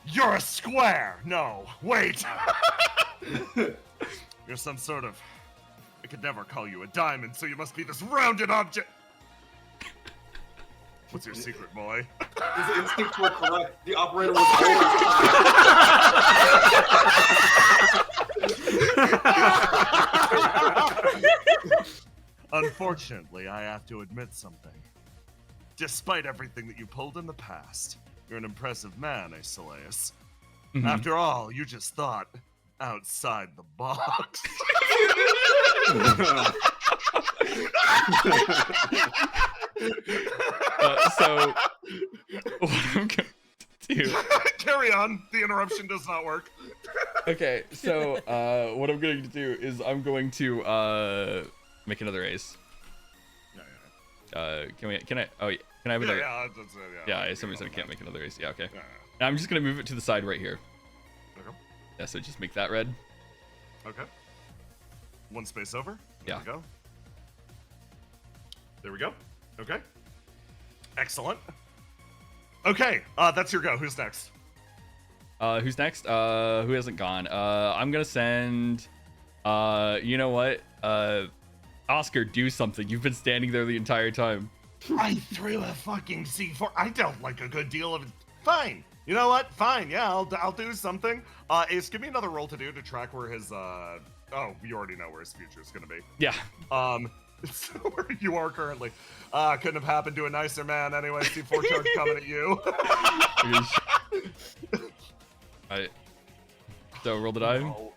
You're a square! No, wait! You're some sort of... I could never call you a diamond, so you must be this rounded object! What's your secret, boy? His instincts were correct. The operator was Unfortunately, I have to admit something. Despite everything that you pulled in the past, you're an impressive man, Aeschylus. Mhm. After all, you just thought outside the box. So, what I'm going to do... Carry on. The interruption does not work. Okay, so what I'm going to do is I'm going to make another ace. Can I? Oh, yeah. Can I have another? Yeah, somebody said I can't make another ace. Yeah, okay. And I'm just gonna move it to the side right here. Okay. Yeah, so just make that red. Okay. One space over. There Yeah. we go. There we go. Okay. Excellent. Okay, that's your go. Who's next? Who's next? Who hasn't gone? I'm gonna send. You know what? Oscar, do something. You've been standing there the entire time. I threw a fucking C4. I dealt like a good deal of it. Fine. You know what? Fine. Yeah, I'll do something. Ace, give me another roll to do to track where his oh, you already know where his future is gonna be. Yeah. It's where you are currently. Couldn't have happened to a nicer man anyway. C4 charge coming at you. Alright. So roll the die. Oh.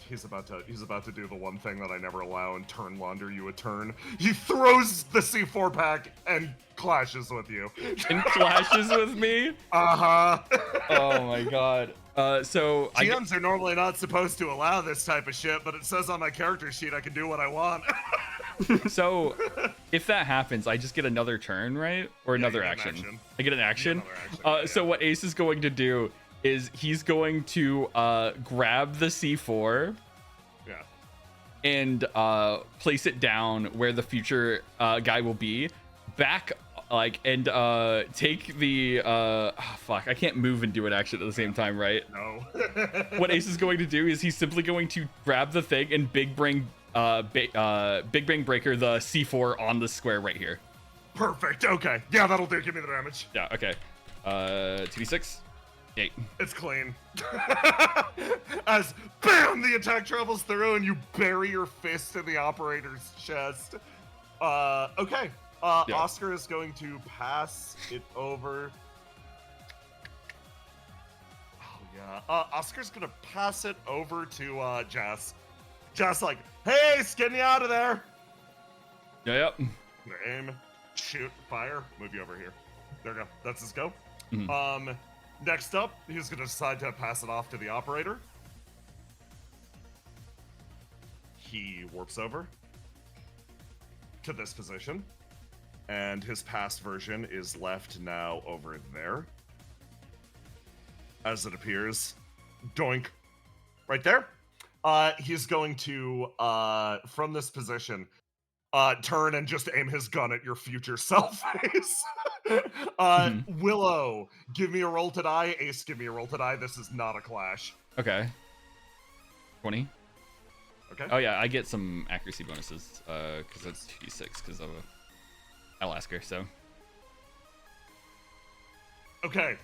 He's about to do the one thing that I never allow and turn launder you a turn. He throws the C4 pack and clashes with you. And clashes with me? Uh-huh. Oh my god. So GMs are normally not supposed to allow this type of shit, but it says on my character sheet I can do what I want. So if that happens, I just get another turn, right? Or another you get an action. action. I get an action. another action, So what Ace is going to do is he's going to grab the C4 Yeah. and place it down where the future guy will be. Back and take the fuck, I can't move and do an action at the same time, right? No. What Ace is going to do is he's simply going to grab the thing and big brain breaker the C4 on the square right here. Perfect. Okay. Yeah, that'll do. Give me the damage. Yeah, okay. 2d6. 8. It's clean. As BAM! The attack travels through and you bury your fist in the operator's chest. Okay. Yeah. Oscar is going to pass it over Yeah. Oscar's gonna pass it over to Jess. Jess, like, hey, getting you out of there. Yep. Aim, shoot, fire. Move you over here. There we go. That's his go. Mhm. Next up, he's gonna decide to pass it off to the operator. He warps over to this position, and his past version is left now over there. As it appears, doink, right there. He's going to, from this position, turn and just aim his gun at your future self face. Willow, give me a roll to die. Ace, give me a roll to die. This is not a clash. Okay. 20. Okay. Oh yeah, I get some accuracy bonuses because that's 2d6 because of I'll ask her. So. Okay.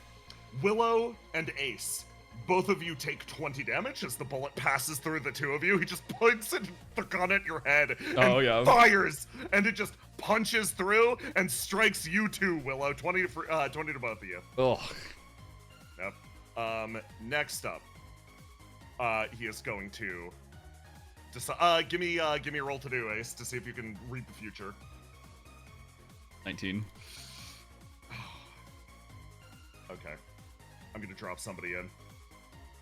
Willow and Ace, both of you take 20 damage as the bullet passes through the two of you. He just points the gun at your head and fires, and it just punches through and strikes you too, Willow. 20 to both of you. Oh. Yep. Next up, he is going to decide. Give me a roll to do, Ace, to see if you can read the future. 19. Okay. I'm gonna drop somebody in.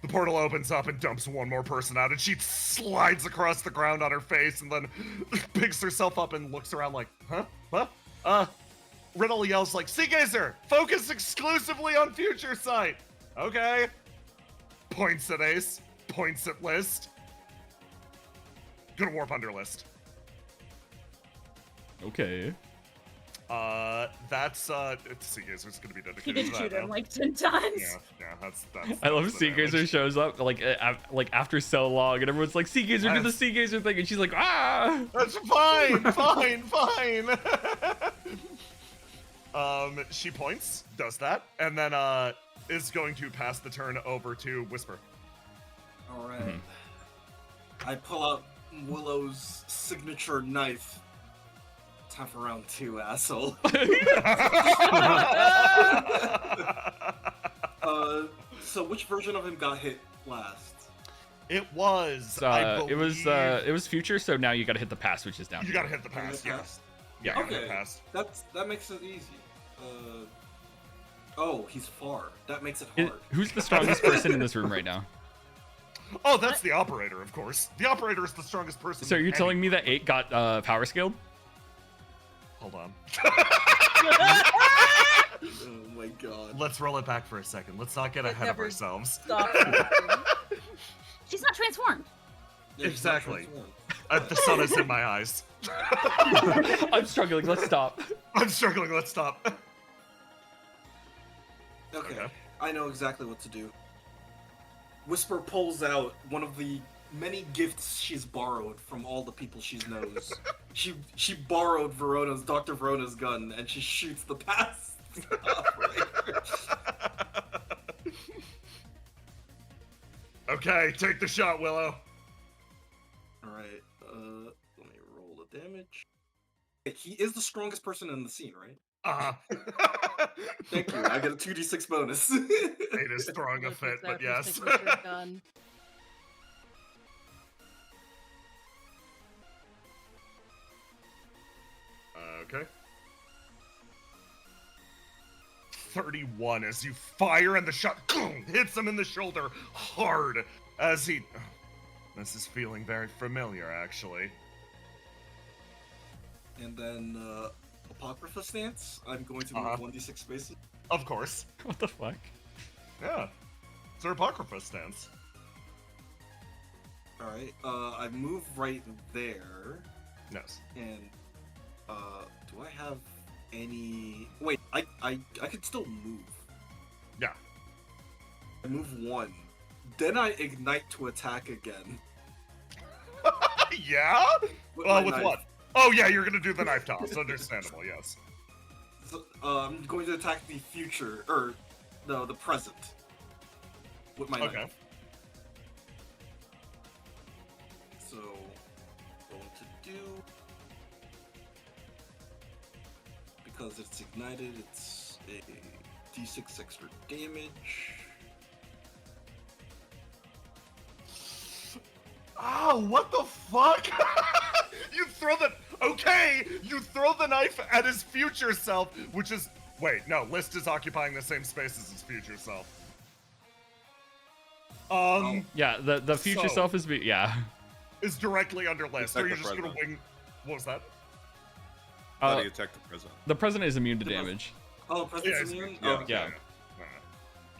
The portal opens up and dumps one more person out, and she slides across the ground on her face and then picks herself up and looks around like, huh? What? Riddle yells like, Seagazer, focus exclusively on future sight. Okay. Points at Ace, points at List. Gonna warp under List. Okay. That's Seagazer's gonna be dedicated He did to that shoot him now. like 10 times. Yeah, that's I love the Seagazer damage. shows up like after so long, and everyone's like, Seagazer, do the Seagazer thing, and she's like, ah. That's fine. She points, does that, and then is going to pass the turn over to Whisper. All right. I pull out Willow's signature knife. Time for round 2, asshole. So which version of him got hit last? It was. It was future. So now you got to hit the past, which is down. You got to hit the past. Yes. Yeah. Okay. Hit past. That makes it easy. Oh, he's far. That makes it hard. Who's the strongest person in this room right now? Oh, that's the operator, of course. The operator is the strongest person. So you're telling me that 8 got power scaled? Hold on. Oh my god. Let's roll it back for a second. Let's not get ahead of ourselves. She's not transformed. Yeah, Exactly. The sun is in my eyes. I'm struggling. Let's stop. I'm struggling. Let's stop. Okay. I know exactly what to do. Whisper pulls out one of the many gifts she's borrowed from all the people she knows. she borrowed Dr. Verona's gun, and she shoots the past operator. Okay, take the shot, Willow. Alright, let me roll the damage. He is the strongest person in the scene, right? Uh-huh. Thank you, I get a 2d6 bonus. Ain't as strong a fit, but yes. Okay. 31 as you fire and the shot hits him in the shoulder hard as he... This is feeling very familiar, actually. And then, Apocrypha stance. I'm going to move 1d6 spaces. Of course. What the fuck? Yeah. It's our Apocrypha stance. Alright, I move right there. Yes. And, do I have any... Wait, I could still move. Yeah. I move 1. Then I ignite to attack again. Yeah? With what? Oh yeah, you're gonna do the knife toss. Understandable, yes. So, I'm going to attack the future, or no, the present. With my knife. So, going to do... Because it's ignited, it's a d6 extra damage. Oh, what the fuck? You throw the knife at his future self, which is, wait, no, List is occupying the same space as his future self. Yeah, the future self is is directly under List. Or Attack you're the just gonna president. wing, what was that? How do you attack the president? The president is immune to damage. Oh, President's immune? Yeah. Oh, Yeah.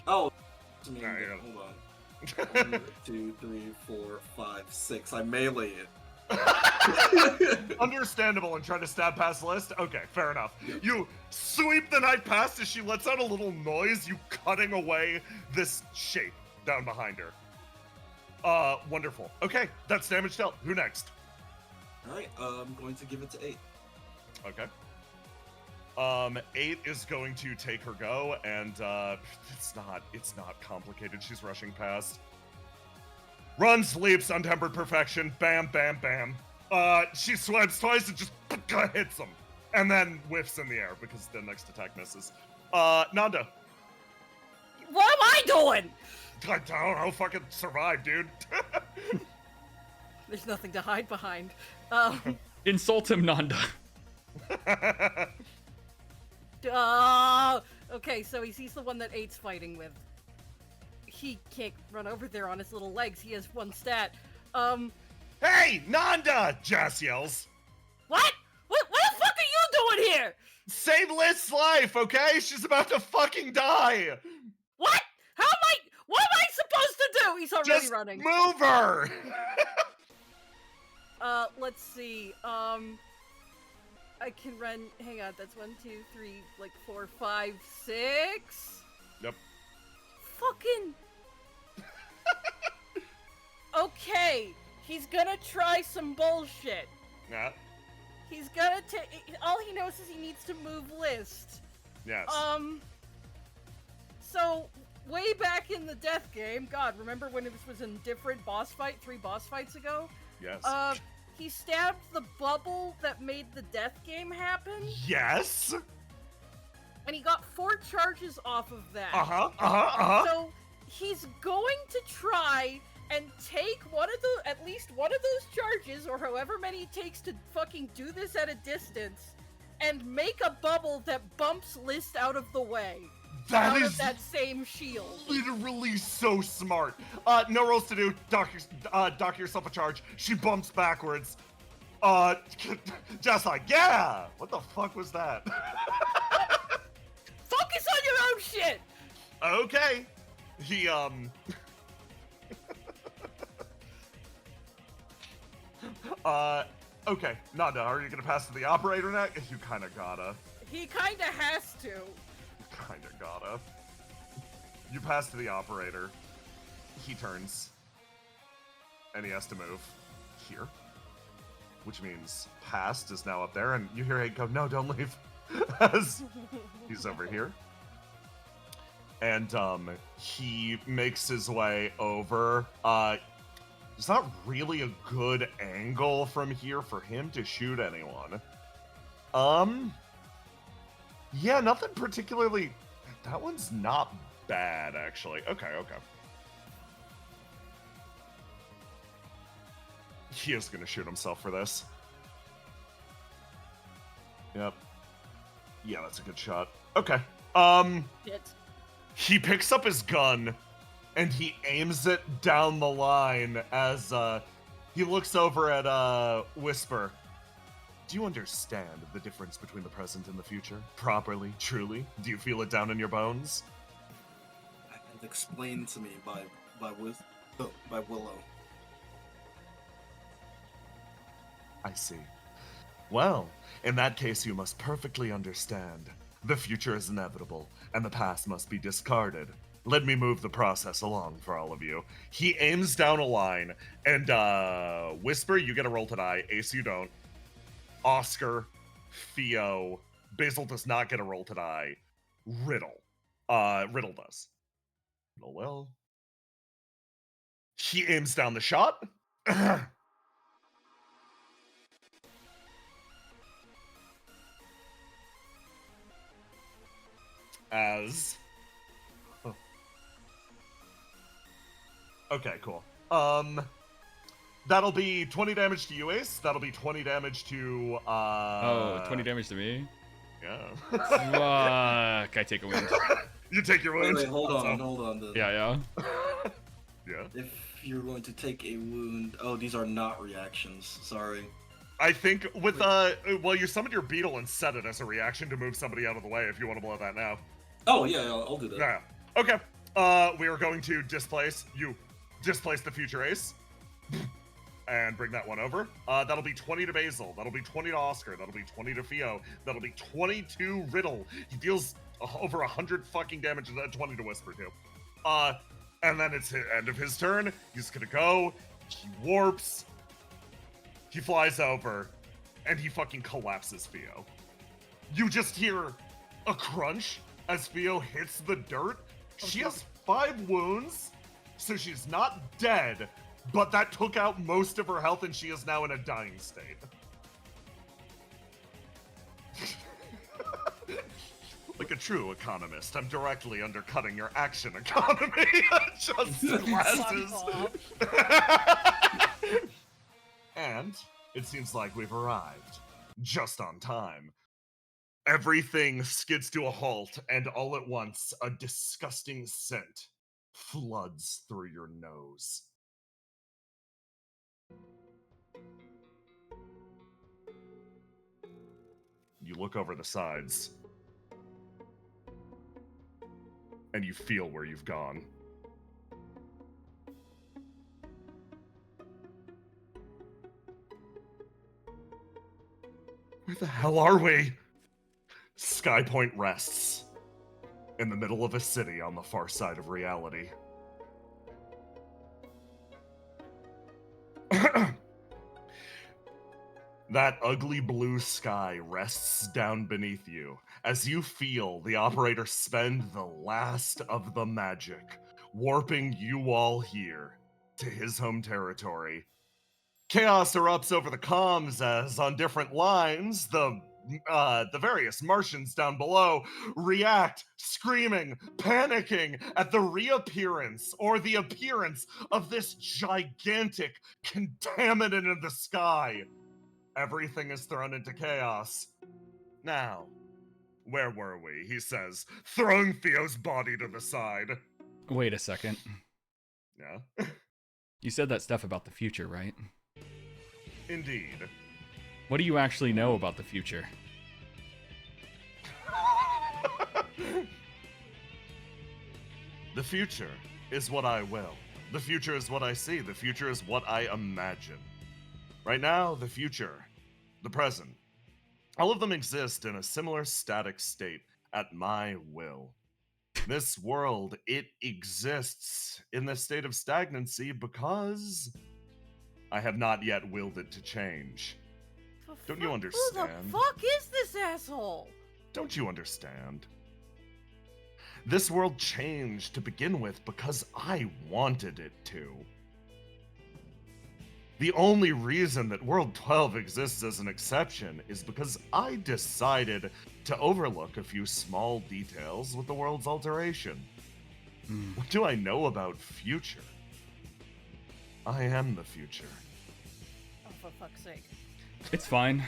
oh, immune. Nah, yeah. Hold on. 1, 2, 3, 4, 5, 6. I melee it. Understandable and trying to stab past List? Okay, fair enough. You sweep the knife past as she lets out a little noise, you cutting away this shape down behind her. Wonderful. Okay, that's damage dealt. Who next? Alright, I'm going to give it to 8. Okay. 8 is going to take her go, and it's not complicated. She's rushing past. Runs, leaps, untempered perfection. Bam, bam, bam. She swipes twice and just hits him, and then whiffs in the air because the next attack misses. Nanda. What am I doing? I don't know. Fucking survive, dude. There's nothing to hide behind. Insult him, Nanda. Okay, so he sees the one that 8's fighting with. He can't run over there on his little legs. He has 1 stat. Hey, Nanda! Jas yells. What? What the fuck are you doing here? Save List's life, okay? She's about to fucking die. What? What am I supposed to do? He's already Just running. move her. Let's see. I can run. Hang on, that's 1, 2, 3, like 4, 5, 6. Yep. Fucking. Okay, he's gonna try some bullshit. Yeah. He's gonna all he knows is he needs to move List. Yes. So way back in the death game, God, remember when it was in different boss fight, 3 boss fights ago? Yes. He stabbed the bubble that made the death game happen. Yes. And he got 4 charges off of that. So he's going to try and take at least one of those charges, or however many it takes to fucking do this at a distance, and make a bubble that bumps List out of the way. That of that same shield. Literally so smart. No rolls to do. Dock yourself a charge. She bumps backwards. Just like, yeah. What the fuck was that? Focus on your own shit. Okay. He Okay, Nanda, are you gonna pass to the operator now? You kinda gotta. He kinda has to. Kinda gotta. You pass to the operator. He turns. And he has to move here. Which means past is now up there, and you hear Hank go, no, don't leave. As he's over here. And he makes his way over. There's not really a good angle from here for him to shoot anyone. Yeah, nothing particularly. That one's not bad, actually. Okay. He is gonna shoot himself for this. Yep. Yeah, that's a good shot. Okay. Shit. He picks up his gun and he aims it down the line as he looks over at Whisper. Do you understand the difference between the present and the future? Properly, truly? Do you feel it down in your bones? And explained to me by Willow. I see. Well, in that case, you must perfectly understand. The future is inevitable, and the past must be discarded. Let me move the process along for all of you. He aims down a line, and Whisper, you get a roll to die. Ace, you don't. Oscar, Theo, Basil does not get a roll to die. Riddle does. Oh well. He aims down the shot. As okay, cool. That'll be 20 damage to you, Ace. That'll be 20 damage to, 20 damage to me? Yeah. Fuck, I take a wound. You take your wound. Wait, hold on. Yeah. Yeah. If you're going to take a wound, these are not reactions. Sorry. I think with well, you summoned your beetle and set it as a reaction to move somebody out of the way. If you want to blow that now. Oh yeah, I'll do that. Yeah. Okay. We are going to displace the future Ace, and bring that one over. That'll be 20 to Basil. That'll be 20 to Oscar. That'll be 20 to Theo. That'll be 20 to Riddle. He deals over 100 fucking damage, and then 20 to Whisper too. And then it's the end of his turn. He's gonna go. He warps. He flies over, and he fucking collapses Theo. You just hear a crunch as Theo hits the dirt. She has 5 wounds, so she's not dead, but that took out most of her health, and she is now in a dying state. Like a true economist, I'm directly undercutting your action economy. Just glasses. And it seems like we've arrived just on time. Everything skids to a halt, and all at once, a disgusting scent floods through your nose. You look over the sides, and you feel where you've gone. Where the hell are we? Skypoint rests in the middle of a city on the far side of reality. That ugly blue sky rests down beneath you as you feel the operator spend the last of the magic, warping you all here to his home territory. Chaos erupts over the comms as on different lines, the various Martians down below react, screaming, panicking at the reappearance or the appearance of this gigantic contaminant in the sky. Everything is thrown into chaos. Now, where were we? He says, throwing Theo's body to the side. Wait a second. Yeah? You said that stuff about the future, right? Indeed. What do you actually know about the future? The future is what I will. The future is what I see. The future is what I imagine. Right now, the future, the present, all of them exist in a similar static state at my will. This world, it exists in this state of stagnancy because I have not yet willed it to change. Don't you understand? Who the fuck is this asshole? Don't you understand? This world changed to begin with because I wanted it to. The only reason that World 12 exists as an exception is because I decided to overlook a few small details with the world's alteration. What do I know about future? I am the future. Oh, for fuck's sake. It's fine.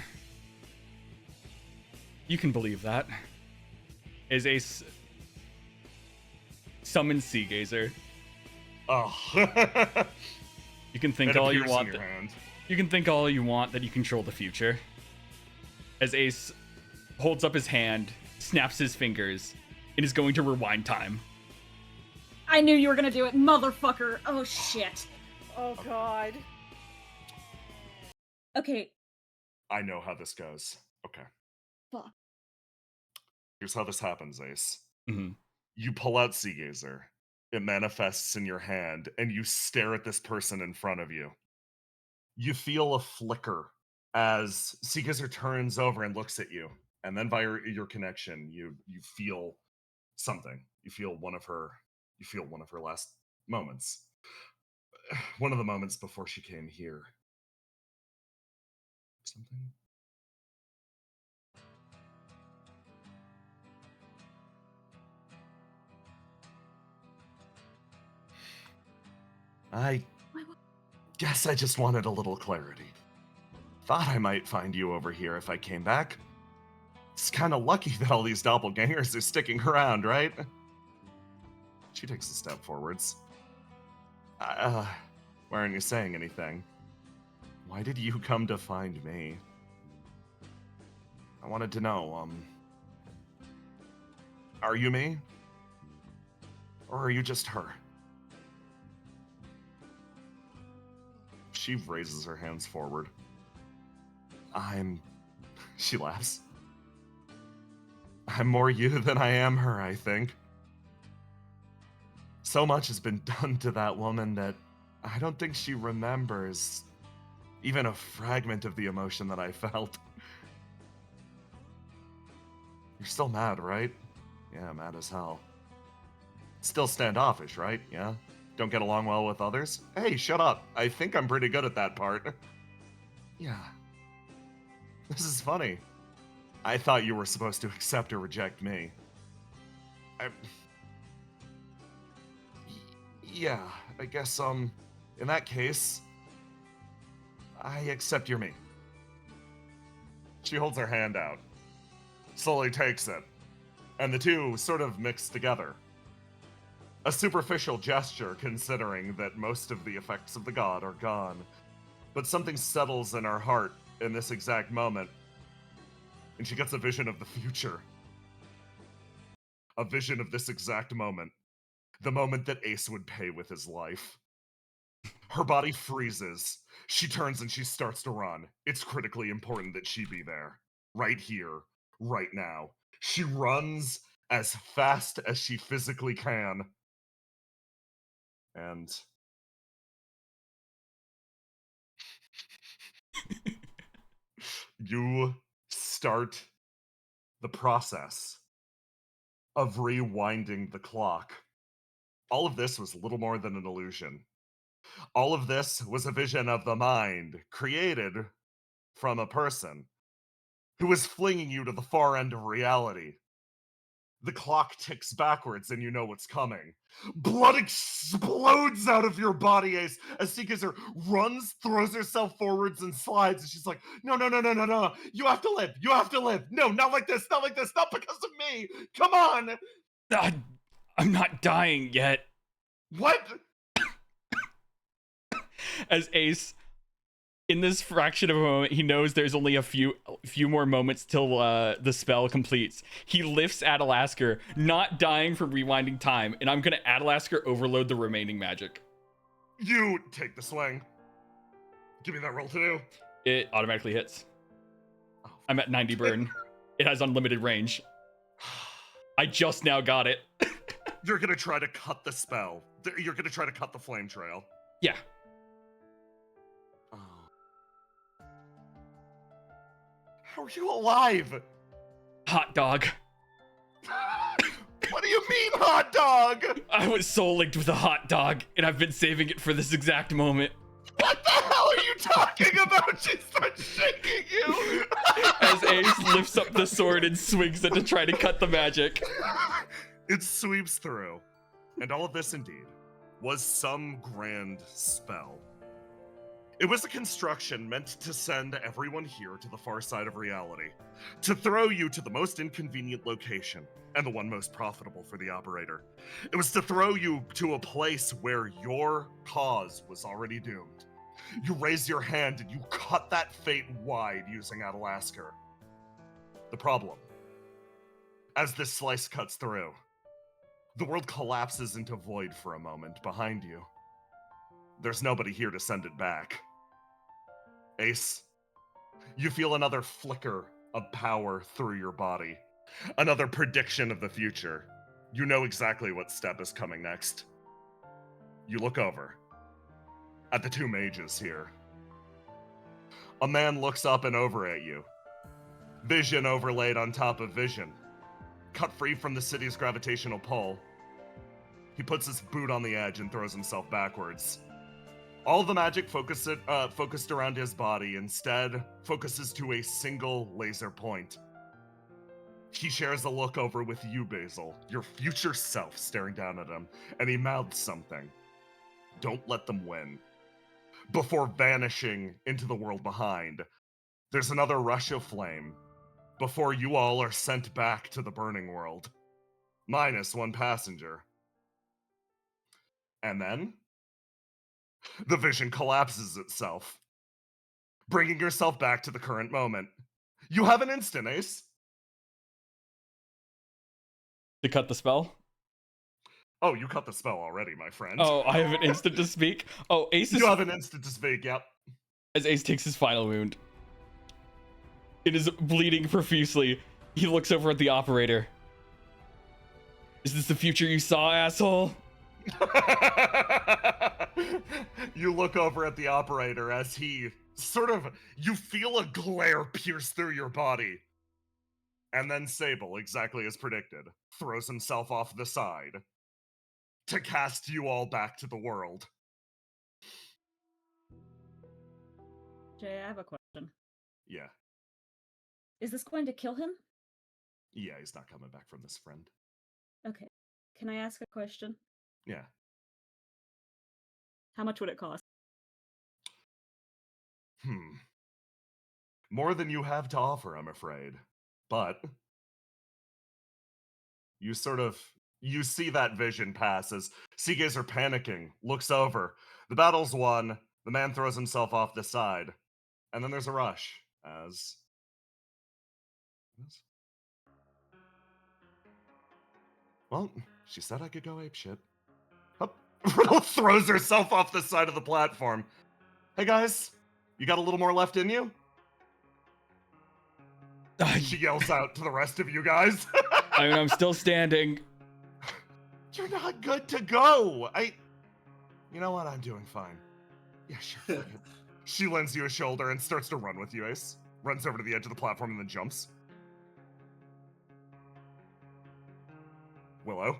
You can believe that. As Ace summons Sea Gazer. Oh. You can think all you want. You can think all you want that you control the future. As Ace holds up his hand, snaps his fingers, and is going to rewind time. I knew you were gonna do it, motherfucker. Oh shit. Oh god. Okay. I know how this goes. Okay. Fuck. Here's how this happens, Ace. Mm-hmm. You pull out Sea Gazer. It manifests in your hand, and you stare at this person in front of you. You feel a flicker as Sea Gazer turns over and looks at you, and then via your connection, you feel something. You feel one of her last moments. One of the moments before she came here. Something. I Guess I just wanted a little clarity. Thought I might find you over here if I came back. It's kind of lucky that all these doppelgangers are sticking around, right? She takes a step forwards. Why aren't you saying anything? Why did you come to find me? I wanted to know, are you me? Or are you just her? She raises her hands forward. She laughs. I'm more you than I am her, I think. So much has been done to that woman that I don't think she remembers even a fragment of the emotion that I felt. You're still mad, right? Yeah, mad as hell. Still standoffish, right? Yeah? Don't get along well with others? Hey, shut up. I think I'm pretty good at that part. Yeah. This is funny. I thought you were supposed to accept or reject me. Yeah, I guess, in that case, I accept you're me. She holds her hand out, slowly takes it, and the two sort of mix together. A superficial gesture, considering that most of the effects of the god are gone, but something settles in her heart in this exact moment, and she gets a vision of the future. A vision of this exact moment. The moment that Ace would pay with his life. Her body freezes. She turns and she starts to run. It's critically important that she be there. Right here. Right now. She runs as fast as she physically can. And... you start the process of rewinding the clock. All of this was little more than an illusion. All of this was a vision of the mind, created from a person who was flinging you to the far end of reality. The clock ticks backwards and you know what's coming. Blood explodes out of your body, Ace, as Seeker runs, throws herself forwards and slides, and she's like, no, you have to live, no, not like this, not because of me, come on! I'm not dying yet. What? As Ace, in this fraction of a moment, he knows there's only a few more moments till the spell completes. He lifts Adalasker, not dying from rewinding time, and I'm gonna Adalasker overload the remaining magic. You take the swing. Give me that roll to do. It automatically hits. I'm at 90 burn. It has unlimited range. I just now got it. You're gonna try to cut the spell. You're gonna try to cut the flame trail. Yeah. How are you alive? Hot dog. What do you mean, hot dog? I was soul linked with a hot dog, and I've been saving it for this exact moment. What the hell are you talking about? She starts shaking you. As Ace lifts up the sword and swings it to try to cut the magic. It sweeps through. And all of this, indeed, was some grand spell. It was a construction meant to send everyone here to the far side of reality, to throw you to the most inconvenient location, and the one most profitable for the operator. It was to throw you to a place where your cause was already doomed. You raise your hand and you cut that fate wide using Adalasker. The problem, as this slice cuts through, the world collapses into void for a moment behind you. There's nobody here to send it back. Ace, you feel another flicker of power through your body. Another prediction of the future. You know exactly what step is coming next. You look over at the two mages here. A man looks up and over at you. Vision overlaid on top of vision. Cut free from the city's gravitational pull. He puts his boot on the edge and throws himself backwards. All the magic focused around his body instead focuses to a single laser point. He shares a look over with you, Basil, your future self, staring down at him, and he mouths something. Don't let them win. before vanishing into the world behind. There's another rush of flame before you all are sent back to the burning world, minus one passenger. And then the vision collapses itself, bringing yourself back to the current moment. You have an instant, Ace. To cut the spell? Oh, you cut the spell already, my friend. Oh, I have an instant to speak? Oh, Ace is... You have an instant to speak, yep. As Ace takes his final wound. It is bleeding profusely. He looks over at the operator. Is this the future you saw, asshole? You look over at the operator as he you feel a glare pierce through your body. And then Sable, exactly as predicted, throws himself off the side to cast you all back to the world. Jay, I have a question. Yeah. Is this going to kill him? Yeah, he's not coming back from this, friend. Okay. Can I ask a question? Yeah. How much would it cost? More than you have to offer, I'm afraid. But you see that vision pass as Seagazer panicking, looks over. The battle's won. The man throws himself off the side. And then there's a rush as... Well, she said I could go apeshit. Riddle throws herself off the side of the platform. Hey guys, you got a little more left in you? She yells out to the rest of you guys. I mean, I'm still standing. You're not good to go. You know what? I'm doing fine. Yeah, sure. She lends you a shoulder and starts to run with you, Ace. Runs over to the edge of the platform and then jumps. Willow.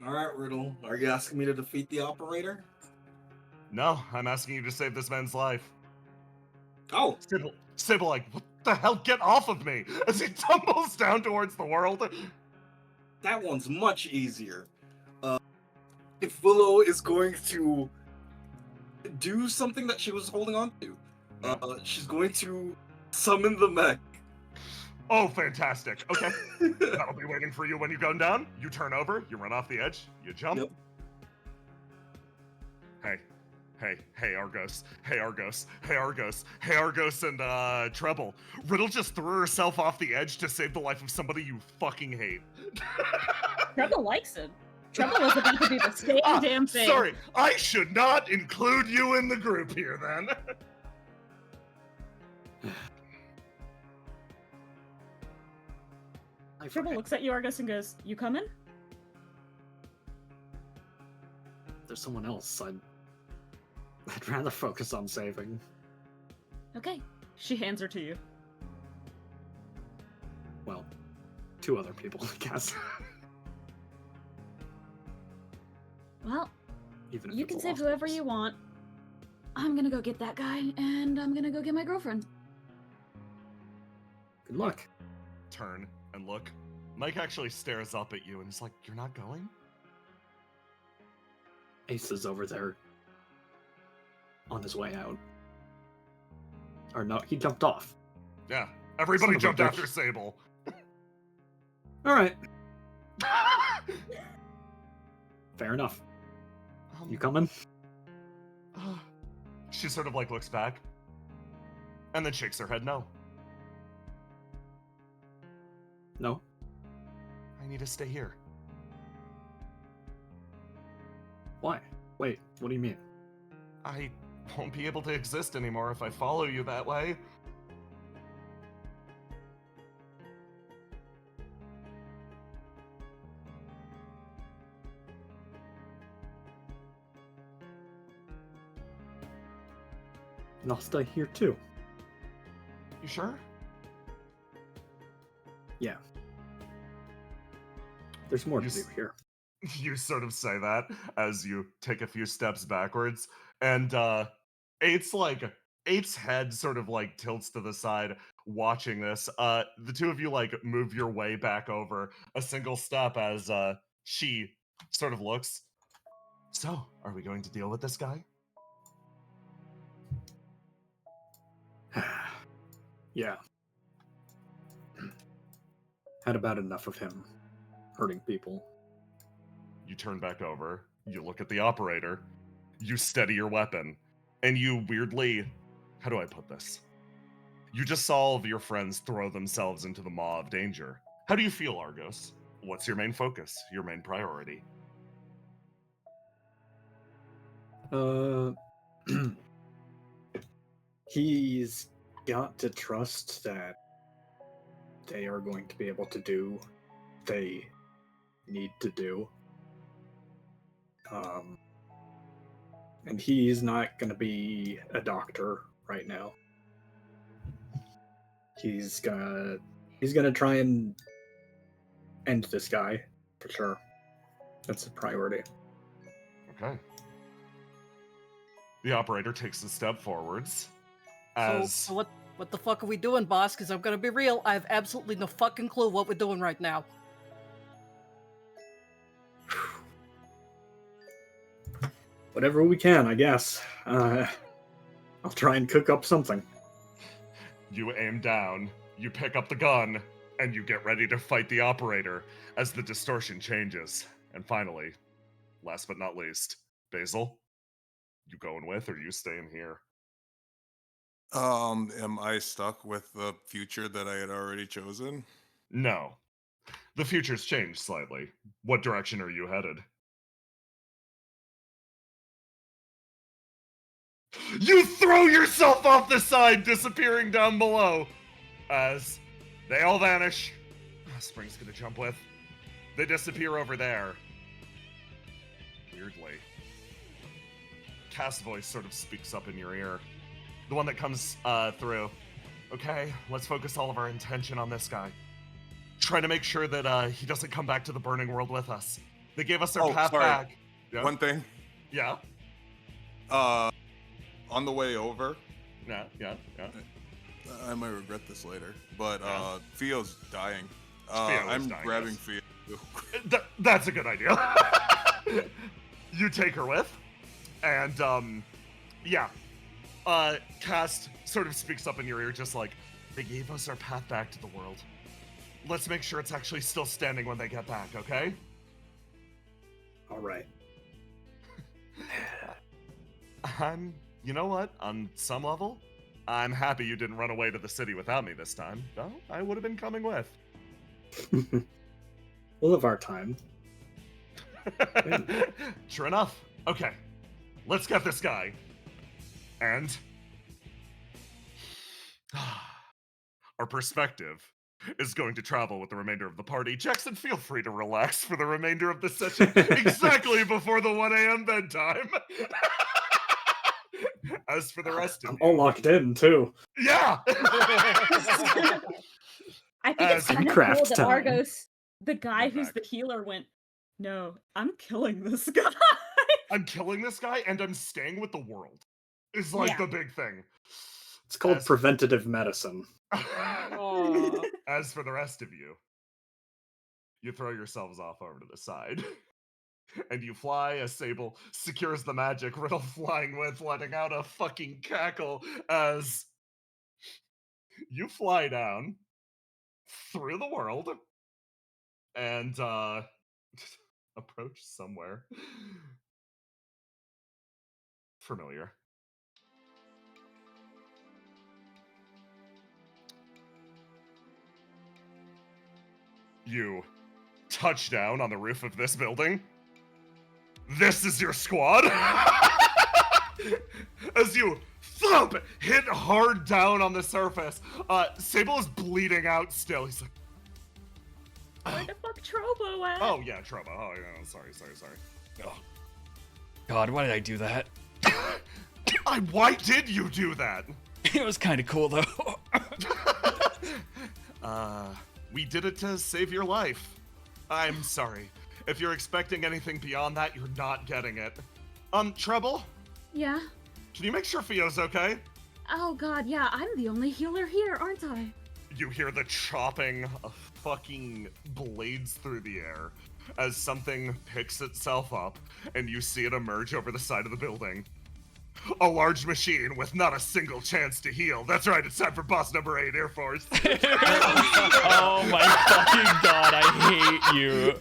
All right, Riddle. Are you asking me to defeat the operator? No, I'm asking you to save this man's life. Oh. Sybil, like, what the hell? Get off of me! As he tumbles down towards the world. That one's much easier. If Willow is going to do something that she was holding on to, she's going to summon the mech. Oh, fantastic. Okay. That'll be waiting for you when you go down. You turn over, you run off the edge, you jump. Yep. Hey, Argos. Hey, Argos. Hey, Argos. Hey, Argos and, Treble. Riddle just threw herself off the edge to save the life of somebody you fucking hate. Treble likes him. Treble was about to do the same damn thing. Sorry, I should not include you in the group here, then. Treble looks at you, Argus, and goes, "You coming?" There's someone else. I'd rather focus on saving. Okay. She hands her to you. Well, 2 other people, I guess. Well, Even if you it's can a save lost whoever cause. you want. I'm gonna go get that guy, and I'm gonna go get my girlfriend. Good luck. Turn and look. Mike actually stares up at you and is like, "You're not going?" Ace is over there on his way out. Or no, he jumped off. Yeah, everybody Son of a jumped bitch. after Sable. Alright, fair enough. You coming? She sort of like looks back and then shakes her head no. No? I need to stay here. Why? Wait, what do you mean? I won't be able to exist anymore if I follow you that way. And I'll stay here too. You sure? Yeah. There's more You to do here. You sort of say that as you take a few steps backwards, and Eight's head sort of like tilts to the side watching this. The two of you like move your way back over a single step as she sort of looks. So, are we going to deal with this guy? Yeah. Had about enough of him hurting people. You turn back over, you look at the operator, you steady your weapon, and you weirdly, how do I put this? You just saw all of your friends throw themselves into the maw of danger. How do you feel, Argos? What's your main focus, your main priority? He's got to trust that they are going to be able to do what they need to do. And he's not going to be a doctor right now. He's gonna try and end this guy for sure. That's a priority. Okay. The operator takes a step forwards. As So what the fuck are we doing, boss? Because I'm gonna be real, I have absolutely no fucking clue what we're doing right now. Whatever we can, I guess. I'll try and cook up something. you aim down, you pick up the gun, and you get ready to fight the operator as the distortion changes. And finally, last but not least, Basil, you going with or you staying here? Am I stuck with the future that I had already chosen? No. The future's changed slightly. What direction are you headed? You throw yourself off the side, disappearing down below. As they all vanish. Spring's gonna jump with. They disappear over there. Weirdly. Cass' voice sort of speaks up in your ear. The one that comes through. Okay, let's focus all of our intention on this guy. Try to make sure that he doesn't come back to the burning world with us. They gave us our path back. Yeah? One thing. Yeah? On the way over. Yeah. I might regret this later, but Theo's dying. I'm dying, grabbing Theo. That's a good idea. You take her with, and Cast sort of speaks up in your ear, just like, they gave us our path back to the world. Let's make sure it's actually still standing when they get back, okay? All right. You know what? On some level, I'm happy you didn't run away to the city without me this time. Though I would have been coming with. We'll have our time. Sure enough. Okay, let's get this guy. And our perspective is going to travel with the remainder of the party. Jackson, feel free to relax for the remainder of the session exactly before the 1 a.m. bedtime. As for the rest of I'm all locked in, too. Yeah! I think it's kind of cool that Argos, the guy who's the healer, went, no, I'm killing this guy. I'm killing this guy, and I'm staying with the world. Is like the big thing. It's called preventative medicine. As for the rest of you, you throw yourselves off over to the side. And you fly as Sable secures the magic Riddle flying with, letting out a fucking cackle as you fly down through the world and approach somewhere familiar. You touch down on the roof of this building. This is your squad. As you thump, hit hard down on the surface. Sable is bleeding out still. He's like, where the fuck Trobo at? Oh yeah, Trobo. Oh yeah, sorry. Oh. God, why did I do that? Why did you do that? It was kind of cool though. We did it to save your life. I'm sorry. If you're expecting anything beyond that, you're not getting it. Treble? Yeah? Can you make sure Fio's okay? Oh god, yeah, I'm the only healer here, aren't I? You hear the chopping of fucking blades through the air as something picks itself up, and you see it emerge over the side of the building. A large machine with not a single chance to heal. That's right, it's time for boss number 8, Air Force. Oh my fucking god, I hate you.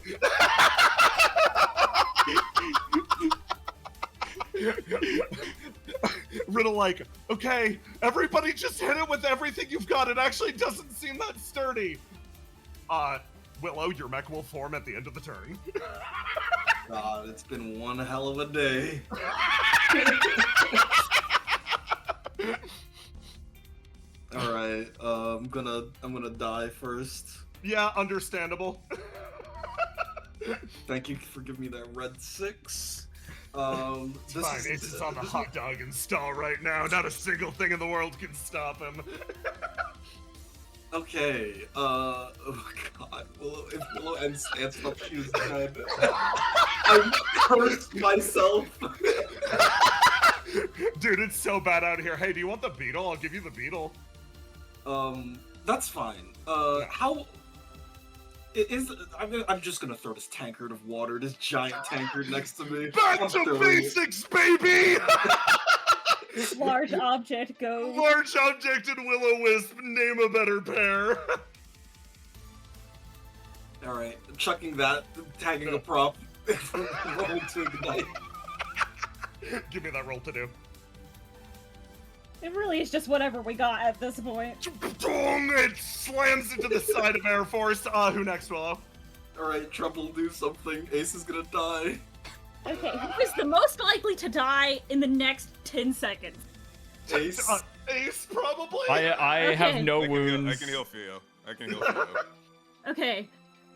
Riddle like, okay, everybody just hit it with everything you've got. It actually doesn't seem that sturdy. Willow, your mech will form at the end of the turn. God, it's been one hell of a day. All right, I'm gonna die first. Yeah, understandable. Thank you for giving me that red 6. It's fine. Ace is on the hot dog install right now. Not a single thing in the world can stop him. Okay, oh god, if Willow ends up, she's dead. I cursed myself. Dude, it's so bad out here. Hey, do you want the beetle? I'll give you the beetle. That's fine. How... I'm just gonna throw this tankard of water, this giant tankard next to me. Back to basics, baby! Large object, go. Large object and Will-O-Wisp, name a better pair. Alright, chucking that, tagging a prop, rolling to ignite. Give me that roll to do. It really is just whatever we got at this point. Boom! It slams into the side of Air Force. Who next, Willow? Alright, Trouble, do something. Ace is gonna die. Okay, who is the most likely to die in the next 10 seconds? Ace? Ace, probably? I have no I wounds. can heal Theo. I can heal Theo. Okay,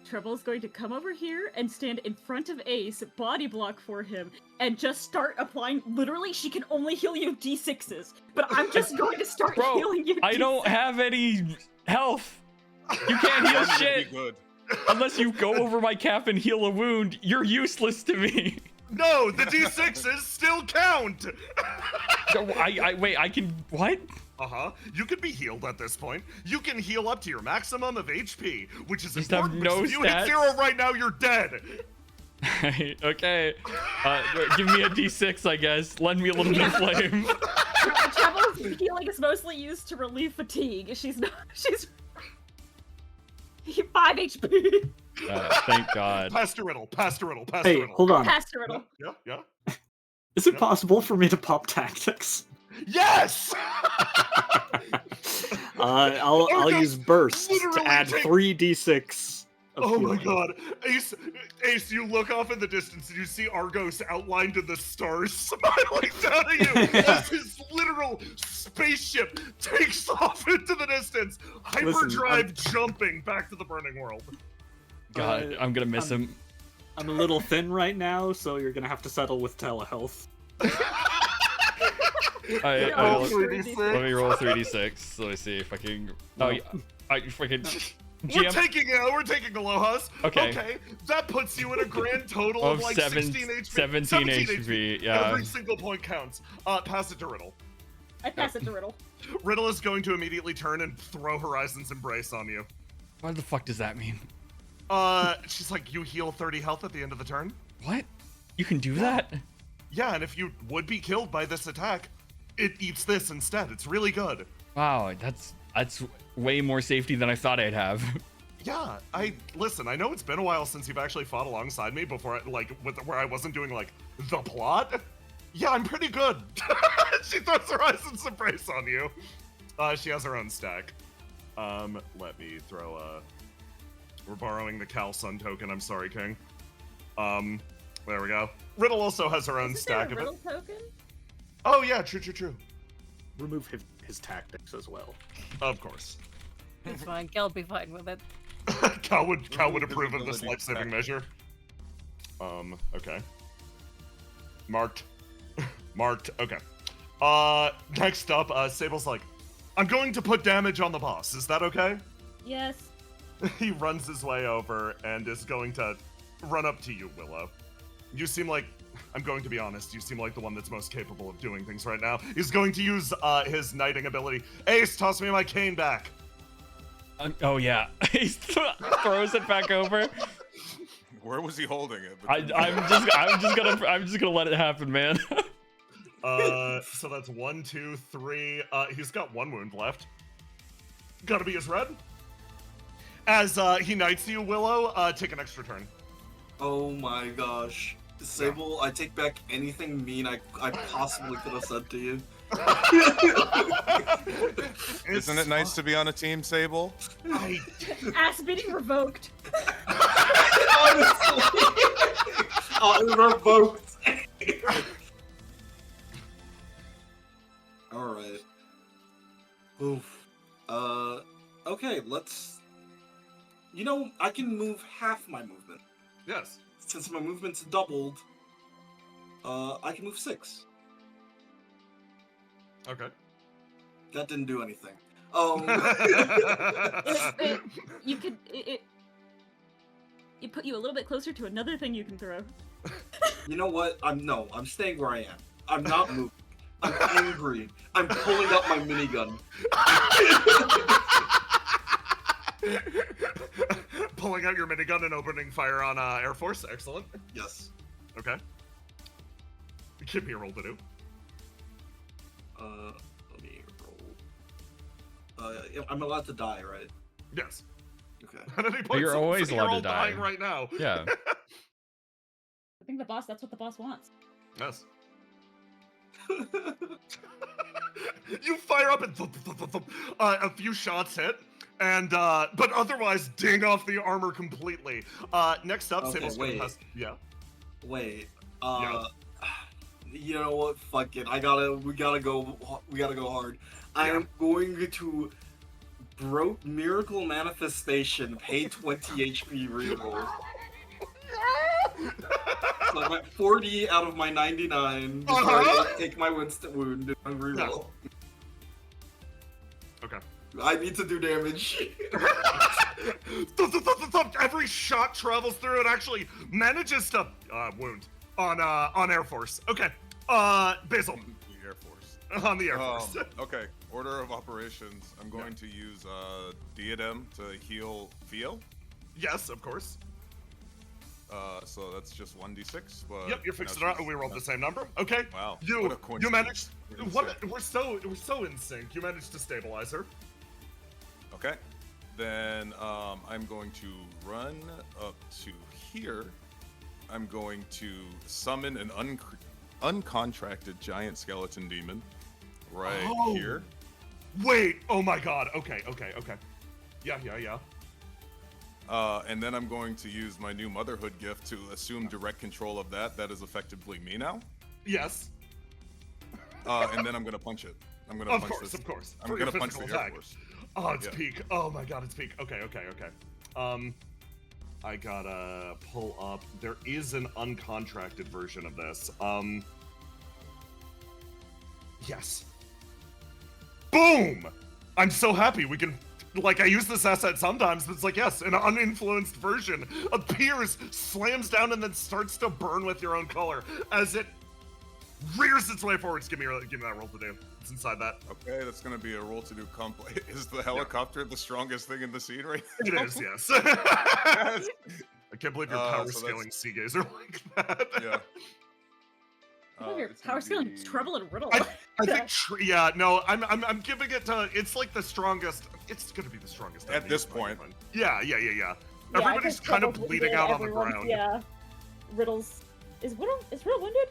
Trouble's going to come over here and stand in front of Ace, body block for him, and just start applying. Literally, she can only heal you D6s, but I'm just going to start healing you. I don't have any health. You can't heal shit. Good. Unless you go over my cap and heal a wound, you're useless to me. No, the D6s still count. Wait, I can, what? You can be healed at this point. You can heal up to your maximum of HP, which is Just have important no because if you hit stats? 0 right now, you're dead. Okay. Give me a D6, I guess. Lend me a little bit of flame. Trouble's healing is mostly used to relieve fatigue. She's 5 HP. Thank God. Pass to Riddle. Hey, hold on. Pass to Riddle. Yeah. Is it possible for me to pop tactics? Yes! I'll use burst literally to add take- 3d6. Oh my god. Ace, you look off in the distance and you see Argos outlined in the stars smiling down at you as his literal spaceship takes off into the distance, hyperdrive jumping back to the burning world. God, I'm gonna miss him. I'm a little thin right now, so you're gonna have to settle with telehealth. Let me roll 3d6. Let me see if I can. Oh, yeah. I freaking. We're taking Aloha's. Okay. That puts you in a grand total of like 16 HP. 17 HP, yeah. Every single point counts. Pass it to Riddle. I pass it to Riddle. Riddle is going to immediately turn and throw Horizon's Embrace on you. What the fuck does that mean? She's like, you heal 30 health at the end of the turn. What? You can do that? Yeah, and if you would be killed by this attack, it eats this instead. It's really good. Wow, that's way more safety than I thought I'd have. Yeah, listen, I know it's been a while since you've actually fought alongside me before, where I wasn't doing, the plot. Yeah, I'm pretty good. She throws Horizon's Embrace on you. She has her own stack. Let me throw, we're borrowing the Cal Sun token. I'm sorry, King. There we go. Riddle also has her own stack of it. Riddle token? Oh, yeah, true. Remove his tactics as well. Of course. It's fine. Cal will be fine with it. Cal would approve of this life-saving measure. Okay. Marked. Okay. Next up, Sable's like, I'm going to put damage on the boss. Is that okay? Yes. He runs his way over and is going to run up to you, Willow. You seem like, I'm going to be honest, you seem like the one that's most capable of doing things right now. He's going to use his knighting ability. Ace, toss me my cane back. Oh yeah, he throws it back over. Where was he holding it? I'm just gonna let it happen, man. So that's 1, 2, 3. He's got 1 wound left. Gotta be his red. As he knights you, Willow, take an extra turn. Oh my gosh. Sable, I take back anything mean I possibly could have said to you. Isn't it nice to be on a team, Sable? Ass beating revoked. Honestly. Revoked. Alright. Oof. Okay, let's... You know, I can move half my movement. Yes. Since my movement's doubled, I can move 6. Okay. That didn't do anything. It put you a little bit closer to another thing you can throw. You know what? I'm staying where I am. I'm not moving. I'm angry. I'm pulling up my minigun. Pulling out your minigun and opening fire on Air Force. Excellent. Yes. Okay. Give me a roll to do. Let me roll. I'm allowed to die, right? Yes. Okay. At any point, You're always you're allowed all to die. dying right now. Yeah. I think that's what the boss wants. Yes. You fire up and thump, thump, thump, thump. A few shots hit, and but otherwise ding off the armor completely. Next up, Okay, Sable's gonna pass. Yeah. Wait. Yeah. You know what? Fuck it. We gotta go hard. I am going to Miracle Manifestation, pay 20 HP reroll. So I'm at 40 out of my 99 before I take my Winston wound and reroll. Okay. I need to do damage. Thump, thump, thump, thump, thump. Every shot travels through and actually manages to wound on Air Force. Okay. Basil. The Air Force. On the Air Force. Okay. Order of operations. I'm going to use Diadem to heal Theo. Yes, of course. So that's just 1d6. But Yep, you're fixing it up, and we rolled the same number. Okay. Wow. You What a coincidence. managed. We're in sync. We're so in sync. You managed to stabilize her. Okay. Then I'm going to run up to here. I'm going to summon an uncontracted giant skeleton demon right here. Wait. Oh my God. Okay. Yeah. And then I'm going to use my new motherhood gift to assume direct control of that. That is effectively me now. Yes. And then I'm going to punch it. I'm going to punch this. Of course. I'm going to punch the Air Force. Oh, it's peak. Oh my God, it's peak. Okay. I gotta pull up. There is an uncontracted version of this. Yes. Boom! I'm so happy we can. Like, I use this asset sometimes, but it's like, yes, an uninfluenced version appears, slams down, and then starts to burn with your own color as it rears its way forwards. Give me that roll to do. It's inside that. Okay, that's going to be a roll to do complete. Is the helicopter the strongest thing in the scene right It now? is, yes. I can't believe you're power so scaling Sea Gazer like that. Yeah. I love your It's power gonna scaling be- Trouble and Riddle. I think, I'm giving it to. It's like the strongest. It's gonna be the strongest At enemy this of point. anyone. Yeah. Yeah, Everybody's I think kind of Trouble's bleeding wounded, out on the everyone's- ground. Yeah. Riddle's is Riddle wounded?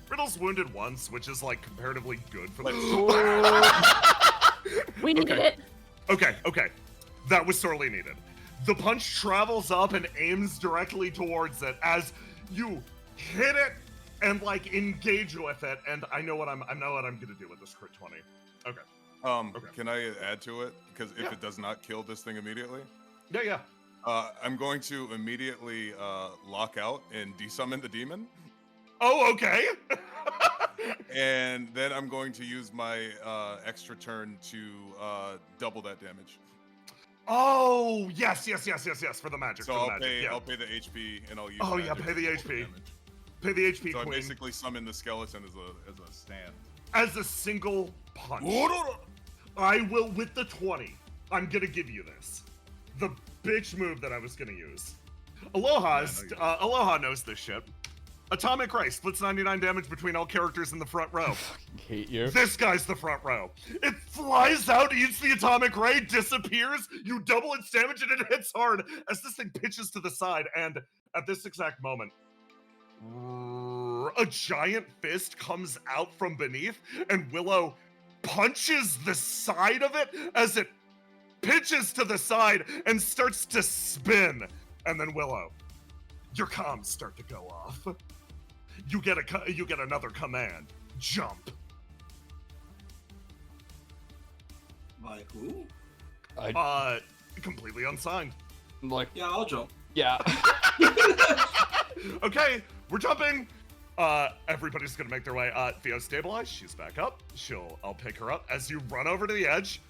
Riddle's wounded once, which is like comparatively good for the. We needed it. Okay. That was sorely needed. The punch travels up and aims directly towards it as you hit it and like engage with it. And I know what I'm gonna do with this crit 20. Okay. Can I add to it? Because if Yeah. it does not kill this thing immediately, Yeah. I'm going to immediately lock out and desummon the demon. Oh, okay. And then I'm going to use my extra turn to double that damage. Oh, yes, for the magic. So for the I'll magic. pay Yeah. I'll pay the HP and I'll use. Oh, yeah, magic pay the to double HP. damage. Pay the HP, So I queen. basically summon the skeleton as a stand. As a single punch. I will, with the 20, I'm gonna give you this. The bitch move that I was gonna use. Aloha knows this shit. Atomic Ray splits 99 damage between all characters in the front row. Hate you. This guy's the front row. It flies out, eats the Atomic Ray, disappears. You double its damage, and it hits hard as this thing pitches to the side. And at this exact moment, a giant fist comes out from beneath, and Willow punches the side of it as it pitches to the side and starts to spin. And then Willow, your comms start to go off. You get another command. Jump. By who? Completely unsigned. Like, Yeah, I'll jump. yeah. Okay, we're jumping. Everybody's gonna make their way. Theo, stabilize. She's back up. I'll pick her up as you run over to the edge,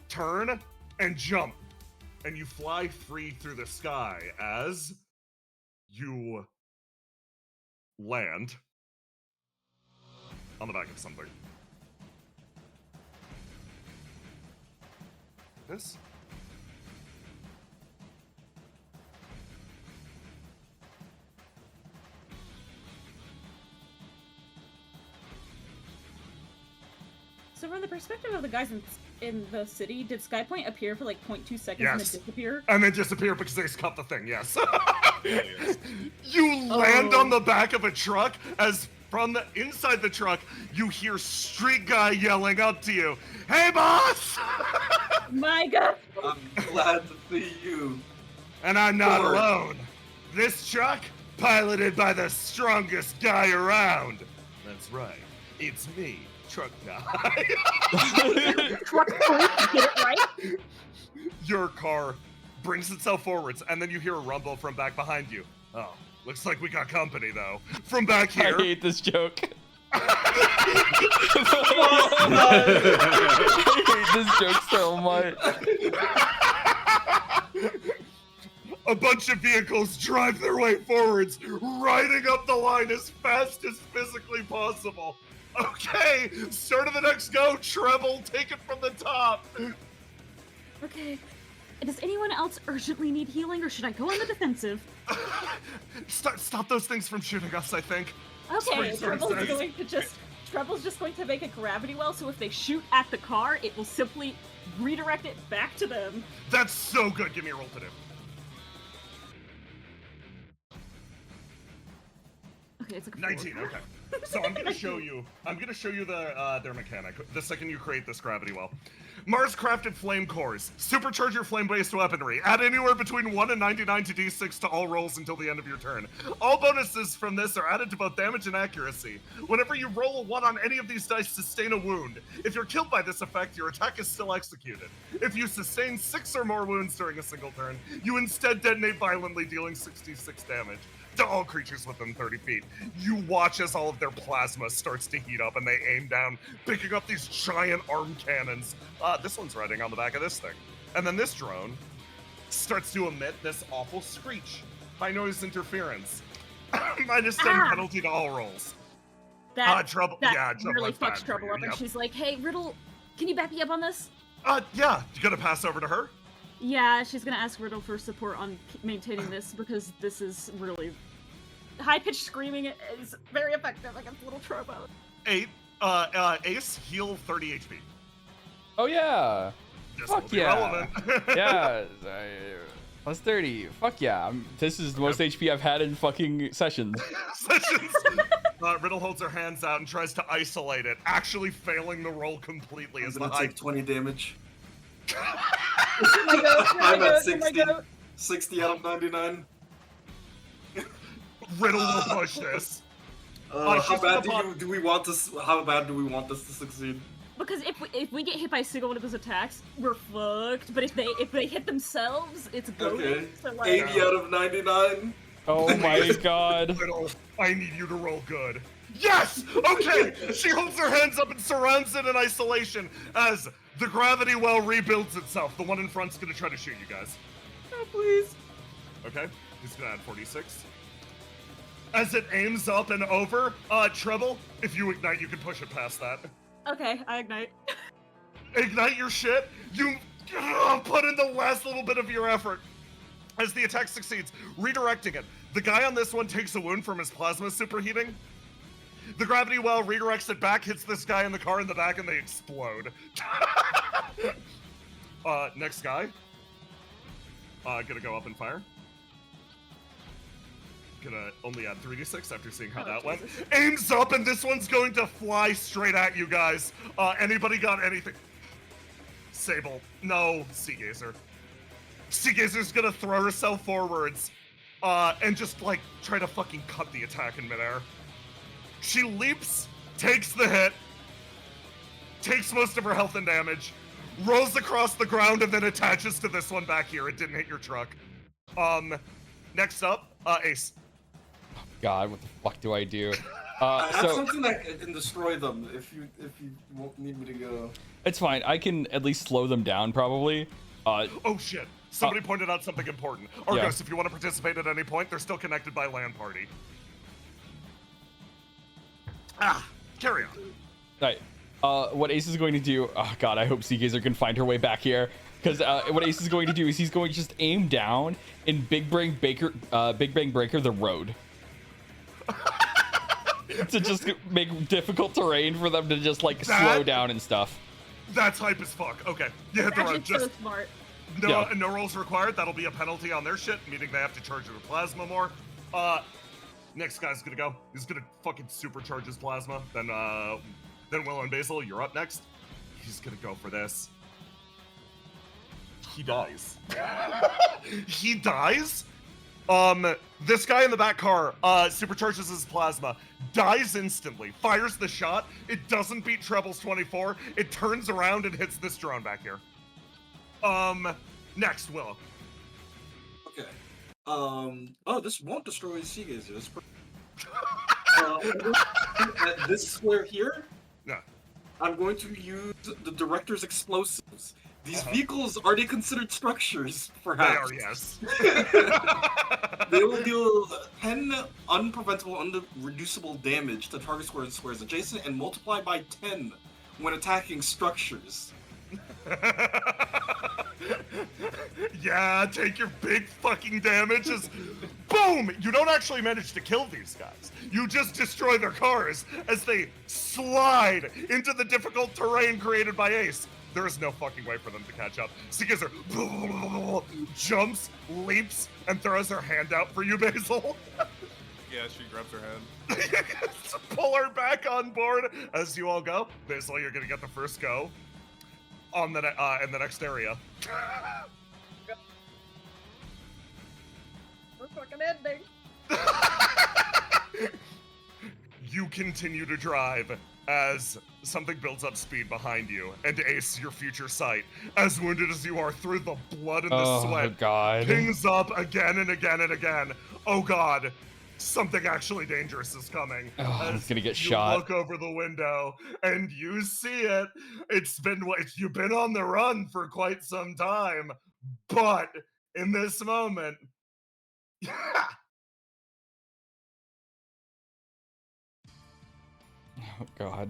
turn, and jump. And you fly free through the sky as you land on the back of something. This? So from the perspective of the guys in the city, did Skypoint appear for like 0.2 seconds and Yes. then disappear? And then disappear because they cut the thing, yes. You land on the back of a truck as from the inside the truck, you hear street guy yelling up to you, "Hey, boss!" My God! I'm glad to see you. And I'm not Lord. alone. This truck, piloted by the strongest guy around. That's right. It's me, truck guy. Truck point, get it right? Your car brings itself forwards, and then you hear a rumble from back behind you. Oh, looks like we got company, though. From back I here. hate this joke. I hate this joke so much. A bunch of vehicles drive their way forwards, riding up the line as fast as physically possible. Okay, start of the next go, Treble, take it from the top. Okay. Does anyone else urgently need healing, or should I go on the defensive? Stop those things from shooting us, I think. Okay, Sorry. Treble's just going to make a gravity well, so if they shoot at the car, it will simply redirect it back to them. That's so good. Give me a roll to do. Okay, it's like a 19, 4. okay. So I'm gonna show you their mechanic the second you create this gravity well. Mars crafted flame cores. Supercharge your flame-based weaponry. Add anywhere between 1 and 99 to d6 to all rolls until the end of your turn. All bonuses from this are added to both damage and accuracy. Whenever you roll a 1 on any of these dice, sustain a wound. If you're killed by this effect, your attack is still executed. If you sustain 6 or more wounds during a single turn, you instead detonate violently, dealing 66 damage to all creatures within 30 feet. You watch as all of their plasma starts to heat up and they aim down, picking up these giant arm cannons. This one's riding on the back of this thing. And then this drone starts to emit this awful screech. High noise interference. -10 penalty to all rolls. Trouble. That Trouble really is bad fucks for Trouble you, up, and yep. she's like, "Hey, Riddle, can you back me up on this?" Yeah. You gonna pass over to her? Yeah, she's gonna ask Riddle for support on maintaining this because this is really high-pitched screaming is very effective against little Trobo. 8. Ace, heal 30 HP. Oh yeah. This Fuck will be yeah. relevant. Yeah. Plus 30. Fuck yeah. This is the most HP I've had in fucking sessions. Sessions. Riddle holds her hands out and tries to isolate it, actually failing the roll completely as I'm the gonna take 20 damage. I'm at 60. 60 out of 99. Riddle will push this. How bad do we want this? How bad do we want this to succeed? Because if we get hit by a single one of those attacks, we're fucked. But if they hit themselves, it's goaded. Okay. So like, 80 out of 99. Oh my god. Riddle, I need you to roll good. Yes! Okay! She holds her hands up and surrounds it in isolation as the gravity well rebuilds itself. The one in front's gonna try to shoot you guys. Oh, please. Okay, he's gonna add 46. As it aims up and over, Treble, if you ignite, you can push it past that. Okay, I ignite. Ignite your shit. You put in the last little bit of your effort. As the attack succeeds, redirecting it. The guy on this one takes a wound from his plasma superheating. The gravity well redirects it back, hits this guy in the car in the back, and they explode. Next guy. Gonna go up and fire. Gonna only add 3d6 after seeing how that went. Aims up, and this one's going to fly straight at you guys. Anybody got anything? Sable. No, Seagazer. Seagazer's gonna throw herself forwards, and just, like, try to fucking cut the attack in midair. She leaps, takes the hit, takes most of her health and damage, rolls across the ground, and then attaches to this one back here. It didn't hit your truck. Next up, Ace. God, what the fuck do I do? I have something that can destroy them if you won't need me to go. It's fine. I can at least slow them down, probably. Oh shit! Somebody pointed out something important. Argos, if you want to participate at any point, they're still connected by LAN party. Carry on. Right. What Ace is going to do... Oh god, I hope Seagazer can find her way back here. Because what Ace is going to do is he's going to just aim down and Big Bang Breaker the road. To just make difficult terrain for them to just, like, slow down and stuff. That's hype as fuck. Okay, you hit the road. Just so smart. no rolls required. That'll be a penalty on their shit, meaning they have to charge their plasma more. Next guy's gonna go. He's gonna fucking supercharge his plasma. Then Will and Basil, you're up next. He's gonna go for this. He dies. He dies? This guy in the back car, supercharges his plasma, dies instantly, fires the shot, it doesn't beat Treble's 24, it turns around and hits this drone back here. Next, Willow. Okay. This won't destroy Seagazer. That's at this square here, Yeah. I'm going to use the director's explosives. These vehicles, are they considered structures, perhaps? They are, yes. They will deal 10 unpreventable, unreducible damage to target squares adjacent and multiply by 10 when attacking structures. Yeah, take your big fucking damages. Boom! You don't actually manage to kill these guys. You just destroy their cars as they slide into the difficult terrain created by Ace. There is no fucking way for them to catch up. Seagazer jumps, leaps, and throws her hand out for you, Basil. Yeah, she grabs her hand. To pull her back on board as you all go. Basil, you're gonna get the first go on the in the next area. We're fucking ending. You continue to drive as something builds up speed behind you, and Ace, your future sight, as wounded as you are through the blood and the sweat, God. pings up again and again and again. Oh god, something actually dangerous is coming. Oh, it's gonna get you shot. Look over the window and you see it. You've been on the run for quite some time, but in this moment, Oh god.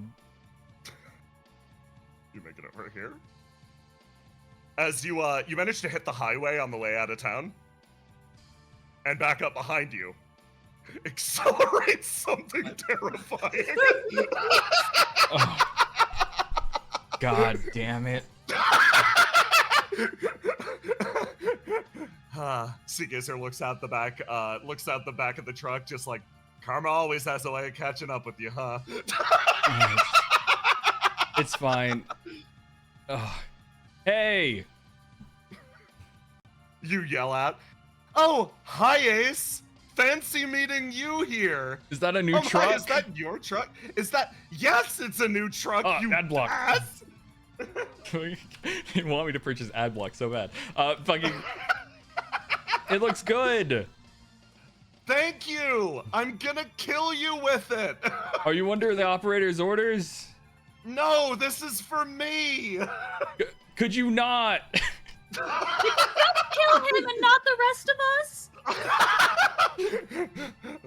You make it over here. As you manage to hit the highway on the way out of town, and back up behind you, accelerates something terrifying. Oh. God damn it. Seagazer looks out the back of the truck, just like, karma always has a way of catching up with you, huh? It's fine. Ugh. Hey! You yell out, "Oh, hi Ace! Fancy meeting you here!" Is that a new truck? Hi, is that your truck? Yes, it's a new truck, you ad block. ass! You want me to purchase ad block so bad. Fucking... It looks good! Thank you! I'm gonna kill you with it! Are you under the operator's orders? No, this is for me! Could you not? Kill him and not the rest of us?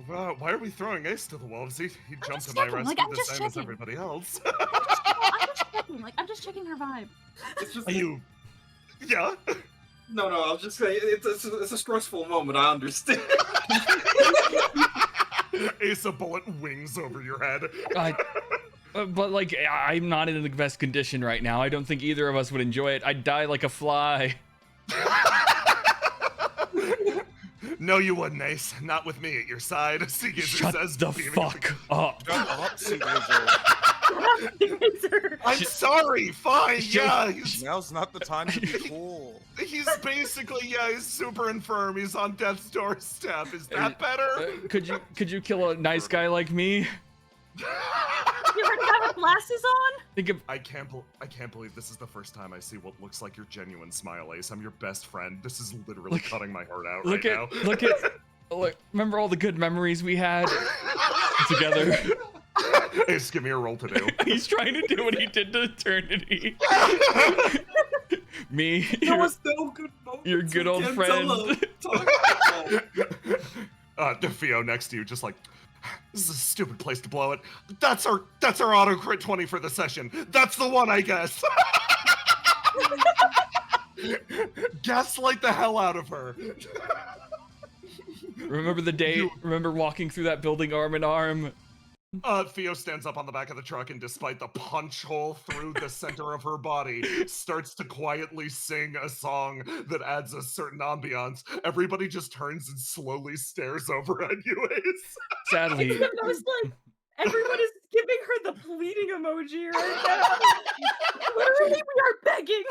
Well, why are we throwing Ace to the wolves? He jumped to my checking, rescue I'm the just same as checking. everybody else. I'm just checking her vibe. It's just Are you? Yeah? No, I was just saying it's a stressful moment. I understand. Ace, a bullet wings over your head. But like, I'm not in the best condition right now. I don't think either of us would enjoy it. I'd die like a fly. No, you wouldn't, Ace. Not with me at your side. Seagazer Shut says, the fuck up. Shut up, Seagazer. I'm sorry. Fine. Yeah. Now's not the time to be cool. He's basically, he's super infirm. He's on death's doorstep. Is that better? Could you kill a nice guy like me? You heard a guy with glasses on? I can't believe this is the first time I see what looks like your genuine smile, Ace. I'm your best friend. This is literally cutting my heart out right now. Look, remember all the good memories we had together? Ace, give me a roll to do. He's trying to do what he did to Eternity. Me, There was no good moments. your good old friend. DeFio next to you, just like, this is a stupid place to blow it. That's our auto crit 20 for the session. That's the one, I guess. Gaslight the hell out of her. Remember the day? Remember walking through that building arm in arm? Theo stands up on the back of the truck and, despite the punch hole through the center of her body, starts to quietly sing a song that adds a certain ambiance. Everybody just turns and slowly stares over at you, Ace. Sadly, I was like, everyone is giving her the pleading emoji right now. Literally, we are begging.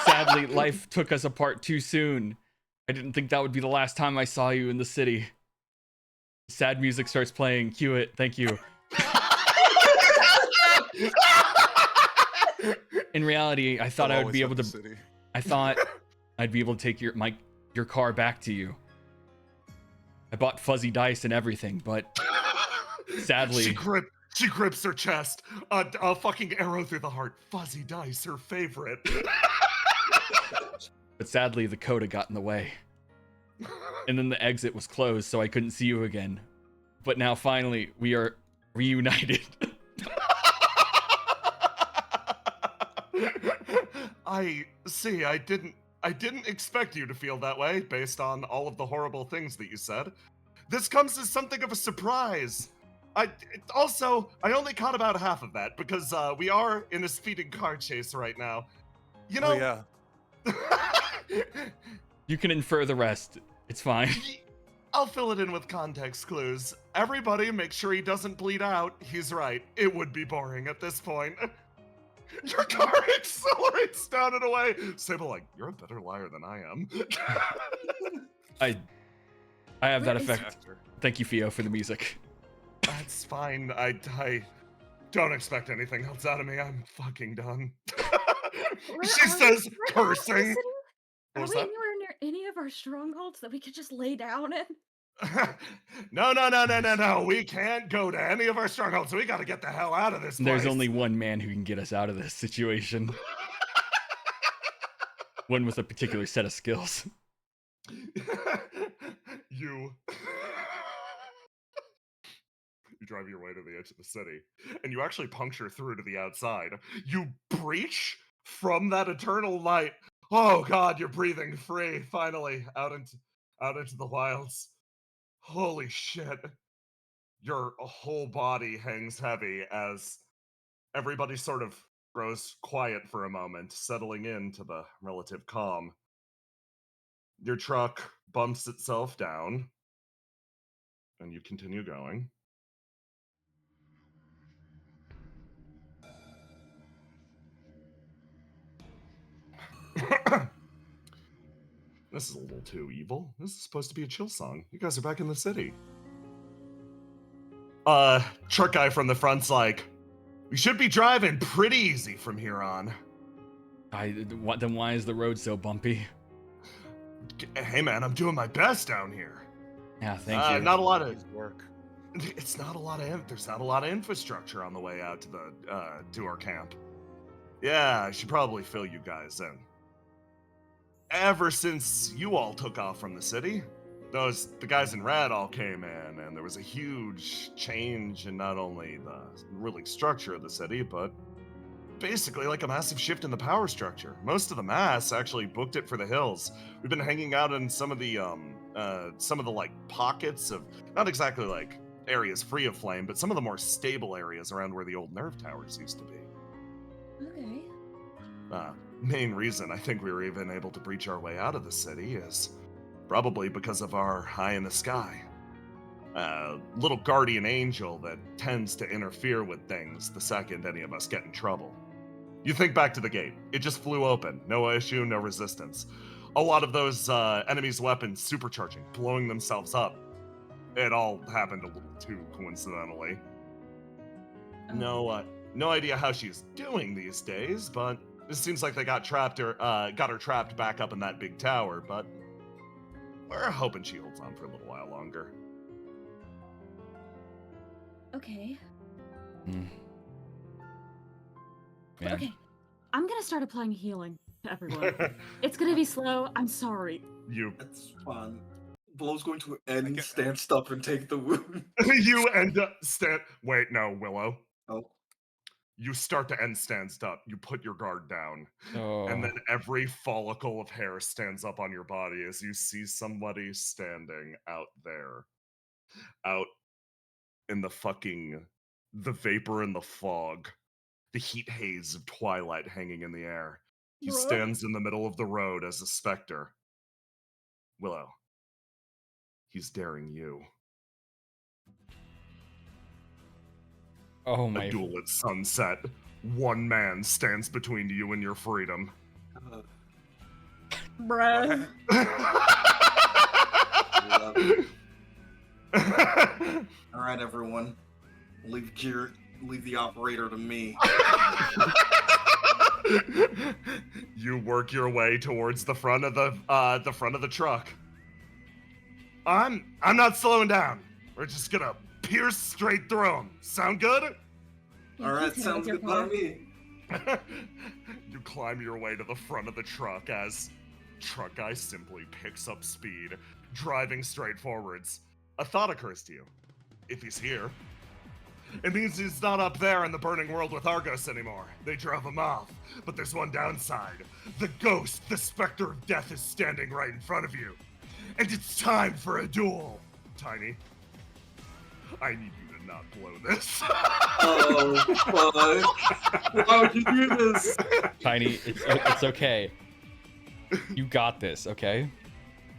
sadly, life took us apart too soon. I didn't think that would be the last time I saw you in the city. Sad music starts playing. Cue it. Thank you. In reality, I thought I would be able to. I thought I'd be able to take your car back to you. I bought fuzzy dice and everything, but sadly, she grips her chest. A fucking arrow through the heart. Fuzzy dice, her favorite. But sadly, the coda got in the way. And then the exit was closed, so I couldn't see you again. But now, finally, we are reunited. I see. I didn't expect you to feel that way based on all of the horrible things that you said. This comes as something of a surprise. I only caught about half of that because we are in a speeding car chase right now. You know. Oh, yeah. You can infer the rest. It's fine. I'll fill it in with context clues. Everybody make sure he doesn't bleed out. He's right. It would be boring at this point. Your car accelerates down and away. Sable, like, you're a better liar than I am. I have that effect. Thank you, Theo, for the music. That's fine. I don't expect anything else out of me. I'm fucking done. She says, cursing. Are we anywhere near any of our strongholds that we could just lay down in? No. We can't go to any of our strongholds. We got to get the hell out of this place. There's only one man who can get us out of this situation. One with a particular set of skills. You drive your way to the edge of the city, and you actually puncture through to the outside. You breach from that eternal night. Oh God, you're breathing free, finally, out into the wilds. Holy shit. Your whole body hangs heavy as everybody sort of grows quiet for a moment, settling into the relative calm. Your truck bumps itself down, and you continue going. This is a little too evil. This is supposed to be a chill song. You guys are back in the city. Truck guy from the front's like, we should be driving pretty easy from here on. Then why is the road so bumpy? Hey man, I'm doing my best down here. Yeah, thank you. Not a lot of work. There's not a lot of infrastructure on the way out to our camp. Yeah, I should probably fill you guys in. Ever since you all took off from the city, the guys in red all came in, and there was a huge change in not only the really structure of the city, but basically like a massive shift in the power structure. Most of the mass actually booked it for the hills. We've been hanging out in some of the like pockets of, not exactly like areas free of flame, but some of the more stable areas around where the old nerve towers used to be. Okay. Main reason I think we were even able to breach our way out of the city is probably because of our eye in the sky. Little guardian angel that tends to interfere with things the second any of us get in trouble. You think back to the gate. It just flew open. No issue, no resistance. A lot of those enemies' weapons supercharging, blowing themselves up. It all happened a little too coincidentally. No idea how she's doing these days, but it seems like they got her trapped back up in that big tower, but we're hoping she holds on for a little while longer. Okay. Yeah. Okay. I'm gonna start applying healing to everyone. It's gonna be slow. I'm sorry. That's fun. Blow's going to end, stand up, and take the wound. You end up Wait, no, Willow. Oh. You start to end stands up. You put your guard down. Oh. And then every follicle of hair stands up on your body as you see somebody standing out there. Out in the vapor and the fog. The heat haze of twilight hanging in the air. He stands in the middle of the road as a specter. Willow. He's daring you. Oh my. A duel at sunset. One man stands between you and your freedom. Bruh. All right, everyone. Leave the operator to me. You work your way towards the front of the truck. I'm not slowing down. We're just gonna pierce straight through him. Sound good? All right, sounds good by me. You climb your way to the front of the truck as truck guy simply picks up speed, driving straight forwards. A thought occurs to you. If he's here, it means he's not up there in the burning world with Argos anymore. They drove him off. But there's one downside. The ghost, the specter of death, is standing right in front of you. And it's time for a duel. Tiny, I need you to not blow this. Oh, fuck. Why would you do this? Tiny, it's okay. You got this, okay?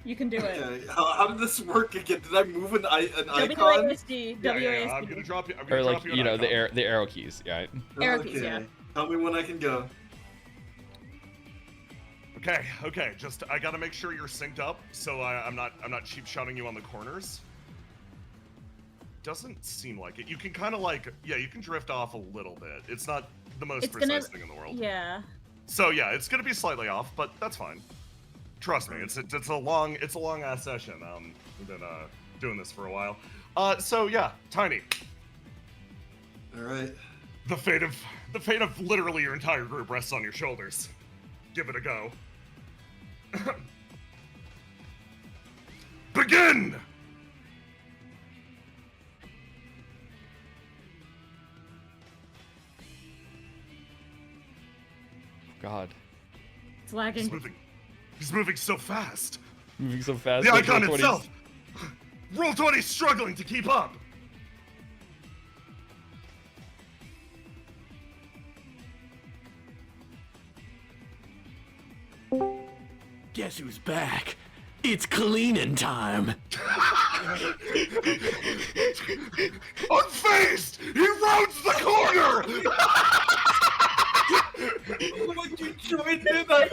You can do it. Okay. How did this work again? Did I move an icon? WASD. Yeah, WASD. I'm gonna drop you. Or like, an you know, icon. the arrow keys, yeah. Arrow keys, yeah. Tell me when I can go. Okay. Just I gotta make sure you're synced up, so I'm not cheap shotting you on the corners. Doesn't seem like it. You can kind of like, you can drift off a little bit. It's not the most precise thing in the world. Yeah. So yeah, it's gonna be slightly off, but that's fine. Trust me, it's a long ass session. We've been doing this for a while. So yeah, Tiny. All right. The fate of literally your entire group rests on your shoulders. Give it a go. Begin! God. It's lagging. He's moving so fast. Moving so fast. The icon itself. Roll20's struggling to keep up. Guess who's back? It's cleaning time. Unfazed! He rounds the corner! Would you join him? I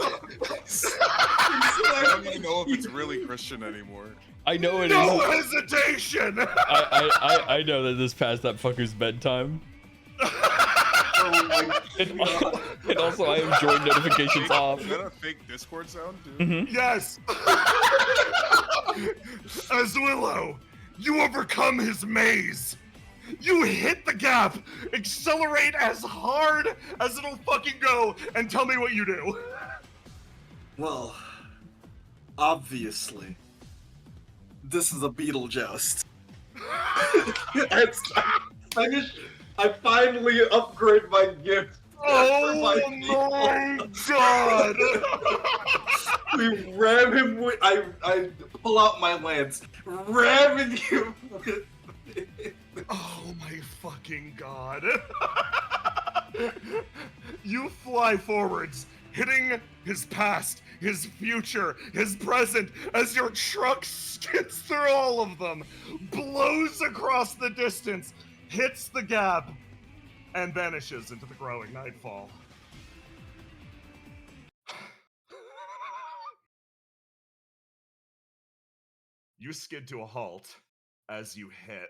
don't even know if it's really Christian anymore. I know it no is. Hesitation! I know that this past that fucker's bedtime. Oh my God. And also I have join notifications off. Is that a fake Discord sound, dude? Mm-hmm. Yes! As Willow, you overcome his maze. You hit the gap, accelerate as hard as it'll fucking go, and tell me what you do. Well, obviously, this is a Beetlejuice. I finally upgrade my gift Oh my god! We ram him with. I pull out my lance, ramming him with. Oh my fucking god! You fly forwards, hitting his past, his future, his present, as your truck skids through all of them, blows across the distance, hits the gap, and vanishes into the growing nightfall. You skid to a halt as you hit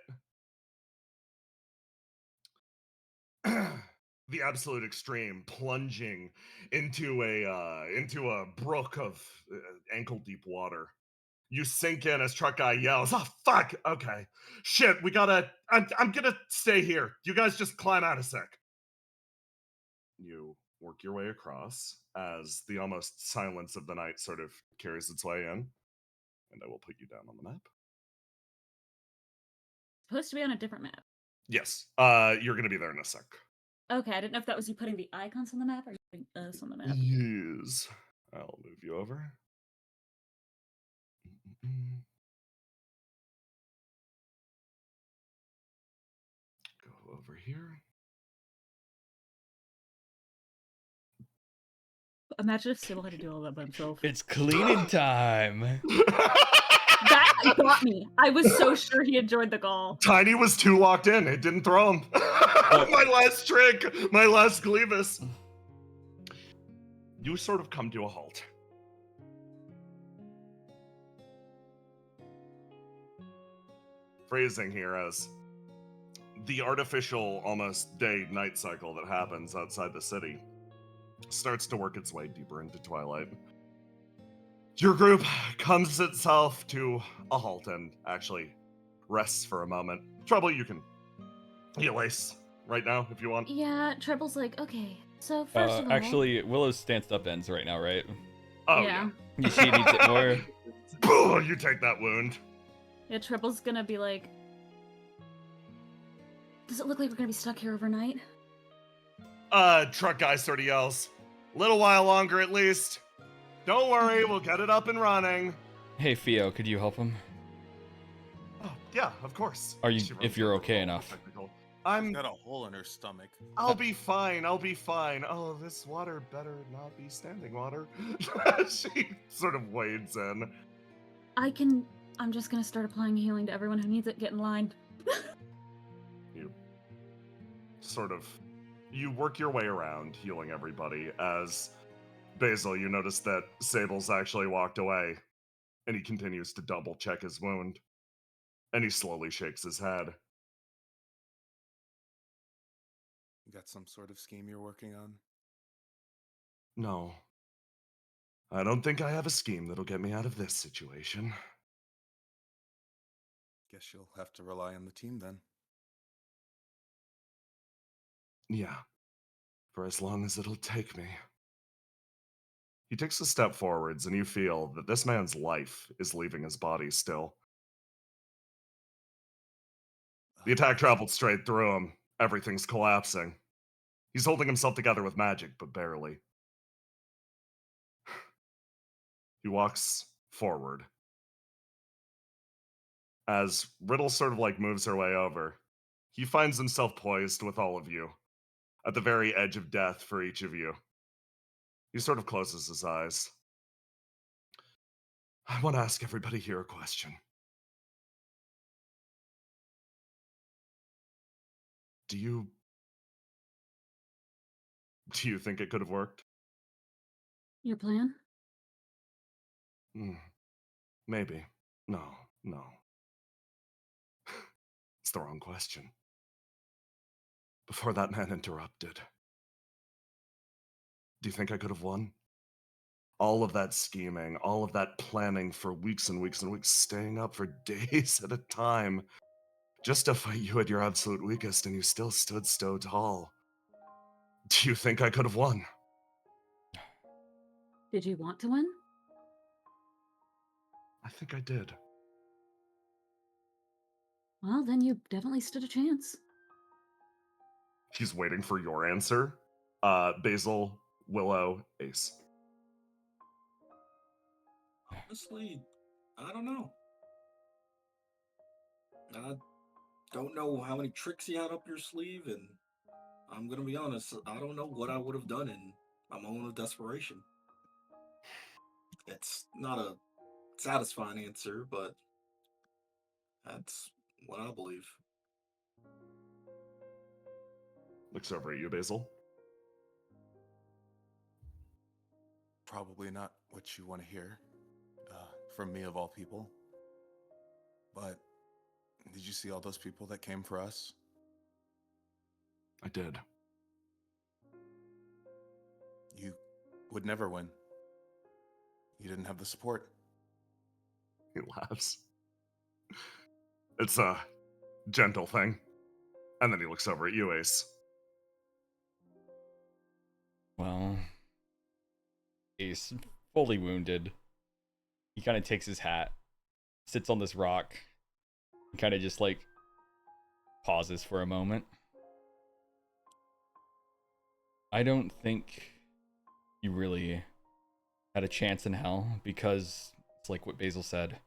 the absolute extreme, plunging into a brook of ankle-deep water. You sink in as truck guy yells, "Oh fuck! Okay, shit, we gotta. I'm gonna stay here. You guys just climb out a sec." You work your way across as the almost silence of the night sort of carries its way in, and I will put you down on the map. Supposed to be on a different map. Yes, you're gonna be there in a sec. Okay, I didn't know if that was you putting the icons on the map or you putting us on the map. Yes, I'll move you over. Go over here. Imagine if Sybil had to do all that by himself. It's cleaning time. That got me. I was so sure he enjoyed the call. Tiny was too locked in. It didn't throw him. My last trick. My last Gleavis. You sort of come to a halt. Phrasing here as the artificial almost day-night cycle that happens outside the city starts to work its way deeper into twilight. Your group comes itself to a halt and actually rests for a moment. Trouble, you can heal Ace right now if you want. Yeah, Treble's like, okay, so first of all... Actually, Willow's stanced up ends right now, right? Oh, yeah. She needs it more. Boo, you take that wound. Yeah, Treble's gonna be like, does it look like we're gonna be stuck here overnight? Truck guy sort of yells, little while longer at least. Don't worry, we'll get it up and running. Hey, Theo, could you help him? Oh, yeah, of course. Are you, She if you're okay enough? technical. She's got a hole in her stomach. I'll be fine. I'll be fine. Oh, this water better not be standing water. She sort of wades in. I'm just gonna start applying healing to everyone who needs it. Get in line. You sort of, you work your way around healing everybody as Basil, you notice that Sable's actually walked away and he continues to double check his wound and he slowly shakes his head. You got some sort of scheme you're working on? No. I don't think I have a scheme that'll get me out of this situation. Guess you'll have to rely on the team then. Yeah. For as long as it'll take me. He takes a step forwards and you feel that this man's life is leaving his body still. The attack traveled straight through him. Everything's collapsing. He's holding himself together with magic, but barely. He walks forward. As Riddle sort of like moves her way over, he finds himself poised with all of you, at the very edge of death for each of you. He sort of closes his eyes. I want to ask everybody here a question. Do you think it could have worked? Your plan? Maybe. No. It's the wrong question. Before that man interrupted, do you think I could have won? All of that scheming, all of that planning for weeks and weeks and weeks, staying up for days at a time, just to fight you at your absolute weakest, and you still stood so tall. Do you think I could have won? Did you want to win? I think I did. Well, then you definitely stood a chance. He's waiting for your answer. Basil, Willow, Ace. Honestly, I don't know. I don't know how many tricks you had up your sleeve, and I'm gonna be honest, I don't know what I would have done in a moment of desperation. It's not a satisfying answer, but that's what I believe. Looks over at you, Basil. Probably not what you want to hear from me of all people. But did you see all those people that came for us? I did. You would never win. You didn't have the support. He laughs. It's a gentle thing. And then he looks over at you, Ace. Well, Ace, fully wounded. He kind of takes his hat, sits on this rock, and kind of just like pauses for a moment. I don't think you really had a chance in hell, because it's like what Basil said.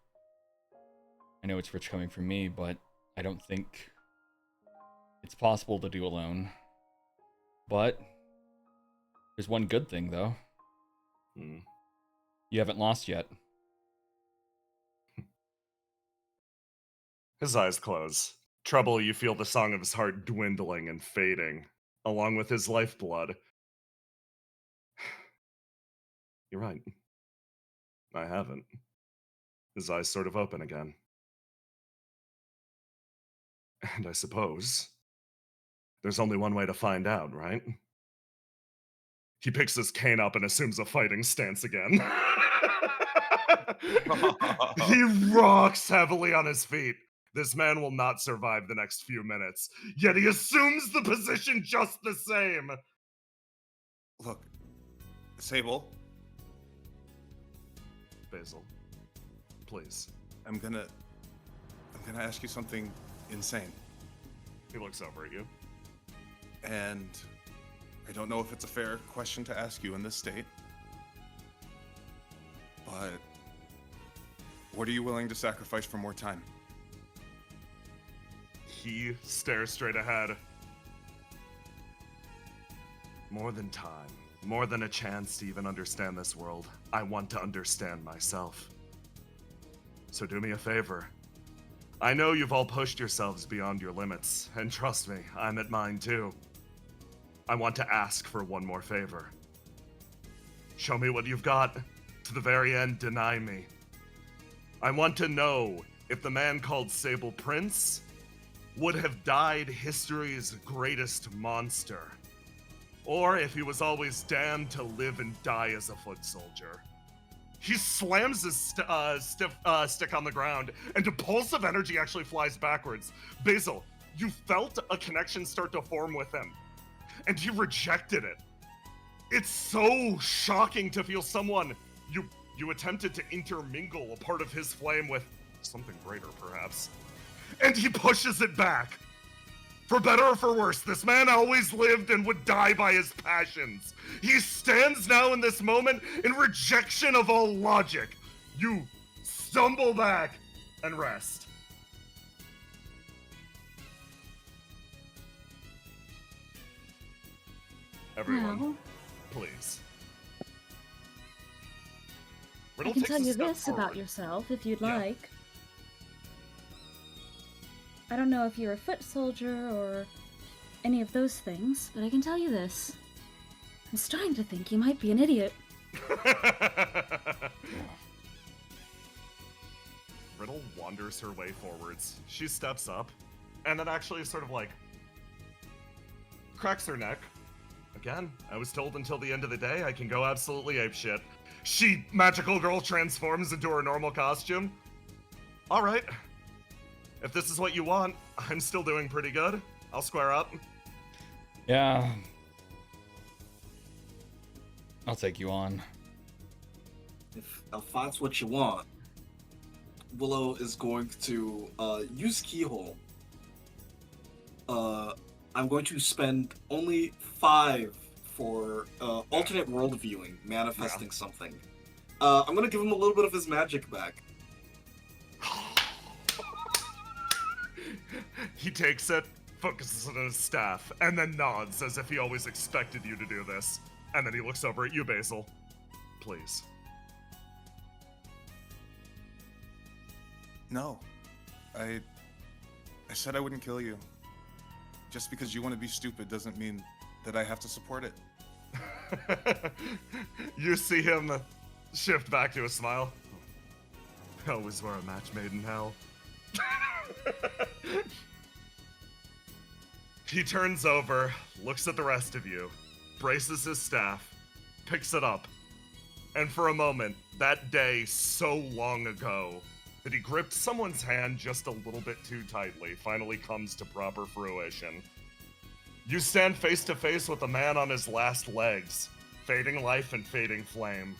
I know it's rich coming from me, but I don't think it's possible to do alone. But there's one good thing, though. You haven't lost yet. His eyes close. Trouble, you feel the song of his heart dwindling and fading, along with his lifeblood. You're right. I haven't. His eyes sort of open again. And I suppose there's only one way to find out, right? He picks his cane up and assumes a fighting stance again. He rocks heavily on his feet. This man will not survive the next few minutes, yet he assumes the position just the same. Look, Sable. Basil, please. I'm gonna ask you something insane. He looks over at you. And I don't know if it's a fair question to ask you in this state, but what are you willing to sacrifice for more time? He stares straight ahead. More than time, more than a chance to even understand this world, I want to understand myself. So do me a favor. I know you've all pushed yourselves beyond your limits, and trust me, I'm at mine too. I want to ask for one more favor. Show me what you've got. To the very end, deny me. I want to know if the man called Sable Prince would have died history's greatest monster, or if he was always damned to live and die as a foot soldier. He slams his stick on the ground, and a pulse of energy actually flies backwards. Basil, you felt a connection start to form with him, and he rejected it. It's so shocking to feel someone you attempted to intermingle a part of his flame with something greater, perhaps. And he pushes it back. For better or for worse, this man always lived and would die by his passions. He stands now in this moment in rejection of all logic. You stumble back and rest. Everyone, Well, please. I Riddle can takes tell a you step this about forward. yourself if you'd Yeah. like. I don't know if you're a foot soldier or any of those things, but I can tell you this. I'm starting to think you might be an idiot. Riddle wanders her way forwards. She steps up, and then actually sort of like cracks her neck. Again, I was told until the end of the day I can go absolutely apeshit. She, magical girl, transforms into her normal costume. All right. If this is what you want, I'm still doing pretty good. I'll square up. Yeah. I'll take you on. If that's what you want, Willow is going to use Keyhole. I'm going to spend only 5 for alternate world viewing, manifesting something. I'm gonna give him a little bit of his magic back. He takes it, focuses on his staff, and then nods as if he always expected you to do this. And then he looks over at you, Basil. Please. No. I said I wouldn't kill you. Just because you want to be stupid doesn't mean that I have to support it. You see him shift back to a smile. Hell was where a match made in hell. He turns over, looks at the rest of you, braces his staff, picks it up, and for a moment, that day so long ago that he gripped someone's hand just a little bit too tightly finally comes to proper fruition. You stand face to face with a man on his last legs, fading life and fading flame.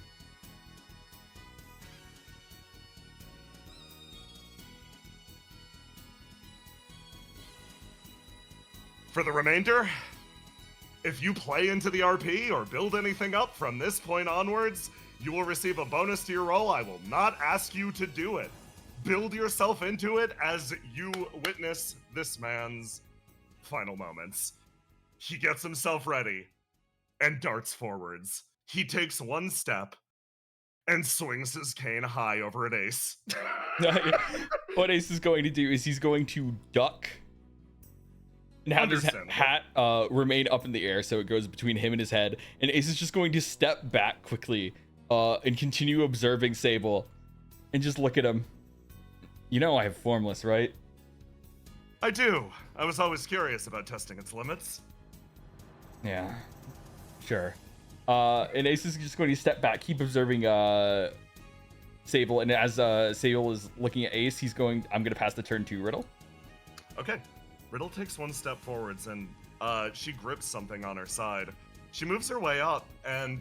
For the remainder, if you play into the RP or build anything up from this point onwards, you will receive a bonus to your roll. I will not ask you to do it. Build yourself into it as you witness this man's final moments. He gets himself ready and darts forwards. He takes one step and swings his cane high over at Ace. What Ace is going to do is he's going to duck and have his hat remain up in the air so it goes between him and his head. And Ace is just going to step back quickly and continue observing Sable and just look at him. You know I have Formless, right? I do. I was always curious about testing its limits. Yeah, sure. And Ace is just going to step back, keep observing Sable, and as Sable is looking at Ace, I'm going to pass the turn to Riddle. Okay. Riddle takes one step forwards, and she grips something on her side. She moves her way up, and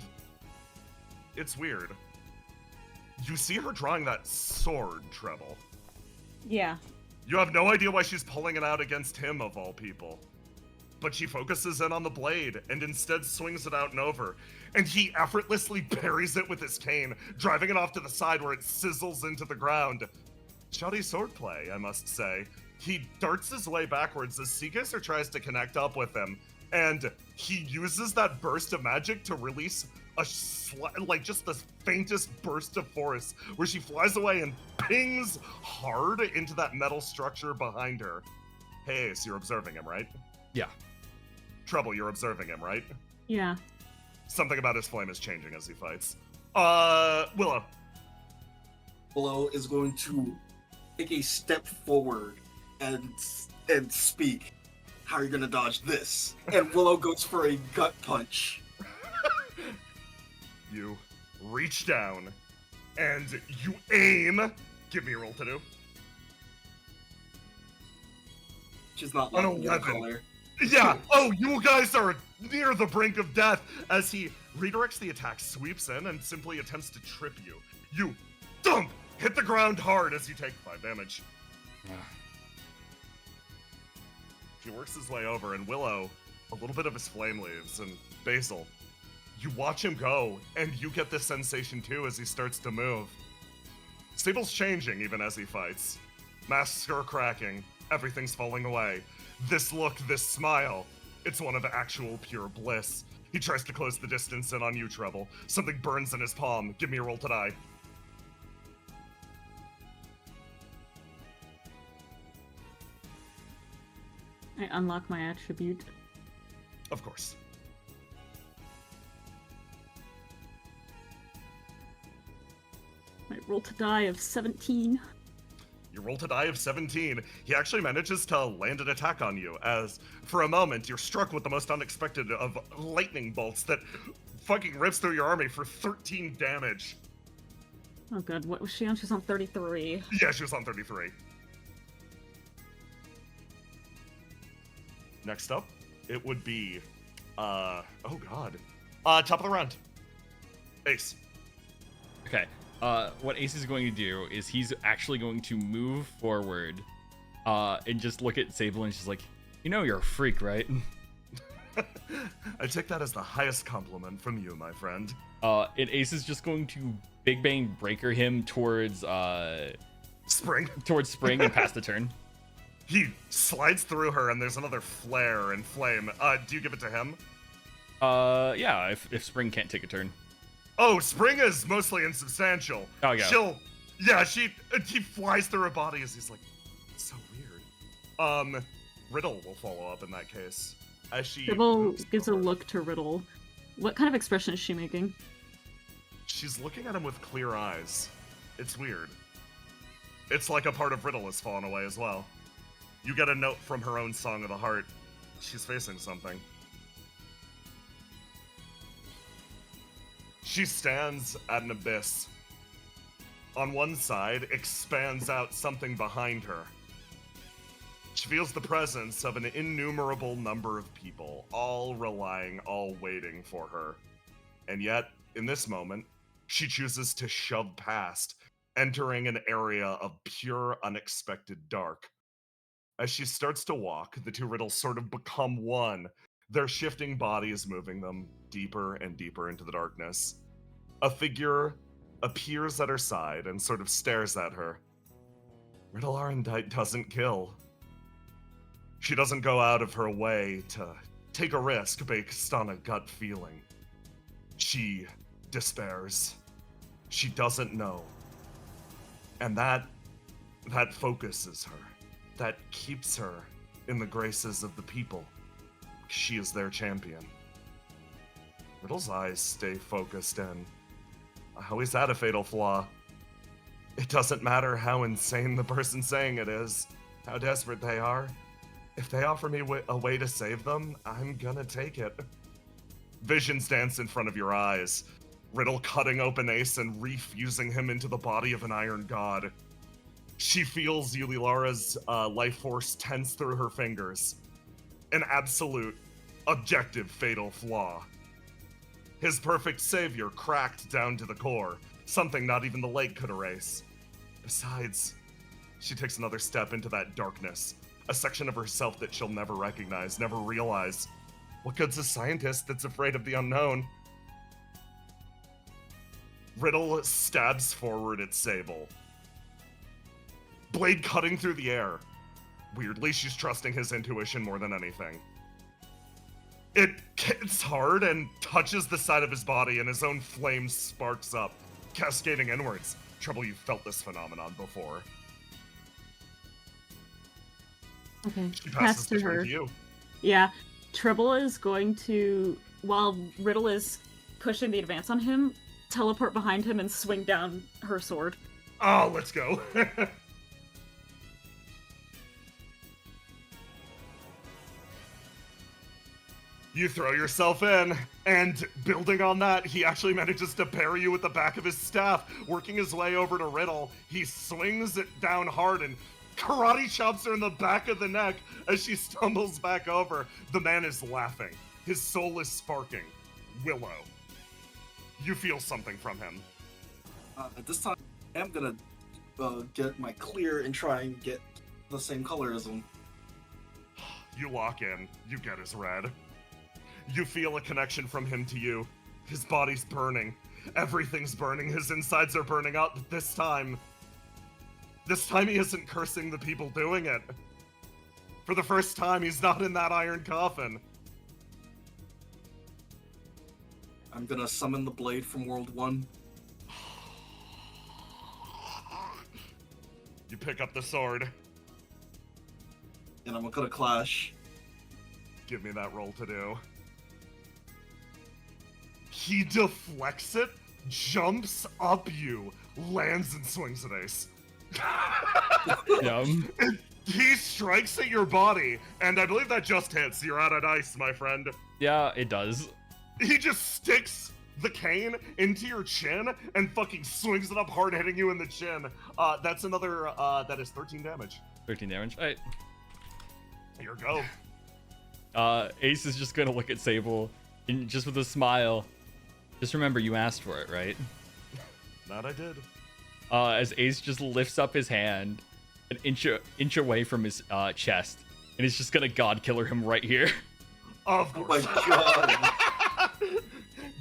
it's weird. You see her drawing that sword, Treble. Yeah. You have no idea why she's pulling it out against him, of all people. But she focuses in on the blade and instead swings it out and over. And he effortlessly parries it with his cane, driving it off to the side where it sizzles into the ground. Shoddy swordplay, I must say. He darts his way backwards as Seegaster tries to connect up with him. And he uses that burst of magic to release just the faintest burst of force where she flies away and pings hard into that metal structure behind her. Hey, Ace, you're observing him, right? Yeah. Trouble, you're observing him, right? Yeah. Something about his flame is changing as he fights. Willow. Willow is going to take a step forward and speak. How are you gonna dodge this? And Willow goes for a gut punch. You reach down and you aim. Give me a roll to do. She's not An liking your 11. color. Yeah. Oh, you guys are near the brink of death as he redirects the attack, sweeps in, and simply attempts to trip you. You thump, hit the ground hard as you take 5 damage. He works his way over, and Willow, a little bit of his flame leaves, and Basil, you watch him go, and you get this sensation too as he starts to move. Sable's changing even as he fights. Masks are cracking, everything's falling away. This look, this smile, it's one of actual pure bliss. He tries to close the distance in on you, Treble. Something burns in his palm. Give me a roll to die. I unlock my attribute. Of course. I roll to die of 17. You roll to die of 17. He actually manages to land an attack on you, as for a moment you're struck with the most unexpected of lightning bolts that fucking rips through your army for 13 damage. Oh good, what was she on? She was on 33. Yeah, she was on 33. Next up, it would be, oh god. Top of the round. Ace. Okay. What Ace is going to do is he's actually going to move forward and just look at Sable and she's like, you know you're a freak, right? I take that as the highest compliment from you, my friend. And Ace is just going to Big Bang Breaker him towards Spring. Towards Spring and pass the turn. He slides through her, and there's another flare and flame. Do you give it to him? Yeah, if Spring can't take a turn. Oh, Spring is mostly insubstantial. Oh, yeah. He flies through her body as he's like, it's so weird. Riddle will follow up in that case. As she Sybil gives a look to Riddle. What kind of expression is she making? She's looking at him with clear eyes. It's weird. It's like a part of Riddle has fallen away as well. You get a note from her own Song of the Heart. She's facing something. She stands at an abyss. On one side, expands out something behind her. She feels the presence of an innumerable number of people, all relying, all waiting for her. And yet, in this moment, she chooses to shove past, entering an area of pure, unexpected dark. As she starts to walk, the two Riddles sort of become one, their shifting bodies moving them deeper and deeper into the darkness. A figure appears at her side and sort of stares at her. Riddle Arendite doesn't kill. She doesn't go out of her way to take a risk based on a gut feeling. She despairs. She doesn't know. And that focuses her. That keeps her in the graces of the people. She is their champion. Riddle's eyes stay focused and I always had a fatal flaw. It doesn't matter how insane the person saying it is, how desperate they are. If they offer me a way to save them, I'm gonna take it. Visions dance in front of your eyes. Riddle cutting open Ace and refusing him into the body of an iron god. She feels Yulilara's life force tense through her fingers. An absolute, objective fatal flaw. His perfect savior cracked down to the core, something not even the lake could erase. Besides, she takes another step into that darkness, a section of herself that she'll never recognize, never realize. What good's a scientist that's afraid of the unknown? Riddle stabs forward at Sable. Blade cutting through the air. Weirdly, she's trusting his intuition more than anything. It hits hard and touches the side of his body, and his own flame sparks up, cascading inwards. Trouble, you've felt this phenomenon before. Okay, She pass passes to the turn her. to you. Yeah, Tribble is going to, while Riddle is pushing the advance on him, teleport behind him and swing down her sword. Oh, let's go. You throw yourself in, and building on that, he actually manages to parry you with the back of his staff, working his way over to Riddle. He swings it down hard and karate chops her in the back of the neck as she stumbles back over. The man is laughing. His soul is sparking. Willow, you feel something from him. At this time, I'm gonna get my clear and try and get the same color as him. You lock in. You get his red. You feel a connection from him to you. His body's burning. Everything's burning. His insides are burning out. But this time he isn't cursing the people doing it. For the first time, he's not in that iron coffin. I'm gonna summon the blade from World 1. You pick up the sword. And I'm gonna clash. Give me that roll to do. He deflects it, jumps up you, lands and swings at Ace. Yum. He strikes at your body, and I believe that just hits. You're out of dice, my friend. Yeah, it does. He just sticks the cane into your chin and fucking swings it up hard, hitting you in the chin. That's another, that is 13 damage. 13 damage. All right. Here you go. Ace is just gonna look at Sable, and just with a smile. Just remember, you asked for it, right? That I did. As Ace just lifts up his hand an inch away from his chest, and he's just gonna God killer him right here. Of Oh course. my god.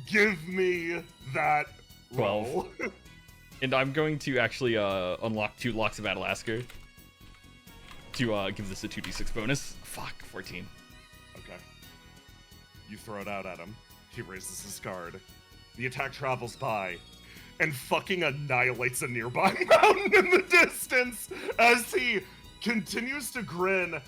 Give me that 12. roll. And I'm going to actually unlock 2 locks of Adalasker to give this a 2d6 bonus. Fuck, 14. Okay. You throw it out at him. He raises his guard. The attack travels by and fucking annihilates a nearby mountain in the distance as he continues to grin,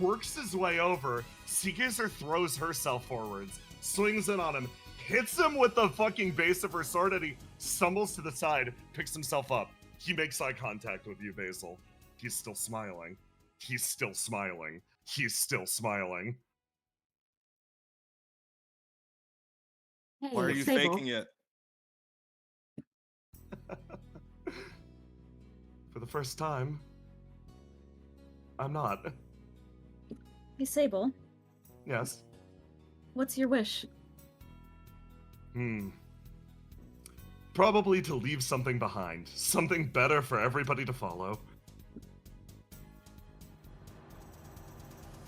works his way over. Seagazer throws herself forwards, swings in on him, hits him with the fucking base of her sword, and he stumbles to the side, picks himself up. He makes eye contact with you, Basil. He's still smiling. He's still smiling. He's still smiling. Hey, Why are you Sable. faking it? For the first time, I'm not. Hey, Sable. Yes. What's your wish? Probably to leave something behind. Something better for everybody to follow.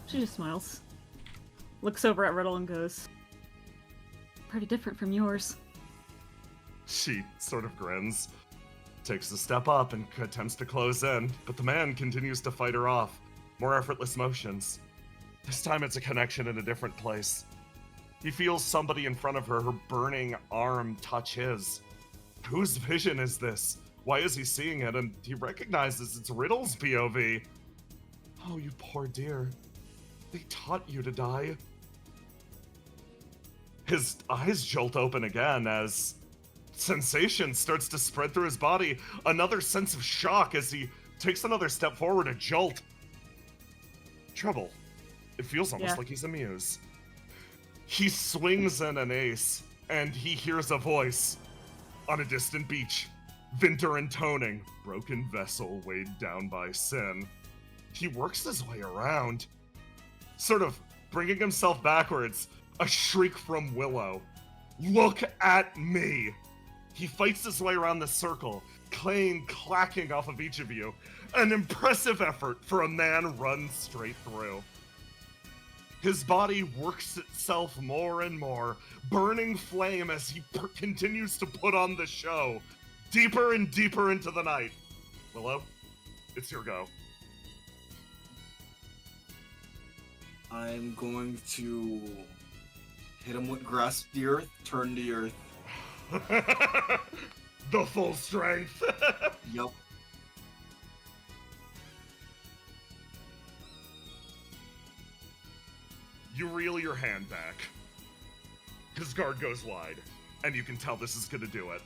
She just smiles. Looks over at Riddle and goes, pretty different from yours. She sort of grins, takes a step up and attempts to close in, but the man continues to fight her off. More effortless motions. This time it's a connection in a different place. He feels somebody in front of her, her burning arm touch his. Whose vision is this? Why is he seeing it? And he recognizes it's Riddle's POV. Oh, you poor dear. They taught you to die. His eyes jolt open again as sensation starts to spread through his body. Another sense of shock as he takes another step forward, a jolt. Trouble. It feels almost like he's amused. He swings in an ace, and he hears a voice on a distant beach. Vinter intoning, broken vessel weighed down by sin. He works his way around, sort of bringing himself backwards. A shriek from Willow. Look at me! He fights his way around the circle, clacking off of each of you. An impressive effort for a man run straight through. His body works itself more and more, burning flame as he continues to put on the show, deeper and deeper into the night. Willow, it's your go. I'm going to hit him with grasp the earth, turn the earth. The full strength. Yup. You reel your hand back. His guard goes wide, and you can tell this is gonna do it.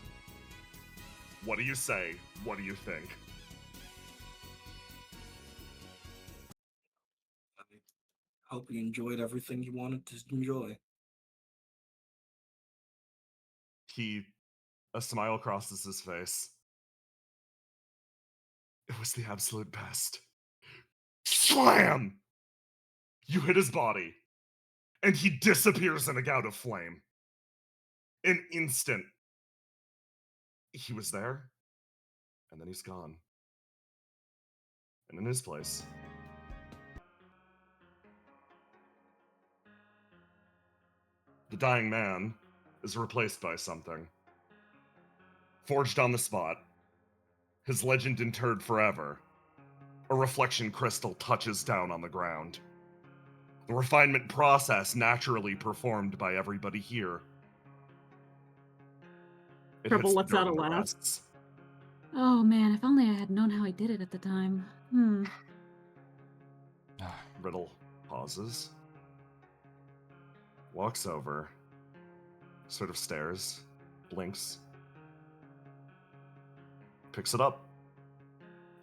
What do you say? What do you think? I hope you enjoyed everything you wanted to enjoy. A smile crosses his face. It was the absolute best. Slam! You hit his body, and he disappears in a gout of flame. An instant. He was there, and then he's gone. And in his place, the dying man is replaced by something. Forged on the spot, his legend interred forever, a reflection crystal touches down on the ground. The refinement process naturally performed by everybody here. It Trouble hits lets dirt out a in the laugh. rests. Oh man, if only I had known how he did it at the time. Riddle pauses, walks over, sort of stares, blinks, picks it up,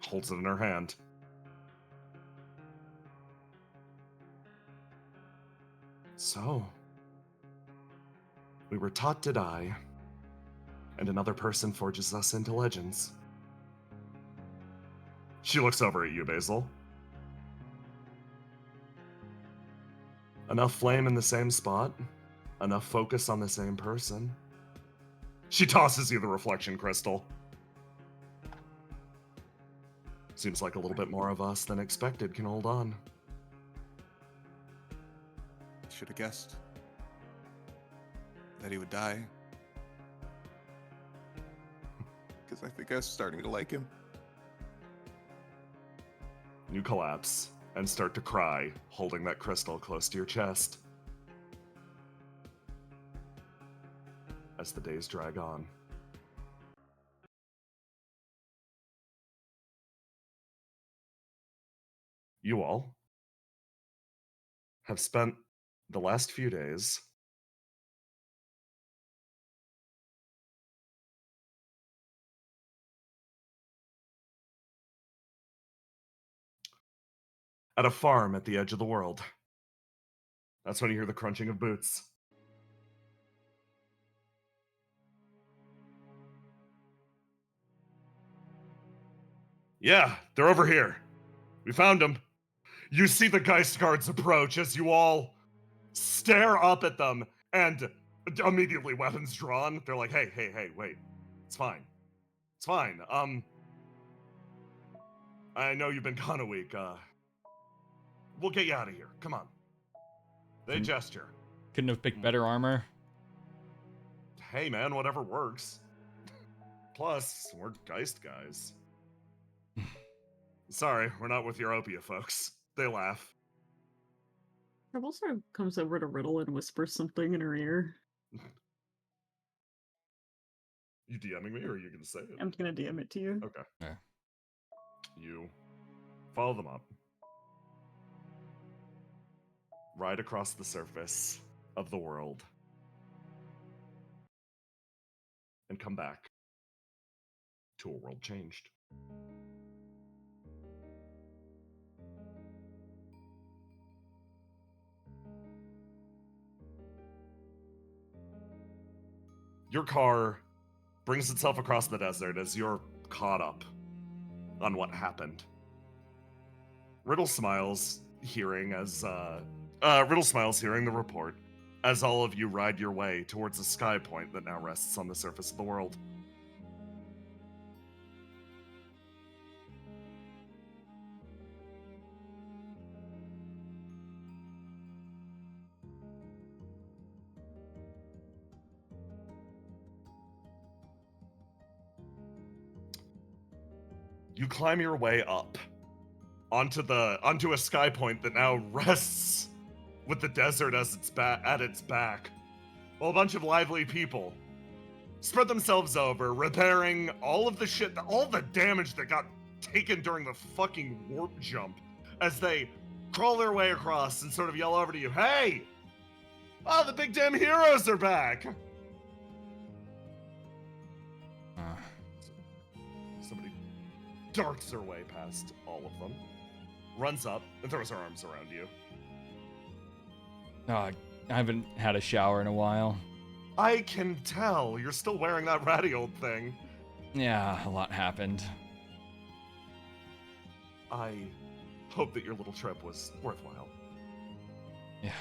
holds it in her hand. So, we were taught to die, and another person forges us into legends. She looks over at you, Basil. Enough flame in the same spot, enough focus on the same person. She tosses you the reflection crystal. Seems like a little bit more of us than expected can hold on. should have guessed that he would die. Because I think I was starting to like him. You collapse and start to cry, holding that crystal close to your chest. As the days drag on. You all have spent the last few days at a farm at the edge of the world. That's when you hear the crunching of boots. Yeah, they're over here. We found them. You see the Geist Guards approach as you all stare up at them and immediately weapons drawn. They're like, hey, wait. It's fine. It's fine. I know you've been gone a week. We'll get you out of here. Come on. They gesture. Couldn't have picked better armor. Hey, man, whatever works. Plus, we're Geist guys. Sorry, we're not with Europia, folks. They laugh. Rebel sort of comes over to Riddle and whispers something in her ear. You DMing me, or are you going to say it? I'm going to DM it to you. Okay. Yeah. You follow them up. Ride across the surface of the world. And come back to a world changed. Your car brings itself across the desert as you're caught up on what happened. Riddle smiles hearing the report as all of you ride your way towards a sky point that now rests on the surface of the world. You climb your way up onto a sky point that now rests with the desert as at its back. While a bunch of lively people spread themselves over, repairing all of the shit, all the damage that got taken during the fucking warp jump, as they crawl their way across and sort of yell over to you, "Hey! Oh, the big damn heroes are back!" Somebody darts her way past all of them, runs up, and throws her arms around you. I haven't had a shower in a while. I can tell. You're still wearing that ratty old thing. Yeah, a lot happened. I hope that your little trip was worthwhile. Yeah.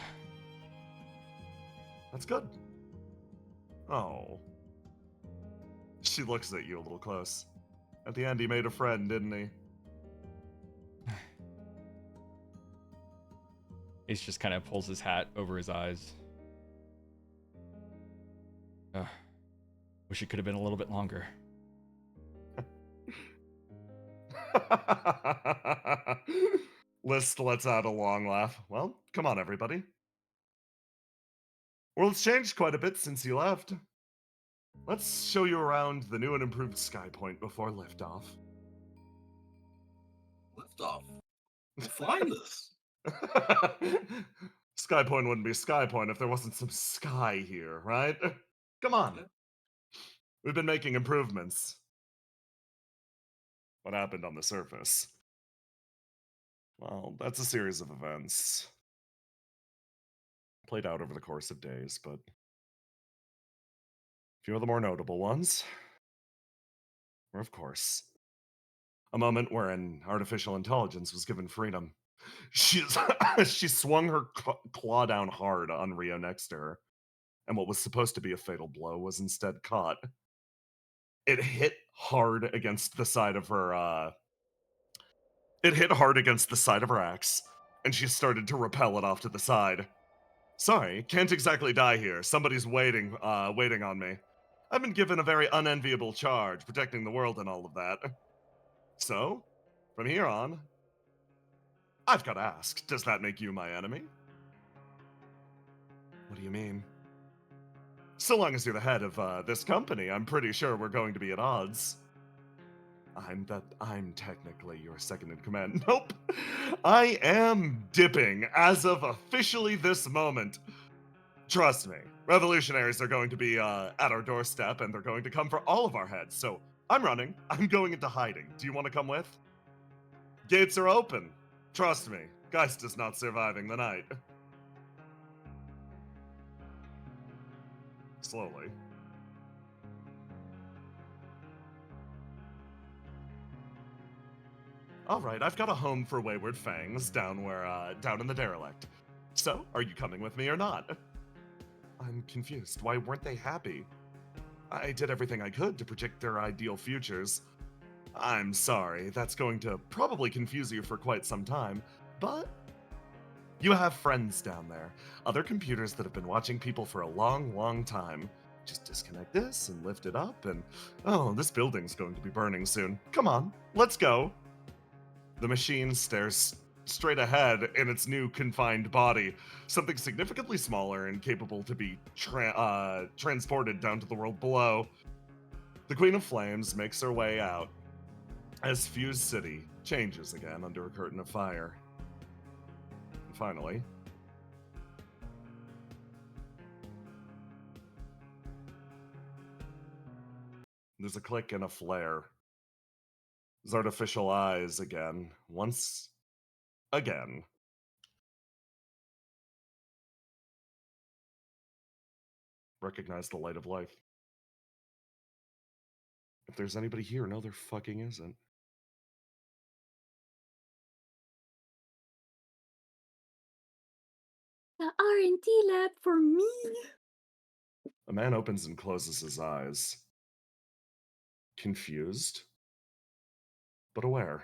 That's good. Oh. She looks at you a little close. At the end, he made a friend, didn't he? Ace just kind of pulls his hat over his eyes. Wish it could have been a little bit longer. List lets out a long laugh. Well, come on, everybody. World's changed quite a bit since you left. Let's show you around the new and improved Sky Point before liftoff. Liftoff? Find this. Sky Point wouldn't be Sky Point if there wasn't some sky here, right? Come on. We've been making improvements. What happened on the surface? Well, that's a series of events. Played out over the course of days, but a few of the more notable ones were, of course, a moment wherein artificial intelligence was given freedom. She swung her claw down hard on Rio next to her, and what was supposed to be a fatal blow was instead caught. It hit hard against the side of her axe, and she started to repel it off to the side. Sorry, can't exactly die here. Somebody's waiting on me. I've been given a very unenviable charge, protecting the world and all of that. So, from here on, I've got to ask, does that make you my enemy? What do you mean? So long as you're the head of this company, I'm pretty sure we're going to be at odds. I'm technically your second in command. Nope. I am dipping as of officially this moment. Trust me, revolutionaries are going to be at our doorstep and they're going to come for all of our heads. So I'm running. I'm going into hiding. Do you want to come with? Gates are open. Trust me, Geist is not surviving the night. Slowly. All right, I've got a home for wayward fangs down in the derelict. So, are you coming with me or not? I'm confused. Why weren't they happy? I did everything I could to predict their ideal futures. I'm sorry, that's going to probably confuse you for quite some time, but you have friends down there. Other computers that have been watching people for a long, long time. Just disconnect this and lift it up and... Oh, this building's going to be burning soon. Come on, let's go. The machine stares straight ahead in its new confined body, something significantly smaller and capable to be transported down to the world below. The Queen of Flames makes her way out as Fuse City changes again under a curtain of fire. And finally, there's a click and a flare. His artificial eyes again, once again. Recognize the light of life. If there's anybody here, no, there fucking isn't. The R&D lab for me. A man opens and closes his eyes. Confused, but aware.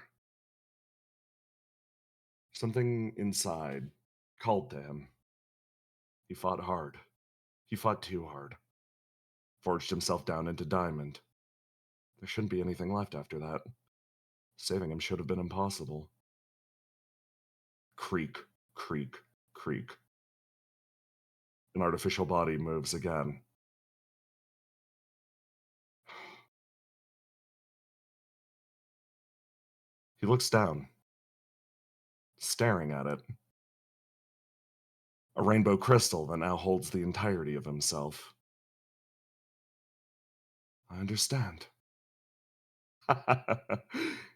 Something inside called to him. He fought hard. He fought too hard. Forged himself down into diamond. There shouldn't be anything left after that. Saving him should have been impossible. Creak, creak, creak. An artificial body moves again. He looks down, staring at it. A rainbow crystal that now holds the entirety of himself. I understand.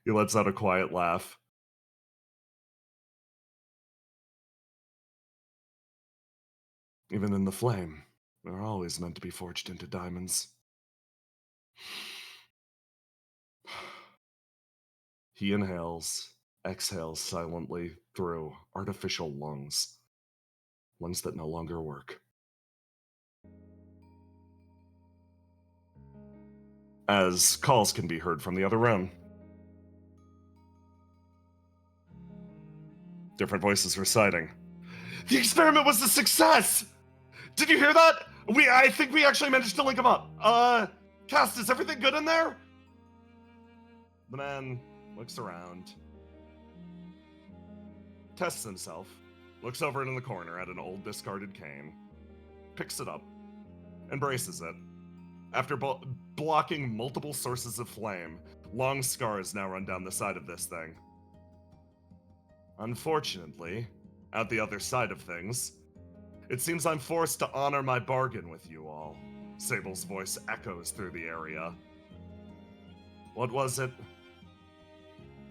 He lets out a quiet laugh. Even in the flame, we're always meant to be forged into diamonds. He inhales, exhales silently through artificial lungs. Lungs that no longer work. As calls can be heard from the other room. Different voices reciting. The experiment was a success! Did you hear that? I think we actually managed to link them up. Cast, is everything good in there? The man looks around, tests himself, looks over in the corner at an old discarded cane, picks it up, and braces it. After blocking multiple sources of flame, long scars now run down the side of this thing. Unfortunately, at the other side of things, it seems I'm forced to honor my bargain with you all. Sable's voice echoes through the area. What was it?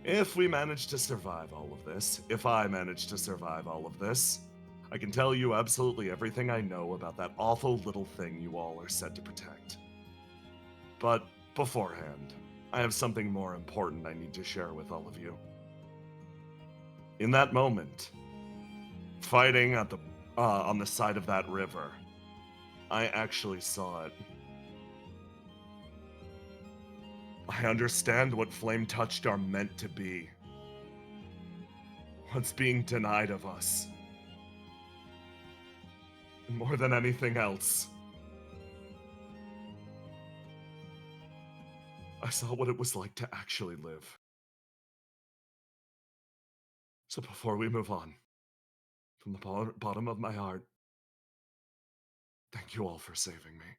If we manage to survive all of this, if I manage to survive all of this, I can tell you absolutely everything I know about that awful little thing you all are set to protect. But beforehand, I have something more important I need to share with all of you. In that moment, fighting at on the side of that river, I actually saw it. I understand what Flame Touched are meant to be. What's being denied of us. And more than anything else, I saw what it was like to actually live. So before we move on, from the bottom of my heart, thank you all for saving me.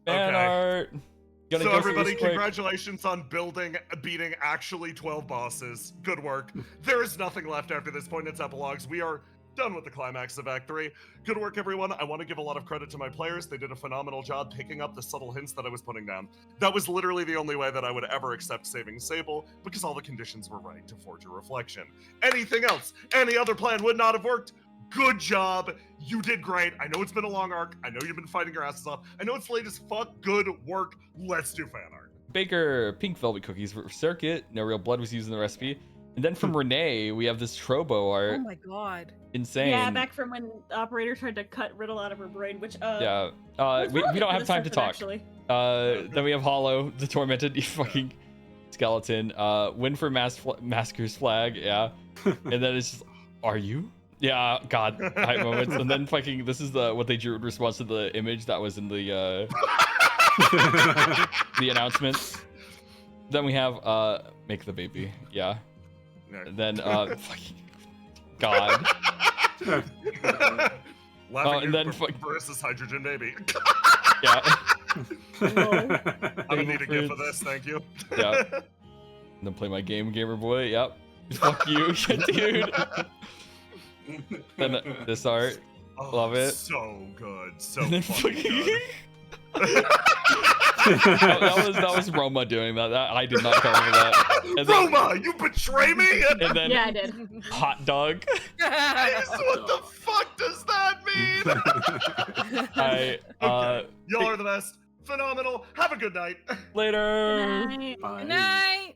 Fan art. So Go everybody, quick. congratulations on beating actually 12 bosses. Good work. There is nothing left after this point. It's epilogues. We are done with the climax of Act 3. Good work, everyone. I want to give a lot of credit to my players. They did a phenomenal job picking up the subtle hints that I was putting down. That was literally the only way that I would ever accept saving Sable, because all the conditions were right to forge a reflection. Anything else, any other plan would not have worked. Good job. You did great. I know it's been a long arc. I know you've been fighting your asses off. I know it's late as fuck. Good work. Let's do fan art. Baker, pink velvet cookies for Circuit. No real blood was used in the recipe. And then from Renee, we have this Trobo art. Oh my god. Insane. Yeah, back from when the operator tried to cut Riddle out of her brain, which yeah. was We relevant don't for have this time to session, talk. actually. Then we have Hollow, the tormented fucking skeleton. Win for Masker's flag, yeah. And then it's just, are you? Yeah, God, hype moments. And then fucking, this is what they drew in response to the image that was in the the announcements. Then we have make the baby, yeah. And then fucking God. Laughing and then versus hydrogen baby. Yeah. I'm gonna need a gift for this, thank you. Yeah. And then play my game, Gamer Boy. Yep. Fuck you, dude. Then this art, love it. So good, so And then fucking good. that was Roma doing that. I did not cover that. And then, Roma, you betray me? And then Yeah, I did. Hot dog. What the fuck does that mean? Okay. Y'all are the best. Phenomenal. Have a good night. Later. Good night. Bye. Good night.